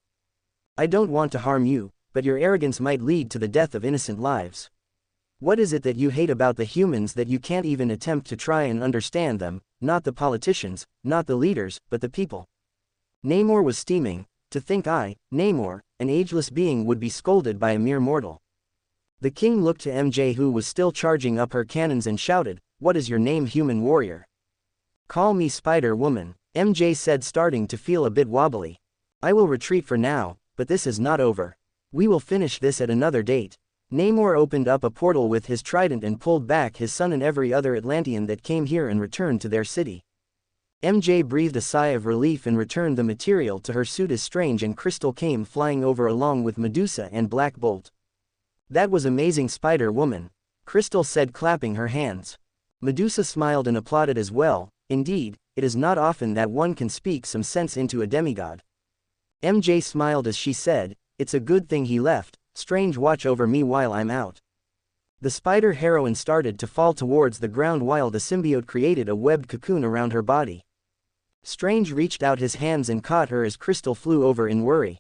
A: I don't want to harm you, but your arrogance might lead to the death of innocent lives. What is it that you hate about the humans that you can't even attempt to try and understand them, not the politicians, not the leaders, but the people? Namor was steaming. To think I, Namor, an ageless being, would be scolded by a mere mortal. The king looked to MJ who was still charging up her cannons and shouted, "What is your name, human warrior?" "Call me Spider-Woman," MJ said, starting to feel a bit wobbly. "I will retreat for now, but this is not over. We will finish this at another date." Namor opened up a portal with his trident and pulled back his son and every other Atlantean that came here and returned to their city. MJ breathed a sigh of relief and returned the material to her suit as Strange and Crystal came flying over along with Medusa and Black Bolt. "That was amazing, Spider-Woman," Crystal said, clapping her hands. Medusa smiled and applauded as well. Indeed, it is not often that one can speak some sense into a demigod. MJ smiled as she said, "It's a good thing he left. Strange, watch over me while I'm out." The spider heroine started to fall towards the ground while the symbiote created a webbed cocoon around her body. Strange reached out his hands and caught her as Crystal flew over in worry.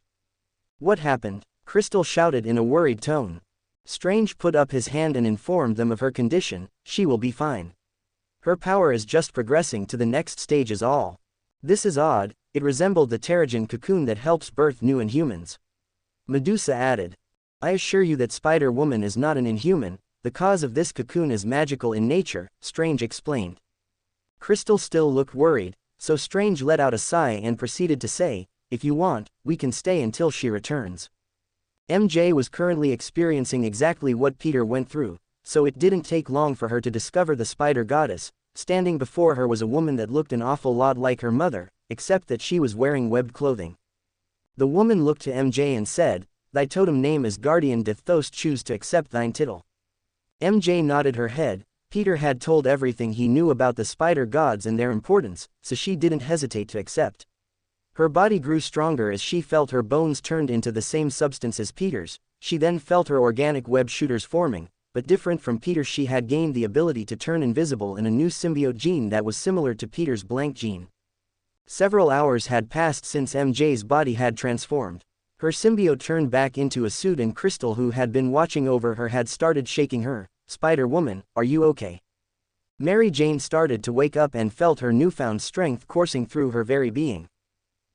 A: "What happened?" Crystal shouted in a worried tone. Strange put up his hand and informed them of her condition. "She will be fine. Her power is just progressing to the next stage is all." "This is odd, it resembled the Terrigen cocoon that helps birth new Inhumans." Medusa added. "I assure you that Spider-Woman is not an Inhuman, the cause of this cocoon is magical in nature, Strange explained. Crystal still looked worried, so Strange let out a sigh and proceeded to say, if you want, we can stay until she returns. MJ was currently experiencing exactly what Peter went through, so it didn't take long for her to discover the spider goddess. Standing before her was a woman that looked an awful lot like her mother, except that she was wearing webbed clothing. The woman looked to MJ and said, thy totem name is Guardian, doth thou choose to accept thine title? MJ nodded her head. Peter had told everything he knew about the spider gods and their importance, so she didn't hesitate to accept. Her body grew stronger as she felt her bones turned into the same substance as Peter's. She then felt her organic web shooters forming, but different from Peter, she had gained the ability to turn invisible in a new symbiote gene that was similar to Peter's blank gene. Several hours had passed since MJ's body had transformed. Her symbiote turned back into a suit and Crystal, who had been watching over her, had started shaking her. Spider-Woman, are you okay? Mary Jane started to wake up and felt her newfound strength coursing through her very being.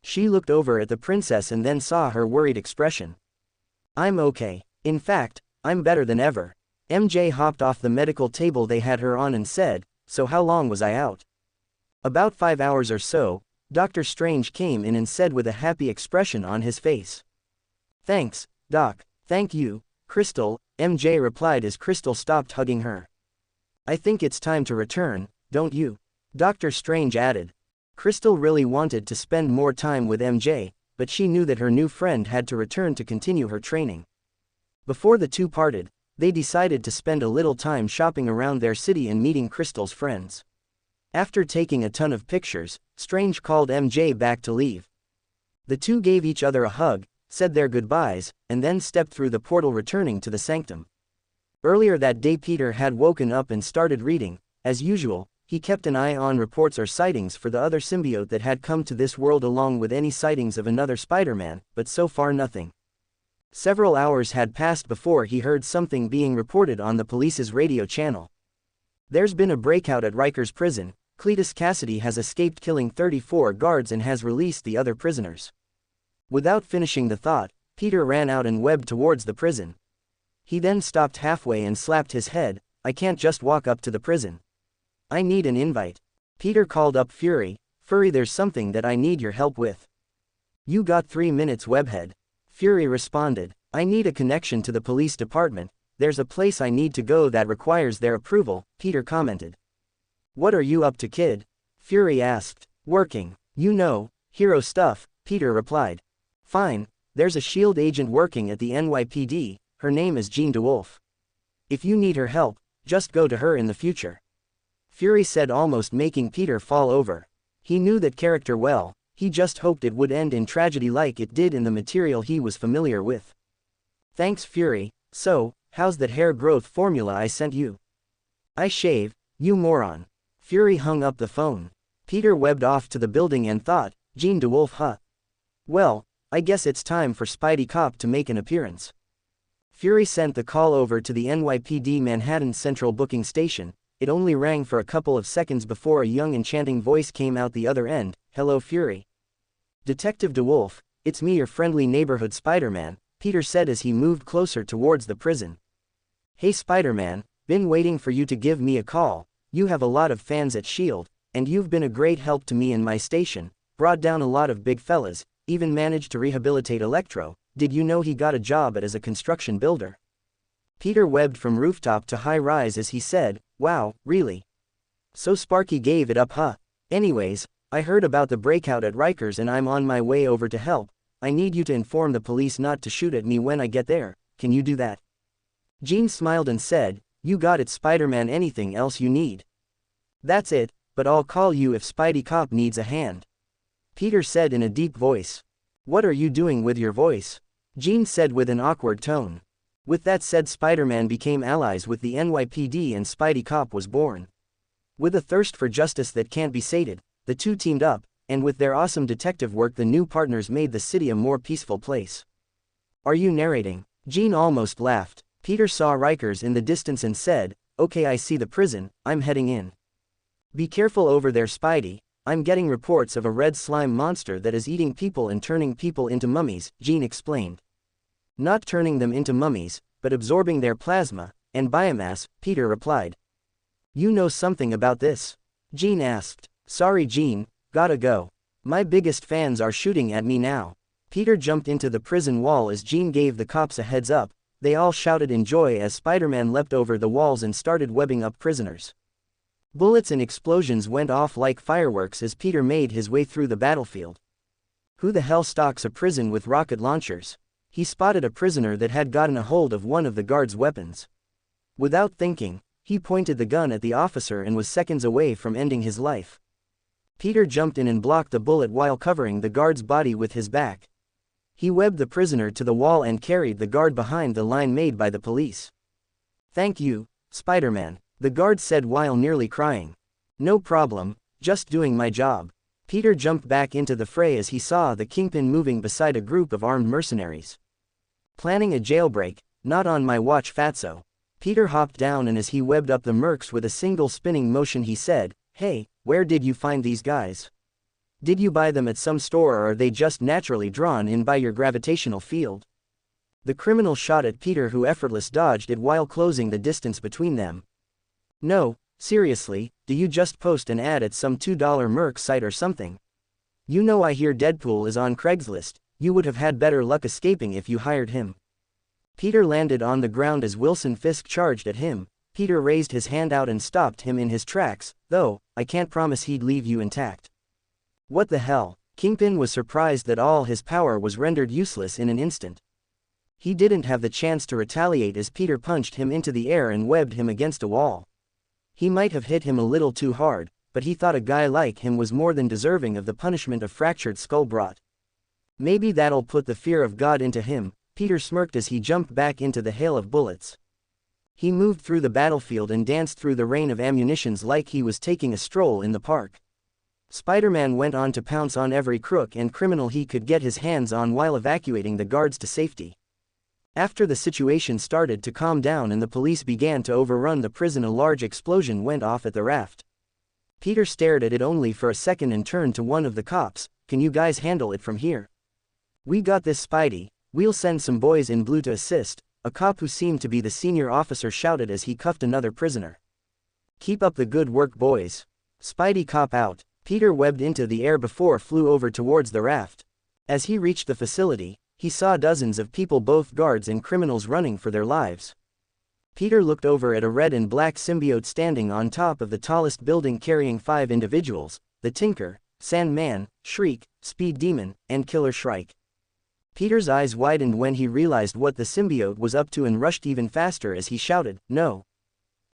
A: She looked over at the princess and then saw her worried expression. I'm okay. In fact, I'm better than ever. MJ hopped off the medical table they had her on and said, so how long was I out? About 5 hours or so. Dr. Strange came in and said with a happy expression on his face. Thanks, Doc. Thank you, Crystal, MJ replied as Crystal stopped hugging her. I think it's time to return, don't you? Dr. Strange added. Crystal really wanted to spend more time with MJ, but she knew that her new friend had to return to continue her training. Before the two parted, they decided to spend a little time shopping around their city and meeting Crystal's friends. After taking a ton of pictures, Strange called MJ back to leave. The two gave each other a hug, said their goodbyes, and then stepped through the portal, returning to the sanctum. Earlier that day Peter had woken up and started reading. As usual, he kept an eye on reports or sightings for the other symbiote that had come to this world, along with any sightings of another Spider-Man, but so far nothing. Several hours had passed before he heard something being reported on the police's radio channel. There's been a breakout at Rikers prison. Cletus Cassidy has escaped, killing 34 guards, and has released the other prisoners. Without finishing the thought, Peter ran out and webbed towards the prison. He then stopped halfway and slapped his head. I can't just walk up to the prison. I need an invite. Peter called up Fury. Fury, there's something that I need your help with. You got 3 minutes, webhead. Fury responded. I need a connection to the police department. There's a place I need to go that requires their approval, Peter commented. What are you up to, kid? Fury asked. Working. You know, hero stuff, Peter replied. Fine, there's a SHIELD agent working at the NYPD, her name is Jean DeWolf. If you need her help, just go to her in the future. Fury said, almost making Peter fall over. He knew that character well, he just hoped it would end in tragedy like it did in the material he was familiar with. Thanks, Fury. So, how's that hair growth formula I sent you? I shave, you moron. Fury hung up the phone. Peter webbed off to the building and thought, Jean DeWolf, huh? Well, I guess it's time for Spidey Cop to make an appearance. Fury sent the call over to the NYPD Manhattan Central booking station. It only rang for a couple of seconds before a young enchanting voice came out the other end. Hello, Fury. Detective DeWolf, it's me, your friendly neighborhood Spider-Man, Peter said as he moved closer towards the prison. Hey Spider-Man, been waiting for you to give me a call. You have a lot of fans at SHIELD, and you've been a great help to me in my station, brought down a lot of big fellas, even managed to rehabilitate Electro. Did you know he got a job as a construction builder? Peter webbed from rooftop to high rise as he said, wow, really? So Sparky gave it up, huh? Anyways, I heard about the breakout at Rikers and I'm on my way over to help. I need you to inform the police not to shoot at me when I get there. Can you do that? Jean smiled and said, you got it, Spider-Man. Anything else you need? That's it, but I'll call you if Spidey Cop needs a hand. Peter said in a deep voice. What are you doing with your voice? Jean said with an awkward tone. With that said, Spider-Man became allies with the NYPD and Spidey Cop was born. With a thirst for justice that can't be sated, the two teamed up, and with their awesome detective work the new partners made the city a more peaceful place. Are you narrating? Jean almost laughed. Peter saw Rikers in the distance and said, okay, I see the prison, I'm heading in. Be careful over there, Spidey. I'm getting reports of a red slime monster that is eating people and turning people into mummies, Jean explained. Not turning them into mummies, but absorbing their plasma. and biomass, Peter replied. You know something about this? Jean asked. Sorry Jean, gotta go. My biggest fans are shooting at me now. Peter jumped into the prison wall as Jean gave the cops a heads up. They all shouted in joy as Spider-Man leapt over the walls and started webbing up prisoners. Bullets and explosions went off like fireworks as Peter made his way through the battlefield. Who the hell stocks a prison with rocket launchers? He spotted a prisoner that had gotten a hold of one of the guards' weapons. Without thinking, he pointed the gun at the officer and was seconds away from ending his life. Peter jumped in and blocked the bullet while covering the guard's body with his back. He webbed the prisoner to the wall and carried the guard behind the line made by the police. Thank you, Spider-Man, the guard said while nearly crying. No problem, just doing my job. Peter jumped back into the fray as he saw the Kingpin moving beside a group of armed mercenaries. Planning a jailbreak, not on my watch fatso. Peter hopped down and as he webbed up the mercs with a single spinning motion he said, Hey, where did you find these guys? Did you buy them at some store or are they just naturally drawn in by your gravitational field? The criminal shot at Peter who effortlessly dodged it while closing the distance between them. No, seriously, do you just post an ad at some $2 merc site or something? You know I hear Deadpool is on Craigslist, you would have had better luck escaping if you hired him. Peter landed on the ground as Wilson Fisk charged at him. Peter raised his hand out and stopped him in his tracks, though, I can't promise he'd leave you intact. What the hell? Kingpin was surprised that all his power was rendered useless in an instant. He didn't have the chance to retaliate as Peter punched him into the air and webbed him against a wall. He might have hit him a little too hard, but he thought a guy like him was more than deserving of the punishment a fractured skull brought. Maybe that'll put the fear of God into him, Peter smirked as he jumped back into the hail of bullets. He moved through the battlefield and danced through the rain of ammunitions like he was taking a stroll in the park. Spider-Man went on to pounce on every crook and criminal he could get his hands on while evacuating the guards to safety. After the situation started to calm down and the police began to overrun the prison, a large explosion went off at the raft. Peter stared at it only for a second and turned to one of the cops. Can you guys handle it from here? We got this, Spidey. We'll send some boys in blue to assist, a cop who seemed to be the senior officer shouted as he cuffed another prisoner. Keep up the good work, boys. Spidey cop out. Peter webbed into the air before flew over towards the raft. As he reached the facility, he saw dozens of people, both guards and criminals, running for their lives. Peter looked over at a red and black symbiote standing on top of the tallest building carrying 5 individuals, the Tinker, Sandman, Shriek, Speed Demon, and Killer Shrike. Peter's eyes widened when he realized what the symbiote was up to and rushed even faster as he shouted, No!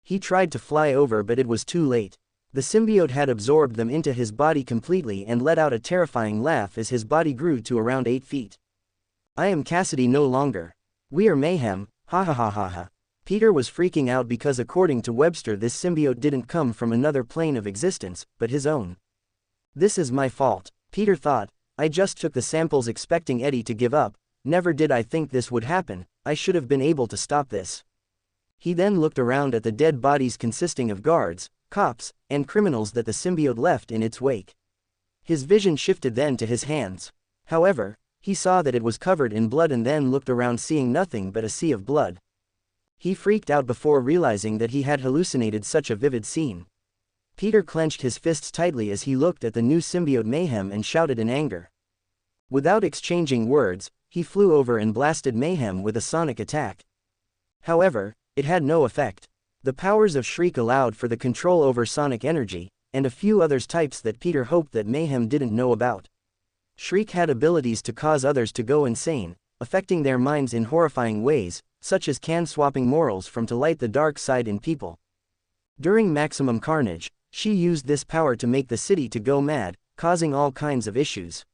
A: He tried to fly over but it was too late. The symbiote had absorbed them into his body completely and let out a terrifying laugh as his body grew to around 8 feet. I am Cassidy no longer. We are Mayhem, ha ha ha ha ha. Peter was freaking out because according to Webster this symbiote didn't come from another plane of existence, but his own. This is my fault, Peter thought. I just took the samples expecting Eddie to give up, never did I think this would happen, I should have been able to stop this. He then looked around at the dead bodies consisting of guards, cops, and criminals that the symbiote left in its wake. His vision shifted then to his hands. However, he saw that it was covered in blood and then looked around seeing nothing but a sea of blood. He freaked out before realizing that he had hallucinated such a vivid scene. Peter clenched his fists tightly as he looked at the new symbiote Mayhem and shouted in anger. Without exchanging words, he flew over and blasted Mayhem with a sonic attack. However, it had no effect. The powers of Shriek allowed for the control over sonic energy, and a few other types that Peter hoped that Mayhem didn't know about. Shriek had abilities to cause others to go insane, affecting their minds in horrifying ways, such as can-swapping morals from to light the dark side in people. During Maximum Carnage, she used this power to make the city to go mad, causing all kinds of issues.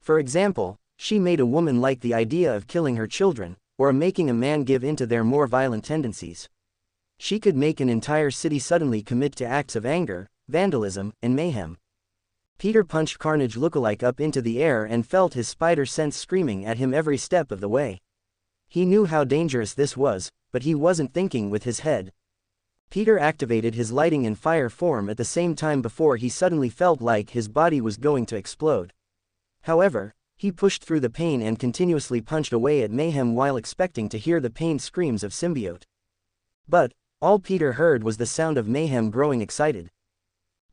A: For example, she made a woman like the idea of killing her children, or making a man give in to their more violent tendencies. She could make an entire city suddenly commit to acts of anger, vandalism, and mayhem. Peter punched Carnage lookalike up into the air and felt his spider sense screaming at him every step of the way. He knew how dangerous this was, but he wasn't thinking with his head. Peter activated his lighting and fire form at the same time before he suddenly felt like his body was going to explode. However, he pushed through the pain and continuously punched away at Mayhem while expecting to hear the pained screams of Symbiote. But, all Peter heard was the sound of Mayhem growing excited.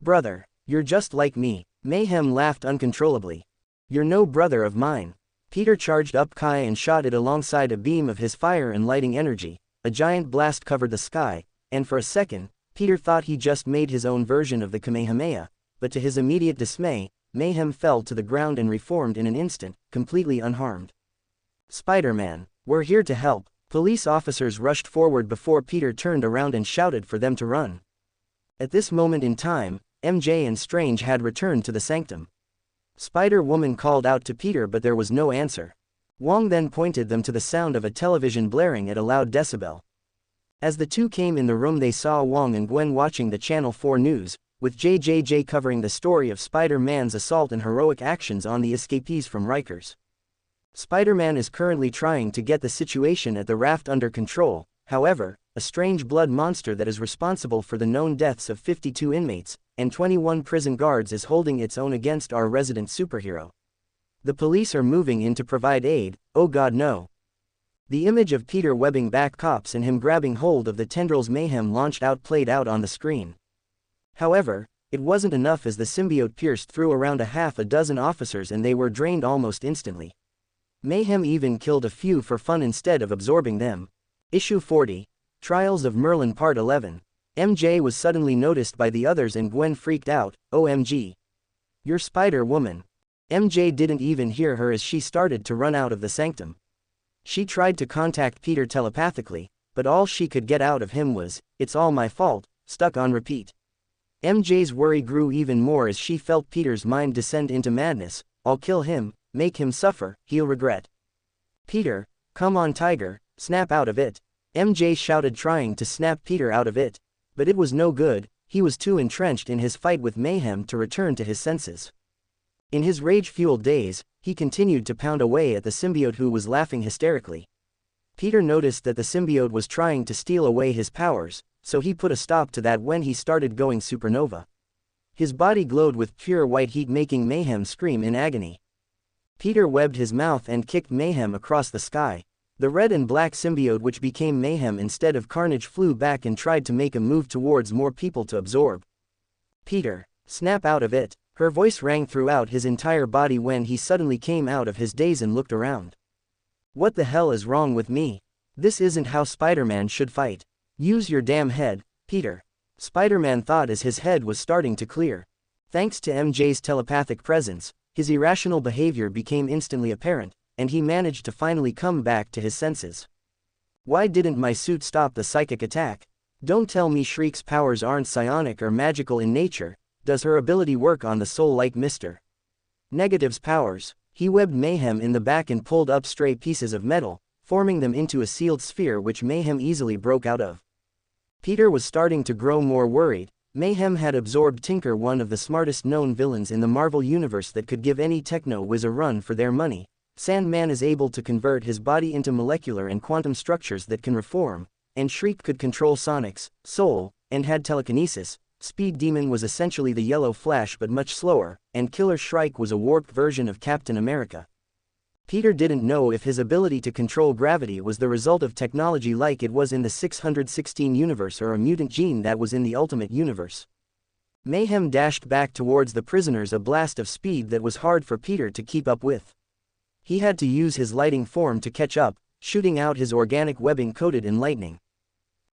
A: "Brother, you're just like me." Mayhem laughed uncontrollably. "You're no brother of mine." Peter charged up Kai and shot it alongside a beam of his fire and lighting energy. A giant blast covered the sky, and for a second, Peter thought he just made his own version of the Kamehameha, but to his immediate dismay, Mayhem fell to the ground and reformed in an instant, completely unharmed. "Spider-Man, we're here to help." Police officers rushed forward before Peter turned around and shouted for them to run. At this moment in time, MJ and Strange had returned to the sanctum. Spider-Woman called out to Peter, but there was no answer. Wong then pointed them to the sound of a television blaring at a loud decibel. As the two came in the room, they saw Wong and Gwen watching the Channel 4 news, with JJJ covering the story of Spider-Man's assault and heroic actions on the escapees from Rikers. Spider-Man is currently trying to get the situation at the raft under control. However, a strange blood monster that is responsible for the known deaths of 52 inmates and 21 prison guards is holding its own against our resident superhero. The police are moving in to provide aid. Oh God, no. The image of Peter webbing back cops and him grabbing hold of the tendrils Mayhem launched out played out on the screen. However, it wasn't enough, as the symbiote pierced through around a half a dozen officers and they were drained almost instantly. Mayhem even killed a few for fun instead of absorbing them. Issue 40, Trials of Merlin Part 11. MJ was suddenly noticed by the others and Gwen freaked out. "OMG. You're Spider-Woman." MJ didn't even hear her as she started to run out of the sanctum. She tried to contact Peter telepathically, but all she could get out of him was, "It's all my fault," stuck on repeat. MJ's worry grew even more as she felt Peter's mind descend into madness. "I'll kill him, make him suffer, he'll regret." "Peter, come on Tiger, snap out of it." MJ shouted, trying to snap Peter out of it. But it was no good, he was too entrenched in his fight with Mayhem to return to his senses. In his rage-fueled daze, he continued to pound away at the symbiote, who was laughing hysterically. Peter noticed that the symbiote was trying to steal away his powers, so he put a stop to that when he started going supernova. His body glowed with pure white heat, making Mayhem scream in agony. Peter webbed his mouth and kicked Mayhem across the sky. The red and black symbiote, which became Mayhem instead of Carnage, flew back and tried to make a move towards more people to absorb. "Peter, snap out of it." Her voice rang throughout his entire body when he suddenly came out of his daze and looked around. "What the hell is wrong with me? This isn't how Spider-Man should fight. Use your damn head, Peter." Spider-Man thought as his head was starting to clear. Thanks to MJ's telepathic presence, his irrational behavior became instantly apparent, and he managed to finally come back to his senses. "Why didn't my suit stop the psychic attack? Don't tell me Shriek's powers aren't psionic or magical in nature. Does her ability work on the soul like Mr. Negative's powers?" He webbed Mayhem in the back and pulled up stray pieces of metal, forming them into a sealed sphere which Mayhem easily broke out of. Peter was starting to grow more worried. Mayhem had absorbed Tinker, one of the smartest known villains in the Marvel Universe that could give any techno-whiz a run for their money. Sandman is able to convert his body into molecular and quantum structures that can reform, and Shriek could control Sonic's soul, and had telekinesis. Speed Demon was essentially the Yellow Flash but much slower, and Killer Shrike was a warped version of Captain America. Peter didn't know if his ability to control gravity was the result of technology like it was in the 616 universe or a mutant gene that was in the Ultimate Universe. Mayhem dashed back towards the prisoners, a blast of speed that was hard for Peter to keep up with. He had to use his lighting form to catch up, shooting out his organic webbing coated in lightning.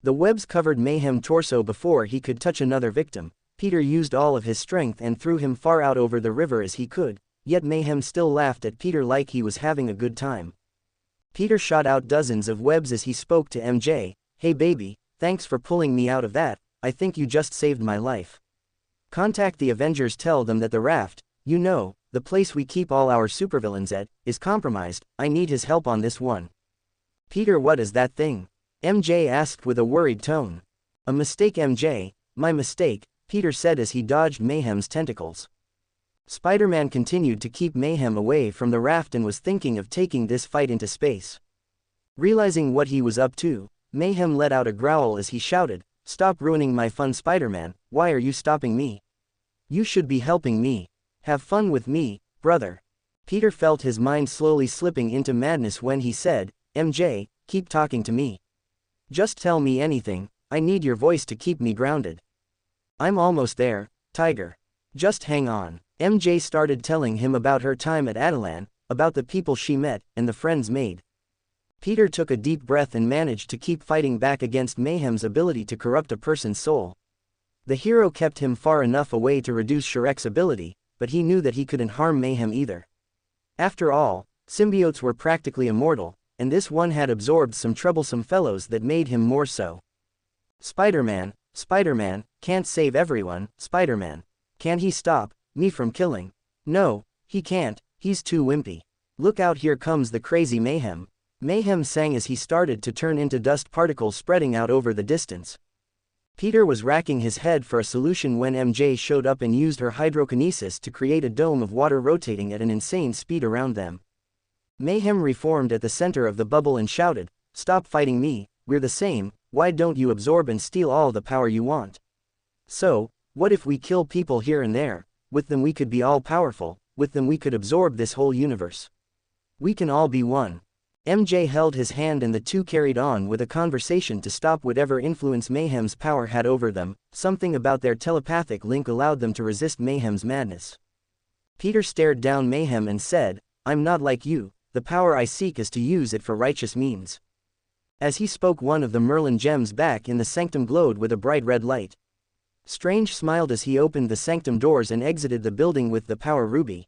A: The webs covered Mayhem's torso before he could touch another victim. Peter used all of his strength and threw him far out over the river as he could, yet Mayhem still laughed at Peter like he was having a good time. Peter shot out dozens of webs as he spoke to MJ. "Hey baby, thanks for pulling me out of that. I think you just saved my life. Contact the Avengers, tell them that the raft, you know, the place we keep all our supervillains at, is compromised. I need his help on this one." "Peter, what is that thing?" MJ asked with a worried tone. "A mistake, MJ, my mistake," Peter said as he dodged Mayhem's tentacles. Spider-Man continued to keep Mayhem away from the raft and was thinking of taking this fight into space. Realizing what he was up to, Mayhem let out a growl as he shouted, "Stop ruining my fun, Spider-Man. Why are you stopping me? You should be helping me. Have fun with me, brother." Peter felt his mind slowly slipping into madness when he said, "MJ, keep talking to me. Just tell me anything, I need your voice to keep me grounded. I'm almost there, Tiger. Just hang on. MJ started telling him about her time at Adelan, about the people she met, and the friends made. Peter took a deep breath and managed to keep fighting back against Mayhem's ability to corrupt a person's soul. The hero kept him far enough away to reduce Shrek's ability, but he knew that he couldn't harm Mayhem either. After all, symbiotes were practically immortal, and this one had absorbed some troublesome fellows that made him more so. Spider-Man, Spider-Man, can't save everyone, Spider-Man. Can he stop me from killing? No, he can't, he's too wimpy. Look out, here comes the crazy Mayhem. Mayhem sang as he started to turn into dust particles spreading out over the distance. Peter was racking his head for a solution when MJ showed up and used her hydrokinesis to create a dome of water rotating at an insane speed around them. Mayhem reformed at the center of the bubble and shouted, "Stop fighting me, we're the same, why don't you absorb and steal all the power you want? So, what if we kill people here and there? With them we could be all powerful, with them we could absorb this whole universe. We can all be one." MJ held his hand and the two carried on with a conversation to stop whatever influence Mayhem's power had over them. Something about their telepathic link allowed them to resist Mayhem's madness. Peter stared down Mayhem and said, "I'm not like you, the power I seek is to use it for righteous means." As he spoke, one of the Merlin gems back in the sanctum glowed with a bright red light. Strange smiled as he opened the sanctum doors and exited the building with the power ruby.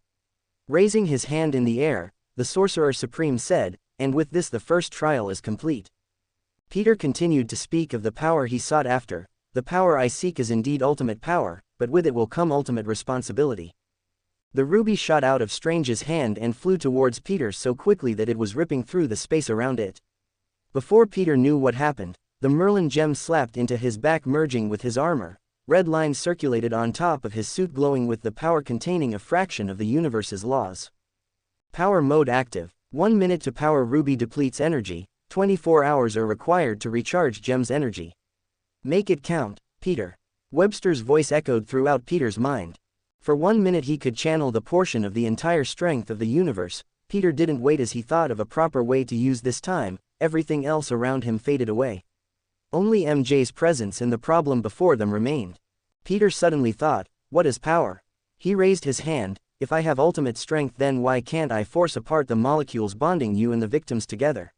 A: Raising his hand in the air, the Sorcerer Supreme said, "And with this the first trial is complete." Peter continued to speak of the power he sought after. "The power I seek is indeed ultimate power, but with it will come ultimate responsibility." The ruby shot out of Strange's hand and flew towards Peter so quickly that it was ripping through the space around it. Before Peter knew what happened, the Merlin gem slapped into his back, merging with his armor. Red lines circulated on top of his suit, glowing with the power containing a fraction of the universe's laws. Power mode active. 1 minute to power ruby depletes energy, 24 hours are required to recharge gem's energy. Make it count, Peter. Webster's voice echoed throughout Peter's mind. For 1 minute he could channel the portion of the entire strength of the universe. Peter didn't wait as he thought of a proper way to use this time. Everything else around him faded away. Only MJ's presence and the problem before them remained. Peter suddenly thought, what is power? He raised his hand. If I have ultimate strength, then why can't I force apart the molecules bonding you and the victims together?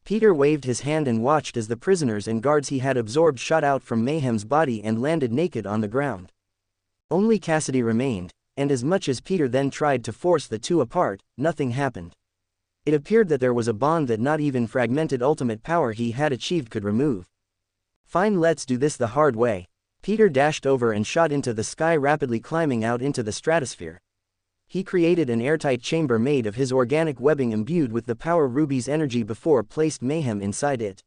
A: Peter waved his hand and watched as the prisoners and guards he had absorbed shot out from Mayhem's body and landed naked on the ground. Only Cassidy remained, and as much as Peter then tried to force the two apart, nothing happened. It appeared that there was a bond that not even fragmented ultimate power he had achieved could remove. Fine, let's do this the hard way. Peter dashed over and shot into the sky, rapidly climbing out into the stratosphere. He created an airtight chamber made of his organic webbing imbued with the power ruby's energy before placed Mayhem inside it.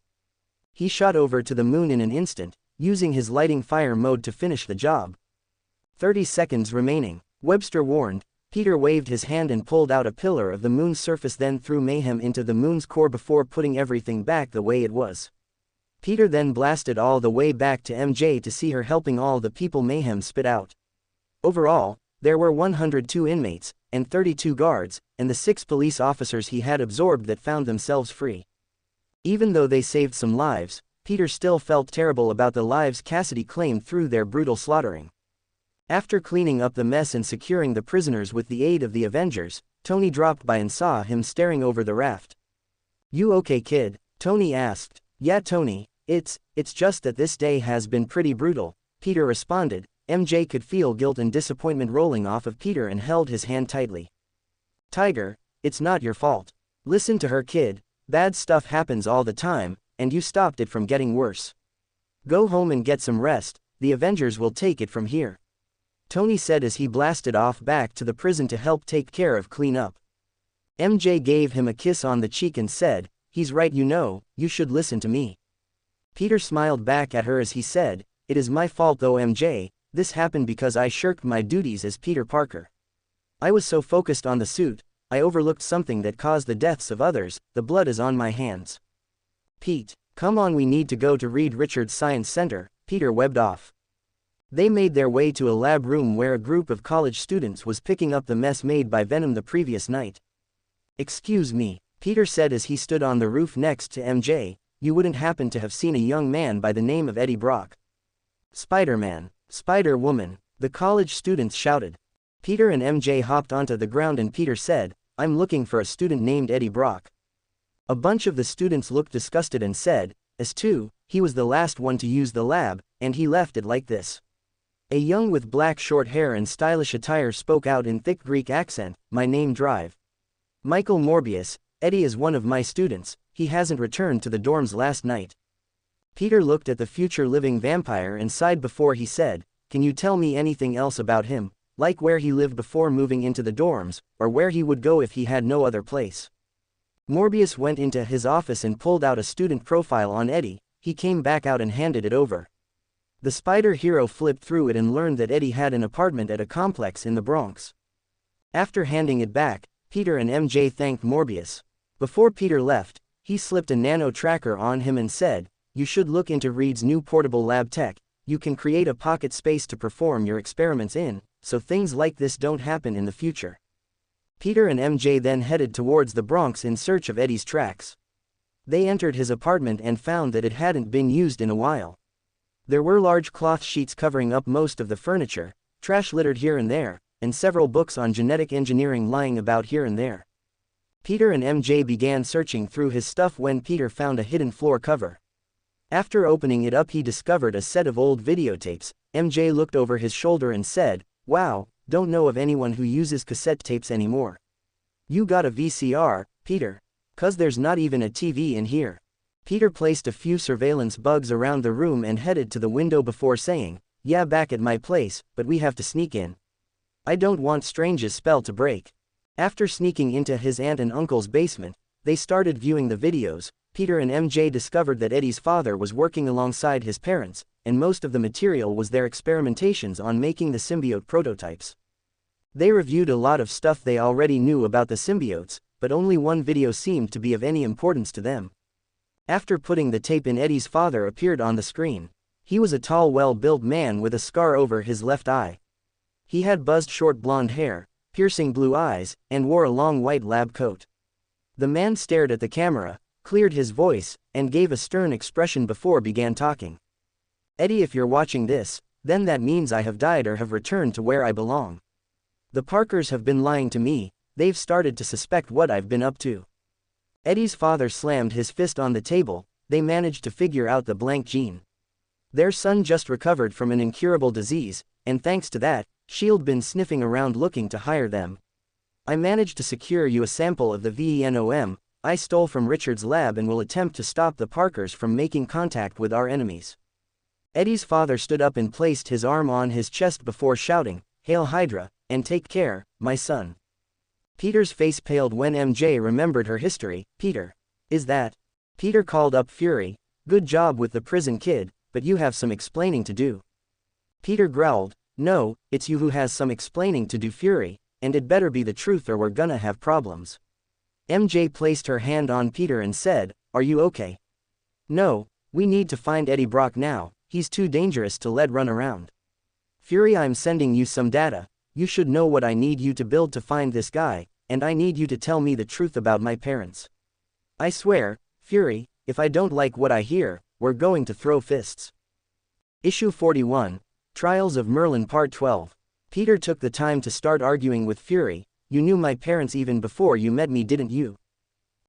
A: He shot over to the moon in an instant, using his lighting fire mode to finish the job. 30 seconds remaining, Webster warned. Peter waved his hand and pulled out a pillar of the moon's surface, then threw Mayhem into the moon's core before putting everything back the way it was. Peter then blasted all the way back to MJ to see her helping all the people Mayhem spit out. Overall, there were 102 inmates, and 32 guards, and the 6 police officers he had absorbed that found themselves free. Even though they saved some lives, Peter still felt terrible about the lives Cassidy claimed through their brutal slaughtering. After cleaning up the mess and securing the prisoners with the aid of the Avengers, Tony dropped by and saw him staring over the raft. "You okay, kid?" Tony asked. "Yeah, Tony, it's just that this day has been pretty brutal," Peter responded. MJ could feel guilt and disappointment rolling off of Peter and held his hand tightly. "Tiger, it's not your fault. Listen to her, kid. Bad stuff happens all the time, and you stopped it from getting worse. Go home and get some rest, the Avengers will take it from here," Tony said as he blasted off back to the prison to help take care of cleanup. MJ gave him a kiss on the cheek and said, "He's right, you should listen to me." Peter smiled back at her as he said, "It is my fault though, MJ. This happened because I shirked my duties as Peter Parker. I was so focused on the suit, I overlooked something that caused the deaths of others. The blood is on my hands." "Pete, come on, we need to go to Reed Richards Science Center," Peter webbed off. They made their way to a lab room where a group of college students was picking up the mess made by Venom the previous night. "Excuse me," Peter said as he stood on the roof next to MJ, you wouldn't happen to have seen a young man by the name of Eddie Brock. Spider-Man, Spider-Woman, the college students shouted. Peter and MJ hopped onto the ground and Peter said, I'm looking for a student named Eddie Brock. A bunch of the students looked disgusted and said, as too, he was the last one to use the lab, and he left it like this. A young with black short hair and stylish attire spoke out in thick Greek accent, my name Drive. Michael Morbius, Eddie is one of my students, he hasn't returned to the dorms last night. Peter looked at the future living vampire and sighed before he said, can you tell me anything else about him, like where he lived before moving into the dorms, or where he would go if he had no other place? Morbius went into his office and pulled out a student profile on Eddie. He came back out and handed it over. The spider hero flipped through it and learned that Eddie had an apartment at a complex in the Bronx. After handing it back, Peter and MJ thanked Morbius. Before Peter left, he slipped a nano tracker on him and said, you should look into Reed's new portable lab tech. You can create a pocket space to perform your experiments in, so things like this don't happen in the future. Peter and MJ then headed towards the Bronx in search of Eddie's tracks. They entered his apartment and found that it hadn't been used in a while. There were large cloth sheets covering up most of the furniture, trash littered here and there, and several books on genetic engineering lying about here and there. Peter and MJ began searching through his stuff when Peter found a hidden floor cover. After opening it up, he discovered a set of old videotapes. MJ looked over his shoulder and said, wow, don't know of anyone who uses cassette tapes anymore. You got a VCR, Peter? 'Cause there's not even a TV in here. Peter placed a few surveillance bugs around the room and headed to the window before saying, yeah, back at my place, but we have to sneak in. I don't want Strange's spell to break. After sneaking into his aunt and uncle's basement, they started viewing the videos. Peter and MJ discovered that Eddie's father was working alongside his parents, and most of the material was their experimentations on making the symbiote prototypes. They reviewed a lot of stuff they already knew about the symbiotes, but only one video seemed to be of any importance to them. After putting the tape in, Eddie's father appeared on the screen. He was a tall, well-built man with a scar over his left eye. He had buzzed short blonde hair, piercing blue eyes, and wore a long white lab coat. The man stared at the camera, cleared his voice, and gave a stern expression before began talking. Eddie, if you're watching this, then that means I have died or have returned to where I belong. The Parkers have been lying to me, they've started to suspect what I've been up to. Eddie's father slammed his fist on the table. They managed to figure out the blank gene. Their son just recovered from an incurable disease, and thanks to that, S.H.I.E.L.D. been sniffing around looking to hire them. I managed to secure you a sample of the venom I stole from Richard's lab and will attempt to stop the Parkers from making contact with our enemies. Eddie's father stood up and placed his arm on his chest before shouting, Hail Hydra, and take care, my son. Peter's face paled when MJ remembered her history. Peter. Is that? Peter called up Fury. Good job with the prison kid, but you have some explaining to do. Peter growled, no, it's you who has some explaining to do, Fury, and it better be the truth or we're gonna have problems. MJ placed her hand on Peter and said, are you okay? No, we need to find Eddie Brock now, he's too dangerous to let run around. Fury, I'm sending you some data. You should know what I need you to build to find this guy, and I need you to tell me the truth about my parents. I swear, Fury, if I don't like what I hear, we're going to throw fists. Issue 41, Trials of Merlin Part 12. Peter took the time to start arguing with Fury. You knew my parents even before you met me, didn't you?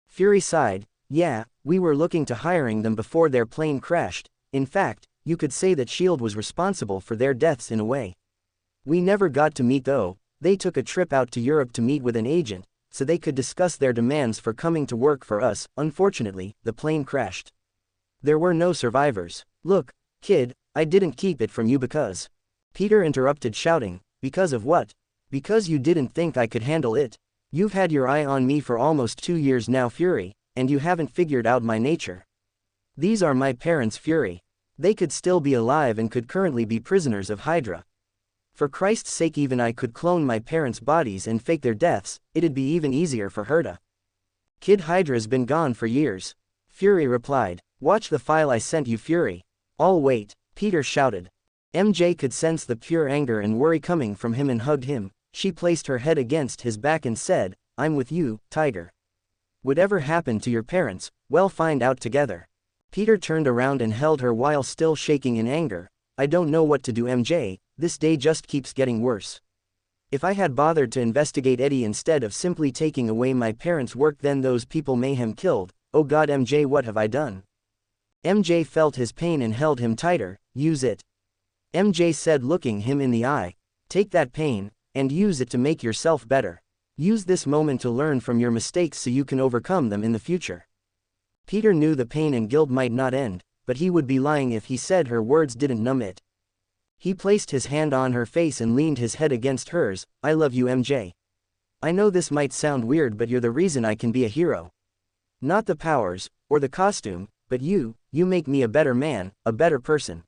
A: Fury sighed, yeah, we were looking to hiring them before their plane crashed. In fact, you could say that S.H.I.E.L.D. was responsible for their deaths in a way. We never got to meet though. They took a trip out to Europe to meet with an agent, so they could discuss their demands for coming to work for us. Unfortunately, the plane crashed. There were no survivors. Look, kid, I didn't keep it from you because... Peter interrupted shouting, because of what? Because you didn't think I could handle it. You've had your eye on me for almost 2 years now, Fury, and you haven't figured out my nature. These are my parents, Fury. They could still be alive and could currently be prisoners of Hydra. For Christ's sake, even I could clone my parents' bodies and fake their deaths, it'd be even easier for her to. Kid, Hydra's been gone for years. Fury replied, watch the file I sent you, Fury. I'll wait, Peter shouted. MJ could sense the pure anger and worry coming from him and hugged him. She placed her head against his back and said, I'm with you, Tiger. Whatever happened to your parents, we'll find out together. Peter turned around and held her while still shaking in anger. I don't know what to do, MJ, this day just keeps getting worse. If I had bothered to investigate Eddie instead of simply taking away my parents' work, then those people Mayhem killed. Oh God, MJ, what have I done? MJ felt his pain and held him tighter. Use it. MJ said, looking him in the eye. Take that pain, and use it to make yourself better. Use this moment to learn from your mistakes so you can overcome them in the future. Peter knew the pain and guilt might not end, but he would be lying if he said her words didn't numb it. He placed his hand on her face and leaned his head against hers. I love you, MJ. I know this might sound weird, but you're the reason I can be a hero. Not the powers, or the costume, but you make me a better man, a better person.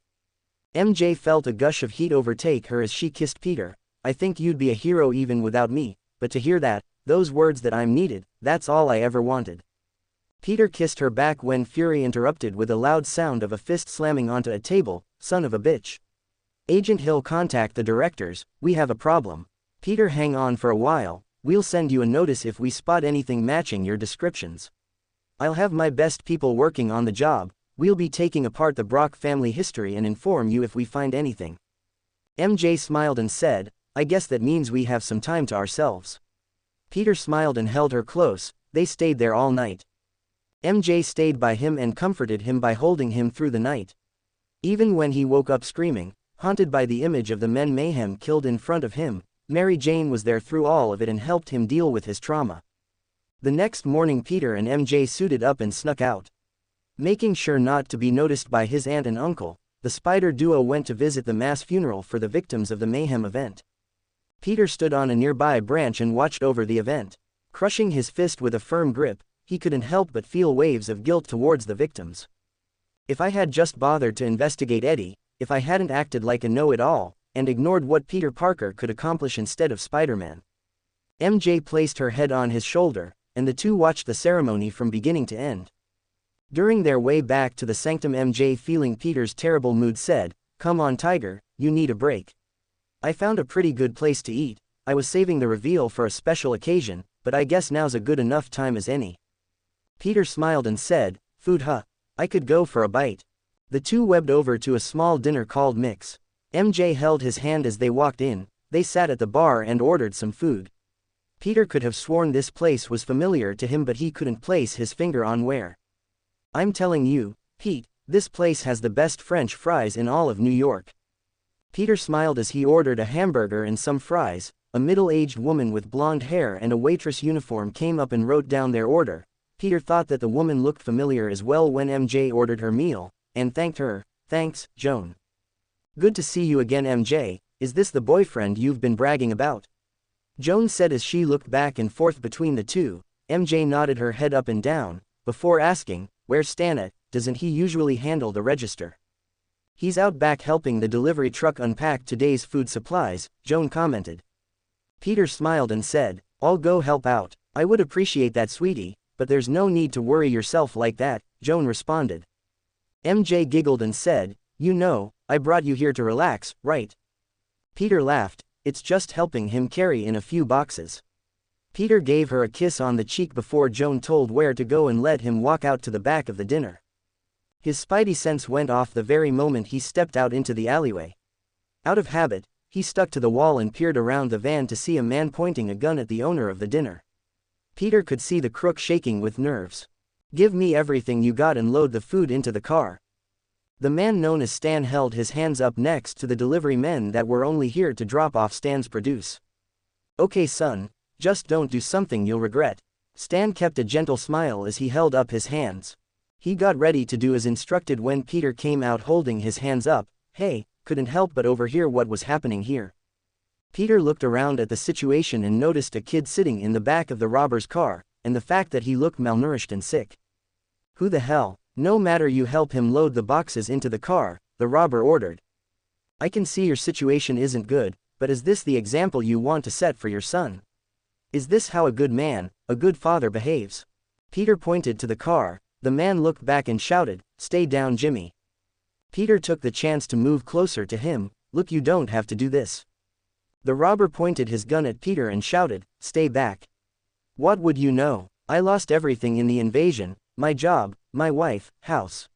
A: MJ felt a gush of heat overtake her as she kissed Peter. I think you'd be a hero even without me, but to hear that, those words that I'm needed, that's all I ever wanted. Peter kissed her back when Fury interrupted with a loud sound of a fist slamming onto a table. Son of a bitch. Agent Hill, contact the directors, we have a problem. Peter, hang on for a while, we'll send you a notice if we spot anything matching your descriptions. I'll have my best people working on the job, we'll be taking apart the Brock family history and inform you if we find anything. MJ smiled and said, I guess that means we have some time to ourselves. Peter smiled and held her close. They stayed there all night. MJ stayed by him and comforted him by holding him through the night. Even when he woke up screaming, haunted by the image of the men Mayhem killed in front of him, Mary Jane was there through all of it and helped him deal with his trauma. The next morning Peter and MJ suited up and snuck out. Making sure not to be noticed by his aunt and uncle, the Spider duo went to visit the mass funeral for the victims of the Mayhem event. Peter stood on a nearby branch and watched over the event. Crushing his fist with a firm grip, he couldn't help but feel waves of guilt towards the victims. If I had just bothered to investigate Eddie, if I hadn't acted like a know-it-all, and ignored what Peter Parker could accomplish instead of Spider-Man. MJ placed her head on his shoulder, and the two watched the ceremony from beginning to end. During their way back to the sanctum, MJ, feeling Peter's terrible mood, said, Come on, Tiger, you need a break. I found a pretty good place to eat. I was saving the reveal for a special occasion, but I guess now's a good enough time as any. Peter smiled and said, Food, huh? I could go for a bite. The two webbed over to a small dinner called Mix. MJ held his hand as they walked in. They sat at the bar and ordered some food. Peter could have sworn this place was familiar to him, but he couldn't place his finger on where. I'm telling you, Pete, this place has the best French fries in all of New York. Peter smiled as he ordered a hamburger and some fries. A middle-aged woman with blonde hair and a waitress uniform came up and wrote down their order. Peter thought that the woman looked familiar as well when MJ ordered her meal, and thanked her. Thanks, Joan. Good to see you again, MJ. Is this the boyfriend you've been bragging about? Joan said as she looked back and forth between the two. MJ nodded her head up and down, before asking, Where's Stan at? Doesn't he usually handle the register? He's out back helping the delivery truck unpack today's food supplies, Joan commented. Peter smiled and said, I'll go help out. I would appreciate that, sweetie, but there's no need to worry yourself like that, Joan responded. MJ giggled and said, You know, I brought you here to relax, right? Peter laughed. It's just helping him carry in a few boxes. Peter gave her a kiss on the cheek before Joan told where to go and let him walk out to the back of the dinner. His spidey sense went off the very moment he stepped out into the alleyway. Out of habit, he stuck to the wall and peered around the van to see a man pointing a gun at the owner of the dinner. Peter could see the crook shaking with nerves. Give me everything you got and load the food into the car. The man known as Stan held his hands up next to the delivery men that were only here to drop off Stan's produce. Okay, son, just don't do something you'll regret. Stan kept a gentle smile as he held up his hands. He got ready to do as instructed when Peter came out holding his hands up. Hey, couldn't help but overhear what was happening here. Peter looked around at the situation and noticed a kid sitting in the back of the robber's car, and the fact that he looked malnourished and sick. Who the hell? No matter, you help him load the boxes into the car, the robber ordered. I can see your situation isn't good, but is this the example you want to set for your son? Is this how a good man, a good father behaves? Peter pointed to the car. The man looked back and shouted, Stay down, Jimmy. Peter took the chance to move closer to him. Look, you don't have to do this. The robber pointed his gun at Peter and shouted, Stay back. What would you know? I lost everything in the invasion, my job, my wife, house.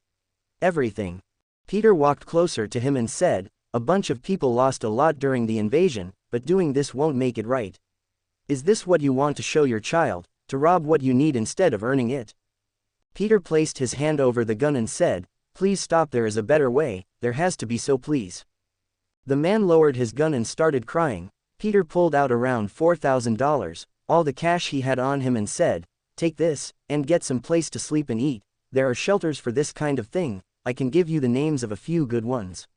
A: Everything. Peter walked closer to him and said, a bunch of people lost a lot during the invasion, but doing this won't make it right. Is this what you want to show your child, to rob what you need instead of earning it? Peter placed his hand over the gun and said, please stop, there is a better way, there has to be, so please. The man lowered his gun and started crying. Peter pulled out around $4,000, all the cash he had on him, and said, take this, and get some place to sleep and eat. There are shelters for this kind of thing, I can give you the names of a few good ones.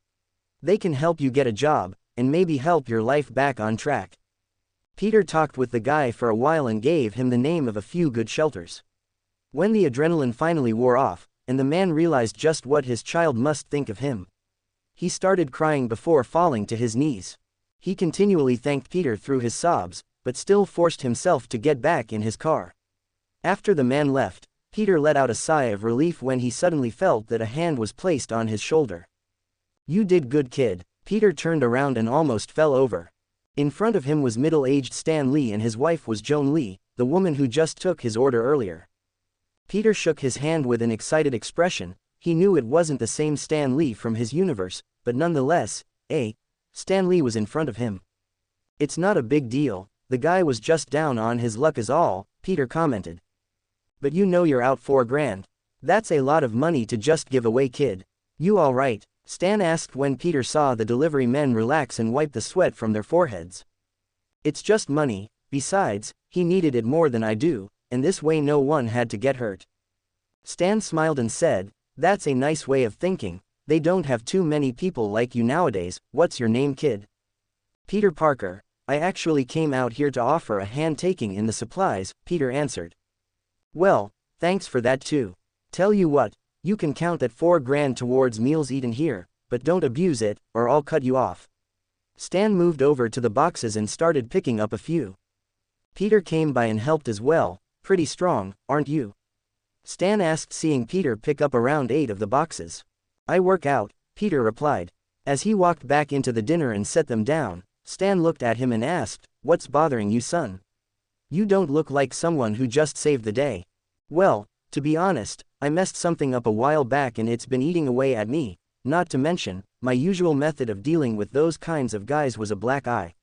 A: They can help you get a job, and maybe help your life back on track. Peter talked with the guy for a while and gave him the name of a few good shelters. When the adrenaline finally wore off, and the man realized just what his child must think of him, he started crying before falling to his knees. He continually thanked Peter through his sobs, but still forced himself to get back in his car. After the man left, Peter let out a sigh of relief when he suddenly felt that a hand was placed on his shoulder. You did good, kid. Peter turned around and almost fell over. In front of him was middle-aged Stan Lee, and his wife was Joan Lee, the woman who just took his order earlier. Peter shook his hand with an excited expression. He knew it wasn't the same Stan Lee from his universe, but nonetheless, Stan Lee was in front of him. It's not a big deal, the guy was just down on his luck is all, Peter commented. But you know you're out $4,000. That's a lot of money to just give away, kid. You all right? Stan asked when Peter saw the delivery men relax and wipe the sweat from their foreheads. It's just money, besides, he needed it more than I do, and this way no one had to get hurt. Stan smiled and said, that's a nice way of thinking, they don't have too many people like you nowadays. What's your name, kid? Peter Parker. I actually came out here to offer a hand taking in the supplies, Peter answered. Well, thanks for that too. Tell you what, you can count that $4,000 towards meals eaten here, but don't abuse it, or I'll cut you off. Stan moved over to the boxes and started picking up a few. Peter came by and helped as well. Pretty strong, aren't you? Stan asked, seeing Peter pick up around 8 of the boxes. I work out, Peter replied. As he walked back into the dinner and set them down, Stan looked at him and asked, what's bothering you, son? You don't look like someone who just saved the day. Well, to be honest, I messed something up a while back and it's been eating away at me, not to mention, my usual method of dealing with those kinds of guys was a black eye.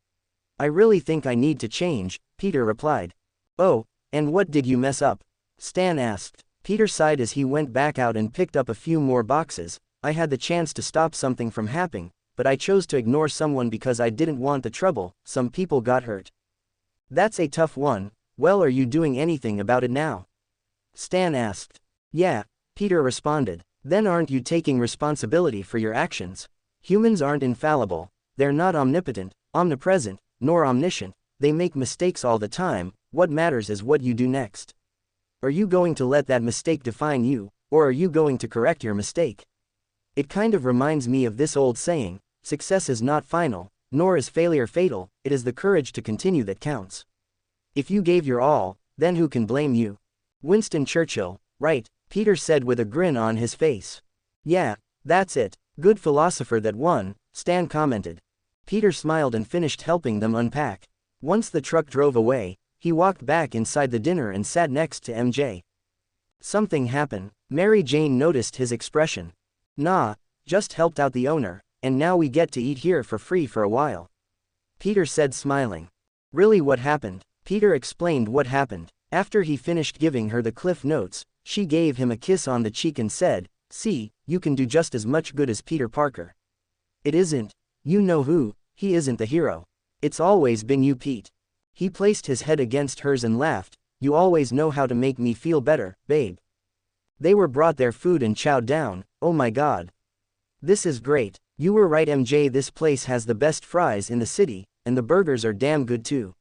A: I really think I need to change, Peter replied. Oh, and what did you mess up? Stan asked. Peter sighed as he went back out and picked up a few more boxes. I had the chance to stop something from happening, but I chose to ignore someone because I didn't want the trouble. Some people got hurt. That's a tough one. Well, are you doing anything about it now? Stan asked. Yeah, Peter responded. Then aren't you taking responsibility for your actions? Humans aren't infallible. They're not omnipotent, omnipresent, nor omniscient. They make mistakes all the time. What matters is what you do next. Are you going to let that mistake define you, or are you going to correct your mistake? It kind of reminds me of this old saying, success is not final, nor is failure fatal, it is the courage to continue that counts. If you gave your all, then who can blame you? Winston Churchill, right, Peter said with a grin on his face. Yeah, that's it, good philosopher that one, Stan commented. Peter smiled and finished helping them unpack. Once the truck drove away, he walked back inside the dinner and sat next to MJ. Something happened. Mary Jane noticed his expression. Nah, just helped out the owner, and now we get to eat here for free for a while. Peter said, smiling. Really, what happened? Peter explained what happened. After he finished giving her the cliff notes, she gave him a kiss on the cheek and said, see, you can do just as much good as Peter Parker. It isn't, you know who, he isn't the hero. It's always been you, Pete. He placed his head against hers and laughed. You always know how to make me feel better, babe. They were brought their food and chowed down. Oh my god. This is great. You were right, MJ, this place has the best fries in the city, and the burgers are damn good too.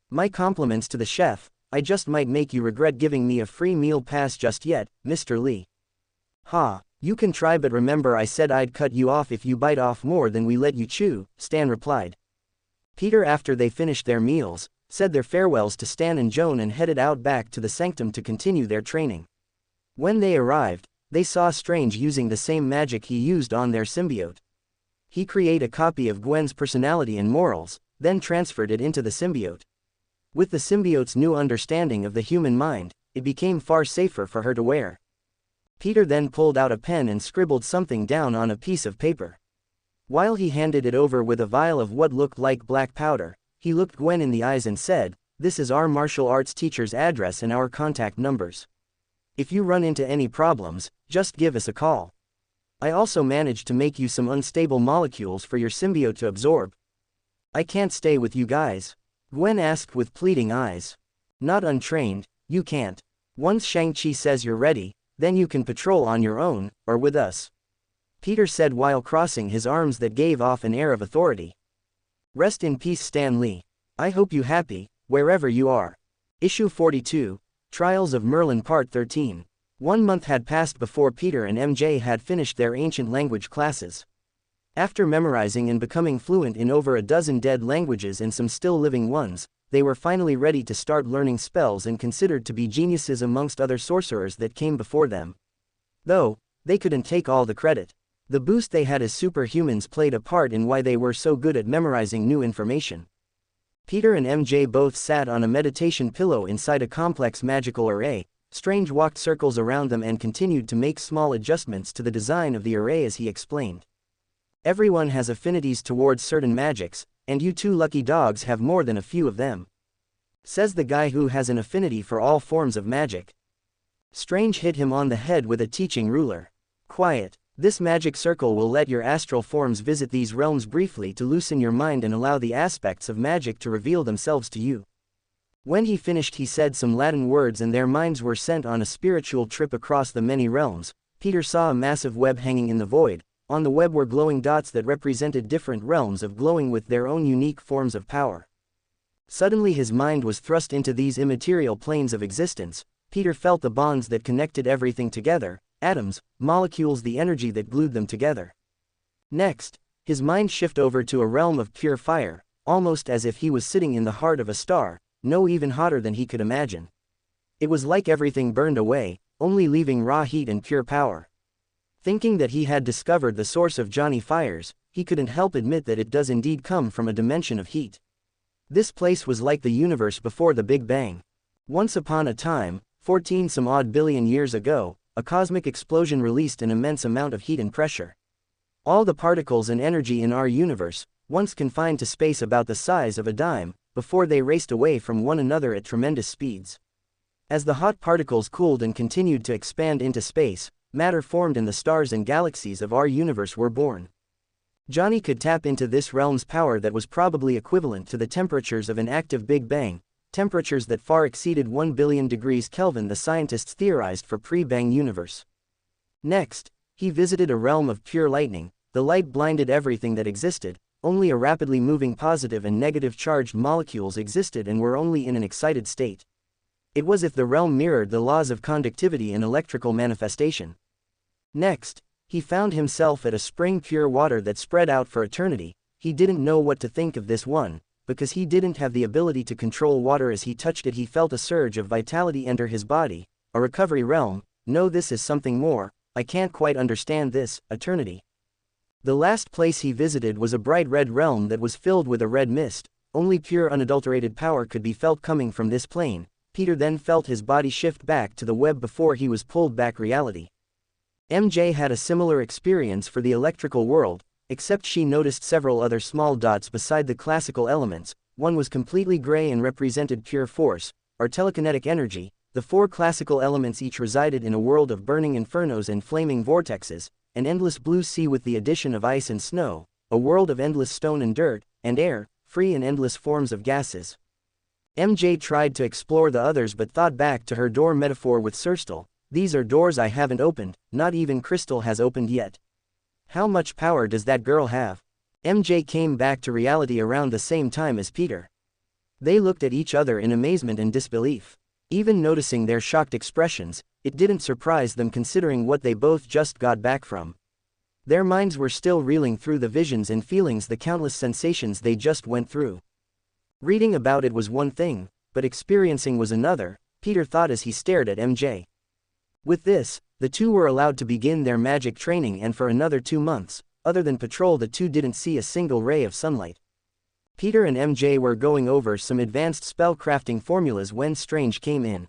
A: My compliments to the chef. I just might make you regret giving me a free meal pass just yet, Mr. Lee. Ha, you can try, but remember I said I'd cut you off if you bite off more than we let you chew, Stan replied. Peter, after they finished their meals, said their farewells to Stan and Joan and headed out back to the sanctum to continue their training. When they arrived, they saw Strange using the same magic he used on their symbiote. He created a copy of Gwen's personality and morals, then transferred it into the symbiote. With the symbiote's new understanding of the human mind, it became far safer for her to wear. Peter then pulled out a pen and scribbled something down on a piece of paper. While he handed it over with a vial of what looked like black powder, he looked Gwen in the eyes and said, "This is our martial arts teacher's address and our contact numbers. If you run into any problems, just give us a call. I also managed to make you some unstable molecules for your symbiote to absorb." "I can't stay with you guys?" Gwen asked with pleading eyes. "Not untrained, you can't. Once Shang-Chi says you're ready, then you can patrol on your own, or with us," Peter said while crossing his arms that gave off an air of authority. "Rest in peace, Stan Lee. I hope you happy, wherever you are." Issue 42, Trials of Merlin Part 13. 1 month had passed before Peter and MJ had finished their ancient language classes. After memorizing and becoming fluent in over a dozen dead languages and some still living ones, they were finally ready to start learning spells and considered to be geniuses amongst other sorcerers that came before them. Though, they couldn't take all the credit. The boost they had as superhumans played a part in why they were so good at memorizing new information. Peter and MJ both sat on a meditation pillow inside a complex magical array. Strange walked circles around them and continued to make small adjustments to the design of the array as he explained. "Everyone has affinities towards certain magics, and you two lucky dogs have more than a few of them," says the guy who has an affinity for all forms of magic. Strange hit him on the head with a teaching ruler. "Quiet. This magic circle will let your astral forms visit these realms briefly to loosen your mind and allow the aspects of magic to reveal themselves to you." When he finished, he said some Latin words and their minds were sent on a spiritual trip across the many realms. Peter saw a massive web hanging in the void. On the web were glowing dots that represented different realms of glowing with their own unique forms of power. Suddenly his mind was thrust into these immaterial planes of existence. Peter felt the bonds that connected everything together, atoms, molecules, the energy that glued them together. Next, his mind shifted over to a realm of pure fire, almost as if he was sitting in the heart of a star, no even hotter than he could imagine. It was like everything burned away, only leaving raw heat and pure power. Thinking that he had discovered the source of Johnny Fires, he couldn't help admit that it does indeed come from a dimension of heat. This place was like the universe before the Big Bang. Once upon a time, 14 some odd billion years ago, a cosmic explosion released an immense amount of heat and pressure. All the particles and energy in our universe, once confined to space about the size of a dime, before they raced away from one another at tremendous speeds. As the hot particles cooled and continued to expand into space, matter formed and the stars and galaxies of our universe were born. Johnny could tap into this realm's power that was probably equivalent to the temperatures of an active Big Bang, temperatures that far exceeded 1 billion degrees Kelvin, the scientists theorized for pre-Bang universe. Next, he visited a realm of pure lightning. The light blinded everything that existed. Only a rapidly moving positive and negative charged molecules existed and were only in an excited state. It was as if the realm mirrored the laws of conductivity and electrical manifestation. Next, he found himself at a spring pure water that spread out for eternity. He didn't know what to think of this one, because he didn't have the ability to control water. As he touched it, he felt a surge of vitality enter his body. A recovery realm. No, this is something more. I can't quite understand this. Eternity. The last place he visited was a bright red realm that was filled with a red mist. Only pure unadulterated power could be felt coming from this plane. Peter then felt his body shift back to the web before he was pulled back reality. MJ had a similar experience for the electrical world, except she noticed several other small dots beside the classical elements. One was completely gray and represented pure force, or telekinetic energy. The 4 classical elements each resided in a world of burning infernos and flaming vortexes, an endless blue sea with the addition of ice and snow, a world of endless stone and dirt, and air, free and endless forms of gases. MJ tried to explore the others but thought back to her door metaphor with Cerstal. These are doors I haven't opened, not even Crystal has opened yet. How much power does that girl have? MJ came back to reality around the same time as Peter. They looked at each other in amazement and disbelief. Even noticing their shocked expressions, it didn't surprise them considering what they both just got back from. Their minds were still reeling through the visions and feelings, the countless sensations they just went through. Reading about it was one thing, but experiencing was another, Peter thought as he stared at MJ. With this, the two were allowed to begin their magic training, and for another 2 months, other than patrol, the two didn't see a single ray of sunlight. Peter and MJ were going over some advanced spell crafting formulas when Strange came in.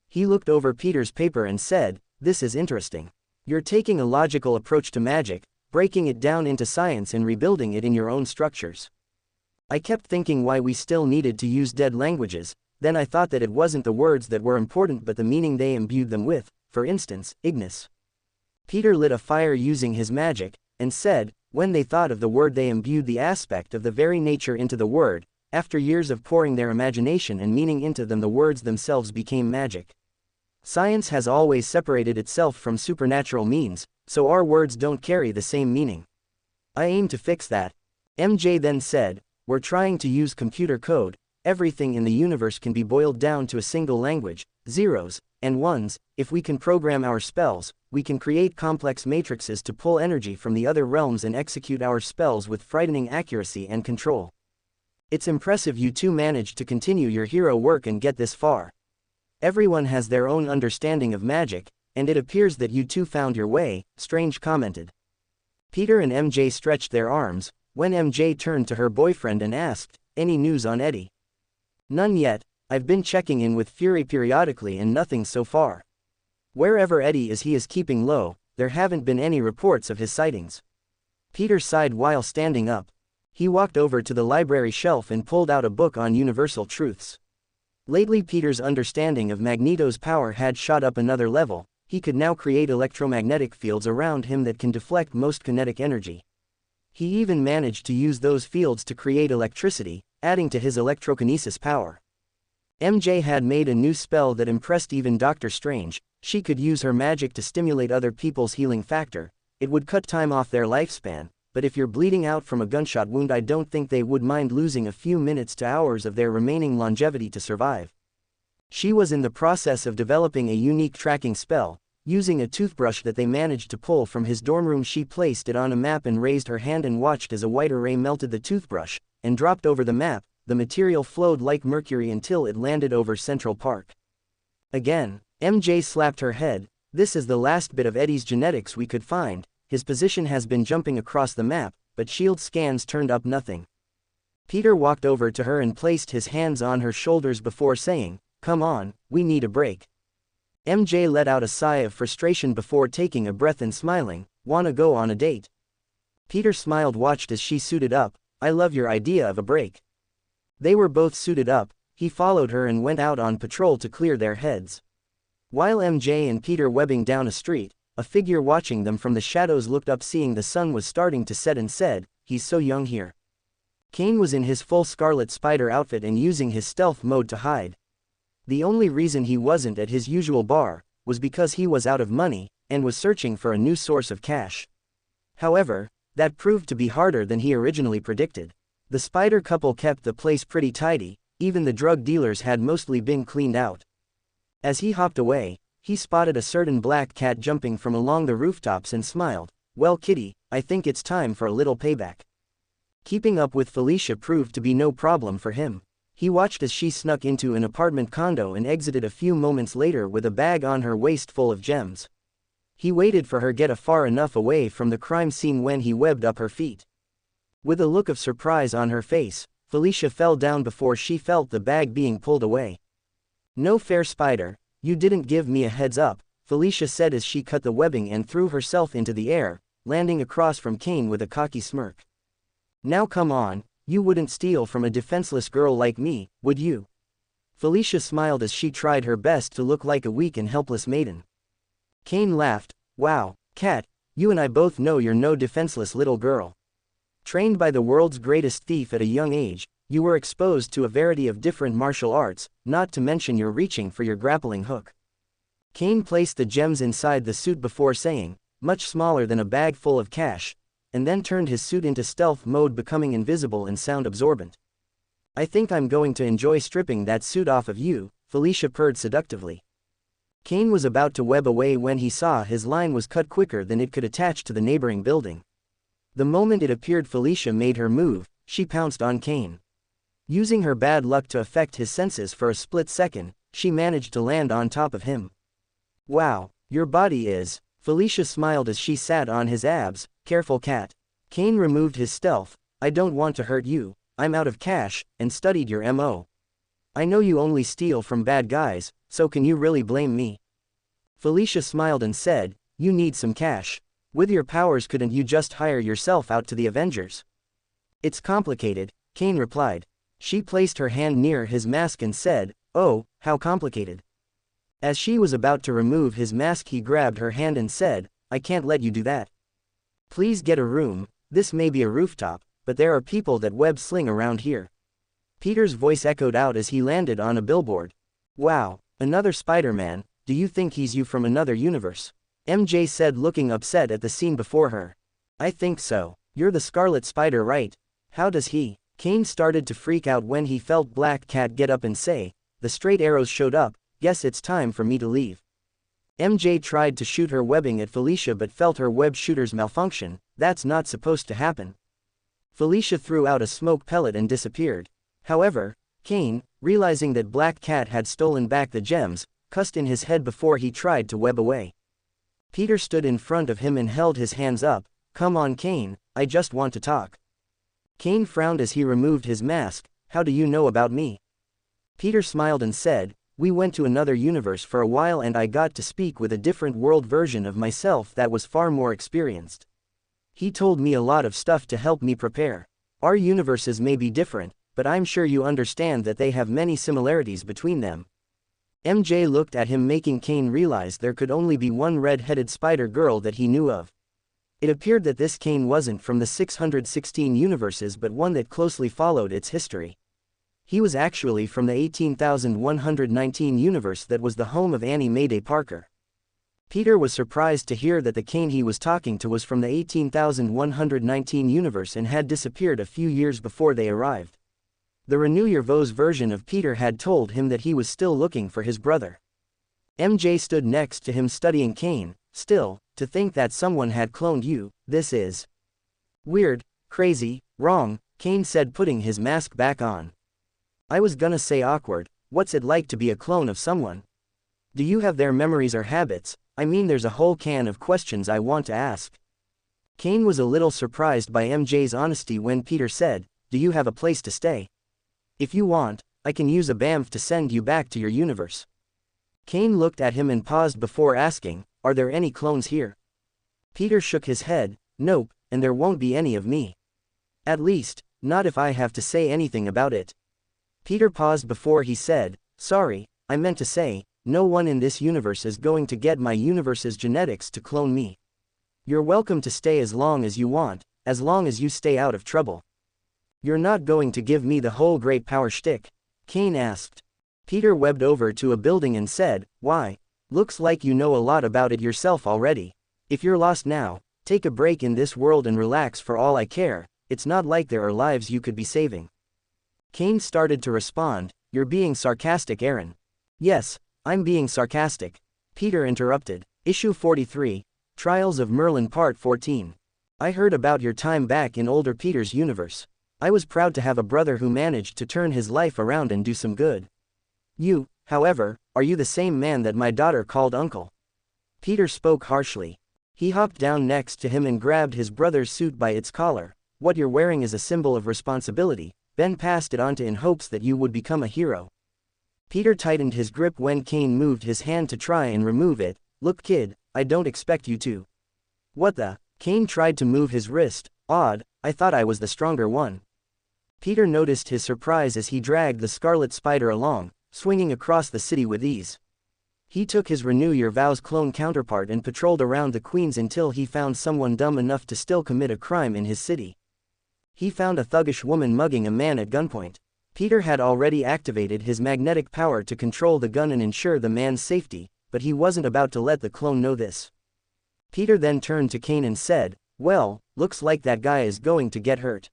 A: He looked over Peter's paper and said, this is interesting. You're taking a logical approach to magic, breaking it down into science and rebuilding it in your own structures. I kept thinking why we still needed to use dead languages, then I thought that it wasn't the words that were important but the meaning they imbued them with, for instance, Ignis. Peter lit a fire using his magic, and said, when they thought of the word they imbued the aspect of the very nature into the word, after years of pouring their imagination and meaning into them the words themselves became magic. Science has always separated itself from supernatural means, so our words don't carry the same meaning. I aim to fix that. MJ then said, we're trying to use computer code, everything in the universe can be boiled down to a single language, zeros and ones. If we can program our spells, we can create complex matrices to pull energy from the other realms and execute our spells with frightening accuracy and control. It's impressive you two managed to continue your hero work and get this far. Everyone has their own understanding of magic, and it appears that you two found your way, Strange commented. Peter and MJ stretched their arms, when MJ turned to her boyfriend and asked, any news on Eddie? None yet, I've been checking in with Fury periodically and nothing so far. Wherever Eddie is he is keeping low, there haven't been any reports of his sightings. Peter sighed while standing up. He walked over to the library shelf and pulled out a book on universal truths. Lately Peter's understanding of Magneto's power had shot up another level. He could now create electromagnetic fields around him that can deflect most kinetic energy. He even managed to use those fields to create electricity, adding to his electrokinesis power. MJ had made a new spell that impressed even Dr. Strange. She could use her magic to stimulate other people's healing factor. It would cut time off their lifespan, but if you're bleeding out from a gunshot wound I don't think they would mind losing a few minutes to hours of their remaining longevity to survive. She was in the process of developing a unique tracking spell. Using a toothbrush that they managed to pull from his dorm room she placed it on a map and raised her hand and watched as a white ray melted the toothbrush, and dropped over the map. The material flowed like mercury until it landed over Central Park. Again, MJ slapped her head, this is the last bit of Eddie's genetics we could find, his position has been jumping across the map, but shield scans turned up nothing. Peter walked over to her and placed his hands on her shoulders before saying, come on, we need a break. MJ let out a sigh of frustration before taking a breath and smiling, wanna go on a date? Peter smiled watched as she suited up, I love your idea of a break. They were both suited up, he followed her and went out on patrol to clear their heads. While MJ and Peter webbing down a street, a figure watching them from the shadows looked up seeing the sun was starting to set and said, he's so young here. Kane was in his full Scarlet Spider outfit and using his stealth mode to hide. The only reason he wasn't at his usual bar was because he was out of money and was searching for a new source of cash. However, that proved to be harder than he originally predicted. The Spider couple kept the place pretty tidy, even the drug dealers had mostly been cleaned out. As he hopped away, he spotted a certain black cat jumping from along the rooftops and smiled, well kitty, I think it's time for a little payback. Keeping up with Felicia proved to be no problem for him. He watched as she snuck into an apartment condo and exited a few moments later with a bag on her waist full of gems. He waited for her to get far enough away from the crime scene when he webbed up her feet. With a look of surprise on her face, Felicia fell down before she felt the bag being pulled away. No fair Spider, you didn't give me a heads up, Felicia said as she cut the webbing and threw herself into the air, landing across from Kane with a cocky smirk. Now come on. You wouldn't steal from a defenseless girl like me, would you? Felicia smiled as she tried her best to look like a weak and helpless maiden. Kane laughed, wow, Cat, you and I both know you're no defenseless little girl. Trained by the world's greatest thief at a young age, you were exposed to a variety of different martial arts, not to mention you're reaching for your grappling hook. Kane placed the gems inside the suit before saying, much smaller than a bag full of cash, and then turned his suit into stealth mode becoming invisible and sound absorbent. I think I'm going to enjoy stripping that suit off of you, Felicia purred seductively. Kane was about to web away when he saw his line was cut quicker than it could attach to the neighboring building. The moment it appeared Felicia made her move, she pounced on Kane. Using her bad luck to affect his senses for a split second, she managed to land on top of him. Wow, your body is, Felicia smiled as she sat on his abs, careful Cat. Kane removed his stealth, I don't want to hurt you, I'm out of cash, and studied your MO. I know you only steal from bad guys, so can you really blame me? Felicia smiled and said, "You need some cash. With your powers, couldn't you just hire yourself out to the Avengers?" "It's complicated," Kane replied. She placed her hand near his mask and said, "Oh, how complicated." As she was about to remove his mask, he grabbed her hand and said, "I can't let you do that. Please get a room. This may be a rooftop, but there are people that web sling around here." Peter's voice echoed out as he landed on a billboard. "Wow, another Spider-Man, do you think he's you from another universe?" MJ said, looking upset at the scene before her. "I think so. You're the Scarlet Spider, right? How does he?" Kane started to freak out when he felt Black Cat get up and say, "The straight arrows showed up, guess it's time for me to leave." MJ tried to shoot her webbing at Felicia but felt her web shooters malfunction. That's not supposed to happen. Felicia threw out a smoke pellet and disappeared. However, Kane, realizing that Black Cat had stolen back the gems, cussed in his head before he tried to web away. Peter stood in front of him and held his hands up. "Come on, Kane, I just want to talk." Kane frowned as he removed his mask. "How do you know about me?" Peter smiled and said, "We went to another universe for a while and I got to speak with a different world version of myself that was far more experienced. He told me a lot of stuff to help me prepare. Our universes may be different, but I'm sure you understand that they have many similarities between them." MJ looked at him, making Kane realize there could only be one red-headed spider girl that he knew of. It appeared that this Kane wasn't from the 616 universes but one that closely followed its history. He was actually from the 18,119 universe that was the home of Annie Mayday Parker. Peter was surprised to hear that the Kane he was talking to was from the 18,119 universe and had disappeared a few years before they arrived. The Renew Your Vows version of Peter had told him that he was still looking for his brother. MJ stood next to him studying Kane. "Still, to think that someone had cloned you, this is weird, crazy, wrong," Kane said, putting his mask back on. "I was gonna say awkward. What's it like to be a clone of someone? Do you have their memories or habits? I mean, there's a whole can of questions I want to ask." Kane was a little surprised by MJ's honesty when Peter said, "Do you have a place to stay? If you want, I can use a BAMF to send you back to your universe." Kane looked at him and paused before asking, "Are there any clones here?" Peter shook his head. "Nope, and there won't be any of me. At least, not if I have to say anything about it." Peter paused before he said, "Sorry, I meant to say, no one in this universe is going to get my universe's genetics to clone me. You're welcome to stay as long as you want, as long as you stay out of trouble." "You're not going to give me the whole great power shtick?" Kane asked. Peter webbed over to a building and said, "Why? Looks like you know a lot about it yourself already. If you're lost now, take a break in this world and relax. For all I care, it's not like there are lives you could be saving." Kane started to respond, "You're being sarcastic, Aaron." "Yes, I'm being sarcastic," Peter interrupted. Issue 43, Trials of Merlin Part 14. "I heard about your time back in older Peter's universe. I was proud to have a brother who managed to turn his life around and do some good. You, however, are you the same man that my daughter called uncle?" Peter spoke harshly. He hopped down next to him and grabbed his brother's suit by its collar. "What you're wearing is a symbol of responsibility. Ben passed it on to in hopes that you would become a hero." Peter tightened his grip when Kane moved his hand to try and remove it. "Look, kid, I don't expect you to." "What the?" Kane tried to move his wrist. "Odd, I thought I was the stronger one." Peter noticed his surprise as he dragged the Scarlet Spider along, swinging across the city with ease. He took his Renew Your Vows clone counterpart and patrolled around the Queens until he found someone dumb enough to still commit a crime in his city. He found a thuggish woman mugging a man at gunpoint. Peter had already activated his magnetic power to control the gun and ensure the man's safety, but he wasn't about to let the clone know this. Peter then turned to Kane and said, "Well, looks like that guy is going to get hurt."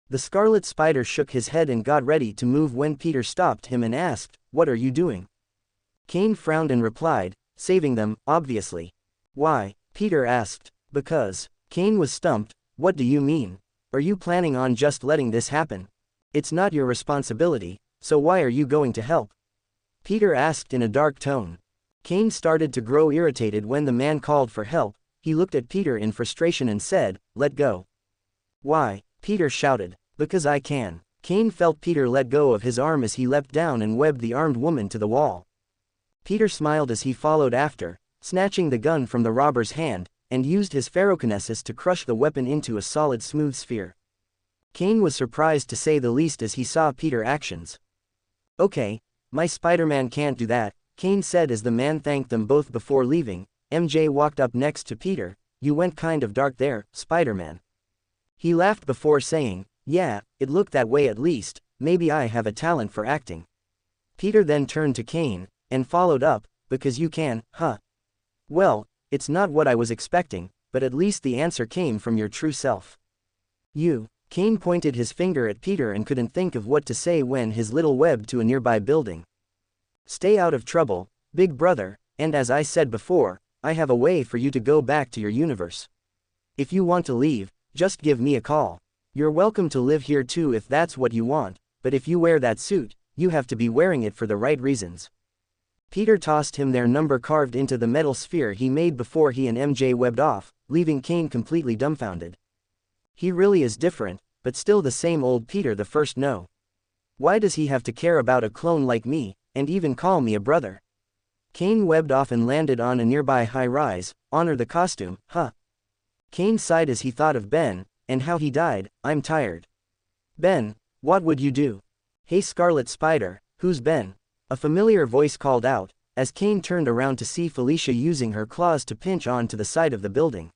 A: The Scarlet Spider shook his head and got ready to move when Peter stopped him and asked, "What are you doing?" Kane frowned and replied, "Saving them, obviously." "Why?" Peter asked. "Because." Kane was stumped. "What do you mean? Are you planning on just letting this happen? It's not your responsibility, so why are you going to help?" Peter asked in a dark tone. Kane started to grow irritated when the man called for help. He looked at Peter in frustration and said, "Let go." "Why?" Peter shouted. "Because I can." Kane felt Peter let go of his arm as he leapt down and webbed the armed woman to the wall. Peter smiled as he followed after. snatching the gun from the robber's hand, and used his ferrokinesis to crush the weapon into a solid smooth sphere. Kane was surprised to say the least as he saw Peter's actions. "Okay, my Spider-Man can't do that," Kane said as the man thanked them both before leaving. MJ walked up next to Peter. "You went kind of dark there, Spider-Man." He laughed before saying, "Yeah, it looked that way at least, maybe I have a talent for acting." Peter then turned to Kane, and followed up, "Because you can, huh? Well, it's not what I was expecting, but at least the answer came from your true self." "You." Kane pointed his finger at Peter and couldn't think of what to say when his little web to a nearby building. "Stay out of trouble, big brother, and as I said before, I have a way for you to go back to your universe. If you want to leave, just give me a call. You're welcome to live here too if that's what you want, but if you wear that suit, you have to be wearing it for the right reasons." Peter tossed him their number carved into the metal sphere he made before he and MJ webbed off, leaving Kane completely dumbfounded. He really is different, but still the same old Peter the first. No. Why does he have to care about a clone like me, and even call me a brother? Kane webbed off and landed on a nearby high-rise. "Honor the costume, huh?" Kane sighed as he thought of Ben, and how he died. "I'm tired." "Ben, what would you do?" "Hey Scarlet Spider, who's Ben?" A familiar voice called out, as Kane turned around to see Felicia using her claws to pinch onto the side of the building.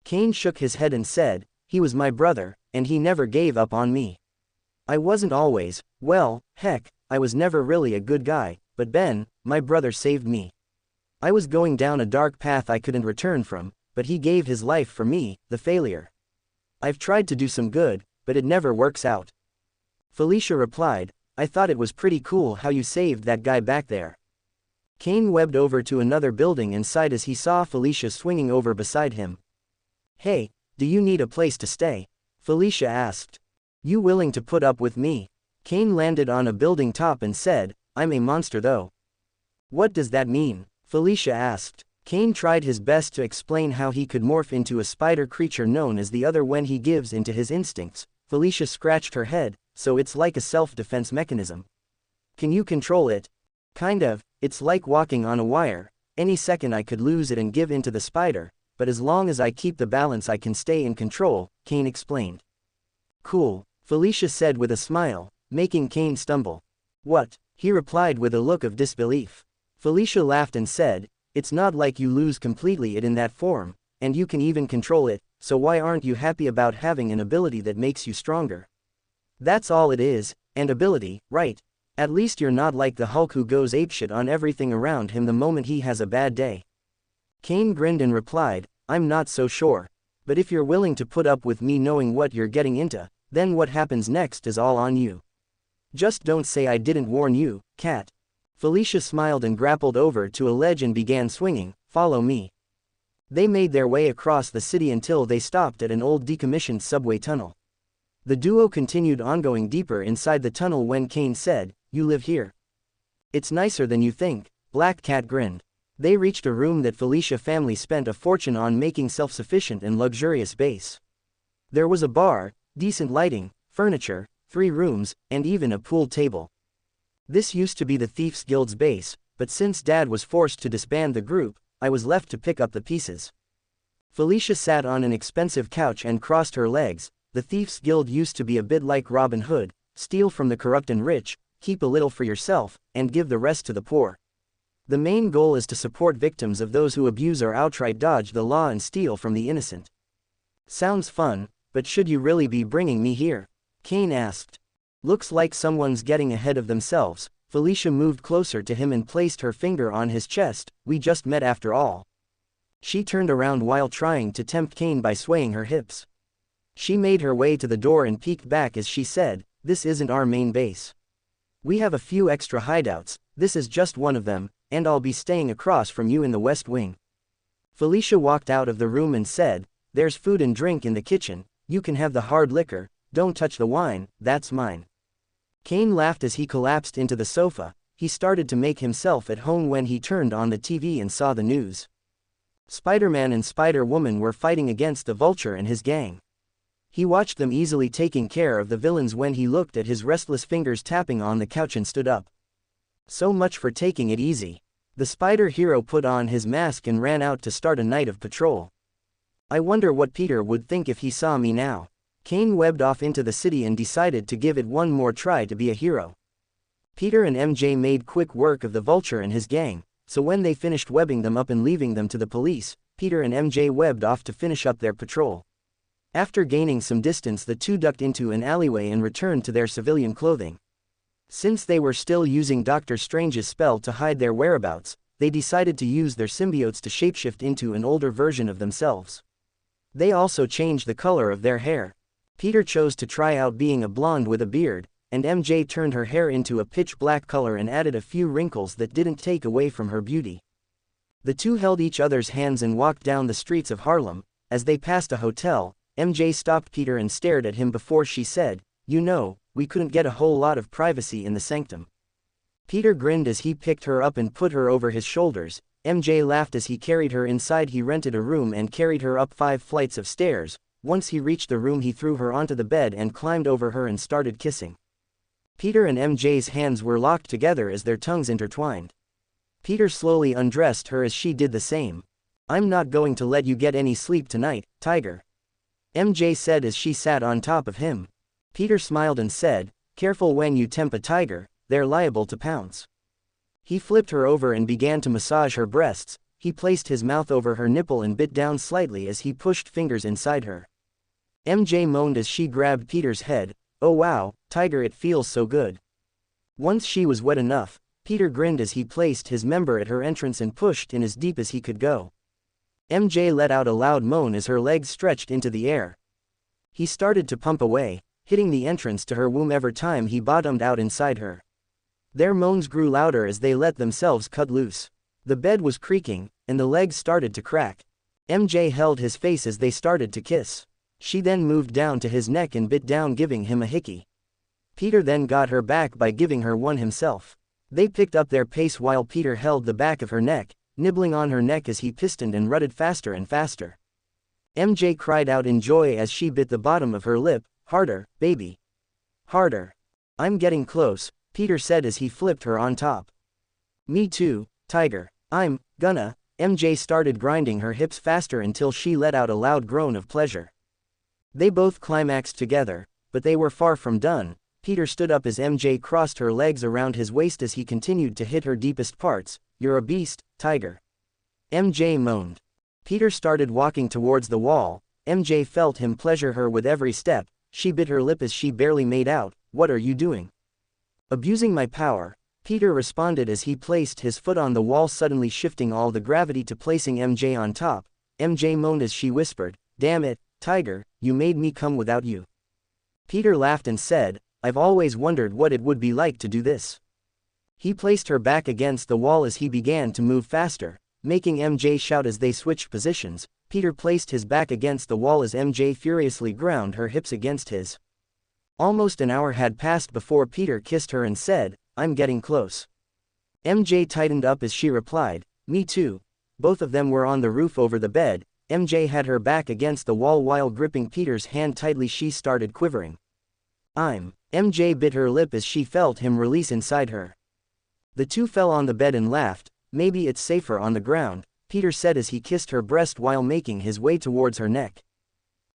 A: Kane shook his head and said, "He was my brother, and he never gave up on me. I wasn't always, well, heck, I was never really a good guy, but Ben, my brother saved me. I was going down a dark path I couldn't return from, but he gave his life for me, the failure. I've tried to do some good, but it never works out." Felicia replied, "I thought it was pretty cool how you saved that guy back there." Kane webbed over to another building and sighed as he saw Felicia swinging over beside him. "Hey, do you need a place to stay?" Felicia asked. "You willing to put up with me?" Kane landed on a building top and said, "I'm a monster though." "What does that mean?" Felicia asked. Kane tried his best to explain how he could morph into a spider creature known as the Other when he gives into his instincts. Felicia scratched her head, "So it's like a self-defense mechanism. Can you control it?" "Kind of, it's like walking on a wire. Any second I could lose it and give into the spider, but as long as I keep the balance I can stay in control," Kane explained. "Cool," Felicia said with a smile, making Kane stumble. "What?" he replied with a look of disbelief. Felicia laughed and said, "It's not like you lose completely it in that form, and you can even control it, so why aren't you happy about having an ability that makes you stronger? That's all it is, an ability, right? At least you're not like the Hulk who goes apeshit on everything around him the moment he has a bad day." Kane grinned and replied, "I'm not so sure. But if you're willing to put up with me knowing what you're getting into, then what happens next is all on you. Just don't say I didn't warn you, cat." Felicia smiled and grappled over to a ledge and began swinging. "Follow me." They made their way across the city until they stopped at an old decommissioned subway tunnel. The duo continued on going deeper inside the tunnel when Kane said, "You live here? It's nicer than you think." Black Cat grinned. They reached a room that Felicia family spent a fortune on making self-sufficient and luxurious base. There was a bar, decent lighting, furniture, 3 rooms, and even a pool table. This used to be the Thieves Guild's base, but since Dad was forced to disband the group, I was left to pick up the pieces. Felicia sat on an expensive couch and crossed her legs. The Thieves Guild used to be a bit like Robin Hood: steal from the corrupt and rich, keep a little for yourself, and give the rest to the poor. The main goal is to support victims of those who abuse or outright dodge the law and steal from the innocent. Sounds fun, but should you really be bringing me here? Kane asked. Looks like someone's getting ahead of themselves. Felicia moved closer to him and placed her finger on his chest. We just met after all. She turned around while trying to tempt Kane by swaying her hips. She made her way to the door and peeked back as she said, "This isn't our main base. We have a few extra hideouts, this is just one of them, and I'll be staying across from you in the West Wing." Felicia walked out of the room and said, "There's food and drink in the kitchen, you can have the hard liquor, don't touch the wine, that's mine." Kane laughed as he collapsed into the sofa. He started to make himself at home when he turned on the TV and saw the news. Spider-Man and Spider-Woman were fighting against the Vulture and his gang. He watched them easily taking care of the villains when he looked at his restless fingers tapping on the couch and stood up. So much for taking it easy. The spider hero put on his mask and ran out to start a night of patrol. I wonder what Peter would think if he saw me now. Kane webbed off into the city and decided to give it one more try to be a hero. Peter and MJ made quick work of the Vulture and his gang, so when they finished webbing them up and leaving them to the police, Peter and MJ webbed off to finish up their patrol. After gaining some distance, the two ducked into an alleyway and returned to their civilian clothing. Since they were still using Doctor Strange's spell to hide their whereabouts, they decided to use their symbiotes to shapeshift into an older version of themselves. They also changed the color of their hair. Peter chose to try out being a blonde with a beard, and MJ turned her hair into a pitch black color and added a few wrinkles that didn't take away from her beauty. The two held each other's hands and walked down the streets of Harlem. As they passed a hotel, MJ stopped Peter and stared at him before she said, "You know, we couldn't get a whole lot of privacy in the sanctum." Peter grinned as he picked her up and put her over his shoulders. MJ laughed as he carried her inside. He rented a room and carried her up 5 flights of stairs. Once he reached the room, he threw her onto the bed and climbed over her and started kissing. Peter and MJ's hands were locked together as their tongues intertwined. Peter slowly undressed her as she did the same. "I'm not going to let you get any sleep tonight, Tiger," MJ said as she sat on top of him. Peter smiled and said, "Careful when you tempt a tiger, they're liable to pounce." He flipped her over and began to massage her breasts. He placed his mouth over her nipple and bit down slightly as he pushed fingers inside her. MJ moaned as she grabbed Peter's head. "Oh wow, Tiger, it feels so good." Once she was wet enough, Peter grinned as he placed his member at her entrance and pushed in as deep as he could go. MJ let out a loud moan as her legs stretched into the air. He started to pump away, hitting the entrance to her womb every time he bottomed out inside her. Their moans grew louder as they let themselves cut loose. The bed was creaking, and the legs started to crack. MJ held his face as they started to kiss. She then moved down to his neck and bit down, giving him a hickey. Peter then got her back by giving her one himself. They picked up their pace while Peter held the back of her neck, nibbling on her neck as he pistoned and rutted faster and faster. MJ cried out in joy as she bit the bottom of her lip. "Harder, baby. Harder. I'm getting close," Peter said as he flipped her on top. "Me too, Tiger. I'm gonna." MJ started grinding her hips faster until she let out a loud groan of pleasure. They both climaxed together, but they were far from done. Peter stood up as MJ crossed her legs around his waist as he continued to hit her deepest parts. "You're a beast, Tiger," MJ moaned. Peter started walking towards the wall. MJ felt him pleasure her with every step. She bit her lip as she barely made out, "What are you doing?" "Abusing my power," Peter responded as he placed his foot on the wall, suddenly shifting all the gravity to placing MJ on top. MJ moaned as she whispered, "Damn it, Tiger, you made me come without you." Peter laughed and said, "I've always wondered what it would be like to do this." He placed her back against the wall as he began to move faster, making MJ shout as they switched positions. Peter placed his back against the wall as MJ furiously ground her hips against his. Almost an hour had passed before Peter kissed her and said, "I'm getting close." MJ tightened up as she replied, "Me too." Both of them were on the roof over the bed. MJ had her back against the wall while gripping Peter's hand tightly. She started quivering. MJ bit her lip as she felt him release inside her. The two fell on the bed and laughed. "Maybe it's safer on the ground," Peter said as he kissed her breast while making his way towards her neck.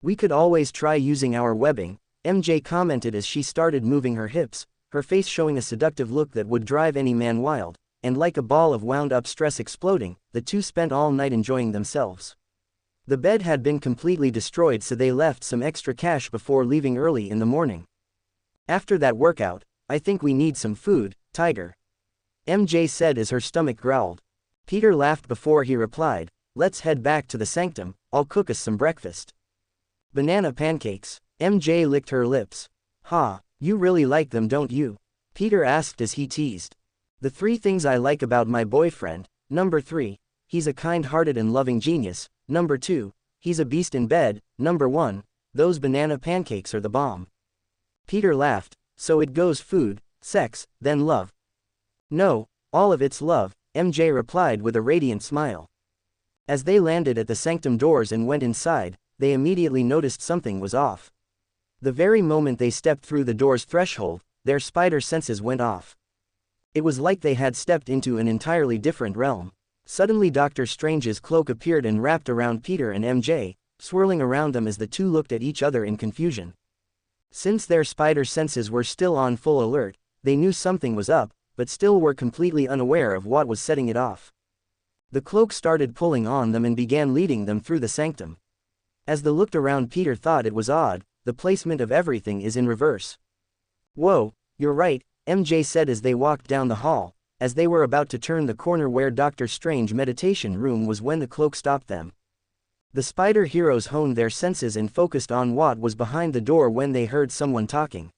A: "We could always try using our webbing," MJ commented as she started moving her hips, her face showing a seductive look that would drive any man wild, and like a ball of wound-up stress exploding, the two spent all night enjoying themselves. The bed had been completely destroyed, so they left some extra cash before leaving early in the morning. "After that workout, I think we need some food, Tiger," MJ said as her stomach growled. Peter laughed before he replied, "Let's head back to the sanctum, I'll cook us some breakfast." "Banana pancakes." MJ licked her lips. "Ha, you really like them, don't you?" Peter asked as he teased. "The 3 things I like about my boyfriend. Number 3, he's a kind-hearted and loving genius. Number 2, he's a beast in bed. Number 1, those banana pancakes are the bomb." Peter laughed. "So it goes food, sex, then love." "No, all of it's love," MJ replied with a radiant smile. As they landed at the sanctum doors and went inside, they immediately noticed something was off. The very moment they stepped through the door's threshold, their spider senses went off. It was like they had stepped into an entirely different realm. Suddenly Doctor Strange's cloak appeared and wrapped around Peter and MJ, swirling around them as the two looked at each other in confusion. Since their spider senses were still on full alert, they knew something was up, but still were completely unaware of what was setting it off. The cloak started pulling on them and began leading them through the sanctum. As they looked around, Peter thought it was odd, the placement of everything is in reverse. Whoa, you're right, MJ said as they walked down the hall. As they were about to turn the corner where Doctor Strange's meditation room was when the cloak stopped them. The spider heroes honed their senses and focused on what was behind the door when they heard someone talking.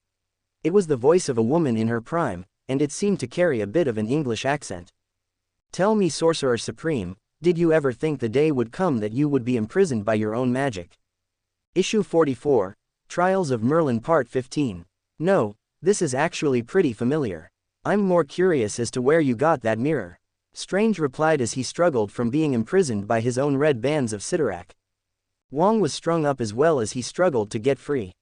A: It was the voice of a woman in her prime, and it seemed to carry a bit of an English accent. Tell me, Sorcerer Supreme, did you ever think the day would come that you would be imprisoned by your own magic? Issue 44, Trials of Merlin Part 15. No, this is actually pretty familiar. I'm more curious as to where you got that mirror. Strange replied as he struggled from being imprisoned by his own red bands of Sidorak. Wong was strung up as well as he struggled to get free.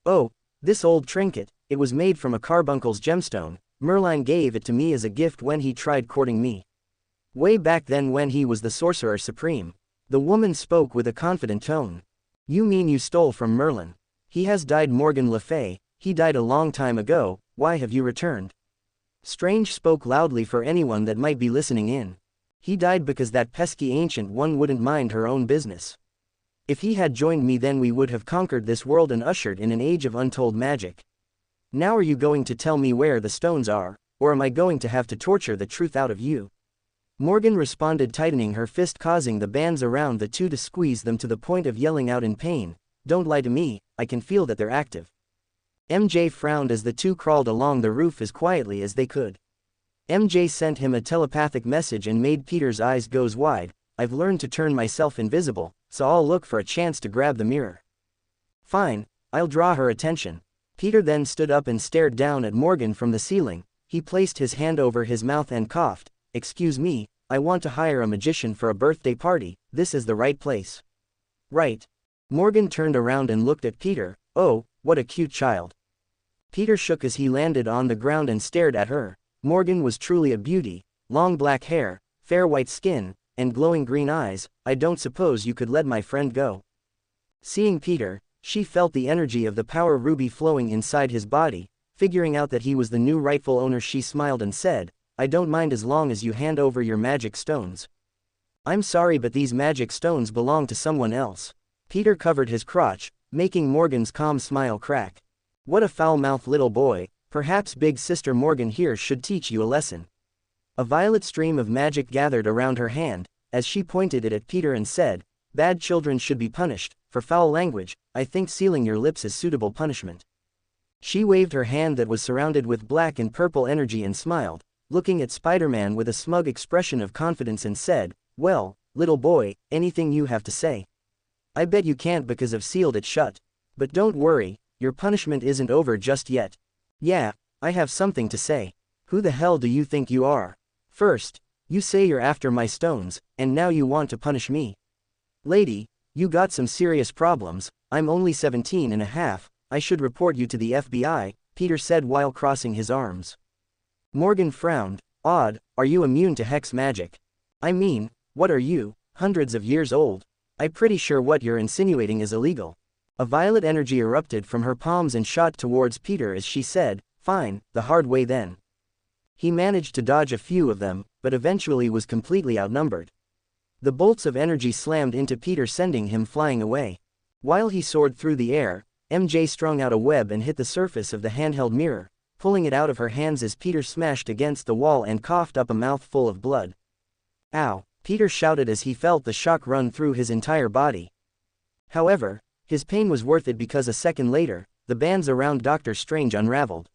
A: Oh, this old trinket, it was made from a carbuncle's gemstone. Merlin gave it to me as a gift when he tried courting me. Way back then when he was the Sorcerer Supreme. The woman spoke with a confident tone. You mean you stole from Merlin? He has died, Morgan Le Fay. He died a long time ago. Why have you returned? Strange spoke loudly for anyone that might be listening in. He died because that pesky ancient one wouldn't mind her own business. If he had joined me, then we would have conquered this world and ushered in an age of untold magic. Now are you going to tell me where the stones are, or am I going to have to torture the truth out of you? Morgan responded, tightening her fist, causing the bands around the two to squeeze them to the point of yelling out in pain. Don't lie to me, I can feel that they're active. MJ frowned as the two crawled along the roof as quietly as they could. MJ sent him a telepathic message and made Peter's eyes go wide. I've learned to turn myself invisible, so I'll look for a chance to grab the mirror. Fine, I'll draw her attention. Peter then stood up and stared down at Morgan from the ceiling. He placed his hand over his mouth and coughed. Excuse me, I want to hire a magician for a birthday party. This is the right place. Right. Morgan turned around and looked at Peter. Oh, what a cute child. Peter shook as he landed on the ground and stared at her. Morgan was truly a beauty, long black hair, fair white skin, and glowing green eyes. I don't suppose you could let my friend go. Seeing Peter, she felt the energy of the power ruby flowing inside his body. Figuring out that he was the new rightful owner, she smiled and said, I don't mind as long as you hand over your magic stones. I'm sorry, but these magic stones belong to someone else. Peter covered his crotch, making Morgan's calm smile crack. What a foul-mouthed little boy. Perhaps Big Sister Morgan here should teach you a lesson. A violet stream of magic gathered around her hand, as she pointed it at Peter and said, bad children should be punished. For foul language, I think sealing your lips is suitable punishment. She waved her hand that was surrounded with black and purple energy and smiled, looking at Spider-Man with a smug expression of confidence, and said, well, little boy, anything you have to say? I bet you can't because I've sealed it shut. But don't worry, your punishment isn't over just yet. Yeah, I have something to say. Who the hell do you think you are? First, you say you're after my stones, and now you want to punish me. Lady, you got some serious problems. I'm only 17 and a half, I should report you to the FBI, Peter said while crossing his arms. Morgan frowned. Odd, are you immune to hex magic? I mean, what are you, hundreds of years old? I'm pretty sure what you're insinuating is illegal. A violet energy erupted from her palms and shot towards Peter as she said, fine, the hard way then. He managed to dodge a few of them, but eventually was completely outnumbered. The bolts of energy slammed into Peter, sending him flying away. While he soared through the air, MJ strung out a web and hit the surface of the handheld mirror, pulling it out of her hands as Peter smashed against the wall and coughed up a mouthful of blood. Ow, Peter shouted as he felt the shock run through his entire body. However, his pain was worth it because a second later, the bands around Doctor Strange unraveled.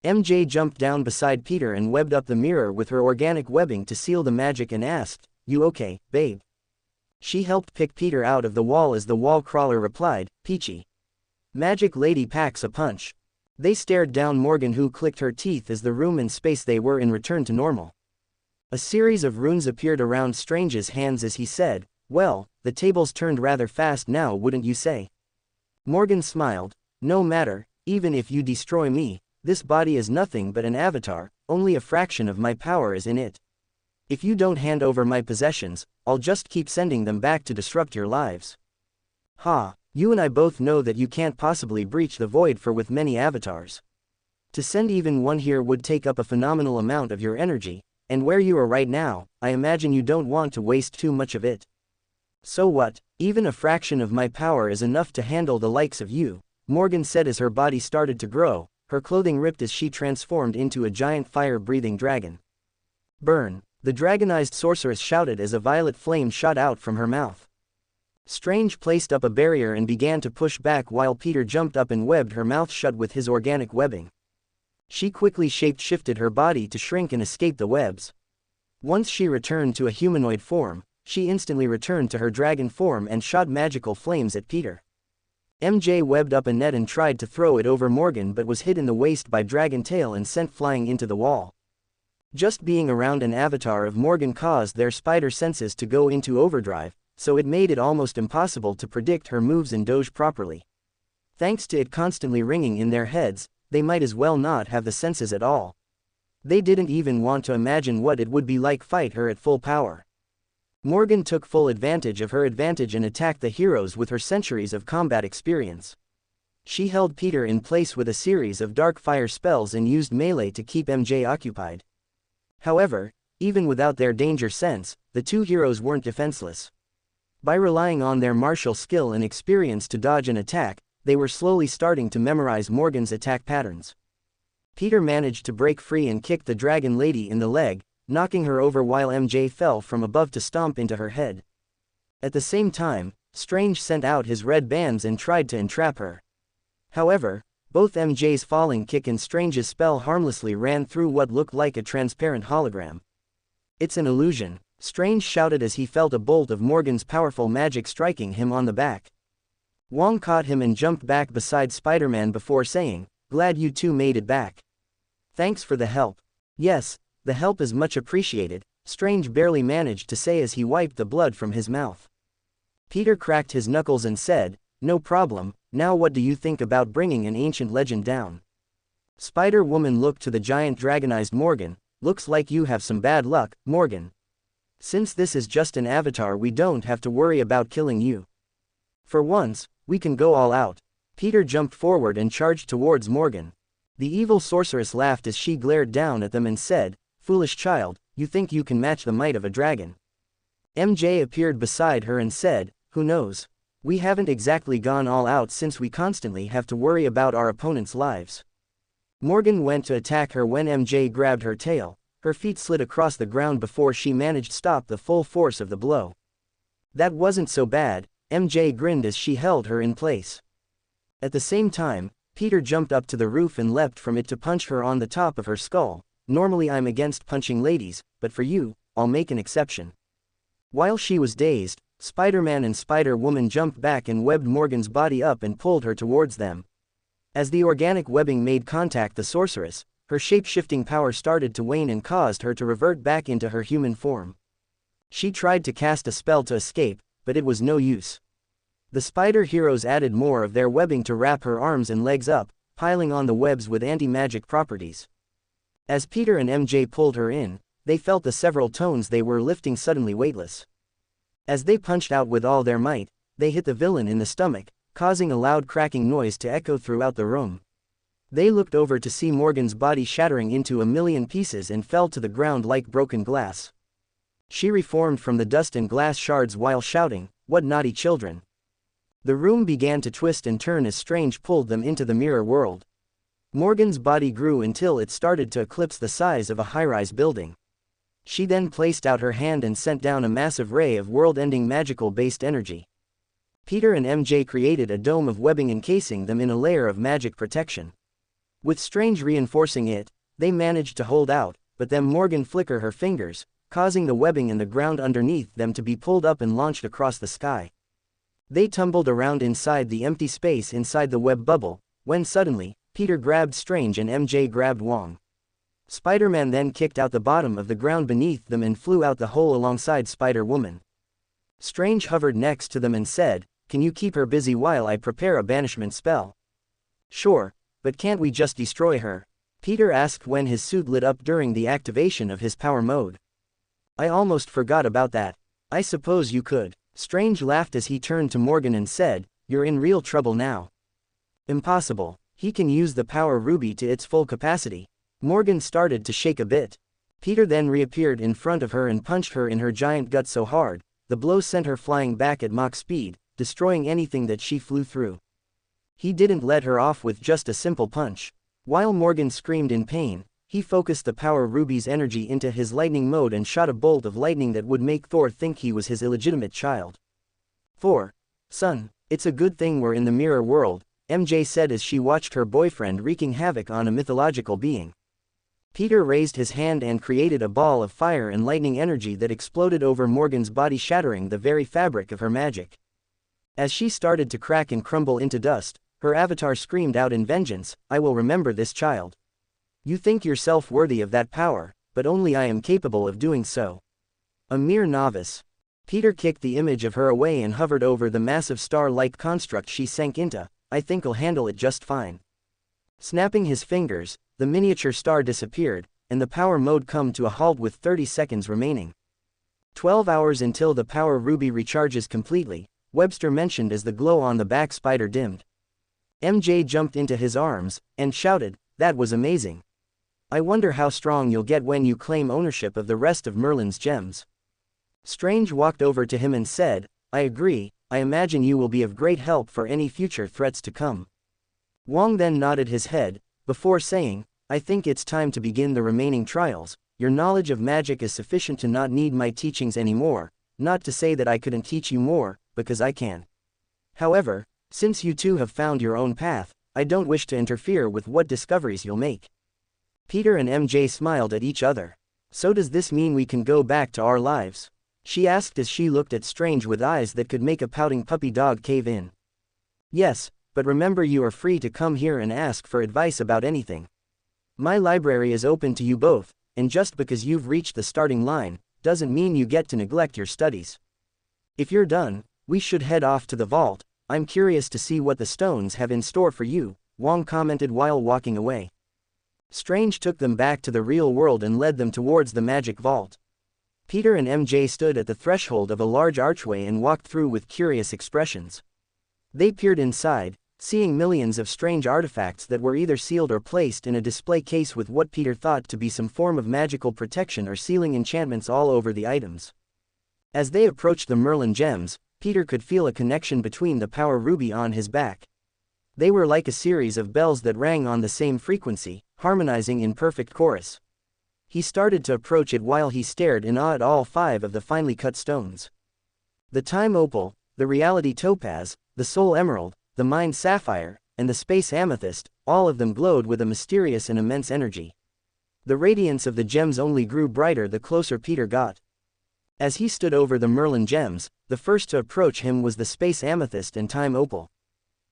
A: MJ jumped down beside Peter and webbed up the mirror with her organic webbing to seal the magic and asked, you okay, babe? She helped pick Peter out of the wall as the wall crawler replied, peachy. Magic lady packs a punch. They stared down Morgan, who clicked her teeth as the room and space they were in returned to normal. A series of runes appeared around Strange's hands as he said, well, the tables turned rather fast now, wouldn't you say? Morgan smiled. No matter, even if you destroy me, this body is nothing but an avatar. only a fraction of my power is in it. If you don't hand over my possessions, I'll just keep sending them back to disrupt your lives. Ha, you and I both know that you can't possibly breach the void for with many avatars. To send even one here would take up a phenomenal amount of your energy, and where you are right now, I imagine you don't want to waste too much of it. So what, even a fraction of my power is enough to handle the likes of you, Morgan said as her body started to grow, her clothing ripped as she transformed into a giant fire-breathing dragon. Burn, the dragonized sorceress shouted as a violet flame shot out from her mouth. Strange placed up a barrier and began to push back while Peter jumped up and webbed her mouth shut with his organic webbing. She quickly shape-shifted her body to shrink and escape the webs. Once she returned to a humanoid form, she instantly returned to her dragon form and shot magical flames at Peter. MJ webbed up a net and tried to throw it over Morgan but was hit in the waist by Dragon Tail and sent flying into the wall. Just being around an avatar of Morgan caused their spider senses to go into overdrive, so it made it almost impossible to predict her moves and dodge properly. Thanks to it constantly ringing in their heads, they might as well not have the senses at all. They didn't even want to imagine what it would be like fight her at full power. Morgan took full advantage of her advantage and attacked the heroes with her centuries of combat experience. She held Peter in place with a series of dark fire spells and used melee to keep MJ occupied. However, even without their danger sense, the two heroes weren't defenseless. By relying on their martial skill and experience to dodge an attack, they were slowly starting to memorize Morgan's attack patterns. Peter managed to break free and kicked the dragon lady in the leg, knocking her over while MJ fell from above to stomp into her head. At the same time, Strange sent out his red bands and tried to entrap her. However, both MJ's falling kick and Strange's spell harmlessly ran through what looked like a transparent hologram. "It's an illusion," Strange shouted as he felt a bolt of Morgan's powerful magic striking him on the back. Wong caught him and jumped back beside Spider-Man before saying, "Glad you two made it back. Thanks for the help." "Yes, the help is much appreciated," Strange barely managed to say as he wiped the blood from his mouth. Peter cracked his knuckles and said, "No problem, now what do you think about bringing an ancient legend down?" Spider-Woman looked to the giant dragonized Morgan. "Looks like you have some bad luck, Morgan. Since this is just an avatar, we don't have to worry about killing you. For once, we can go all out." Peter jumped forward and charged towards Morgan. The evil sorceress laughed as she glared down at them and said, "Foolish child, you think you can match the might of a dragon?" MJ appeared beside her and said, "Who knows? We haven't exactly gone all out since we constantly have to worry about our opponents' lives." Morgan went to attack her when MJ grabbed her tail. Her feet slid across the ground before she managed to stop the full force of the blow. "That wasn't so bad," MJ grinned as she held her in place. At the same time, Peter jumped up to the roof and leapt from it to punch her on the top of her skull. "Normally I'm against punching ladies, but for you, I'll make an exception." While she was dazed, Spider-Man and Spider-Woman jumped back and webbed Morgan's body up and pulled her towards them. As the organic webbing made contact the sorceress, her shape-shifting power started to wane and caused her to revert back into her human form. She tried to cast a spell to escape, but it was no use. The spider heroes added more of their webbing to wrap her arms and legs up, piling on the webs with anti-magic properties. As Peter and MJ pulled her in, they felt the several tones they were lifting suddenly weightless. As they punched out with all their might, they hit the villain in the stomach, causing a loud cracking noise to echo throughout the room. They looked over to see Morgan's body shattering into a million pieces and fell to the ground like broken glass. She reformed from the dust and glass shards while shouting, "What naughty children!" The room began to twist and turn as Strange pulled them into the mirror world. Morgan's body grew until it started to eclipse the size of a high-rise building. She then placed out her hand and sent down a massive ray of world-ending magical-based energy. Peter and MJ created a dome of webbing encasing them in a layer of magic protection. With Strange reinforcing it, they managed to hold out, but then Morgan flickered her fingers, causing the webbing and the ground underneath them to be pulled up and launched across the sky. They tumbled around inside the empty space inside the web bubble, when suddenly, Peter grabbed Strange and MJ grabbed Wong. Spider-Man then kicked out the bottom of the ground beneath them and flew out the hole alongside Spider-Woman. Strange hovered next to them and said, "Can you keep her busy while I prepare a banishment spell?" "Sure, but can't we just destroy her?" Peter asked when his suit lit up during the activation of his power mode. I almost forgot about that. I suppose you could. Strange laughed as he turned to Morgan and said, "You're in real trouble now." Impossible. He can use the power ruby to its full capacity. Morgan started to shake a bit. Peter then reappeared in front of her and punched her in her giant gut so hard, the blow sent her flying back at Mach speed, destroying anything that she flew through. He didn't let her off with just a simple punch. While Morgan screamed in pain, he focused the power ruby's energy into his lightning mode and shot a bolt of lightning that would make Thor think he was his illegitimate child. "Thor. Son, it's a good thing we're in the mirror world," MJ said as she watched her boyfriend wreaking havoc on a mythological being. Peter raised his hand and created a ball of fire and lightning energy that exploded over Morgan's body, shattering the very fabric of her magic. As she started to crack and crumble into dust, her avatar screamed out in vengeance, "I will remember this child. You think yourself worthy of that power, but only I am capable of doing so. A mere novice." Peter kicked the image of her away and hovered over the massive star-like construct she sank into. "I think I'll handle it just fine." Snapping his fingers, the miniature star disappeared, and the power mode come to a halt with 30 seconds remaining. 12 hours until the power ruby recharges completely, Webster mentioned as the glow on the back spider dimmed. MJ jumped into his arms, and shouted, "That was amazing. I wonder how strong you'll get when you claim ownership of the rest of Merlin's gems." Strange walked over to him and said, "I agree, I imagine you will be of great help for any future threats to come." Wong then nodded his head, before saying, "I think it's time to begin the remaining trials. Your knowledge of magic is sufficient to not need my teachings anymore, not to say that I couldn't teach you more, because I can. However, since you two have found your own path, I don't wish to interfere with what discoveries you'll make." Peter and MJ smiled at each other. "So does this mean we can go back to our lives?" she asked as she looked at Strange with eyes that could make a pouting puppy dog cave in. "Yes, but remember you are free to come here and ask for advice about anything. My library is open to you both, and just because you've reached the starting line, doesn't mean you get to neglect your studies. If you're done, we should head off to the vault. I'm curious to see what the stones have in store for you," Wong commented while walking away. Strange took them back to the real world and led them towards the magic vault. Peter and MJ stood at the threshold of a large archway and walked through with curious expressions. They peered inside, seeing millions of strange artifacts that were either sealed or placed in a display case with what Peter thought to be some form of magical protection or sealing enchantments all over the items. As they approached the Merlin gems, Peter could feel a connection between the power ruby on his back. They were like a series of bells that rang on the same frequency, harmonizing in perfect chorus. He started to approach it while he stared in awe at all 5 of the finely cut stones. The time opal, the reality topaz, the soul emerald, the mind sapphire, and the space amethyst, all of them glowed with a mysterious and immense energy. The radiance of the gems only grew brighter the closer Peter got. As he stood over the Merlin gems, the first to approach him was the space amethyst and time opal.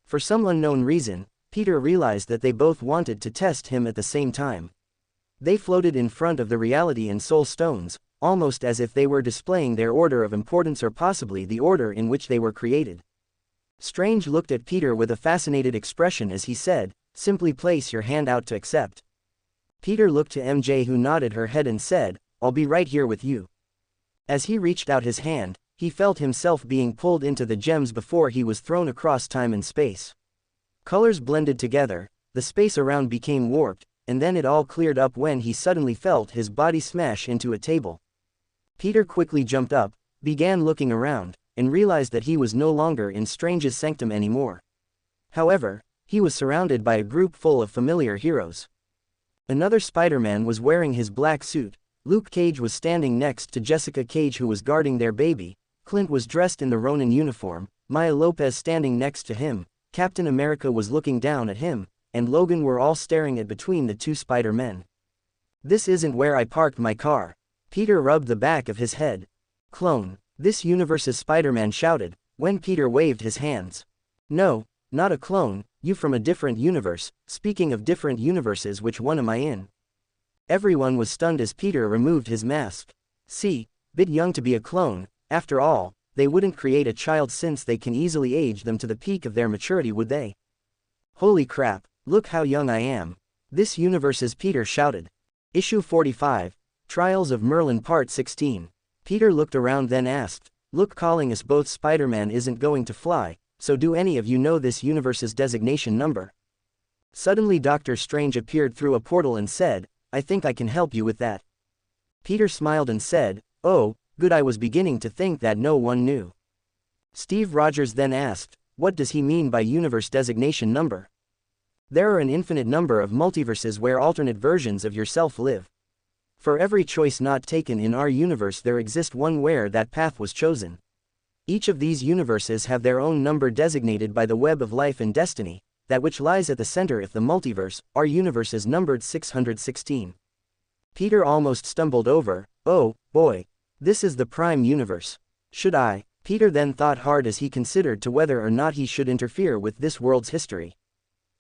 A: For some unknown reason, Peter realized that they both wanted to test him at the same time. They floated in front of the reality and soul stones, almost as if they were displaying their order of importance or possibly the order in which they were created. Strange looked at Peter with a fascinated expression as he said, "Simply place your hand out to accept." Peter looked to MJ, who nodded her head and said, "I'll be right here with you." As he reached out his hand, he felt himself being pulled into the gems before he was thrown across time and space. Colors blended together, the space around became warped, and then it all cleared up when he suddenly felt his body smash into a table. Peter quickly jumped up, began looking around, and realized that he was no longer in Strange's sanctum anymore. However, he was surrounded by a group full of familiar heroes. Another Spider-Man was wearing his black suit, Luke Cage was standing next to Jessica Cage, who was guarding their baby, Clint was dressed in the Ronin uniform, Maya Lopez standing next to him, Captain America was looking down at him, and Logan were all staring at between the 2 Spider-Men. "This isn't where I parked my car." Peter rubbed the back of his head. "Clone, this universe's Spider-Man shouted, when Peter waved his hands. "No, not a clone, you from a different universe. Speaking of different universes, which one am I in?" Everyone was stunned as Peter removed his mask. "See, bit young to be a clone. After all, they wouldn't create a child since they can easily age them to the peak of their maturity, would they? Holy crap, look how young I am." This universe's Peter shouted. Issue 45, Trials of Merlin Part 16. Peter looked around then asked, "Look, calling us both Spider-Man isn't going to fly, so do any of you know this universe's designation number?" Suddenly Doctor Strange appeared through a portal and said, "I think I can help you with that." Peter smiled and said, "Oh, good, I was beginning to think that no one knew." Steve Rogers then asked, "What does he mean by universe designation number?" There are an infinite number of multiverses where alternate versions of yourself live. For every choice not taken in our universe there exists one where that path was chosen. Each of these universes have their own number designated by the web of life and destiny, that which lies at the center of the multiverse. Our universe is numbered 616. Peter almost stumbled over, "Oh, boy. This is the prime universe. Should I?" Peter then thought hard as he considered to whether or not he should interfere with this world's history.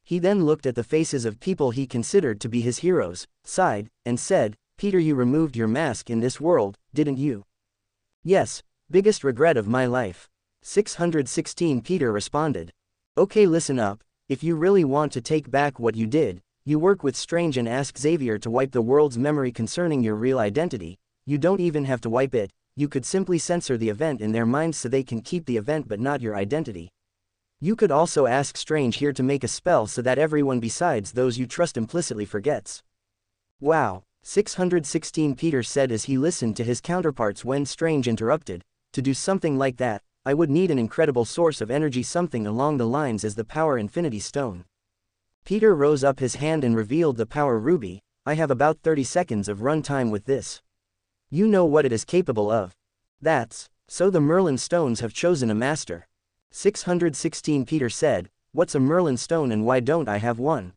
A: He then looked at the faces of people he considered to be his heroes, sighed, and said, "Peter, you removed your mask in this world, didn't you?" "Yes, biggest regret of my life." 616 Peter responded. "Okay, listen up, if you really want to take back what you did, you work with Strange and ask Xavier to wipe the world's memory concerning your real identity. You don't even have to wipe it, you could simply censor the event in their minds so they can keep the event but not your identity. You could also ask Strange here to make a spell so that everyone besides those you trust implicitly forgets." "Wow," 616 Peter said as he listened to his counterparts when Strange interrupted, "To do something like that, I would need an incredible source of energy, something along the lines as the Power Infinity Stone." Peter rose up his hand and revealed the Power Ruby. "I have about 30 seconds of run time with this. You know what it is capable of." "That's so the Merlin Stones have chosen a master." 616 Peter said, "What's a Merlin Stone and why don't I have one?"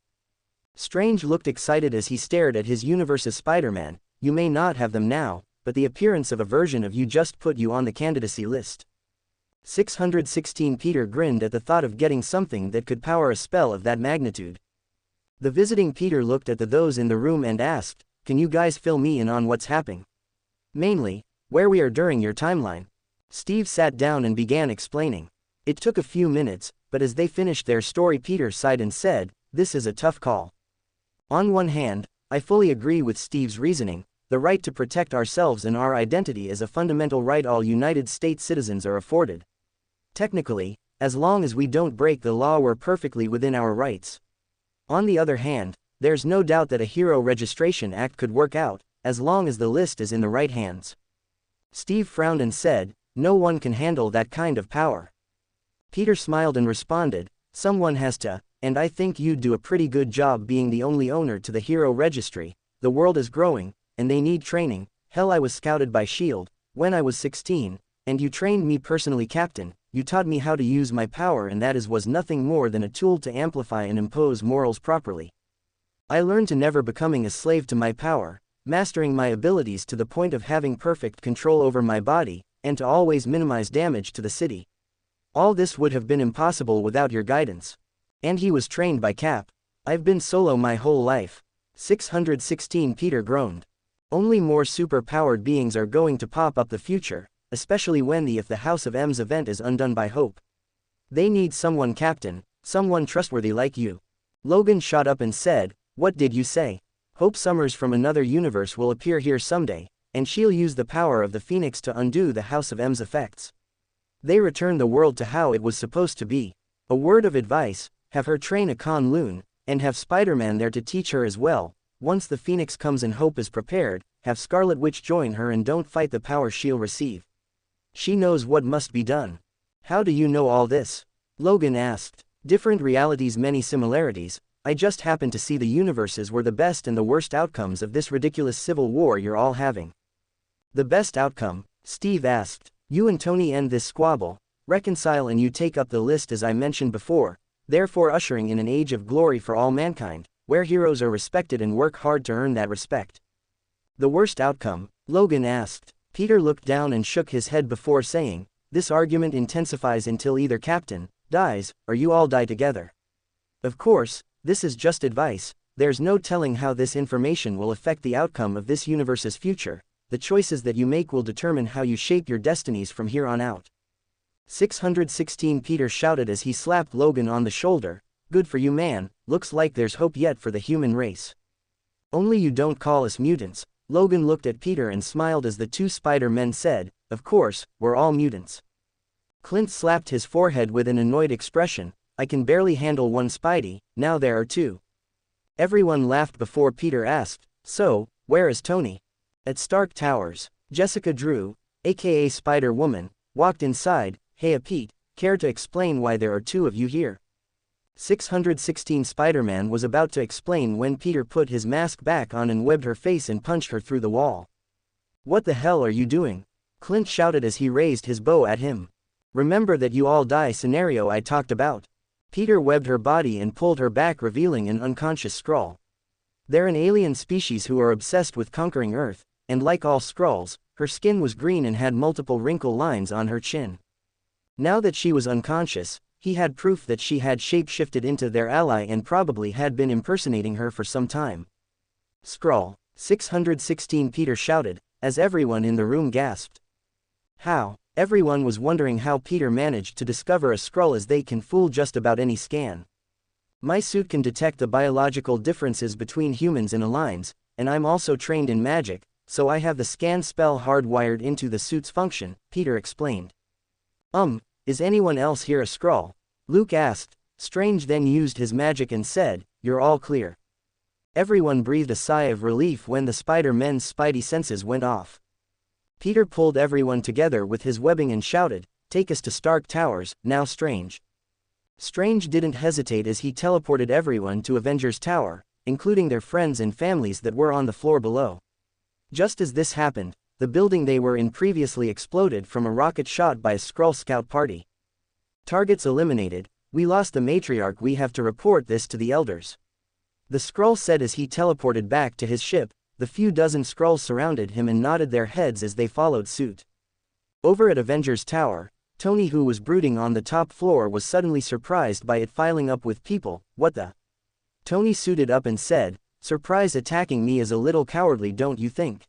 A: Strange looked excited as he stared at his universe's Spider-Man. "You may not have them now, but the appearance of a version of you just put you on the candidacy list." 616 Peter grinned at the thought of getting something that could power a spell of that magnitude. The visiting Peter looked at those in the room and asked, "Can you guys fill me in on what's happening? Mainly, where we are during your timeline?" Steve sat down and began explaining. It took a few minutes, but as they finished their story Peter sighed and said, "This is a tough call. On one hand, I fully agree with Steve's reasoning. The right to protect ourselves and our identity is a fundamental right all United States citizens are afforded. Technically, as long as we don't break the law we're perfectly within our rights. On the other hand, there's no doubt that a Hero Registration Act could work out, as long as the list is in the right hands." Steve frowned and said, "No one can handle that kind of power." Peter smiled and responded, "Someone has to, and I think you'd do a pretty good job being the only owner to the Hero Registry. The world is growing, and they need training. Hell, I was scouted by S.H.I.E.L.D. when I was 16, and you trained me personally, Captain. You taught me how to use my power, and that was nothing more than a tool to amplify and impose morals properly. I learned to never becoming a slave to my power, mastering my abilities to the point of having perfect control over my body, and to always minimize damage to the city. All this would have been impossible without your guidance." And he was trained by Cap. "I've been solo my whole life." 616 Peter groaned. "Only more super-powered beings are going to pop up the future, especially when if the House of M's event is undone by Hope. They need someone, Captain, someone trustworthy like you." Logan shot up and said, "What did you say?" "Hope Summers from another universe will appear here someday, and she'll use the power of the Phoenix to undo the House of M's effects. They return the world to how it was supposed to be. A word of advice, have her train a Kunlun, and have Spider-Man there to teach her as well. Once the Phoenix comes and Hope is prepared, have Scarlet Witch join her and don't fight the power she'll receive. She knows what must be done." "How do you know all this?" Logan asked. "Different realities, many similarities. I just happen to see the universes were the best and the worst outcomes of this ridiculous civil war you're all having." "The best outcome?" Steve asked. "You and Tony end this squabble, reconcile, and you take up the list as I mentioned before, therefore ushering in an age of glory for all mankind, where heroes are respected and work hard to earn that respect." "The worst outcome?" Logan asked. Peter looked down and shook his head before saying, "This argument intensifies until either Captain dies, or you all die together. Of course, this is just advice. There's no telling how this information will affect the outcome of this universe's future. The choices that you make will determine how you shape your destinies from here on out." 616 Peter shouted as he slapped Logan on the shoulder, Good for you, man, looks like there's hope yet for the human race. Only you don't call us mutants. Logan looked at Peter and smiled as the two Spider-Men said, of course, we're all mutants. Clint slapped his forehead with an annoyed expression, I can barely handle one Spidey, now there are two. Everyone laughed before Peter asked, so, where is Tony? At Stark Towers. Jessica Drew, aka Spider-Woman, walked inside. Hey Pete, care to explain why there are two of you here? 616 Spider-Man was about to explain when Peter put his mask back on and webbed her face and punched her through the wall. What the hell are you doing? Clint shouted as he raised his bow at him. Remember that you all die scenario I talked about. Peter webbed her body and pulled her back, revealing an unconscious Skrull. They're an alien species who are obsessed with conquering Earth, and like all Skrulls, her skin was green and had multiple wrinkle lines on her chin. Now that she was unconscious, he had proof that she had shape-shifted into their ally and probably had been impersonating her for some time. Skrull, 616 Peter shouted, as everyone in the room gasped. How? Everyone was wondering how Peter managed to discover a Skrull, as they can fool just about any scan. My suit can detect the biological differences between humans and aliens, and I'm also trained in magic, so I have the scan spell hardwired into the suit's function, Peter explained. Is anyone else here a Skrull? Luke asked. Strange then used his magic and said, you're all clear. Everyone breathed a sigh of relief when the Spider-Men's spidey senses went off. Peter pulled everyone together with his webbing and shouted, take us to Stark Towers, now Strange. Strange didn't hesitate as he teleported everyone to Avengers Tower, including their friends and families that were on the floor below. Just as this happened, the building they were in previously exploded from a rocket shot by a Skrull scout party. Targets eliminated, we lost the matriarch, we have to report this to the elders. The Skrull said as he teleported back to his ship. The few dozen Skrulls surrounded him and nodded their heads as they followed suit. Over at Avengers Tower, Tony, who was brooding on the top floor, was suddenly surprised by it filing up with people. What the? Tony suited up and said, surprise attacking me is a little cowardly, don't you think?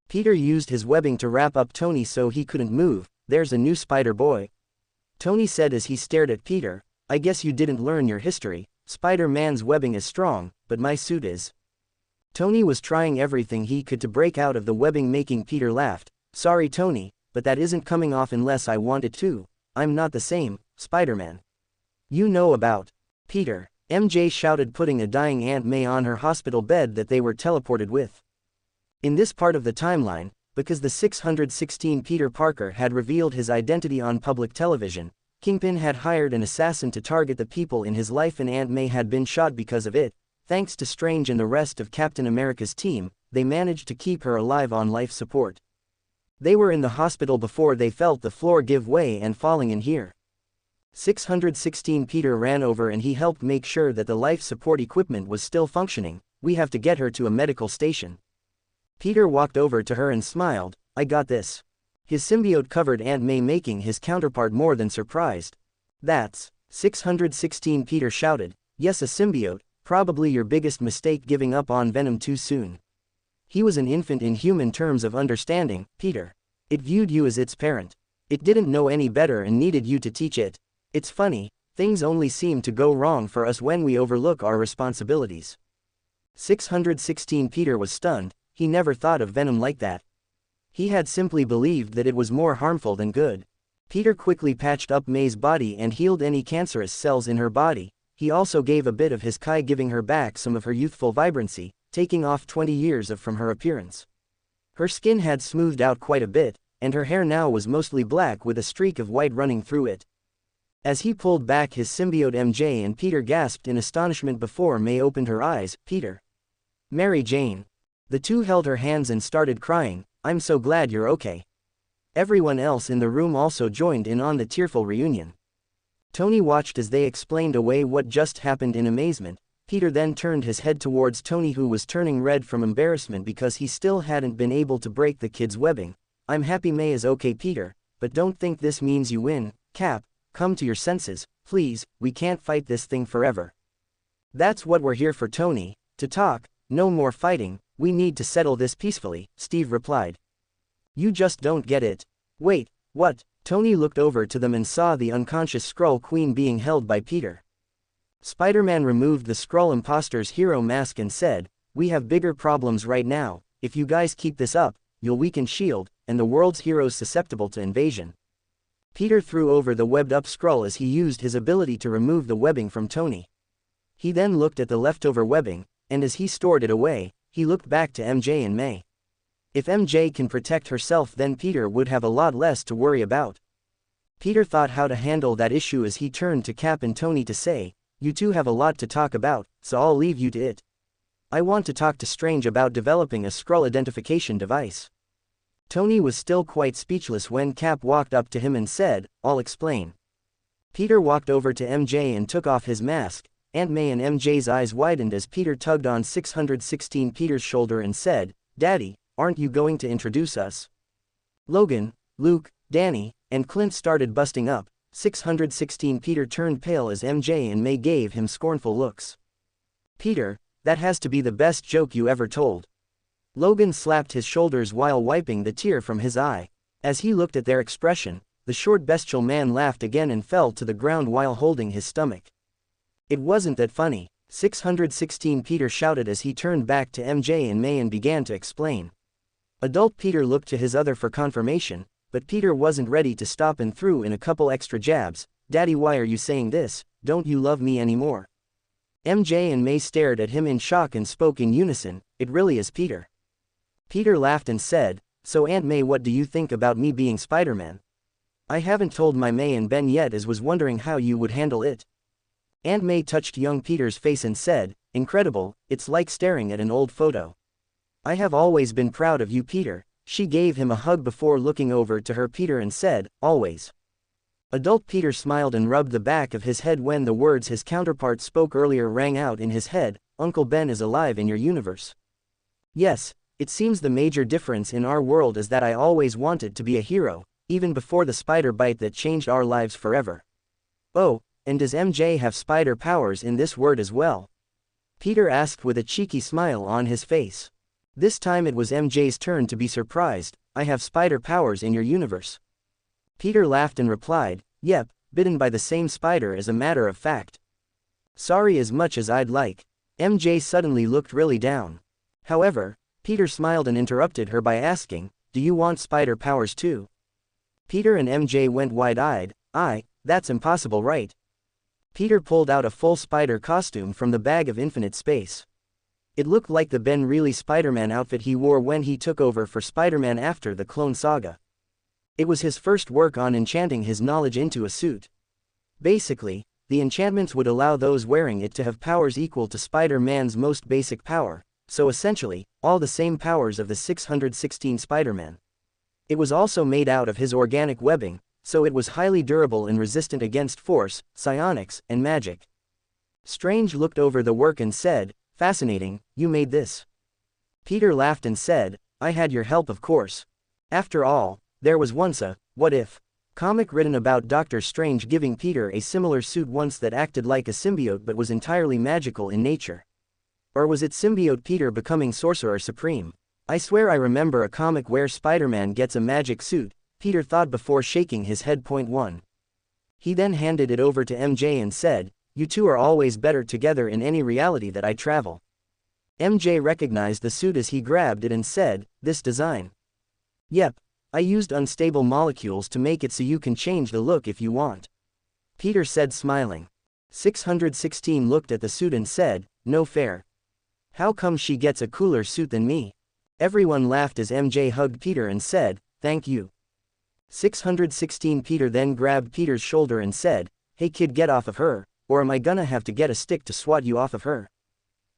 A: Peter used his webbing to wrap up Tony so he couldn't move. There's a new Spider-Boy. Tony said as he stared at Peter, I guess you didn't learn your history. Spider-Man's webbing is strong, but my suit is. Tony was trying everything he could to break out of the webbing, making Peter laugh. Sorry Tony, but that isn't coming off unless I want it to. I'm not the same, Spider-Man. You know about Peter, MJ shouted, putting a dying Aunt May on her hospital bed that they were teleported with. In this part of the timeline, because the 616 Peter Parker had revealed his identity on public television, Kingpin had hired an assassin to target the people in his life, and Aunt May had been shot because of it. Thanks to Strange and the rest of Captain America's team, they managed to keep her alive on life support. They were in the hospital before they felt the floor give way and falling in here. 616 Peter ran over and he helped make sure that the life support equipment was still functioning. We have to get her to a medical station. Peter walked over to her and smiled, I got this. His symbiote covered Aunt May, making his counterpart more than surprised. That's 616 Peter shouted, yes, a symbiote. Probably your biggest mistake, giving up on Venom too soon. He was an infant in human terms of understanding, Peter. It viewed you as its parent. It didn't know any better and needed you to teach it. It's funny, things only seem to go wrong for us when we overlook our responsibilities. 616 Peter was stunned. He never thought of Venom like that. He had simply believed that it was more harmful than good. Peter quickly patched up May's body and healed any cancerous cells in her body. He also gave a bit of his Kai, giving her back some of her youthful vibrancy, taking off 20 years from her appearance. Her skin had smoothed out quite a bit, and her hair now was mostly black with a streak of white running through it. As he pulled back his symbiote, MJ and Peter gasped in astonishment before May opened her eyes. Peter. Mary Jane. The two held her hands and started crying. I'm so glad you're okay. Everyone else in the room also joined in on the tearful reunion. Tony watched as they explained away what just happened in amazement. Peter then turned his head towards Tony, who was turning red from embarrassment because he still hadn't been able to break the kid's webbing. I'm happy May is okay, Peter, but don't think this means you win. Cap, come to your senses, please, we can't fight this thing forever. That's what we're here for, Tony, to talk, no more fighting, we need to settle this peacefully, Steve replied. You just don't get it. Wait, what? Tony looked over to them and saw the unconscious Skrull Queen being held by Peter. Spider-Man removed the Skrull imposter's hero mask and said, "We have bigger problems right now. If you guys keep this up, you'll weaken S.H.I.E.L.D., and the world's heroes susceptible to invasion." Peter threw over the webbed-up Skrull as he used his ability to remove the webbing from Tony. He then looked at the leftover webbing, and as he stored it away, he looked back to MJ and May. If MJ can protect herself, then Peter would have a lot less to worry about. Peter thought how to handle that issue as he turned to Cap and Tony to say, "You two have a lot to talk about, so I'll leave you to it. I want to talk to Strange about developing a Skrull identification device." Tony was still quite speechless when Cap walked up to him and said, "I'll explain." Peter walked over to MJ and took off his mask. Aunt May and MJ's eyes widened as Peter tugged on 616 Peter's shoulder and said, "Daddy, aren't you going to introduce us?" Logan, Luke, Danny, and Clint started busting up. 616 Peter turned pale as MJ and May gave him scornful looks. "Peter, that has to be the best joke you ever told." Logan slapped his shoulders while wiping the tear from his eye. As he looked at their expression, the short bestial man laughed again and fell to the ground while holding his stomach. "It wasn't that funny," 616 Peter shouted as he turned back to MJ and May and began to explain. Adult Peter looked to his other for confirmation, but Peter wasn't ready to stop and threw in a couple extra jabs. "Daddy, why are you saying this? Don't you love me anymore?" MJ and May stared at him in shock and spoke in unison, "It really is Peter." Peter laughed and said, "So Aunt May, what do you think about me being Spider-Man?" "I haven't told my May and Ben yet, as was wondering how you would handle it." Aunt May touched young Peter's face and said, "Incredible, it's like staring at an old photo. I have always been proud of you, Peter." She gave him a hug before looking over to her Peter and said, "Always." Adult Peter smiled and rubbed the back of his head when the words his counterpart spoke earlier rang out in his head, "Uncle Ben is alive in your universe." "Yes, it seems the major difference in our world is that I always wanted to be a hero, even before the spider bite that changed our lives forever." "Oh, and does MJ have spider powers in this word as well?" Peter asked with a cheeky smile on his face. This time it was MJ's turn to be surprised. "I have spider powers in your universe." Peter laughed and replied, "Yep, bitten by the same spider as a matter of fact." "Sorry, as much as I'd like." MJ suddenly looked really down. However, Peter smiled and interrupted her by asking, "Do you want spider powers too?" Peter and MJ went wide-eyed. That's impossible, right?" Peter pulled out a full spider costume from the bag of infinite space. It looked like the Ben Reilly Spider-Man outfit he wore when he took over for Spider-Man after the Clone Saga. It was his first work on enchanting his knowledge into a suit. Basically, the enchantments would allow those wearing it to have powers equal to Spider-Man's most basic power, so essentially, all the same powers of the 616 Spider-Man. It was also made out of his organic webbing, so it was highly durable and resistant against force, psionics, and magic. Strange looked over the work and said, "Fascinating, you made this." Peter laughed and said, "I had your help, of course. After all, there was once a what if comic written about Doctor Strange giving Peter a similar suit once that acted like a symbiote but was entirely magical in nature. Or was it symbiote Peter becoming Sorcerer Supreme? I swear I remember a comic where Spider-Man gets a magic suit," Peter thought before shaking his head. 1. He then handed it over to MJ and said, "You two are always better together in any reality that I travel." MJ recognized the suit as he grabbed it and said, "This design?" "Yep. I used unstable molecules to make it so you can change the look if you want," Peter said, smiling. 616 looked at the suit and said, "No fair. How come she gets a cooler suit than me?" Everyone laughed as MJ hugged Peter and said, "Thank you." 616 Peter then grabbed Peter's shoulder and said, "Hey kid, get off of her, or am I gonna have to get a stick to swat you off of her?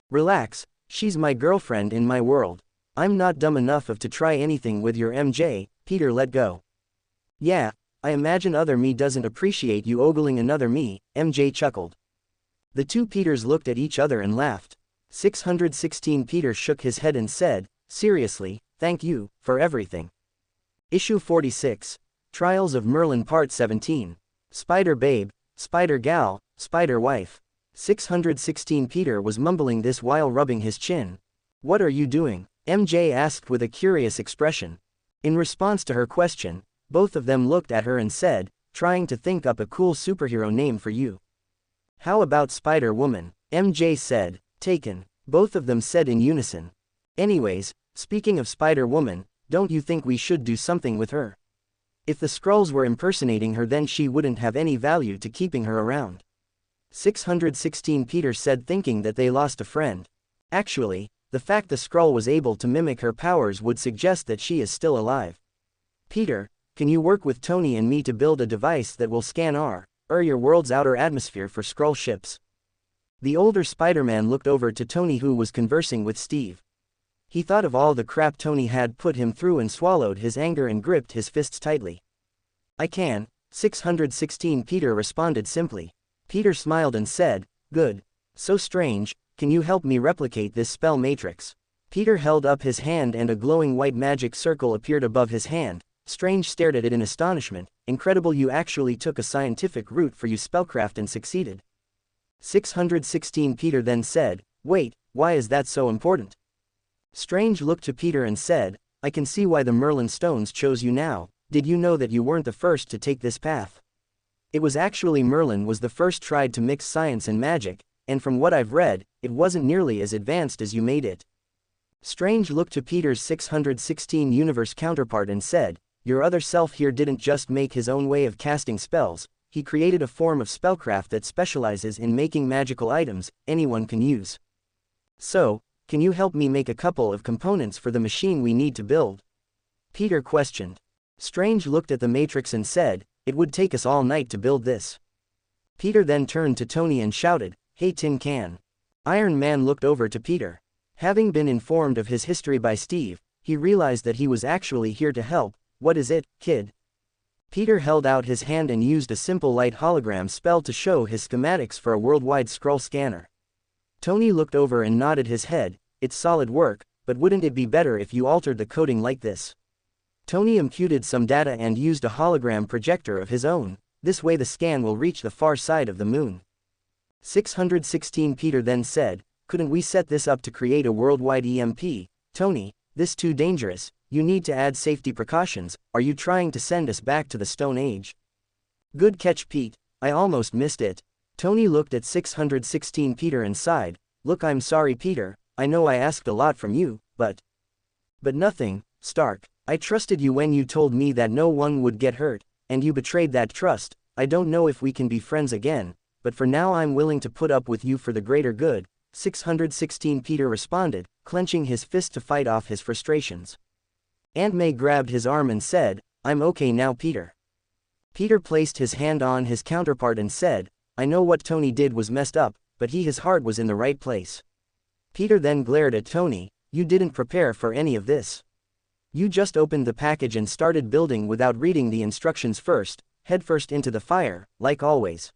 A: Relax, she's my girlfriend in my world. I'm not dumb enough to try anything with your MJ." Peter let go. "Yeah, I imagine other me doesn't appreciate you ogling another me," MJ chuckled. The two Peters looked at each other and laughed. 616 Peter shook his head and said, "Seriously, thank you, for everything." Issue 46. Trials of Merlin Part 17. Spider Babe, Spider Gal, Spider Wife. 616 Peter was mumbling this while rubbing his chin. "What are you doing?" MJ asked with a curious expression. In response to her question, both of them looked at her and said, "Trying to think up a cool superhero name for you." How about Spider-Woman? MJ said. Taken. Both of them said in unison. Anyways, speaking of Spider-Woman, don't you think we should do something with her? If the Skrulls were impersonating her, then she wouldn't have any value to keeping her around. 616 Peter said, thinking that they lost a friend. Actually, the fact the Skrull was able to mimic her powers would suggest that she is still alive. Peter, can you work with Tony and me to build a device that will scan your world's outer atmosphere for Skrull ships? The older Spider-Man looked over to Tony, who was conversing with Steve. He thought of all the crap Tony had put him through and swallowed his anger and gripped his fists tightly. I can, 616 Peter responded simply. Peter smiled and said, good. So Strange, can you help me replicate this spell matrix? Peter held up his hand and a glowing white magic circle appeared above his hand. Strange stared at it in astonishment. Incredible, you actually took a scientific route for your spellcraft and succeeded. 616 Peter then said, wait, why is that so important? Strange looked to Peter and said, I can see why the Merlin stones chose you now. Did you know that you weren't the first to take this path? It was actually Merlin was the first tried to mix science and magic, and from what I've read, it wasn't nearly as advanced as you made it. Strange looked to Peter's 616 universe counterpart and said, your other self here didn't just make his own way of casting spells, he created a form of spellcraft that specializes in making magical items anyone can use. So, can you help me make a couple of components for the machine we need to build? Peter questioned. Strange looked at the matrix and said, it would take us all night to build this. Peter then turned to Tony and shouted, hey Tin Can. Iron Man looked over to Peter. Having been informed of his history by Steve, he realized that he was actually here to help. What is it, kid? Peter held out his hand and used a simple light hologram spell to show his schematics for a worldwide Skrull scanner. Tony looked over and nodded his head. It's solid work, but wouldn't it be better if you altered the coding like this? Tony imputed some data and used a hologram projector of his own. This way the scan will reach the far side of the moon. 616 Peter then said, couldn't we set this up to create a worldwide EMP? Tony, this too dangerous. You need to add safety precautions. Are you trying to send us back to the Stone Age? Good catch, Pete. I almost missed it. Tony looked at 616 Peter and sighed. Look, I'm sorry, Peter. I know I asked a lot from you, but nothing, Stark. I trusted you when you told me that no one would get hurt, and you betrayed that trust. I don't know if we can be friends again, but for now I'm willing to put up with you for the greater good. 616 Peter responded, clenching his fist to fight off his frustrations. Aunt May grabbed his arm and said, I'm okay now, Peter. Peter placed his hand on his counterpart and said, I know what Tony did was messed up, but his heart was in the right place. Peter then glared at Tony, you didn't prepare for any of this. You just opened the package and started building without reading the instructions first, headfirst into the fire, like always.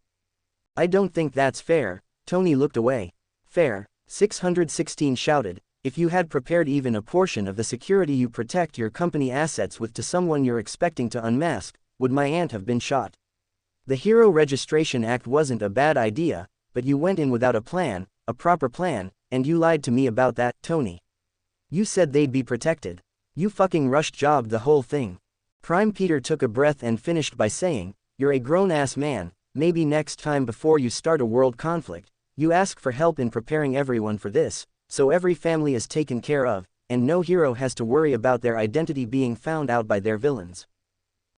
A: I don't think that's fair. Tony looked away. Fair, 616 shouted. If you had prepared even a portion of the security you protect your company assets with to someone you're expecting to unmask, would my aunt have been shot? The Hero Registration Act wasn't a bad idea, but you went in without a plan, a proper plan, and you lied to me about that, Tony. You said they'd be protected. You fucking rush-jobbed the whole thing. Prime Peter took a breath and finished by saying, you're a grown-ass man, maybe next time before you start a world conflict, you ask for help in preparing everyone for this, so every family is taken care of, and no hero has to worry about their identity being found out by their villains.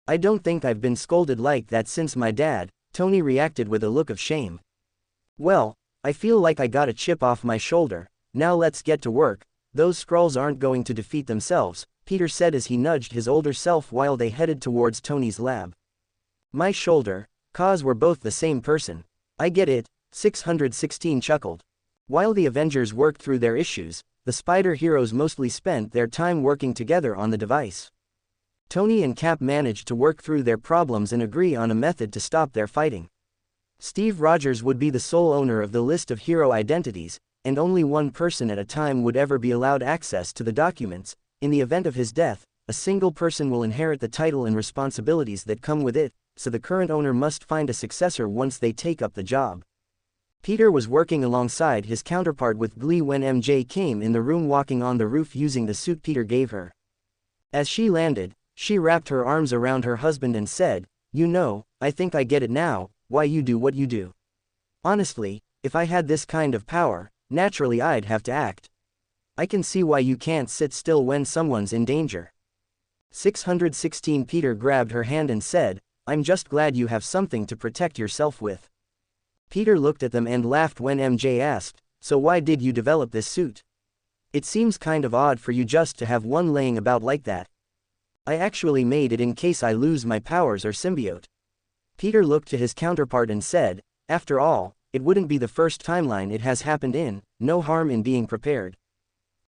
A: I don't think I've been scolded like that since my dad, Tony reacted with a look of shame. Well, I feel like I got a chip off my shoulder, now let's get to work. Those Skrulls aren't going to defeat themselves, Peter said as he nudged his older self while they headed towards Tony's lab. My shoulder, 'cause we're both the same person. I get it, 616 chuckled. While the Avengers worked through their issues, the Spider Heroes mostly spent their time working together on the device. Tony and Cap managed to work through their problems and agree on a method to stop their fighting. Steve Rogers would be the sole owner of the list of hero identities, and only one person at a time would ever be allowed access to the documents. In the event of his death, a single person will inherit the title and responsibilities that come with it, so the current owner must find a successor once they take up the job. Peter was working alongside his counterpart with glee when MJ came in the room walking on the roof using the suit Peter gave her. As she landed, she wrapped her arms around her husband and said, you know, I think I get it now, why you do what you do. Honestly, if I had this kind of power, naturally I'd have to act. I can see why you can't sit still when someone's in danger. 616 Peter grabbed her hand and said, I'm just glad you have something to protect yourself with. Peter looked at them and laughed when MJ asked, so why did you develop this suit? It seems kind of odd for you just to have one laying about like that. I actually made it in case I lose my powers or symbiote. Peter looked to his counterpart and said, after all, it wouldn't be the first timeline it has happened in, no harm in being prepared.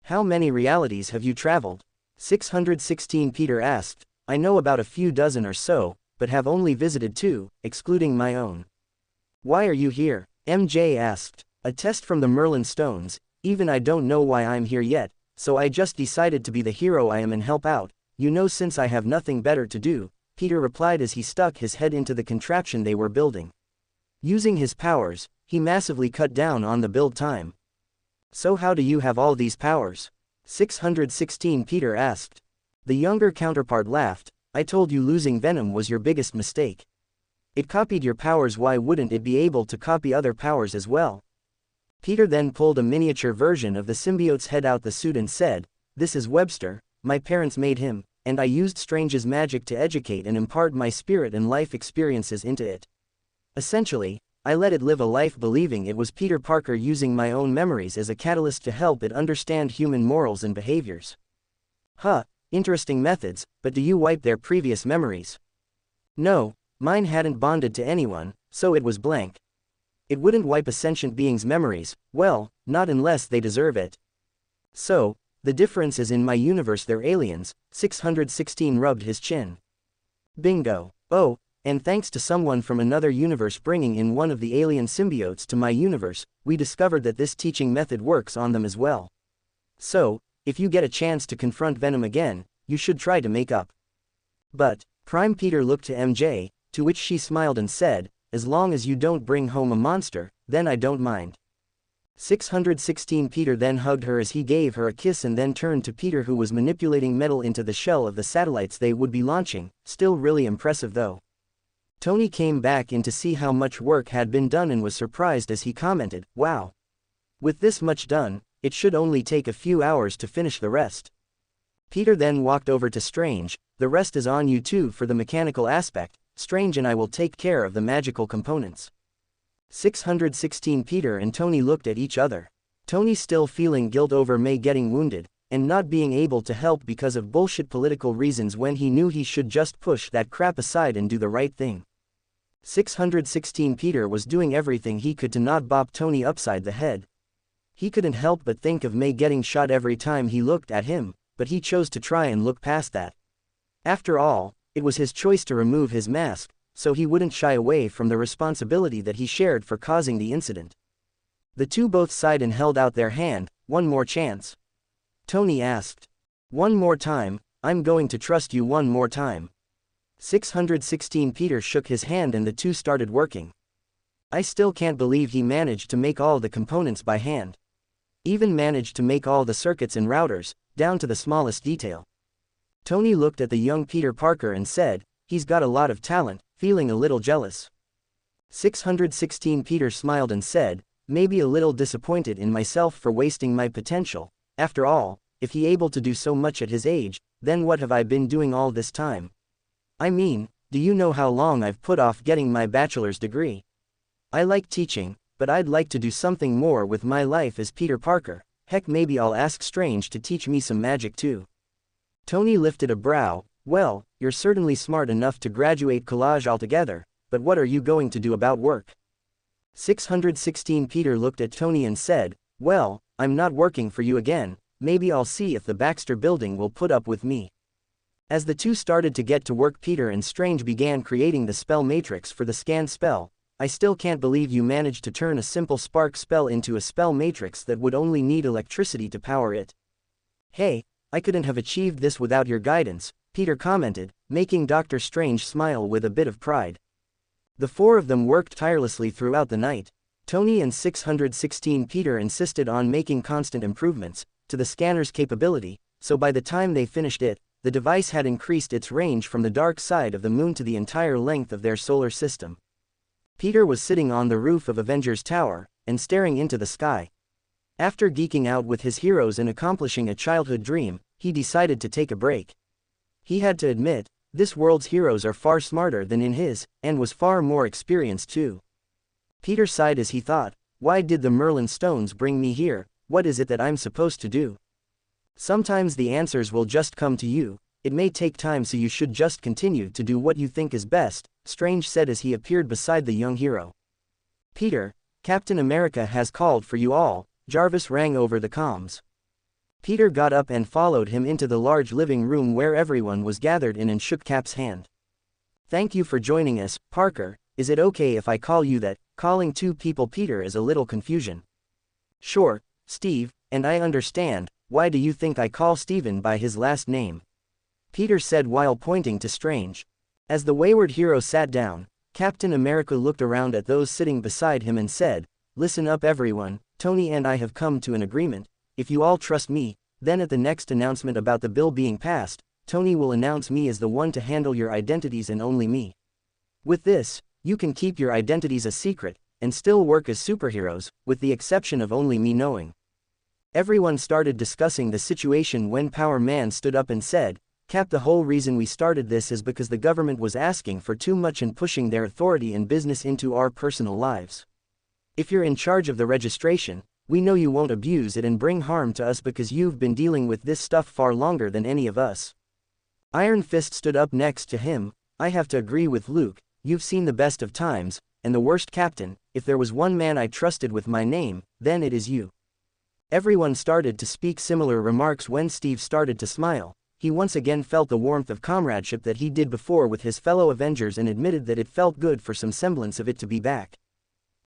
A: How many realities have you traveled? 616 Peter asked, I know about a few dozen or so, but have only visited 2, excluding my own. Why are you here? MJ asked. A test from the Merlin Stones, even I don't know why I'm here yet, so I just decided to be the hero I am and help out, you know, since I have nothing better to do, Peter replied as he stuck his head into the contraption they were building. Using his powers, he massively cut down on the build time. So how do you have all these powers? 616 Peter asked. The younger counterpart laughed, I told you losing Venom was your biggest mistake. It copied your powers, why wouldn't it be able to copy other powers as well? Peter then pulled a miniature version of the symbiote's head out the suit and said, this is Webster, my parents made him, and I used Strange's magic to educate and impart my spirit and life experiences into it. Essentially, I let it live a life believing it was Peter Parker, using my own memories as a catalyst to help it understand human morals and behaviors. Huh, interesting methods, but do you wipe their previous memories? No, mine hadn't bonded to anyone, so it was blank. It wouldn't wipe a sentient being's memories, well, not unless they deserve it. So, the difference is in my universe they're aliens, 616 rubbed his chin. Bingo. Oh, and thanks to someone from another universe bringing in one of the alien symbiotes to my universe, we discovered that this teaching method works on them as well. So, if you get a chance to confront Venom again, you should try to make up. But, Prime Peter looked to MJ, to which she smiled and said, as long as you don't bring home a monster, then I don't mind. 616 Peter then hugged her as he gave her a kiss and then turned to Peter, who was manipulating metal into the shell of the satellites they would be launching, still really impressive though. Tony came back in to see how much work had been done and was surprised as he commented, wow. With this much done, it should only take a few hours to finish the rest. Peter then walked over to Strange, the rest is on you two for the mechanical aspect, Strange and I will take care of the magical components. 616 Peter and Tony looked at each other. Tony still feeling guilt over May getting wounded, and not being able to help because of bullshit political reasons when he knew he should just push that crap aside and do the right thing. 616 Peter was doing everything he could to not bop Tony upside the head. He couldn't help but think of May getting shot every time he looked at him, but he chose to try and look past that. After all, it was his choice to remove his mask, so he wouldn't shy away from the responsibility that he shared for causing the incident. The two both sighed and held out their hand. One more chance? Tony asked. One more time, I'm going to trust you one more time. 616 Peter shook his hand and the two started working. I still can't believe he managed to make all the components by hand. Even managed to make all the circuits and routers, down to the smallest detail. Tony looked at the young Peter Parker and said, he's got a lot of talent, feeling a little jealous. 616 Peter smiled and said, maybe a little disappointed in myself for wasting my potential. After all, if he able to do so much at his age, then what have I been doing all this time? I mean, do you know how long I've put off getting my bachelor's degree? I like teaching, but I'd like to do something more with my life as Peter Parker. Heck, maybe I'll ask Strange to teach me some magic too. Tony lifted a brow. Well, you're certainly smart enough to graduate college altogether, but what are you going to do about work? 616 Peter looked at Tony and said, well, I'm not working for you again, maybe I'll see if the Baxter building will put up with me. As the two started to get to work, Peter and Strange began creating the spell matrix for the scan spell. I still can't believe you managed to turn a simple spark spell into a spell matrix that would only need electricity to power it. Hey, I couldn't have achieved this without your guidance, Peter commented, making Dr. Strange smile with a bit of pride. The four of them worked tirelessly throughout the night. Tony and 616 Peter insisted on making constant improvements to the scanner's capability, so by the time they finished it, the device had increased its range from the dark side of the moon to the entire length of their solar system. Peter was sitting on the roof of Avengers Tower, and staring into the sky. After geeking out with his heroes and accomplishing a childhood dream, he decided to take a break. He had to admit, this world's heroes are far smarter than in his, and was far more experienced too. Peter sighed as he thought, why did the Merlin stones bring me here? What is it that I'm supposed to do? Sometimes the answers will just come to you. It may take time, so you should just continue to do what you think is best, Strange said as he appeared beside the young hero. Peter, Captain America has called for you all, Jarvis rang over the comms. Peter got up and followed him into the large living room where everyone was gathered in and shook Cap's hand. Thank you for joining us, Parker. Is it okay if I call you that? Calling two people Peter is a little confusion. Sure, Steve, and I understand. Why do you think I call Steven by his last name? Peter said while pointing to Strange. As the wayward hero sat down, Captain America looked around at those sitting beside him and said, listen up everyone, Tony and I have come to an agreement. If you all trust me, then at the next announcement about the bill being passed, Tony will announce me as the one to handle your identities and only me. With this, you can keep your identities a secret, and still work as superheroes, with the exception of only me knowing. Everyone started discussing the situation when Power Man stood up and said, Cap, the whole reason we started this is because the government was asking for too much and pushing their authority and business into our personal lives. If you're in charge of the registration, we know you won't abuse it and bring harm to us because you've been dealing with this stuff far longer than any of us. Iron Fist stood up next to him. I have to agree with Luke, you've seen the best of times, and the worst, Captain. If there was one man I trusted with my name, then it is you. Everyone started to speak similar remarks when Steve started to smile. He once again felt the warmth of comradeship that he did before with his fellow Avengers and admitted that it felt good for some semblance of it to be back.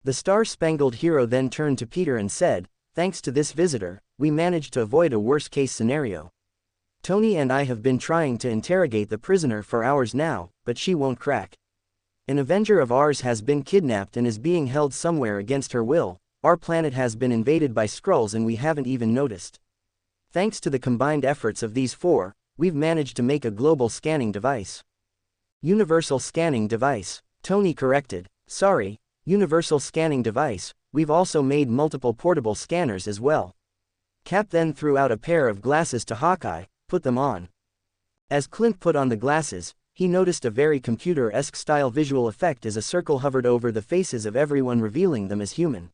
A: The star-spangled hero then turned to Peter and said, thanks to this visitor, we managed to avoid a worst-case scenario. Tony and I have been trying to interrogate the prisoner for hours now, but she won't crack. An Avenger of ours has been kidnapped and is being held somewhere against her will. Our planet has been invaded by Skrulls and we haven't even noticed. Thanks to the combined efforts of these four, we've managed to make a global scanning device. Universal scanning device, Tony corrected. Sorry, universal scanning device, we've also made multiple portable scanners as well. Cap then threw out a pair of glasses to Hawkeye, put them on. As Clint put on the glasses, he noticed a very computer-esque style visual effect as a circle hovered over the faces of everyone, revealing them as human.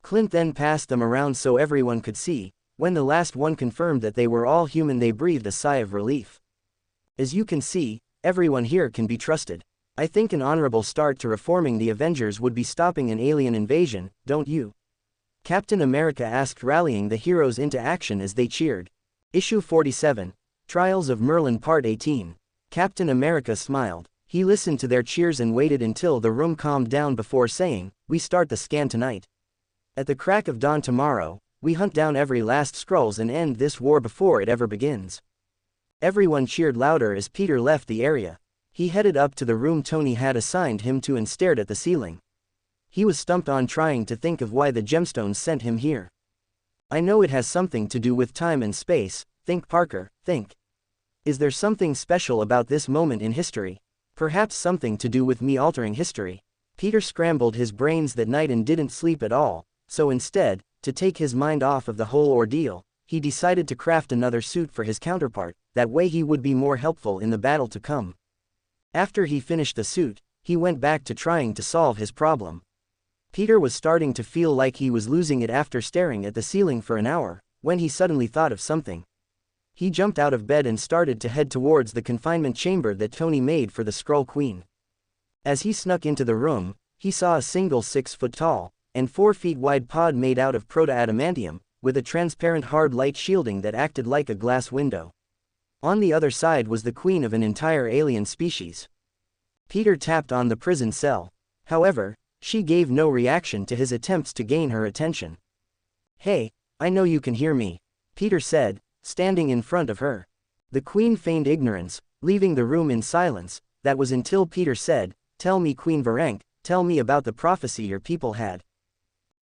A: Clint then passed them around so everyone could see. When the last one confirmed that they were all human, they breathed a sigh of relief. As you can see, everyone here can be trusted. I think an honorable start to reforming the Avengers would be stopping an alien invasion, don't you? Captain America asked, rallying the heroes into action as they cheered. Issue 47, Trials of Merlin Part 18. Captain America smiled. He listened to their cheers and waited until the room calmed down before saying, we start the scan tonight. At the crack of dawn tomorrow, we hunt down every last Skrulls and end this war before it ever begins. Everyone cheered louder as Peter left the area. He headed up to the room Tony had assigned him to and stared at the ceiling. He was stumped on trying to think of why the gemstones sent him here. I know it has something to do with time and space. Think, Parker, think. Is there something special about this moment in history? Perhaps something to do with me altering history. Peter scrambled his brains that night and didn't sleep at all, so instead, to take his mind off of the whole ordeal, he decided to craft another suit for his counterpart, that way he would be more helpful in the battle to come. After he finished the suit, he went back to trying to solve his problem. Peter was starting to feel like he was losing it after staring at the ceiling for an hour, when he suddenly thought of something. He jumped out of bed and started to head towards the confinement chamber that Tony made for the Skrull Queen. As he snuck into the room, he saw a single 6-foot-tall, and 4-feet-wide pod made out of proto-adamantium, with a transparent hard light shielding that acted like a glass window. On the other side was the queen of an entire alien species. Peter tapped on the prison cell. However, she gave no reaction to his attempts to gain her attention. Hey, I know you can hear me, Peter said, standing in front of her. The queen feigned ignorance, leaving the room in silence. That was until Peter said, tell me, Queen Varenk, tell me about the prophecy your people had.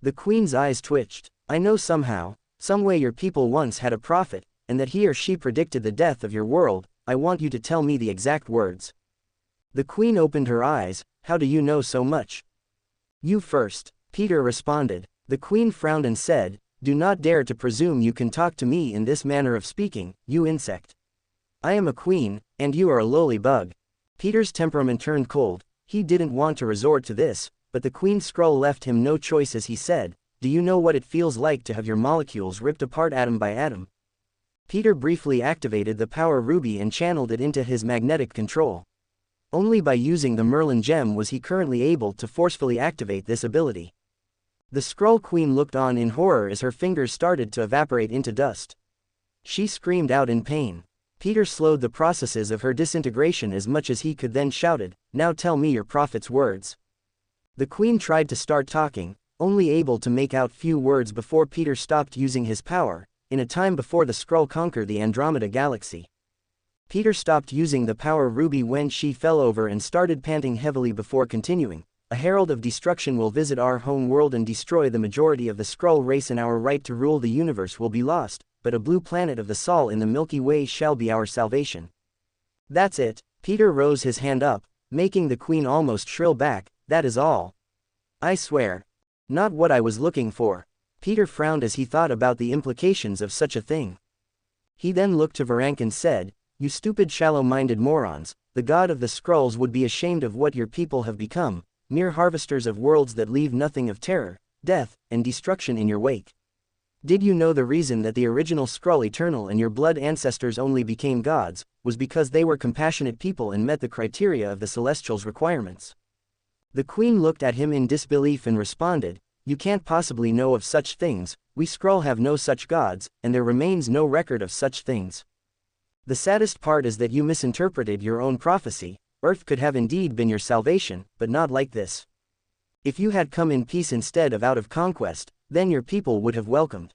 A: The queen's eyes twitched. I know somehow, someway your people once had a prophet, and that he or she predicted the death of your world. I want you to tell me the exact words. The queen opened her eyes. How do you know so much? You first, Peter responded. The Queen frowned and said, "Do not dare to presume you can talk to me in this manner of speaking, you insect. I am a queen, and you are a lowly bug." Peter's temperament turned cold. He didn't want to resort to this, but the Queen's scroll left him no choice as he said, "Do you know what it feels like to have your molecules ripped apart atom by atom?" Peter briefly activated the power ruby and channeled it into his magnetic control. Only by using the Merlin gem was he currently able to forcefully activate this ability. The Skrull Queen looked on in horror as her fingers started to evaporate into dust. She screamed out in pain. Peter slowed the processes of her disintegration as much as he could, then shouted, "Now tell me your prophet's words." The Queen tried to start talking, only able to make out few words before Peter stopped using his power, in a time before the Skrull conquered the Andromeda Galaxy. Peter stopped using the power ruby when she fell over and started panting heavily before continuing. "A herald of destruction will visit our home world and destroy the majority of the Skrull race, and our right to rule the universe will be lost, but a blue planet of the Sol in the Milky Way shall be our salvation." "That's it." Peter rose his hand up, making the Queen almost shrill back, "That is all." "I swear. Not what I was looking for." Peter frowned as he thought about the implications of such a thing. He then looked to Varank and said, "You stupid shallow-minded morons, the god of the Skrulls would be ashamed of what your people have become, mere harvesters of worlds that leave nothing of terror, death, and destruction in your wake. Did you know the reason that the original Skrull Eternal and your blood ancestors only became gods, was because they were compassionate people and met the criteria of the Celestials' requirements?" The Queen looked at him in disbelief and responded, "You can't possibly know of such things, we Skrull have no such gods, and there remains no record of such things. The saddest part is that you misinterpreted your own prophecy. Earth could have indeed been your salvation, but not like this. If you had come in peace instead of out of conquest, then your people would have welcomed.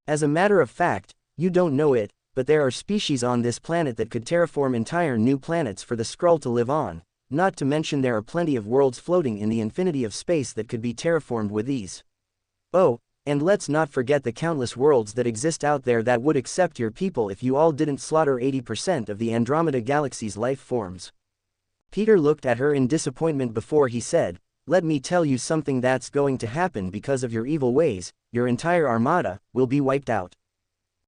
A: As a matter of fact, you don't know it, but there are species on this planet that could terraform entire new planets for the Skrull to live on, not to mention there are plenty of worlds floating in the infinity of space that could be terraformed with ease. Oh, and let's not forget the countless worlds that exist out there that would accept your people if you all didn't slaughter 80% of the Andromeda Galaxy's life forms." Peter looked at her in disappointment before he said, "Let me tell you something that's going to happen because of your evil ways, your entire armada will be wiped out."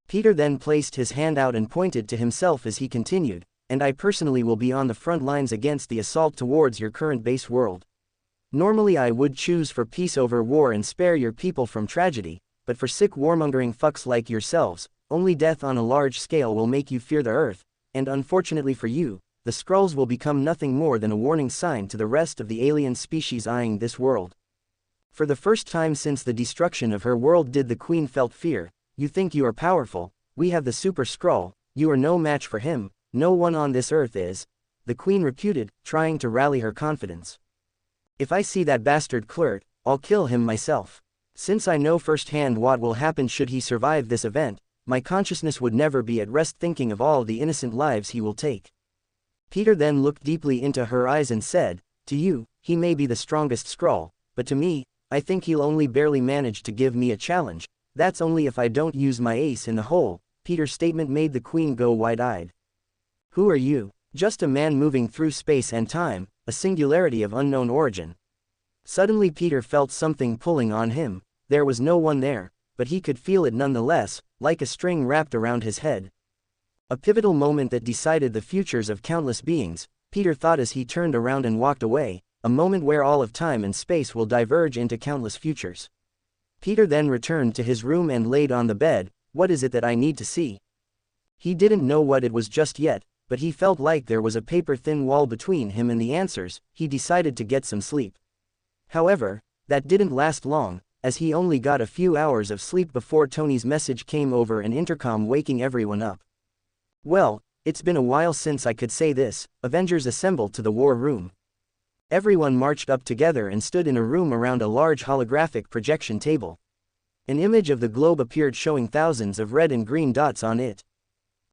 A: Peter then placed his hand out and pointed to himself as he continued, "And I personally will be on the front lines against the assault towards your current base world. Normally I would choose for peace over war and spare your people from tragedy, but for sick warmongering fucks like yourselves, only death on a large scale will make you fear the Earth, and unfortunately for you, the Skrulls will become nothing more than a warning sign to the rest of the alien species eyeing this world." For the first time since the destruction of her world did the Queen felt fear. "You think you are powerful, we have the Super Skrull, you are no match for him, no one on this Earth is," the Queen reputed, trying to rally her confidence. "If I see that bastard Klurt, I'll kill him myself. Since I know firsthand what will happen should he survive this event, my consciousness would never be at rest thinking of all the innocent lives he will take." Peter then looked deeply into her eyes and said, "To you, he may be the strongest Skrull, but to me, I think he'll only barely manage to give me a challenge. That's only if I don't use my ace in the hole." Peter's statement made the Queen go wide-eyed. "Who are you?" "Just a man moving through space and time, a singularity of unknown origin." Suddenly Peter felt something pulling on him. There was no one there, but he could feel it nonetheless, like a string wrapped around his head. A pivotal moment that decided the futures of countless beings, Peter thought as he turned around and walked away, a moment where all of time and space will diverge into countless futures. Peter then returned to his room and laid on the bed. "What is it that I need to see?" He didn't know what it was just yet, but he felt like there was a paper-thin wall between him and the answers. He decided to get some sleep. However, that didn't last long, as he only got a few hours of sleep before Tony's message came over an intercom waking everyone up. "Well, it's been a while since I could say this. Avengers assemble to the war room." Everyone marched up together and stood in a room around a large holographic projection table. An image of the globe appeared showing thousands of red and green dots on it.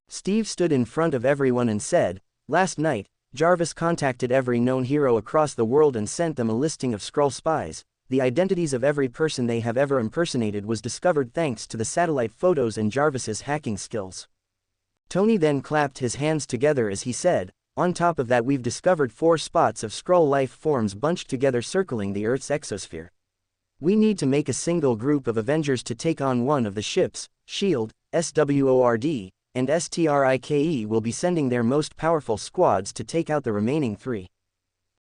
A: Steve stood in front of everyone and said, "Last night, Jarvis contacted every known hero across the world and sent them a listing of Skrull spies. The identities of every person they have ever impersonated was discovered thanks to the satellite photos and Jarvis's hacking skills." Tony then clapped his hands together as he said, On top of that, we've discovered 4 spots of Skrull life forms bunched together circling the Earth's exosphere. We need to make a single group of Avengers to take on one of the ships. SHIELD, SWORD, and STRIKE will be sending their most powerful squads to take out the remaining 3.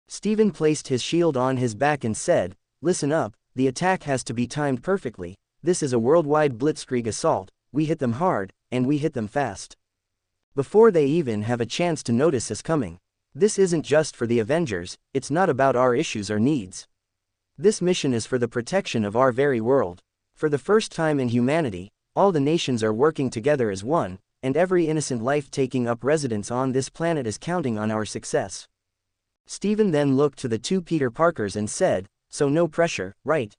A: Steven placed his shield on his back and said, "Listen up, the attack has to be timed perfectly. This is a worldwide blitzkrieg assault. We hit them hard, and we hit them fast. Before they even have a chance to notice us coming. This isn't just for the Avengers, it's not about our issues or needs. This mission is for the protection of our very world. For the first time in humanity, all the nations are working together as one, and every innocent life taking up residence on this planet is counting on our success." Steven then looked to the 2 Peter Parkers and said, "So no pressure, right?"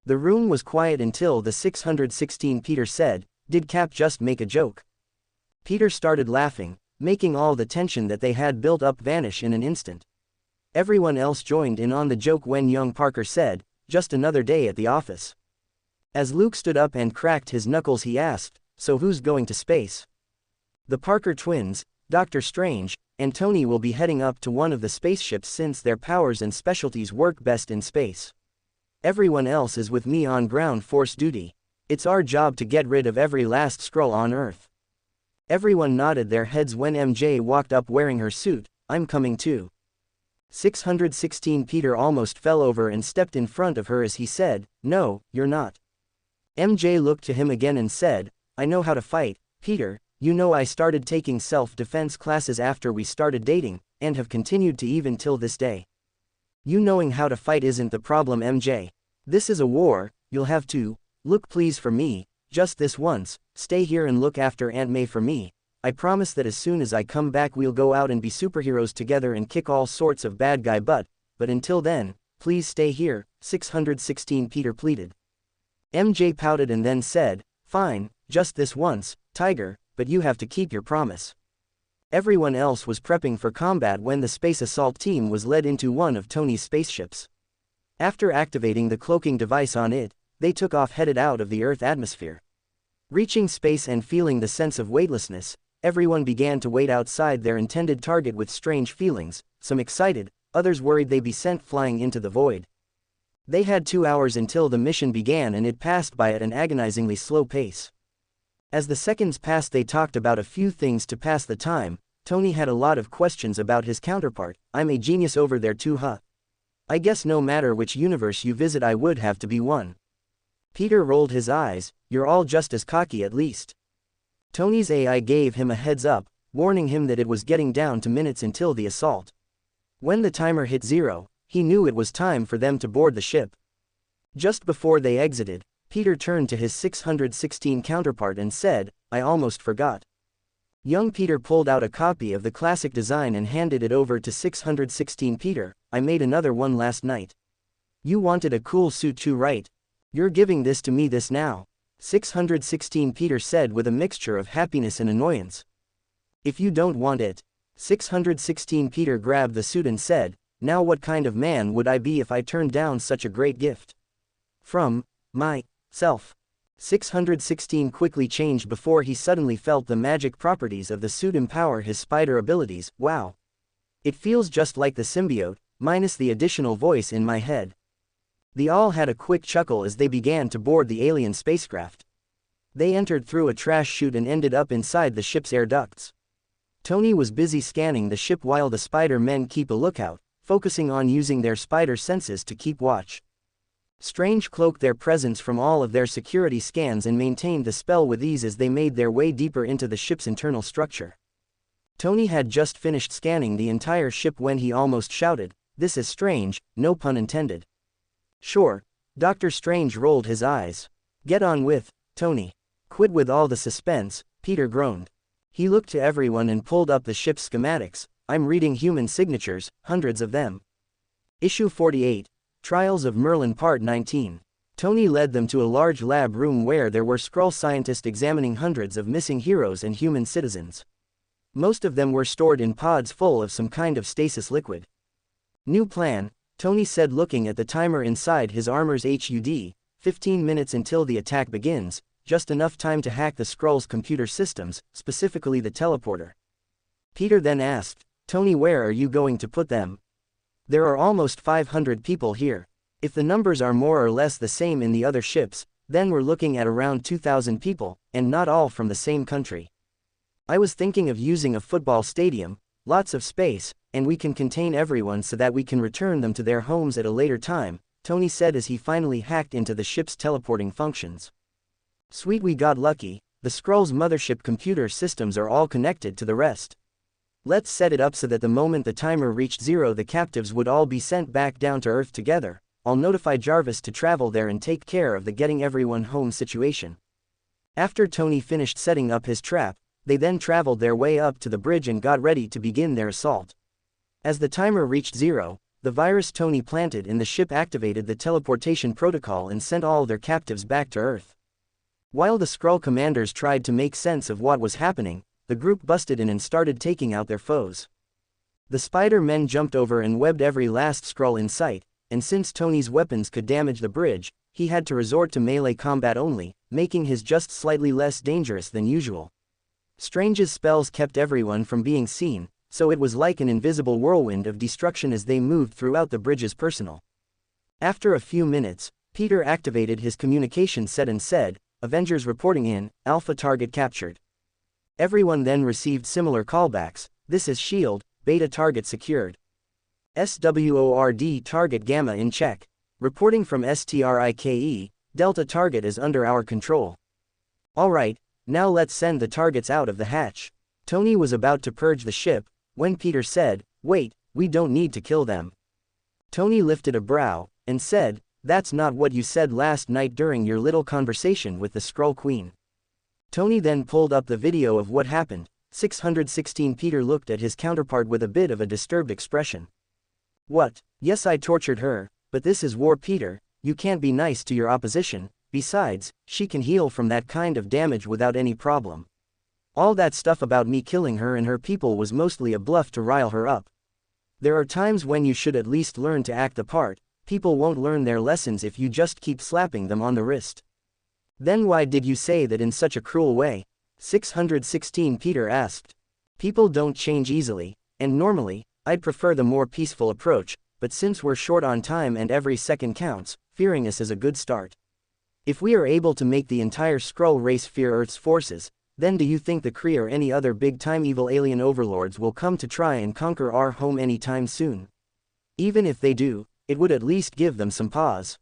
A: The room was quiet until the 616 Peter said, "Did Cap just make a joke?" Peter started laughing, making all the tension that they had built up vanish in an instant. Everyone else joined in on the joke when young Parker said, "Just another day at the office." As Luke stood up and cracked his knuckles, he asked, "So who's going to space?" The Parker twins, Dr. Strange, and Tony will be heading up to one of the spaceships since their powers and specialties work best in space. Everyone else is with me on ground force duty. It's our job to get rid of every last Skrull on Earth. Everyone nodded their heads when MJ walked up wearing her suit. "I'm coming too." 616 Peter almost fell over and stepped in front of her as he said, "No, you're not." MJ looked to him again and said, "I know how to fight, Peter. You know I started taking self-defense classes after we started dating, and have continued to even till this day. You knowing how to fight isn't the problem, MJ. This is a war, you'll have to. Look, please, for me, just this once, stay here and look after Aunt May for me. I promise that as soon as I come back we'll go out and be superheroes together and kick all sorts of bad guy butt, but until then, please stay here," 616 Peter pleaded. MJ pouted and then said, "Fine, just this once, Tiger, but you have to keep your promise." Everyone else was prepping for combat when the space assault team was led into one of Tony's spaceships. After activating the cloaking device on it, they took off headed out of the Earth atmosphere. Reaching space and feeling the sense of weightlessness, everyone began to wait outside their intended target with strange feelings, some excited, others worried they'd be sent flying into the void. They had 2 hours until the mission began and it passed by at an agonizingly slow pace. As the seconds passed they talked about a few things to pass the time. Tony had a lot of questions about his counterpart. "I'm a genius over there too, huh? I guess no matter which universe you visit I would have to be one." Peter rolled his eyes. "You're all just as cocky at least." Tony's AI gave him a heads up, warning him that it was getting down to minutes until the assault. When the timer hit 0, he knew it was time for them to board the ship. Just before they exited, Peter turned to his 616 counterpart and said, "I almost forgot." Young Peter pulled out a copy of the classic design and handed it over to 616 Peter. "I made another one last night. You wanted a cool suit too, right? You're giving this to me this now?" 616 Peter said with a mixture of happiness and annoyance. "If you don't want it." 616 Peter grabbed the suit and said, "Now what kind of man would I be if I turned down such a great gift? From myself." 616 quickly changed before he suddenly felt the magic properties of the suit empower his spider abilities. "Wow. It feels just like the symbiote, minus the additional voice in my head." They all had a quick chuckle as they began to board the alien spacecraft. They entered through a trash chute and ended up inside the ship's air ducts. Tony was busy scanning the ship while the Spider-Men keep a lookout, focusing on using their spider senses to keep watch. Strange cloaked their presence from all of their security scans and maintained the spell with ease as they made their way deeper into the ship's internal structure. Tony had just finished scanning the entire ship when he almost shouted, "This is strange, no pun intended." "Sure." Dr. Strange rolled his eyes. "Get on with, Tony. Quit with all the suspense," Peter groaned. He looked to everyone and pulled up the ship's schematics. "I'm reading human signatures, hundreds of them. Issue 48. Trials of Merlin Part 19. Tony led them to a large lab room where there were Skrull scientists examining hundreds of missing heroes and human citizens. Most of them were stored in pods full of some kind of stasis liquid. "New plan," Tony said looking at the timer inside his armor's HUD, 15 minutes until the attack begins, just enough time to hack the Skrull's computer systems, specifically the teleporter. Peter then asked, Tony, where are you going to put them? There are almost 500 people here. If the numbers are more or less the same in the other ships, then we're looking at around 2,000 people, and not all from the same country. I was thinking of using a football stadium, lots of space, and we can contain everyone so that we can return them to their homes at a later time, Tony said as he finally hacked into the ship's teleporting functions. Sweet, we got lucky. The Skrull's mothership computer systems are all connected to the rest. Let's set it up so that the moment the timer reached 0 the captives would all be sent back down to Earth together. I'll notify Jarvis to travel there and take care of the getting everyone home situation. After Tony finished setting up his trap, they then traveled their way up to the bridge and got ready to begin their assault. As the timer reached 0, the virus Tony planted in the ship activated the teleportation protocol and sent all their captives back to Earth. While the Skrull commanders tried to make sense of what was happening, the group busted in and started taking out their foes. The Spider-Men jumped over and webbed every last Skrull in sight, and since Tony's weapons could damage the bridge, he had to resort to melee combat only, making his just slightly less dangerous than usual. Strange's spells kept everyone from being seen, so it was like an invisible whirlwind of destruction as they moved throughout the bridge's personnel. After a few minutes, Peter activated his communication set and said, "Avengers reporting in, Alpha target captured." Everyone then received similar callbacks, "This is SHIELD, Beta target secured. SWORD target Gamma in check. Reporting from STRIKE, Delta target is under our control." Alright, now let's send the targets out of the hatch. Tony was about to purge the ship, when Peter said, "Wait, we don't need to kill them." Tony lifted a brow, and said, "That's not what you said last night during your little conversation with the Skrull Queen." Tony then pulled up the video of what happened. 616 Peter looked at his counterpart with a bit of a disturbed expression. "What? Yes, I tortured her, but this is war, Peter. You can't be nice to your opposition. Besides, she can heal from that kind of damage without any problem. All that stuff about me killing her and her people was mostly a bluff to rile her up. There are times when you should at least learn to act the part. People won't learn their lessons if you just keep slapping them on the wrist." "Then why did you say that in such a cruel way?" 616 Peter asked. "People don't change easily, and normally, I'd prefer the more peaceful approach, but since we're short on time and every second counts, fearing us is a good start. If we are able to make the entire Skrull race fear Earth's forces, then do you think the Kree or any other big-time evil alien overlords will come to try and conquer our home anytime soon? Even if they do, it would at least give them some pause."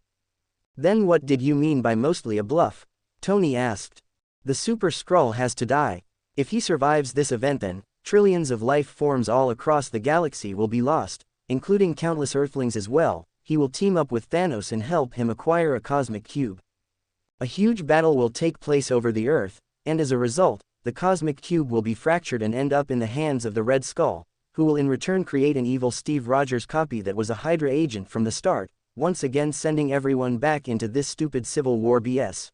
A: "Then what did you mean by mostly a bluff?" Tony asked. "The Super Skrull has to die. If he survives this event, then trillions of life forms all across the galaxy will be lost, including countless Earthlings as well. He will team up with Thanos and help him acquire a cosmic cube. A huge battle will take place over the Earth, and as a result, the cosmic cube will be fractured and end up in the hands of the Red Skull, who will in return create an evil Steve Rogers copy that was a Hydra agent from the start, once again sending everyone back into this stupid Civil War BS."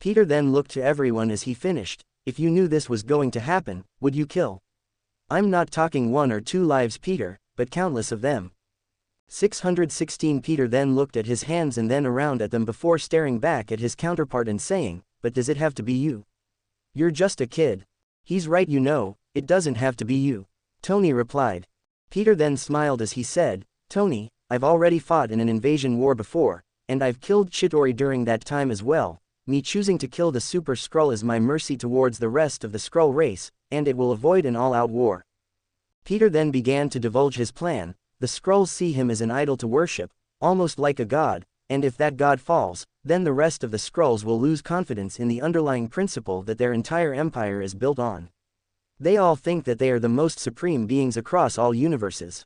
A: Peter then looked to everyone as he finished. "If you knew this was going to happen, would you kill? I'm not talking 1 or 2 lives, Peter, but countless of them." 616 Peter then looked at his hands and then around at them before staring back at his counterpart and saying, "But does it have to be you? You're just a kid." "He's right, you know, it doesn't have to be you," Tony replied. Peter then smiled as he said, "Tony, I've already fought in an invasion war before, and I've killed Chitauri during that time as well. Me choosing to kill the Super Skrull is my mercy towards the rest of the Skrull race, and it will avoid an all-out war." Peter then began to divulge his plan. The Skrulls see him as an idol to worship, almost like a god, and if that god falls, then the rest of the Skrulls will lose confidence in the underlying principle that their entire empire is built on. They all think that they are the most supreme beings across all universes.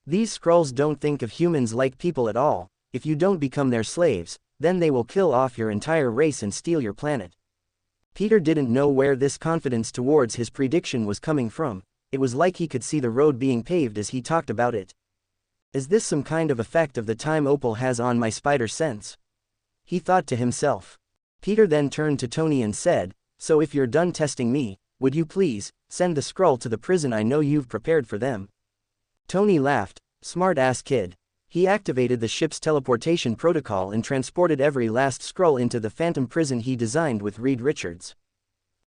A: These Skrulls don't think of humans like people at all. If you don't become their slaves, then they will kill off your entire race and steal your planet. Peter didn't know where this confidence towards his prediction was coming from. It was like he could see the road being paved as he talked about it. "Is this some kind of effect of the time Opal has on my spider sense?" he thought to himself. Peter then turned to Tony and said, "So if you're done testing me, would you please send the Skrull to the prison I know you've prepared for them?" Tony laughed. "Smart-ass kid." He activated the ship's teleportation protocol and transported every last Skrull into the phantom prison he designed with Reed Richards.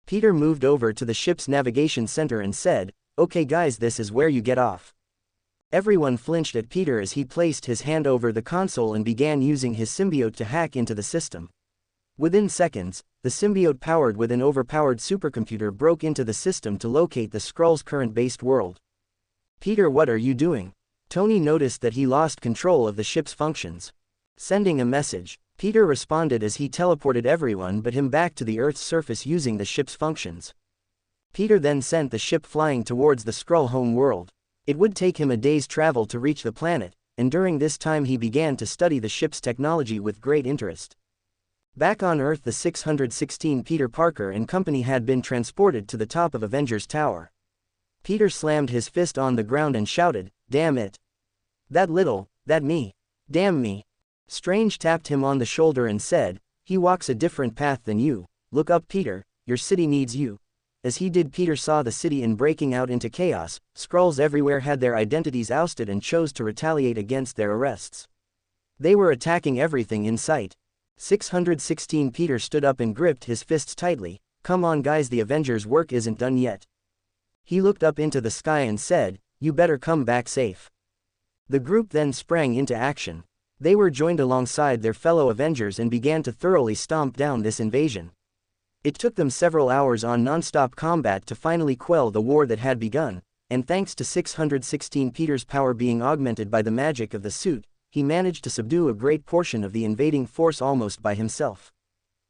A: Peter moved over to the ship's navigation center and said, Okay guys, this is where you get off. Everyone flinched at Peter as he placed his hand over the console and began using his symbiote to hack into the system. Within seconds, the symbiote powered with an overpowered supercomputer broke into the system to locate the Skrull's current-based world. Peter, what are you doing? Tony noticed that he lost control of the ship's functions. Sending a message, Peter responded as he teleported everyone but him back to the Earth's surface using the ship's functions. Peter then sent the ship flying towards the Skrull home world. It would take him a day's travel to reach the planet, and during this time he began to study the ship's technology with great interest. Back on Earth, the 616 Peter Parker and company had been transported to the top of Avengers Tower. Peter slammed his fist on the ground and shouted, "Damn it! That me! Damn me!" Strange tapped him on the shoulder and said, "He walks a different path than you. Look up, Peter, your city needs you." As he did, Peter saw the city breaking out into chaos. Skrulls everywhere had their identities ousted and chose to retaliate against their arrests. They were attacking everything in sight. 616 Peter stood up and gripped his fists tightly. "Come on guys, the Avengers' work isn't done yet." He looked up into the sky and said, "You better come back safe." The group then sprang into action. They were joined alongside their fellow Avengers and began to thoroughly stomp down this invasion. It took them several hours on non-stop combat to finally quell the war that had begun, and thanks to 616 Peter's power being augmented by the magic of the suit, he managed to subdue a great portion of the invading force almost by himself.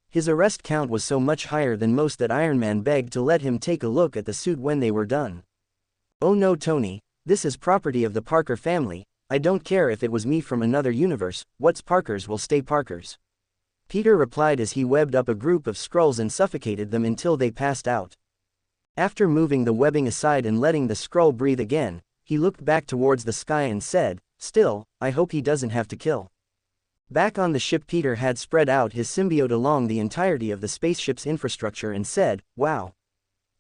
A: His arrest count was so much higher than most that Iron Man begged to let him take a look at the suit when they were done. "Oh no, Tony, this is property of the Parker family. I don't care if it was me from another universe. What's Parker's will stay Parker's," Peter replied as he webbed up a group of Skrulls and suffocated them until they passed out. After moving the webbing aside and letting the Skrull breathe again, he looked back towards the sky and said, "Still, I hope he doesn't have to kill." Back on the ship, Peter had spread out his symbiote along the entirety of the spaceship's infrastructure and said, "Wow.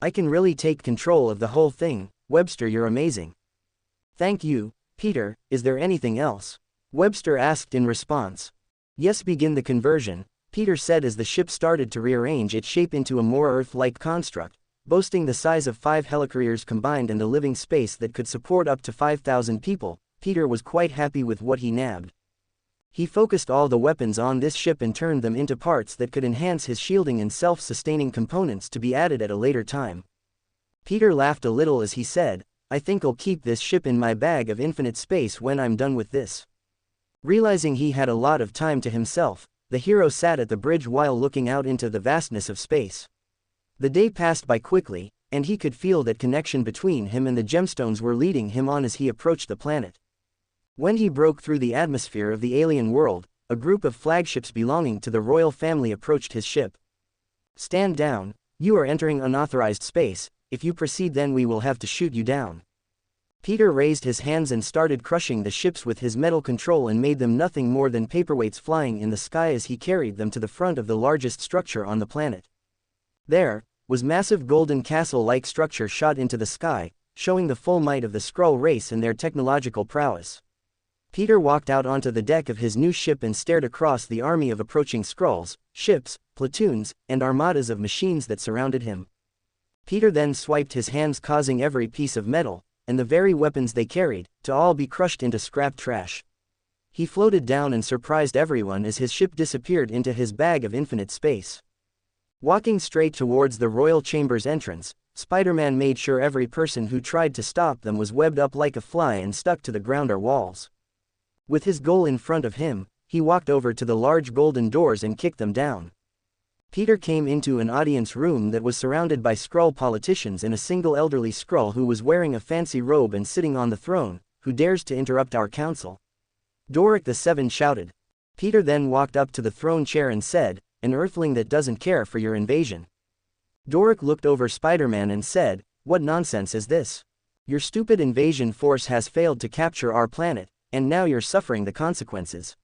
A: I can really take control of the whole thing. Webster, you're amazing." "Thank you, Peter. Is there anything else?" Webster asked in response. "Yes, begin the conversion," Peter said as the ship started to rearrange its shape into a more Earth-like construct, boasting the size of 5 helicarriers combined and a living space that could support up to 5,000 people. Peter was quite happy with what he nabbed. He focused all the weapons on this ship and turned them into parts that could enhance his shielding and self-sustaining components to be added at a later time. Peter laughed a little as he said, "I think I'll keep this ship in my bag of infinite space when I'm done with this." Realizing he had a lot of time to himself, the hero sat at the bridge while looking out into the vastness of space. The day passed by quickly, and he could feel that connection between him and the gemstones were leading him on as he approached the planet. When he broke through the atmosphere of the alien world, a group of flagships belonging to the royal family approached his ship. "Stand down, you are entering unauthorized space. If you proceed, then we will have to shoot you down." Peter raised his hands and started crushing the ships with his metal control and made them nothing more than paperweights flying in the sky as he carried them to the front of the largest structure on the planet. There was massive golden castle-like structure shot into the sky, showing the full might of the Skrull race and their technological prowess. Peter walked out onto the deck of his new ship and stared across the army of approaching Skrulls, ships, platoons, and armadas of machines that surrounded him. Peter then swiped his hands, causing every piece of metal, and the very weapons they carried, to all be crushed into scrap trash. He floated down and surprised everyone as his ship disappeared into his bag of infinite space. Walking straight towards the royal chamber's entrance, Spider-Man made sure every person who tried to stop them was webbed up like a fly and stuck to the ground or walls. With his goal in front of him, he walked over to the large golden doors and kicked them down. Peter came into an audience room that was surrounded by Skrull politicians and a single elderly Skrull who was wearing a fancy robe and sitting on the throne. "Who dares to interrupt our council?" Doric the Seven shouted. Peter then walked up to the throne chair and said, "An Earthling that doesn't care for your invasion." Doric looked over Spider-Man and said, "What nonsense is this? Your stupid invasion force has failed to capture our planet, and now you're suffering the consequences."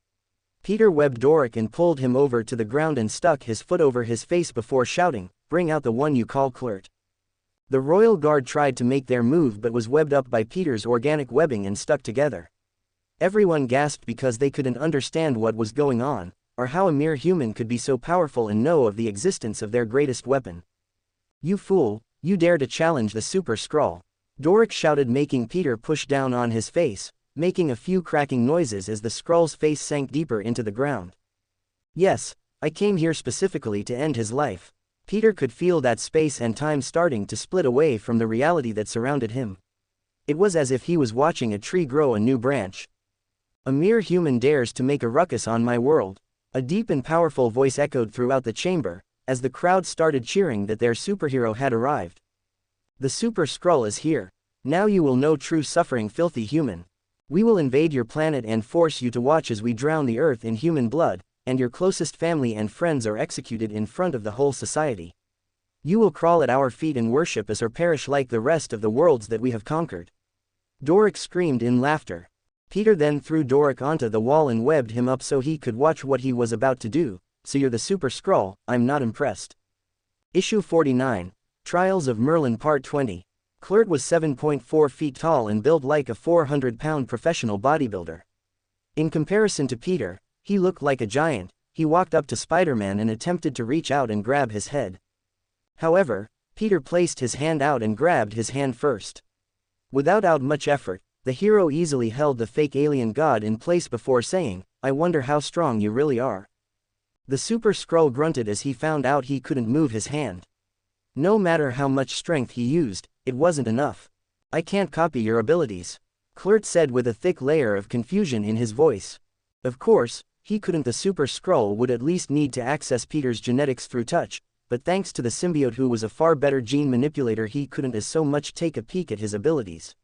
A: Peter webbed Doric and pulled him over to the ground and stuck his foot over his face before shouting, "Bring out the one you call Clert." The royal guard tried to make their move but was webbed up by Peter's organic webbing and stuck together. Everyone gasped because they couldn't understand what was going on, or how a mere human could be so powerful and know of the existence of their greatest weapon. "You fool, you dare to challenge the Super Skrull. Doric shouted, making Peter push down on his face, making a few cracking noises as the Skrull's face sank deeper into the ground. Yes, I came here specifically to end his life. Peter could feel that space and time starting to split away from the reality that surrounded him. It was as if he was watching a tree grow a new branch. A mere human dares to make a ruckus on my world. A deep and powerful voice echoed throughout the chamber, as the crowd started cheering that their superhero had arrived. The Super Skrull is here. Now you will know true suffering, filthy human. We will invade your planet and force you to watch as we drown the earth in human blood, and your closest family and friends are executed in front of the whole society. You will crawl at our feet and worship us or perish like the rest of the worlds that we have conquered. Doric screamed in laughter. Peter then threw Doric onto the wall and webbed him up so he could watch what he was about to do. So you're the Super Skrull, I'm not impressed. Issue 49, Trials of Merlin Part 20. Kl'rt was 7.4 feet tall and built like a 400-pound professional bodybuilder. In comparison to Peter, he looked like a giant. He walked up to Spider-Man and attempted to reach out and grab his head. However, Peter placed his hand out and grabbed his hand first. Without much effort, the hero easily held the fake alien god in place before saying, "I wonder how strong you really are." The Super Skrull grunted as he found out he couldn't move his hand. No matter how much strength he used, it wasn't enough. "I can't copy your abilities," Kl'rt said with a thick layer of confusion in his voice. Of course, he couldn't. The Super Skrull would at least need to access Peter's genetics through touch, but thanks to the symbiote who was a far better gene manipulator, he couldn't as so much take a peek at his abilities.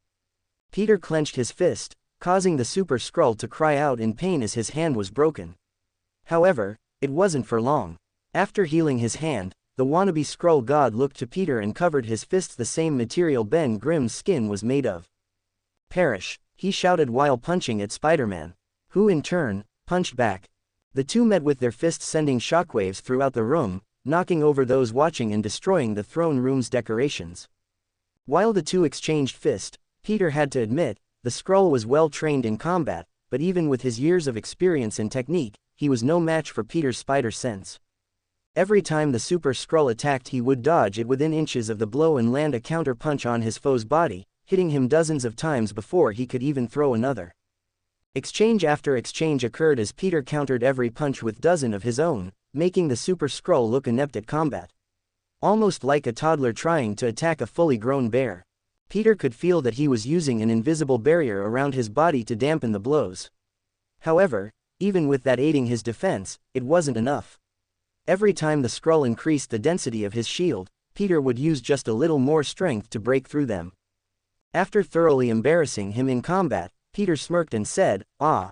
A: Peter clenched his fist, causing the Super Skrull to cry out in pain as his hand was broken. However, it wasn't for long. After healing his hand, the wannabe Skrull god looked to Peter and covered his fists the same material Ben Grimm's skin was made of. "Perish," he shouted while punching at Spider-Man, who in turn punched back. The two met with their fists sending shockwaves throughout the room, knocking over those watching and destroying the throne room's decorations. While the two exchanged fists, Peter had to admit, the Skrull was well trained in combat, but even with his years of experience and technique, he was no match for Peter's spider sense. Every time the Super Skrull attacked, he would dodge it within inches of the blow and land a counter-punch on his foe's body, hitting him dozens of times before he could even throw another. Exchange after exchange occurred as Peter countered every punch with dozen of his own, making the Super Skrull look inept at combat. Almost like a toddler trying to attack a fully grown bear. Peter could feel that he was using an invisible barrier around his body to dampen the blows. However, even with that aiding his defense, it wasn't enough. Every time the Skrull increased the density of his shield, Peter would use just a little more strength to break through them. After thoroughly embarrassing him in combat, Peter smirked and said, "Ah.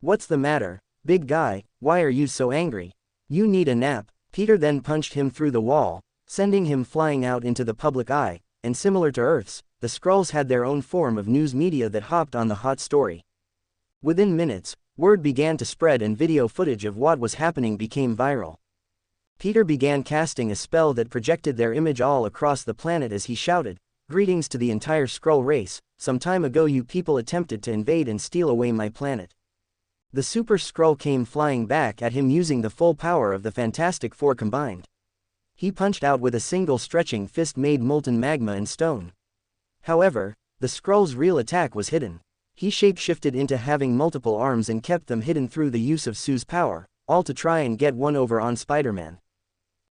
A: What's the matter, big guy, why are you so angry? You need a nap." Peter then punched him through the wall, sending him flying out into the public eye, and similar to Earth's, the Skrulls had their own form of news media that hopped on the hot story. Within minutes, word began to spread and video footage of what was happening became viral. Peter began casting a spell that projected their image all across the planet as he shouted, "Greetings to the entire Skrull race, some time ago you people attempted to invade and steal away my planet." The Super Skrull came flying back at him using the full power of the Fantastic Four combined. He punched out with a single stretching fist made molten magma and stone. However, the Skrull's real attack was hidden. He shapeshifted into having multiple arms and kept them hidden through the use of Sue's power, all to try and get one over on Spider-Man.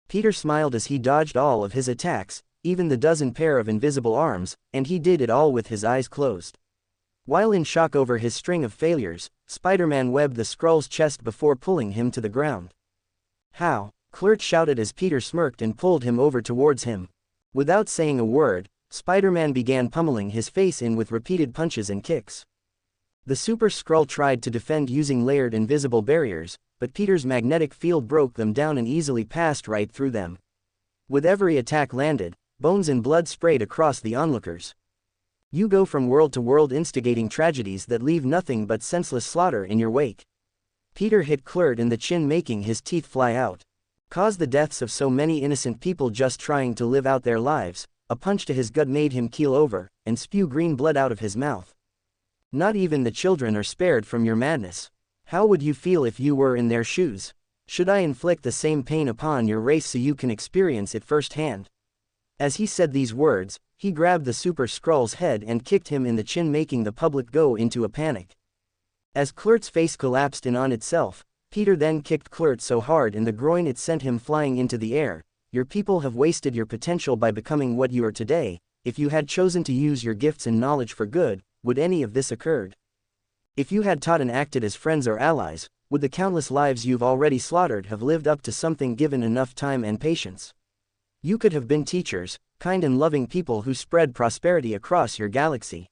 A: Peter smiled as he dodged all of his attacks, even the dozen pair of invisible arms, and he did it all with his eyes closed. While in shock over his string of failures, Spider-Man webbed the Skrull's chest before pulling him to the ground. "How?" Kl'rt shouted as Peter smirked and pulled him over towards him. Without saying a word, Spider-Man began pummeling his face in with repeated punches and kicks. The Super Skrull tried to defend using layered invisible barriers, but Peter's magnetic field broke them down and easily passed right through them. With every attack landed, bones and blood sprayed across the onlookers. You go from world to world instigating tragedies that leave nothing but senseless slaughter in your wake. Peter hit Kl'rt in the chin, making his teeth fly out. Caused the deaths of so many innocent people just trying to live out their lives. A punch to his gut made him keel over, and spew green blood out of his mouth. Not even the children are spared from your madness. How would you feel if you were in their shoes? Should I inflict the same pain upon your race so you can experience it firsthand?" As he said these words, He grabbed the Super Skrull's head and kicked him in the chin, making the public go into a panic. As Klurt's face collapsed in on itself, Peter then kicked Klurt so hard in the groin it sent him flying into the air. Your people have wasted your potential by becoming what you are today. If you had chosen to use your gifts and knowledge for good, would any of this occurred? If you had taught and acted as friends or allies, would the countless lives you've already slaughtered have lived up to something given enough time and patience? You could have been teachers, kind and loving people who spread prosperity across your galaxy.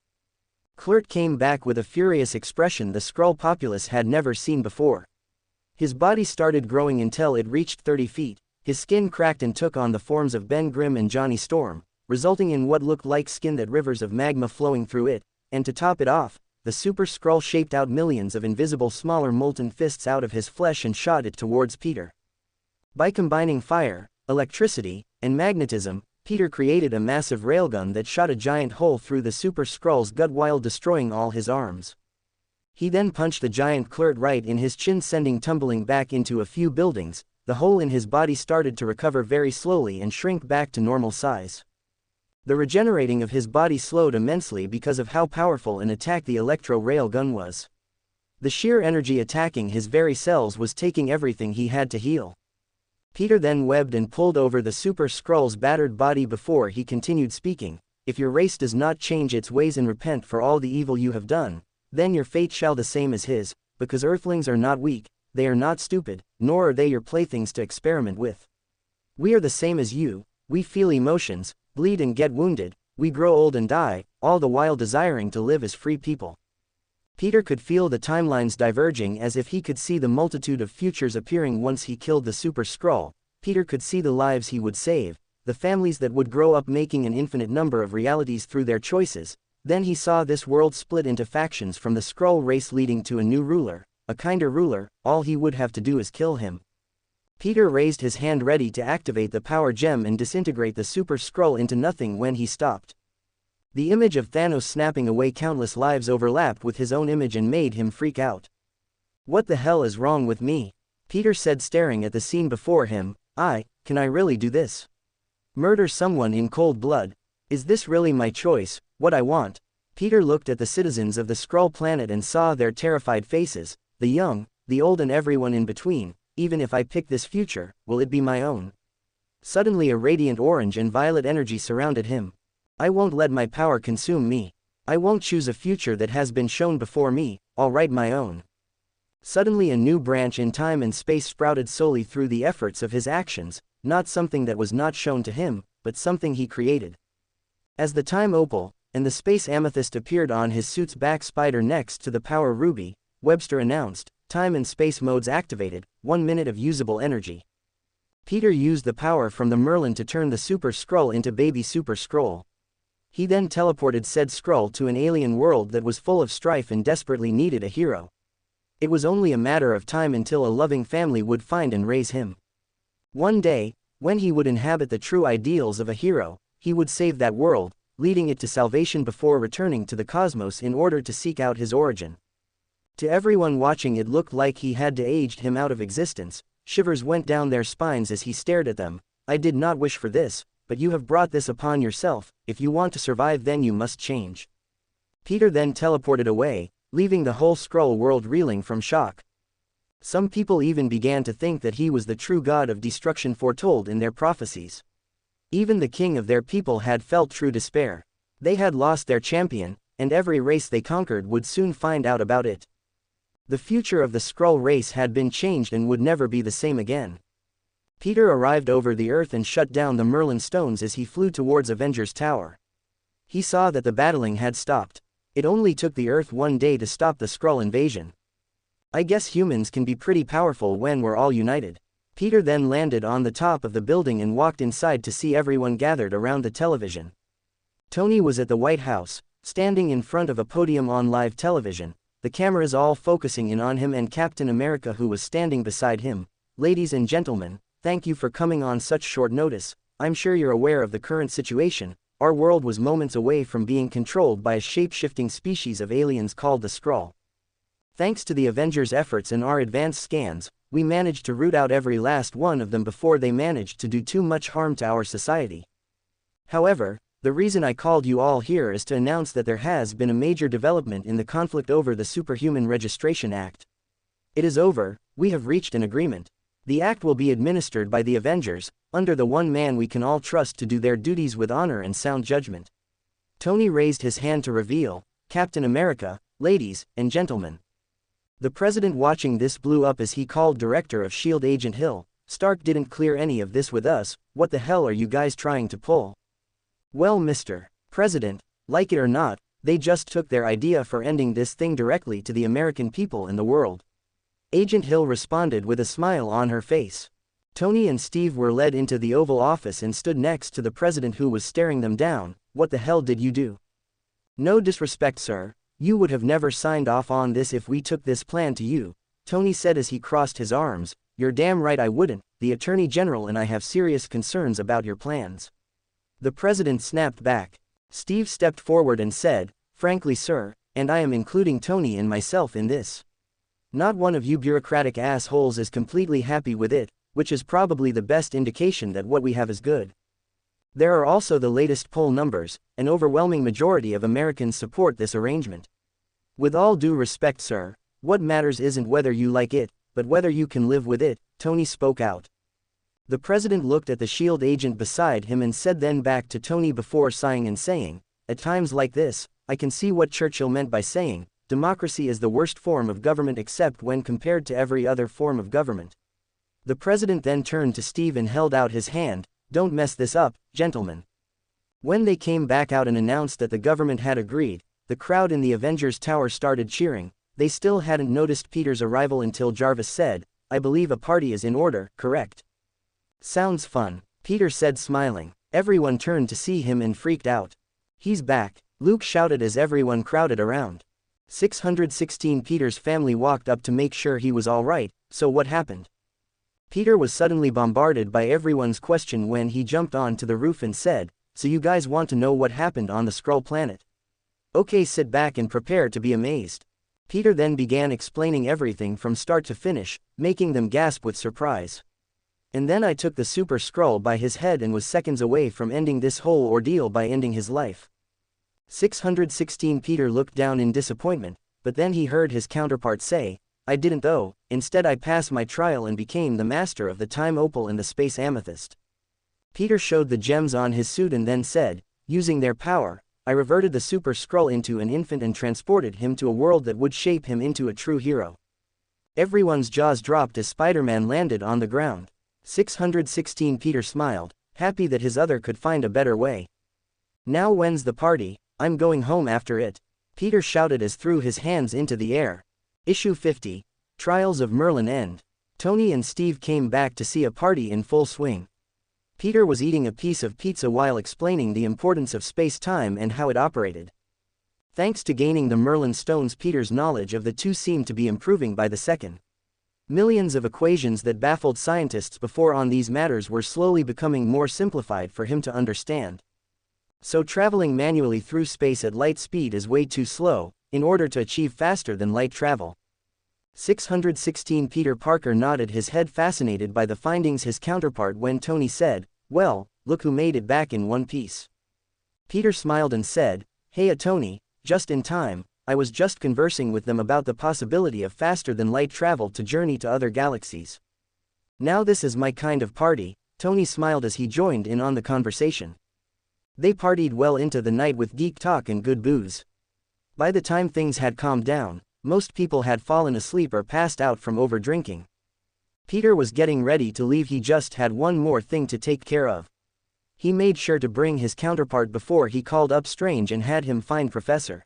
A: Klurt came back with a furious expression the Skrull populace had never seen before. His body started growing until it reached 30 feet, his skin cracked and took on the forms of Ben Grimm and Johnny Storm, resulting in what looked like skin that rivers of magma flowing through it, and to top it off, the Super Skrull shaped out millions of invisible smaller molten fists out of his flesh and shot it towards Peter. By combining fire, electricity, and magnetism, Peter created a massive railgun that shot a giant hole through the Super Skrull's gut while destroying all his arms. He then punched the giant Klurt right in his chin, sending tumbling back into a few buildings. The hole in his body started to recover very slowly and shrink back to normal size. The regenerating of his body slowed immensely because of how powerful an attack the electro rail gun was. The sheer energy attacking his very cells was taking everything he had to heal. Peter then webbed and pulled over the Super Skrull's battered body before he continued speaking. If your race does not change its ways and repent for all the evil you have done, then your fate shall the same as his, because Earthlings are not weak, they are not stupid, nor are they your playthings to experiment with. We are the same as you, we feel emotions, bleed and get wounded, we grow old and die, all the while desiring to live as free people. Peter could feel the timelines diverging as if he could see the multitude of futures appearing once he killed the Super Skrull. Peter could see the lives he would save, the families that would grow up making an infinite number of realities through their choices. Then he saw this world split into factions from the Skrull race, leading to a new ruler, a kinder ruler. All he would have to do is kill him. Peter raised his hand ready to activate the power gem and disintegrate the Super Skrull into nothing when he stopped. The image of Thanos snapping away countless lives overlapped with his own image and made him freak out. What the hell is wrong with me? Peter said, staring at the scene before him. Can I really do this? Murder someone in cold blood? Is this really my choice, what I want? Peter looked at the citizens of the Skrull planet and saw their terrified faces, the young, the old and everyone in between. Even if I pick this future, will it be my own? Suddenly a radiant orange and violet energy surrounded him. I won't let my power consume me. I won't choose a future that has been shown before me, I'll write my own. Suddenly a new branch in time and space sprouted solely through the efforts of his actions, not something that was not shown to him, but something he created. As the time opal and the space amethyst appeared on his suit's back spider next to the power ruby, Webster announced, time and space modes activated, 1 minute of usable energy. Peter used the power from the Merlin to turn the Super Skrull into baby Super Skrull. He then teleported said Skrull to an alien world that was full of strife and desperately needed a hero. It was only a matter of time until a loving family would find and raise him. One day, when he would inhabit the true ideals of a hero, he would save that world, leading it to salvation before returning to the cosmos in order to seek out his origin. To everyone watching, it looked like he had aged him out of existence. Shivers went down their spines as he stared at them. I did not wish for this, but you have brought this upon yourself. If you want to survive, then you must change. Peter then teleported away, leaving the whole Skrull world reeling from shock. Some people even began to think that he was the true god of destruction foretold in their prophecies. Even the king of their people had felt true despair. They had lost their champion, and every race they conquered would soon find out about it. The future of the Skrull race had been changed and would never be the same again. Peter arrived over the Earth and shut down the Merlin stones as he flew towards Avengers Tower. He saw that the battling had stopped. It only took the Earth 1 day to stop the Skrull invasion. I guess humans can be pretty powerful when we're all united. Peter then landed on the top of the building and walked inside to see everyone gathered around the television. Tony was at the White House, standing in front of a podium on live television, the cameras all focusing in on him and Captain America, who was standing beside him. Ladies and gentlemen, thank you for coming on such short notice. I'm sure you're aware of the current situation. Our world was moments away from being controlled by a shape-shifting species of aliens called the Skrull. Thanks to the Avengers' efforts and our advanced scans, we managed to root out every last one of them before they managed to do too much harm to our society. However, The reason I called you all here is to announce that there has been a major development in the conflict over the Superhuman Registration Act. It is over, we have reached an agreement. The act will be administered by the Avengers, under the one man we can all trust to do their duties with honor and sound judgment. Tony raised his hand to reveal, Captain America, ladies and gentlemen. The president watching this blew up as he called Director of S.H.I.E.L.D. Agent Hill. Stark didn't clear any of this with us, what the hell are you guys trying to pull? Well, Mr. President, like it or not, they just took their idea for ending this thing directly to the American people and the world. Agent Hill responded with a smile on her face. Tony and Steve were led into the Oval Office and stood next to the president, who was staring them down. What the hell did you do? No disrespect, sir, you would have never signed off on this if we took this plan to you, Tony said as he crossed his arms. You're damn right I wouldn't, the Attorney General and I have serious concerns about your plans. The president snapped back. Steve stepped forward and said, frankly sir, and I am including Tony and myself in this. Not one of you bureaucratic assholes is completely happy with it, which is probably the best indication that what we have is good. There are also the latest poll numbers, an overwhelming majority of Americans support this arrangement. With all due respect sir, what matters isn't whether you like it, but whether you can live with it, Tony spoke out. The president looked at the S.H.I.E.L.D. agent beside him and said then back to Tony before sighing and saying, at times like this, I can see what Churchill meant by saying, democracy is the worst form of government except when compared to every other form of government. The president then turned to Steve and held out his hand, don't mess this up, gentlemen. When they came back out and announced that the government had agreed, the crowd in the Avengers Tower started cheering. They still hadn't noticed Peter's arrival until Jarvis said, I believe a party is in order, correct? Sounds fun, Peter said smiling. Everyone turned to see him and freaked out. He's back, Luke shouted as everyone crowded around. 616 Peter's family walked up to make sure he was all right. So what happened? Peter was suddenly bombarded by everyone's question when he jumped onto the roof and said, so you guys want to know what happened on the Skrull planet? Okay, sit back and prepare to be amazed. Peter then began explaining everything from start to finish, making them gasp with surprise. And then I took the Super Skrull by his head and was seconds away from ending this whole ordeal by ending his life. 616 Peter looked down in disappointment, but then he heard his counterpart say, I didn't though, instead I passed my trial and became the master of the Time Opal and the Space Amethyst. Peter showed the gems on his suit and then said, using their power, I reverted the Super Skrull into an infant and transported him to a world that would shape him into a true hero. Everyone's jaws dropped as Spider-Man landed on the ground. 616 Peter smiled, happy that his other could find a better way. Now when's the party? I'm going home after it, Peter shouted as threw his hands into the air. Issue 50, Trials of Merlin End. Tony and Steve came back to see a party in full swing. Peter was eating a piece of pizza while explaining the importance of space-time and how it operated. Thanks to gaining the Merlin stones, Peter's knowledge of the two seemed to be improving by the second. Millions of equations that baffled scientists before on these matters were slowly becoming more simplified for him to understand. So traveling manually through space at light speed is way too slow, in order to achieve faster than light travel. 616 Peter Parker nodded his head, fascinated by the findings his counterpart when Tony said, well, look who made it back in one piece. Peter smiled and said, hey Tony, just in time, I was just conversing with them about the possibility of faster than light travel to journey to other galaxies. Now this is my kind of party, Tony smiled as he joined in on the conversation. They partied well into the night with geek talk and good booze. By the time things had calmed down, most people had fallen asleep or passed out from overdrinking. Peter was getting ready to leave. He just had one more thing to take care of. He made sure to bring his counterpart before he called up Strange and had him find Professor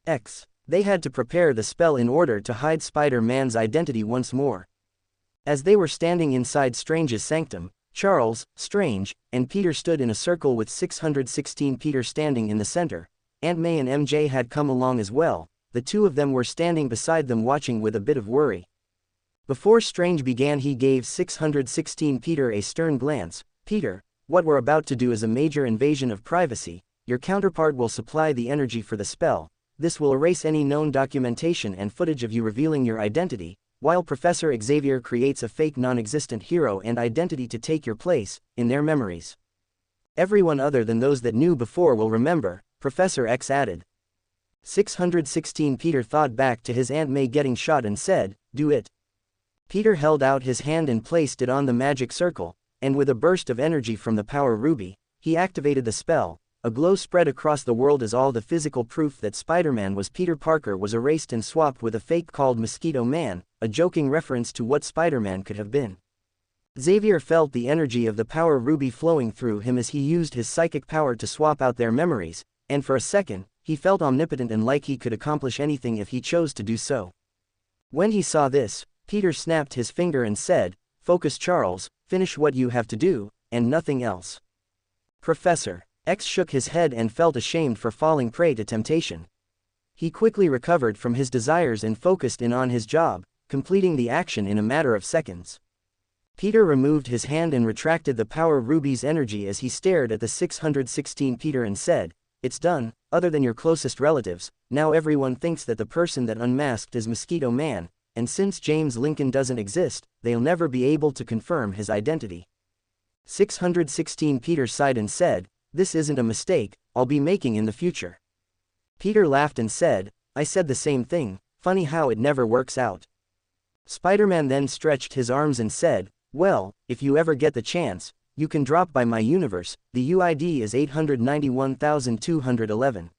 A: X. They had to prepare the spell in order to hide Spider-Man's identity once more. As they were standing inside Strange's sanctum, Charles, Strange, and Peter stood in a circle with 616 Peter standing in the center. Aunt May and MJ had come along as well. The two of them were standing beside them watching with a bit of worry. Before Strange began, he gave 616 Peter a stern glance. Peter, what we're about to do is a major invasion of privacy. Your counterpart will supply the energy for the spell. This will erase any known documentation and footage of you revealing your identity, while Professor Xavier creates a fake non-existent hero and identity to take your place, in their memories. Everyone other than those that knew before will remember, Professor X added. 616 Peter thought back to his Aunt May getting shot and said, "Do it." Peter held out his hand and placed it on the magic circle, and with a burst of energy from the power ruby, he activated the spell. A glow spread across the world as all the physical proof that Spider-Man was Peter Parker was erased and swapped with a fake called Mosquito Man, a joking reference to what Spider-Man could have been. Xavier felt the energy of the power ruby flowing through him as he used his psychic power to swap out their memories, and for a second, he felt omnipotent and like he could accomplish anything if he chose to do so. When he saw this, Peter snapped his finger and said, "Focus, Charles, finish what you have to do, and nothing else." Professor X shook his head and felt ashamed for falling prey to temptation. He quickly recovered from his desires and focused in on his job, completing the action in a matter of seconds. Peter removed his hand and retracted the power ruby's energy as he stared at the 616 Peter and said, "It's done, other than your closest relatives, now everyone thinks that the person that unmasked is Mosquito Man, and since James Lincoln doesn't exist, they'll never be able to confirm his identity." 616 Peter sighed and said, "This isn't a mistake I'll be making in the future." Peter laughed and said, "I said the same thing, funny how it never works out." Spider-Man then stretched his arms and said, "Well, if you ever get the chance, you can drop by my universe, the UID is 891,211.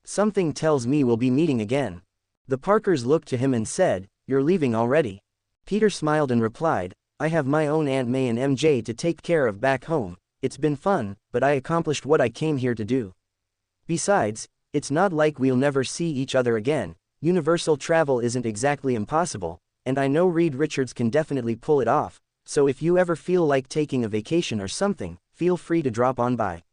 A: Something tells me we'll be meeting again." The Parkers looked to him and said, "You're leaving already?" Peter smiled and replied, "I have my own Aunt May and MJ to take care of back home. It's been fun, but I accomplished what I came here to do. Besides, it's not like we'll never see each other again. Universal travel isn't exactly impossible, and I know Reed Richards can definitely pull it off, so if you ever feel like taking a vacation or something, feel free to drop on by."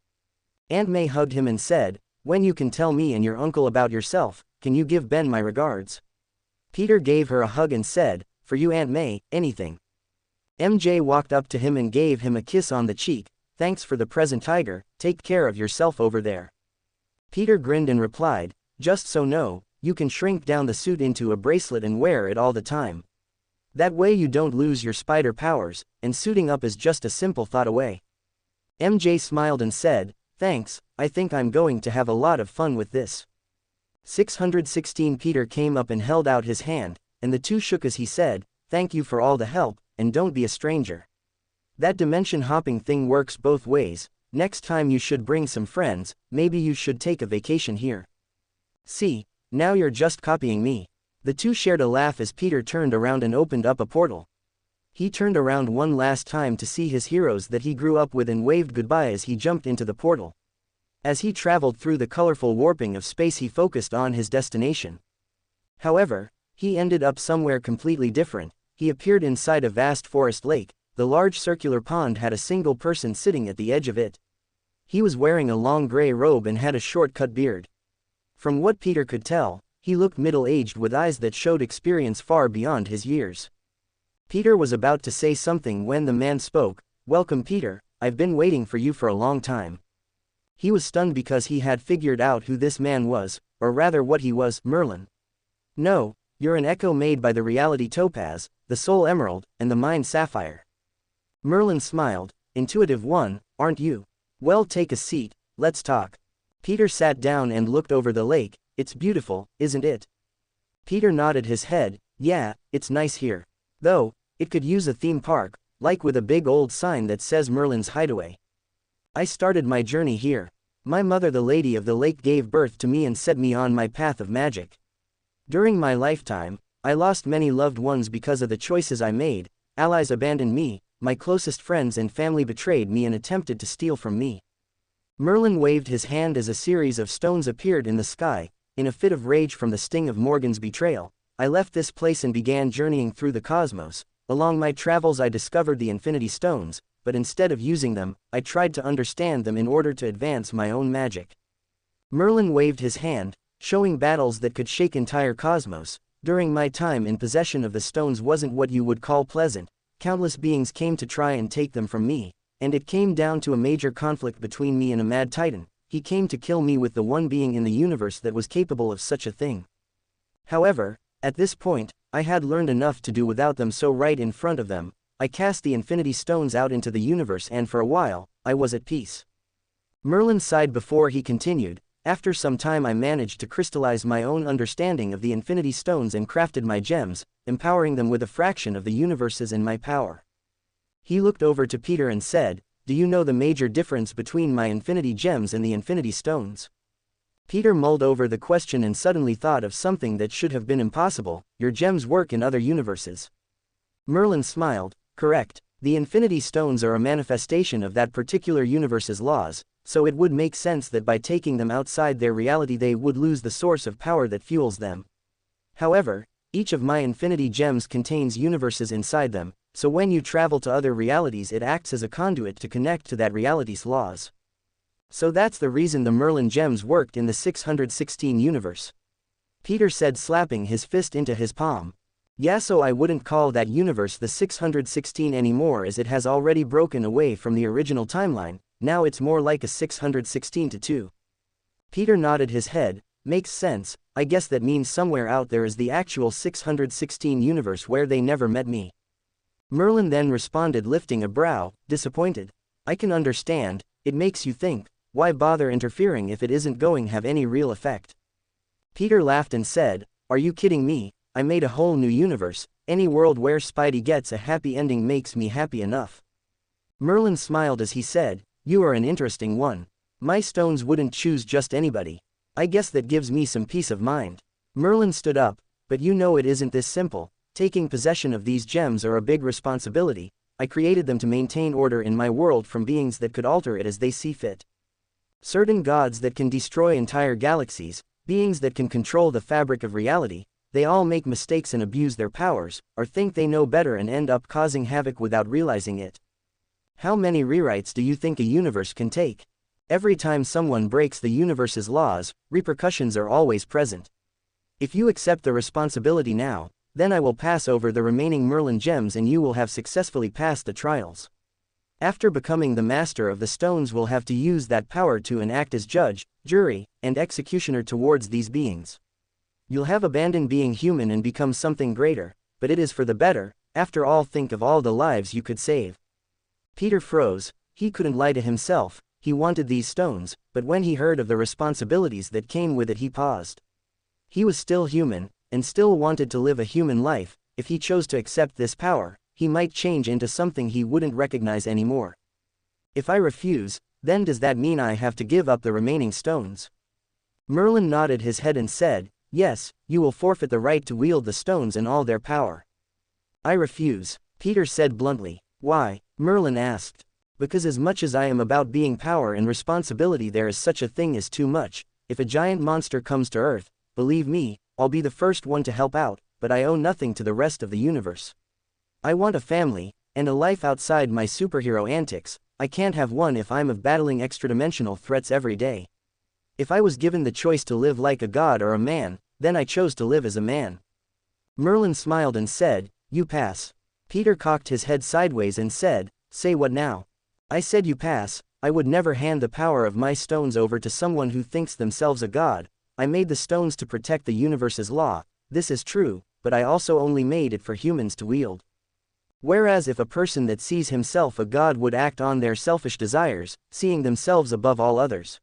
A: Aunt May hugged him and said, "When you can tell me and your uncle about yourself, can you give Ben my regards?" Peter gave her a hug and said, "For you Aunt May, anything." MJ walked up to him and gave him a kiss on the cheek. "Thanks for the present, Tiger, take care of yourself over there." Peter grinned and replied, "Just so no, you can shrink down the suit into a bracelet and wear it all the time. That way you don't lose your spider powers, and suiting up is just a simple thought away." MJ smiled and said, "Thanks, I think I'm going to have a lot of fun with this." 616 Peter came up and held out his hand, and the two shook as he said, "Thank you for all the help, and don't be a stranger. That dimension hopping thing works both ways. Next time you should bring some friends, maybe you should take a vacation here." "See, now you're just copying me." The two shared a laugh as Peter turned around and opened up a portal. He turned around one last time to see his heroes that he grew up with and waved goodbye as he jumped into the portal. As he traveled through the colorful warping of space, he focused on his destination. However, he ended up somewhere completely different. He appeared inside a vast forest lake. The large circular pond had a single person sitting at the edge of it. He was wearing a long gray robe and had a short-cut beard. From what Peter could tell, he looked middle-aged with eyes that showed experience far beyond his years. Peter was about to say something when the man spoke. "Welcome, Peter, I've been waiting for you for a long time." He was stunned because he had figured out who this man was, or rather what he was, Merlin. "No, you're an echo made by the reality topaz, the soul emerald, and the mind sapphire." Merlin smiled. "Intuitive one, aren't you? Well, take a seat, let's talk." Peter sat down and looked over the lake. "It's beautiful, isn't it?" Peter nodded his head. "Yeah, it's nice here. Though, it could use a theme park, like with a big old sign that says Merlin's Hideaway. I started my journey here. My mother, the Lady of the Lake, gave birth to me and set me on my path of magic. During my lifetime, I lost many loved ones because of the choices I made. Allies abandoned me, my closest friends and family betrayed me and attempted to steal from me." Merlin waved his hand as a series of stones appeared in the sky. "In a fit of rage from the sting of Morgan's betrayal, I left this place and began journeying through the cosmos. Along my travels I discovered the Infinity Stones, but instead of using them, I tried to understand them in order to advance my own magic." Merlin waved his hand, showing battles that could shake entire cosmos. "During my time in possession of the stones wasn't what you would call pleasant. Countless beings came to try and take them from me, and it came down to a major conflict between me and a mad titan. He came to kill me with the one being in the universe that was capable of such a thing. However, at this point, I had learned enough to do without them, so right in front of them, I cast the Infinity Stones out into the universe, and for a while, I was at peace. Merlin sighed before he continued, after some time I managed to crystallize my own understanding of the Infinity Stones and crafted my gems, empowering them with a fraction of the universes in my power. He looked over to Peter and said, "Do you know the major difference between my Infinity Gems and the Infinity Stones?" Peter mulled over the question and suddenly thought of something that should have been impossible: your gems work in other universes. Merlin smiled. Correct. The Infinity Stones are a manifestation of that particular universe's laws, so it would make sense that by taking them outside their reality they would lose the source of power that fuels them. However, each of my Infinity Gems contains universes inside them, so when you travel to other realities it acts as a conduit to connect to that reality's laws. So that's the reason the Merlin Gems worked in the 616 universe. Peter said, slapping his fist into his palm. Yeah, so I wouldn't call that universe the 616 anymore, as it has already broken away from the original timeline. Now it's more like a 616-2. Peter nodded his head. Makes sense. I guess that means somewhere out there is the actual 616 universe where they never met me. Merlin then responded, lifting a brow, disappointed. I can understand. It makes you think. Why bother interfering if it isn't going to have any real effect? Peter laughed and said, "Are you kidding me? I made a whole new universe. Any world where Spidey gets a happy ending makes me happy enough." Merlin smiled as he said, "You are an interesting one. My stones wouldn't choose just anybody. I guess that gives me some peace of mind." Merlin stood up. "But you know it isn't this simple. Taking possession of these gems are a big responsibility. I created them to maintain order in my world from beings that could alter it as they see fit. Certain gods that can destroy entire galaxies, beings that can control the fabric of reality, they all make mistakes and abuse their powers, or think they know better and end up causing havoc without realizing it. How many rewrites do you think a universe can take? Every time someone breaks the universe's laws, repercussions are always present. If you accept the responsibility now, then I will pass over the remaining Merlin gems and you will have successfully passed the trials. After becoming the master of the stones, will have to use that power to enact as judge, jury, and executioner towards these beings. You'll have abandoned being human and become something greater, but it is for the better. After all, think of all the lives you could save." Peter froze. He couldn't lie to himself. He wanted these stones, but when he heard of the responsibilities that came with it, he paused. He was still human, and still wanted to live a human life. If he chose to accept this power, he might change into something he wouldn't recognize anymore. If I refuse, then does that mean I have to give up the remaining stones? Merlin nodded his head and said, "Yes, you will forfeit the right to wield the stones in all their power." "I refuse," Peter said bluntly. "Why?" Merlin asked. "Because as much as I am about being power and responsibility, there is such a thing as too much. If a giant monster comes to Earth, believe me, I'll be the first one to help out, but I owe nothing to the rest of the universe. I want a family, and a life outside my superhero antics. I can't have one if I'm battling extradimensional threats every day. If I was given the choice to live like a god or a man, then I chose to live as a man." Merlin smiled and said, "You pass." Peter cocked his head sideways and said, "Say what now?" "I said you pass. I would never hand the power of my stones over to someone who thinks themselves a god. I made the stones to protect the universe's law, this is true, but I also only made it for humans to wield. Whereas if a person that sees himself a god would act on their selfish desires, seeing themselves above all others,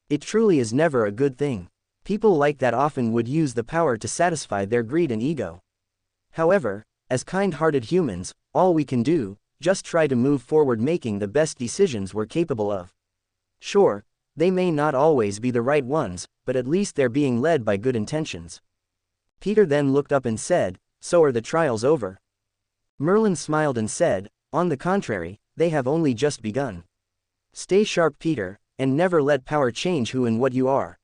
A: it truly is never a good thing. People like that often would use the power to satisfy their greed and ego. However, as kind-hearted humans, all we can do, just try to move forward making the best decisions we're capable of. Sure, they may not always be the right ones, but at least they're being led by good intentions." Peter then looked up and said, "So are the trials over?" Merlin smiled and said, "On the contrary, they have only just begun. Stay sharp, Peter, and never let power change who and what you are.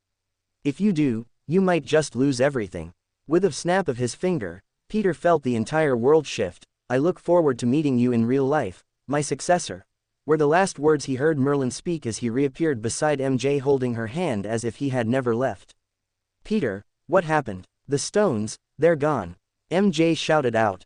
A: If you do, you might just lose everything." With a snap of his finger, Peter felt the entire world shift. "I look forward to meeting you in real life, my successor," were the last words he heard Merlin speak as he reappeared beside MJ holding her hand as if he had never left. "Peter, what happened? The stones, they're gone," MJ shouted out.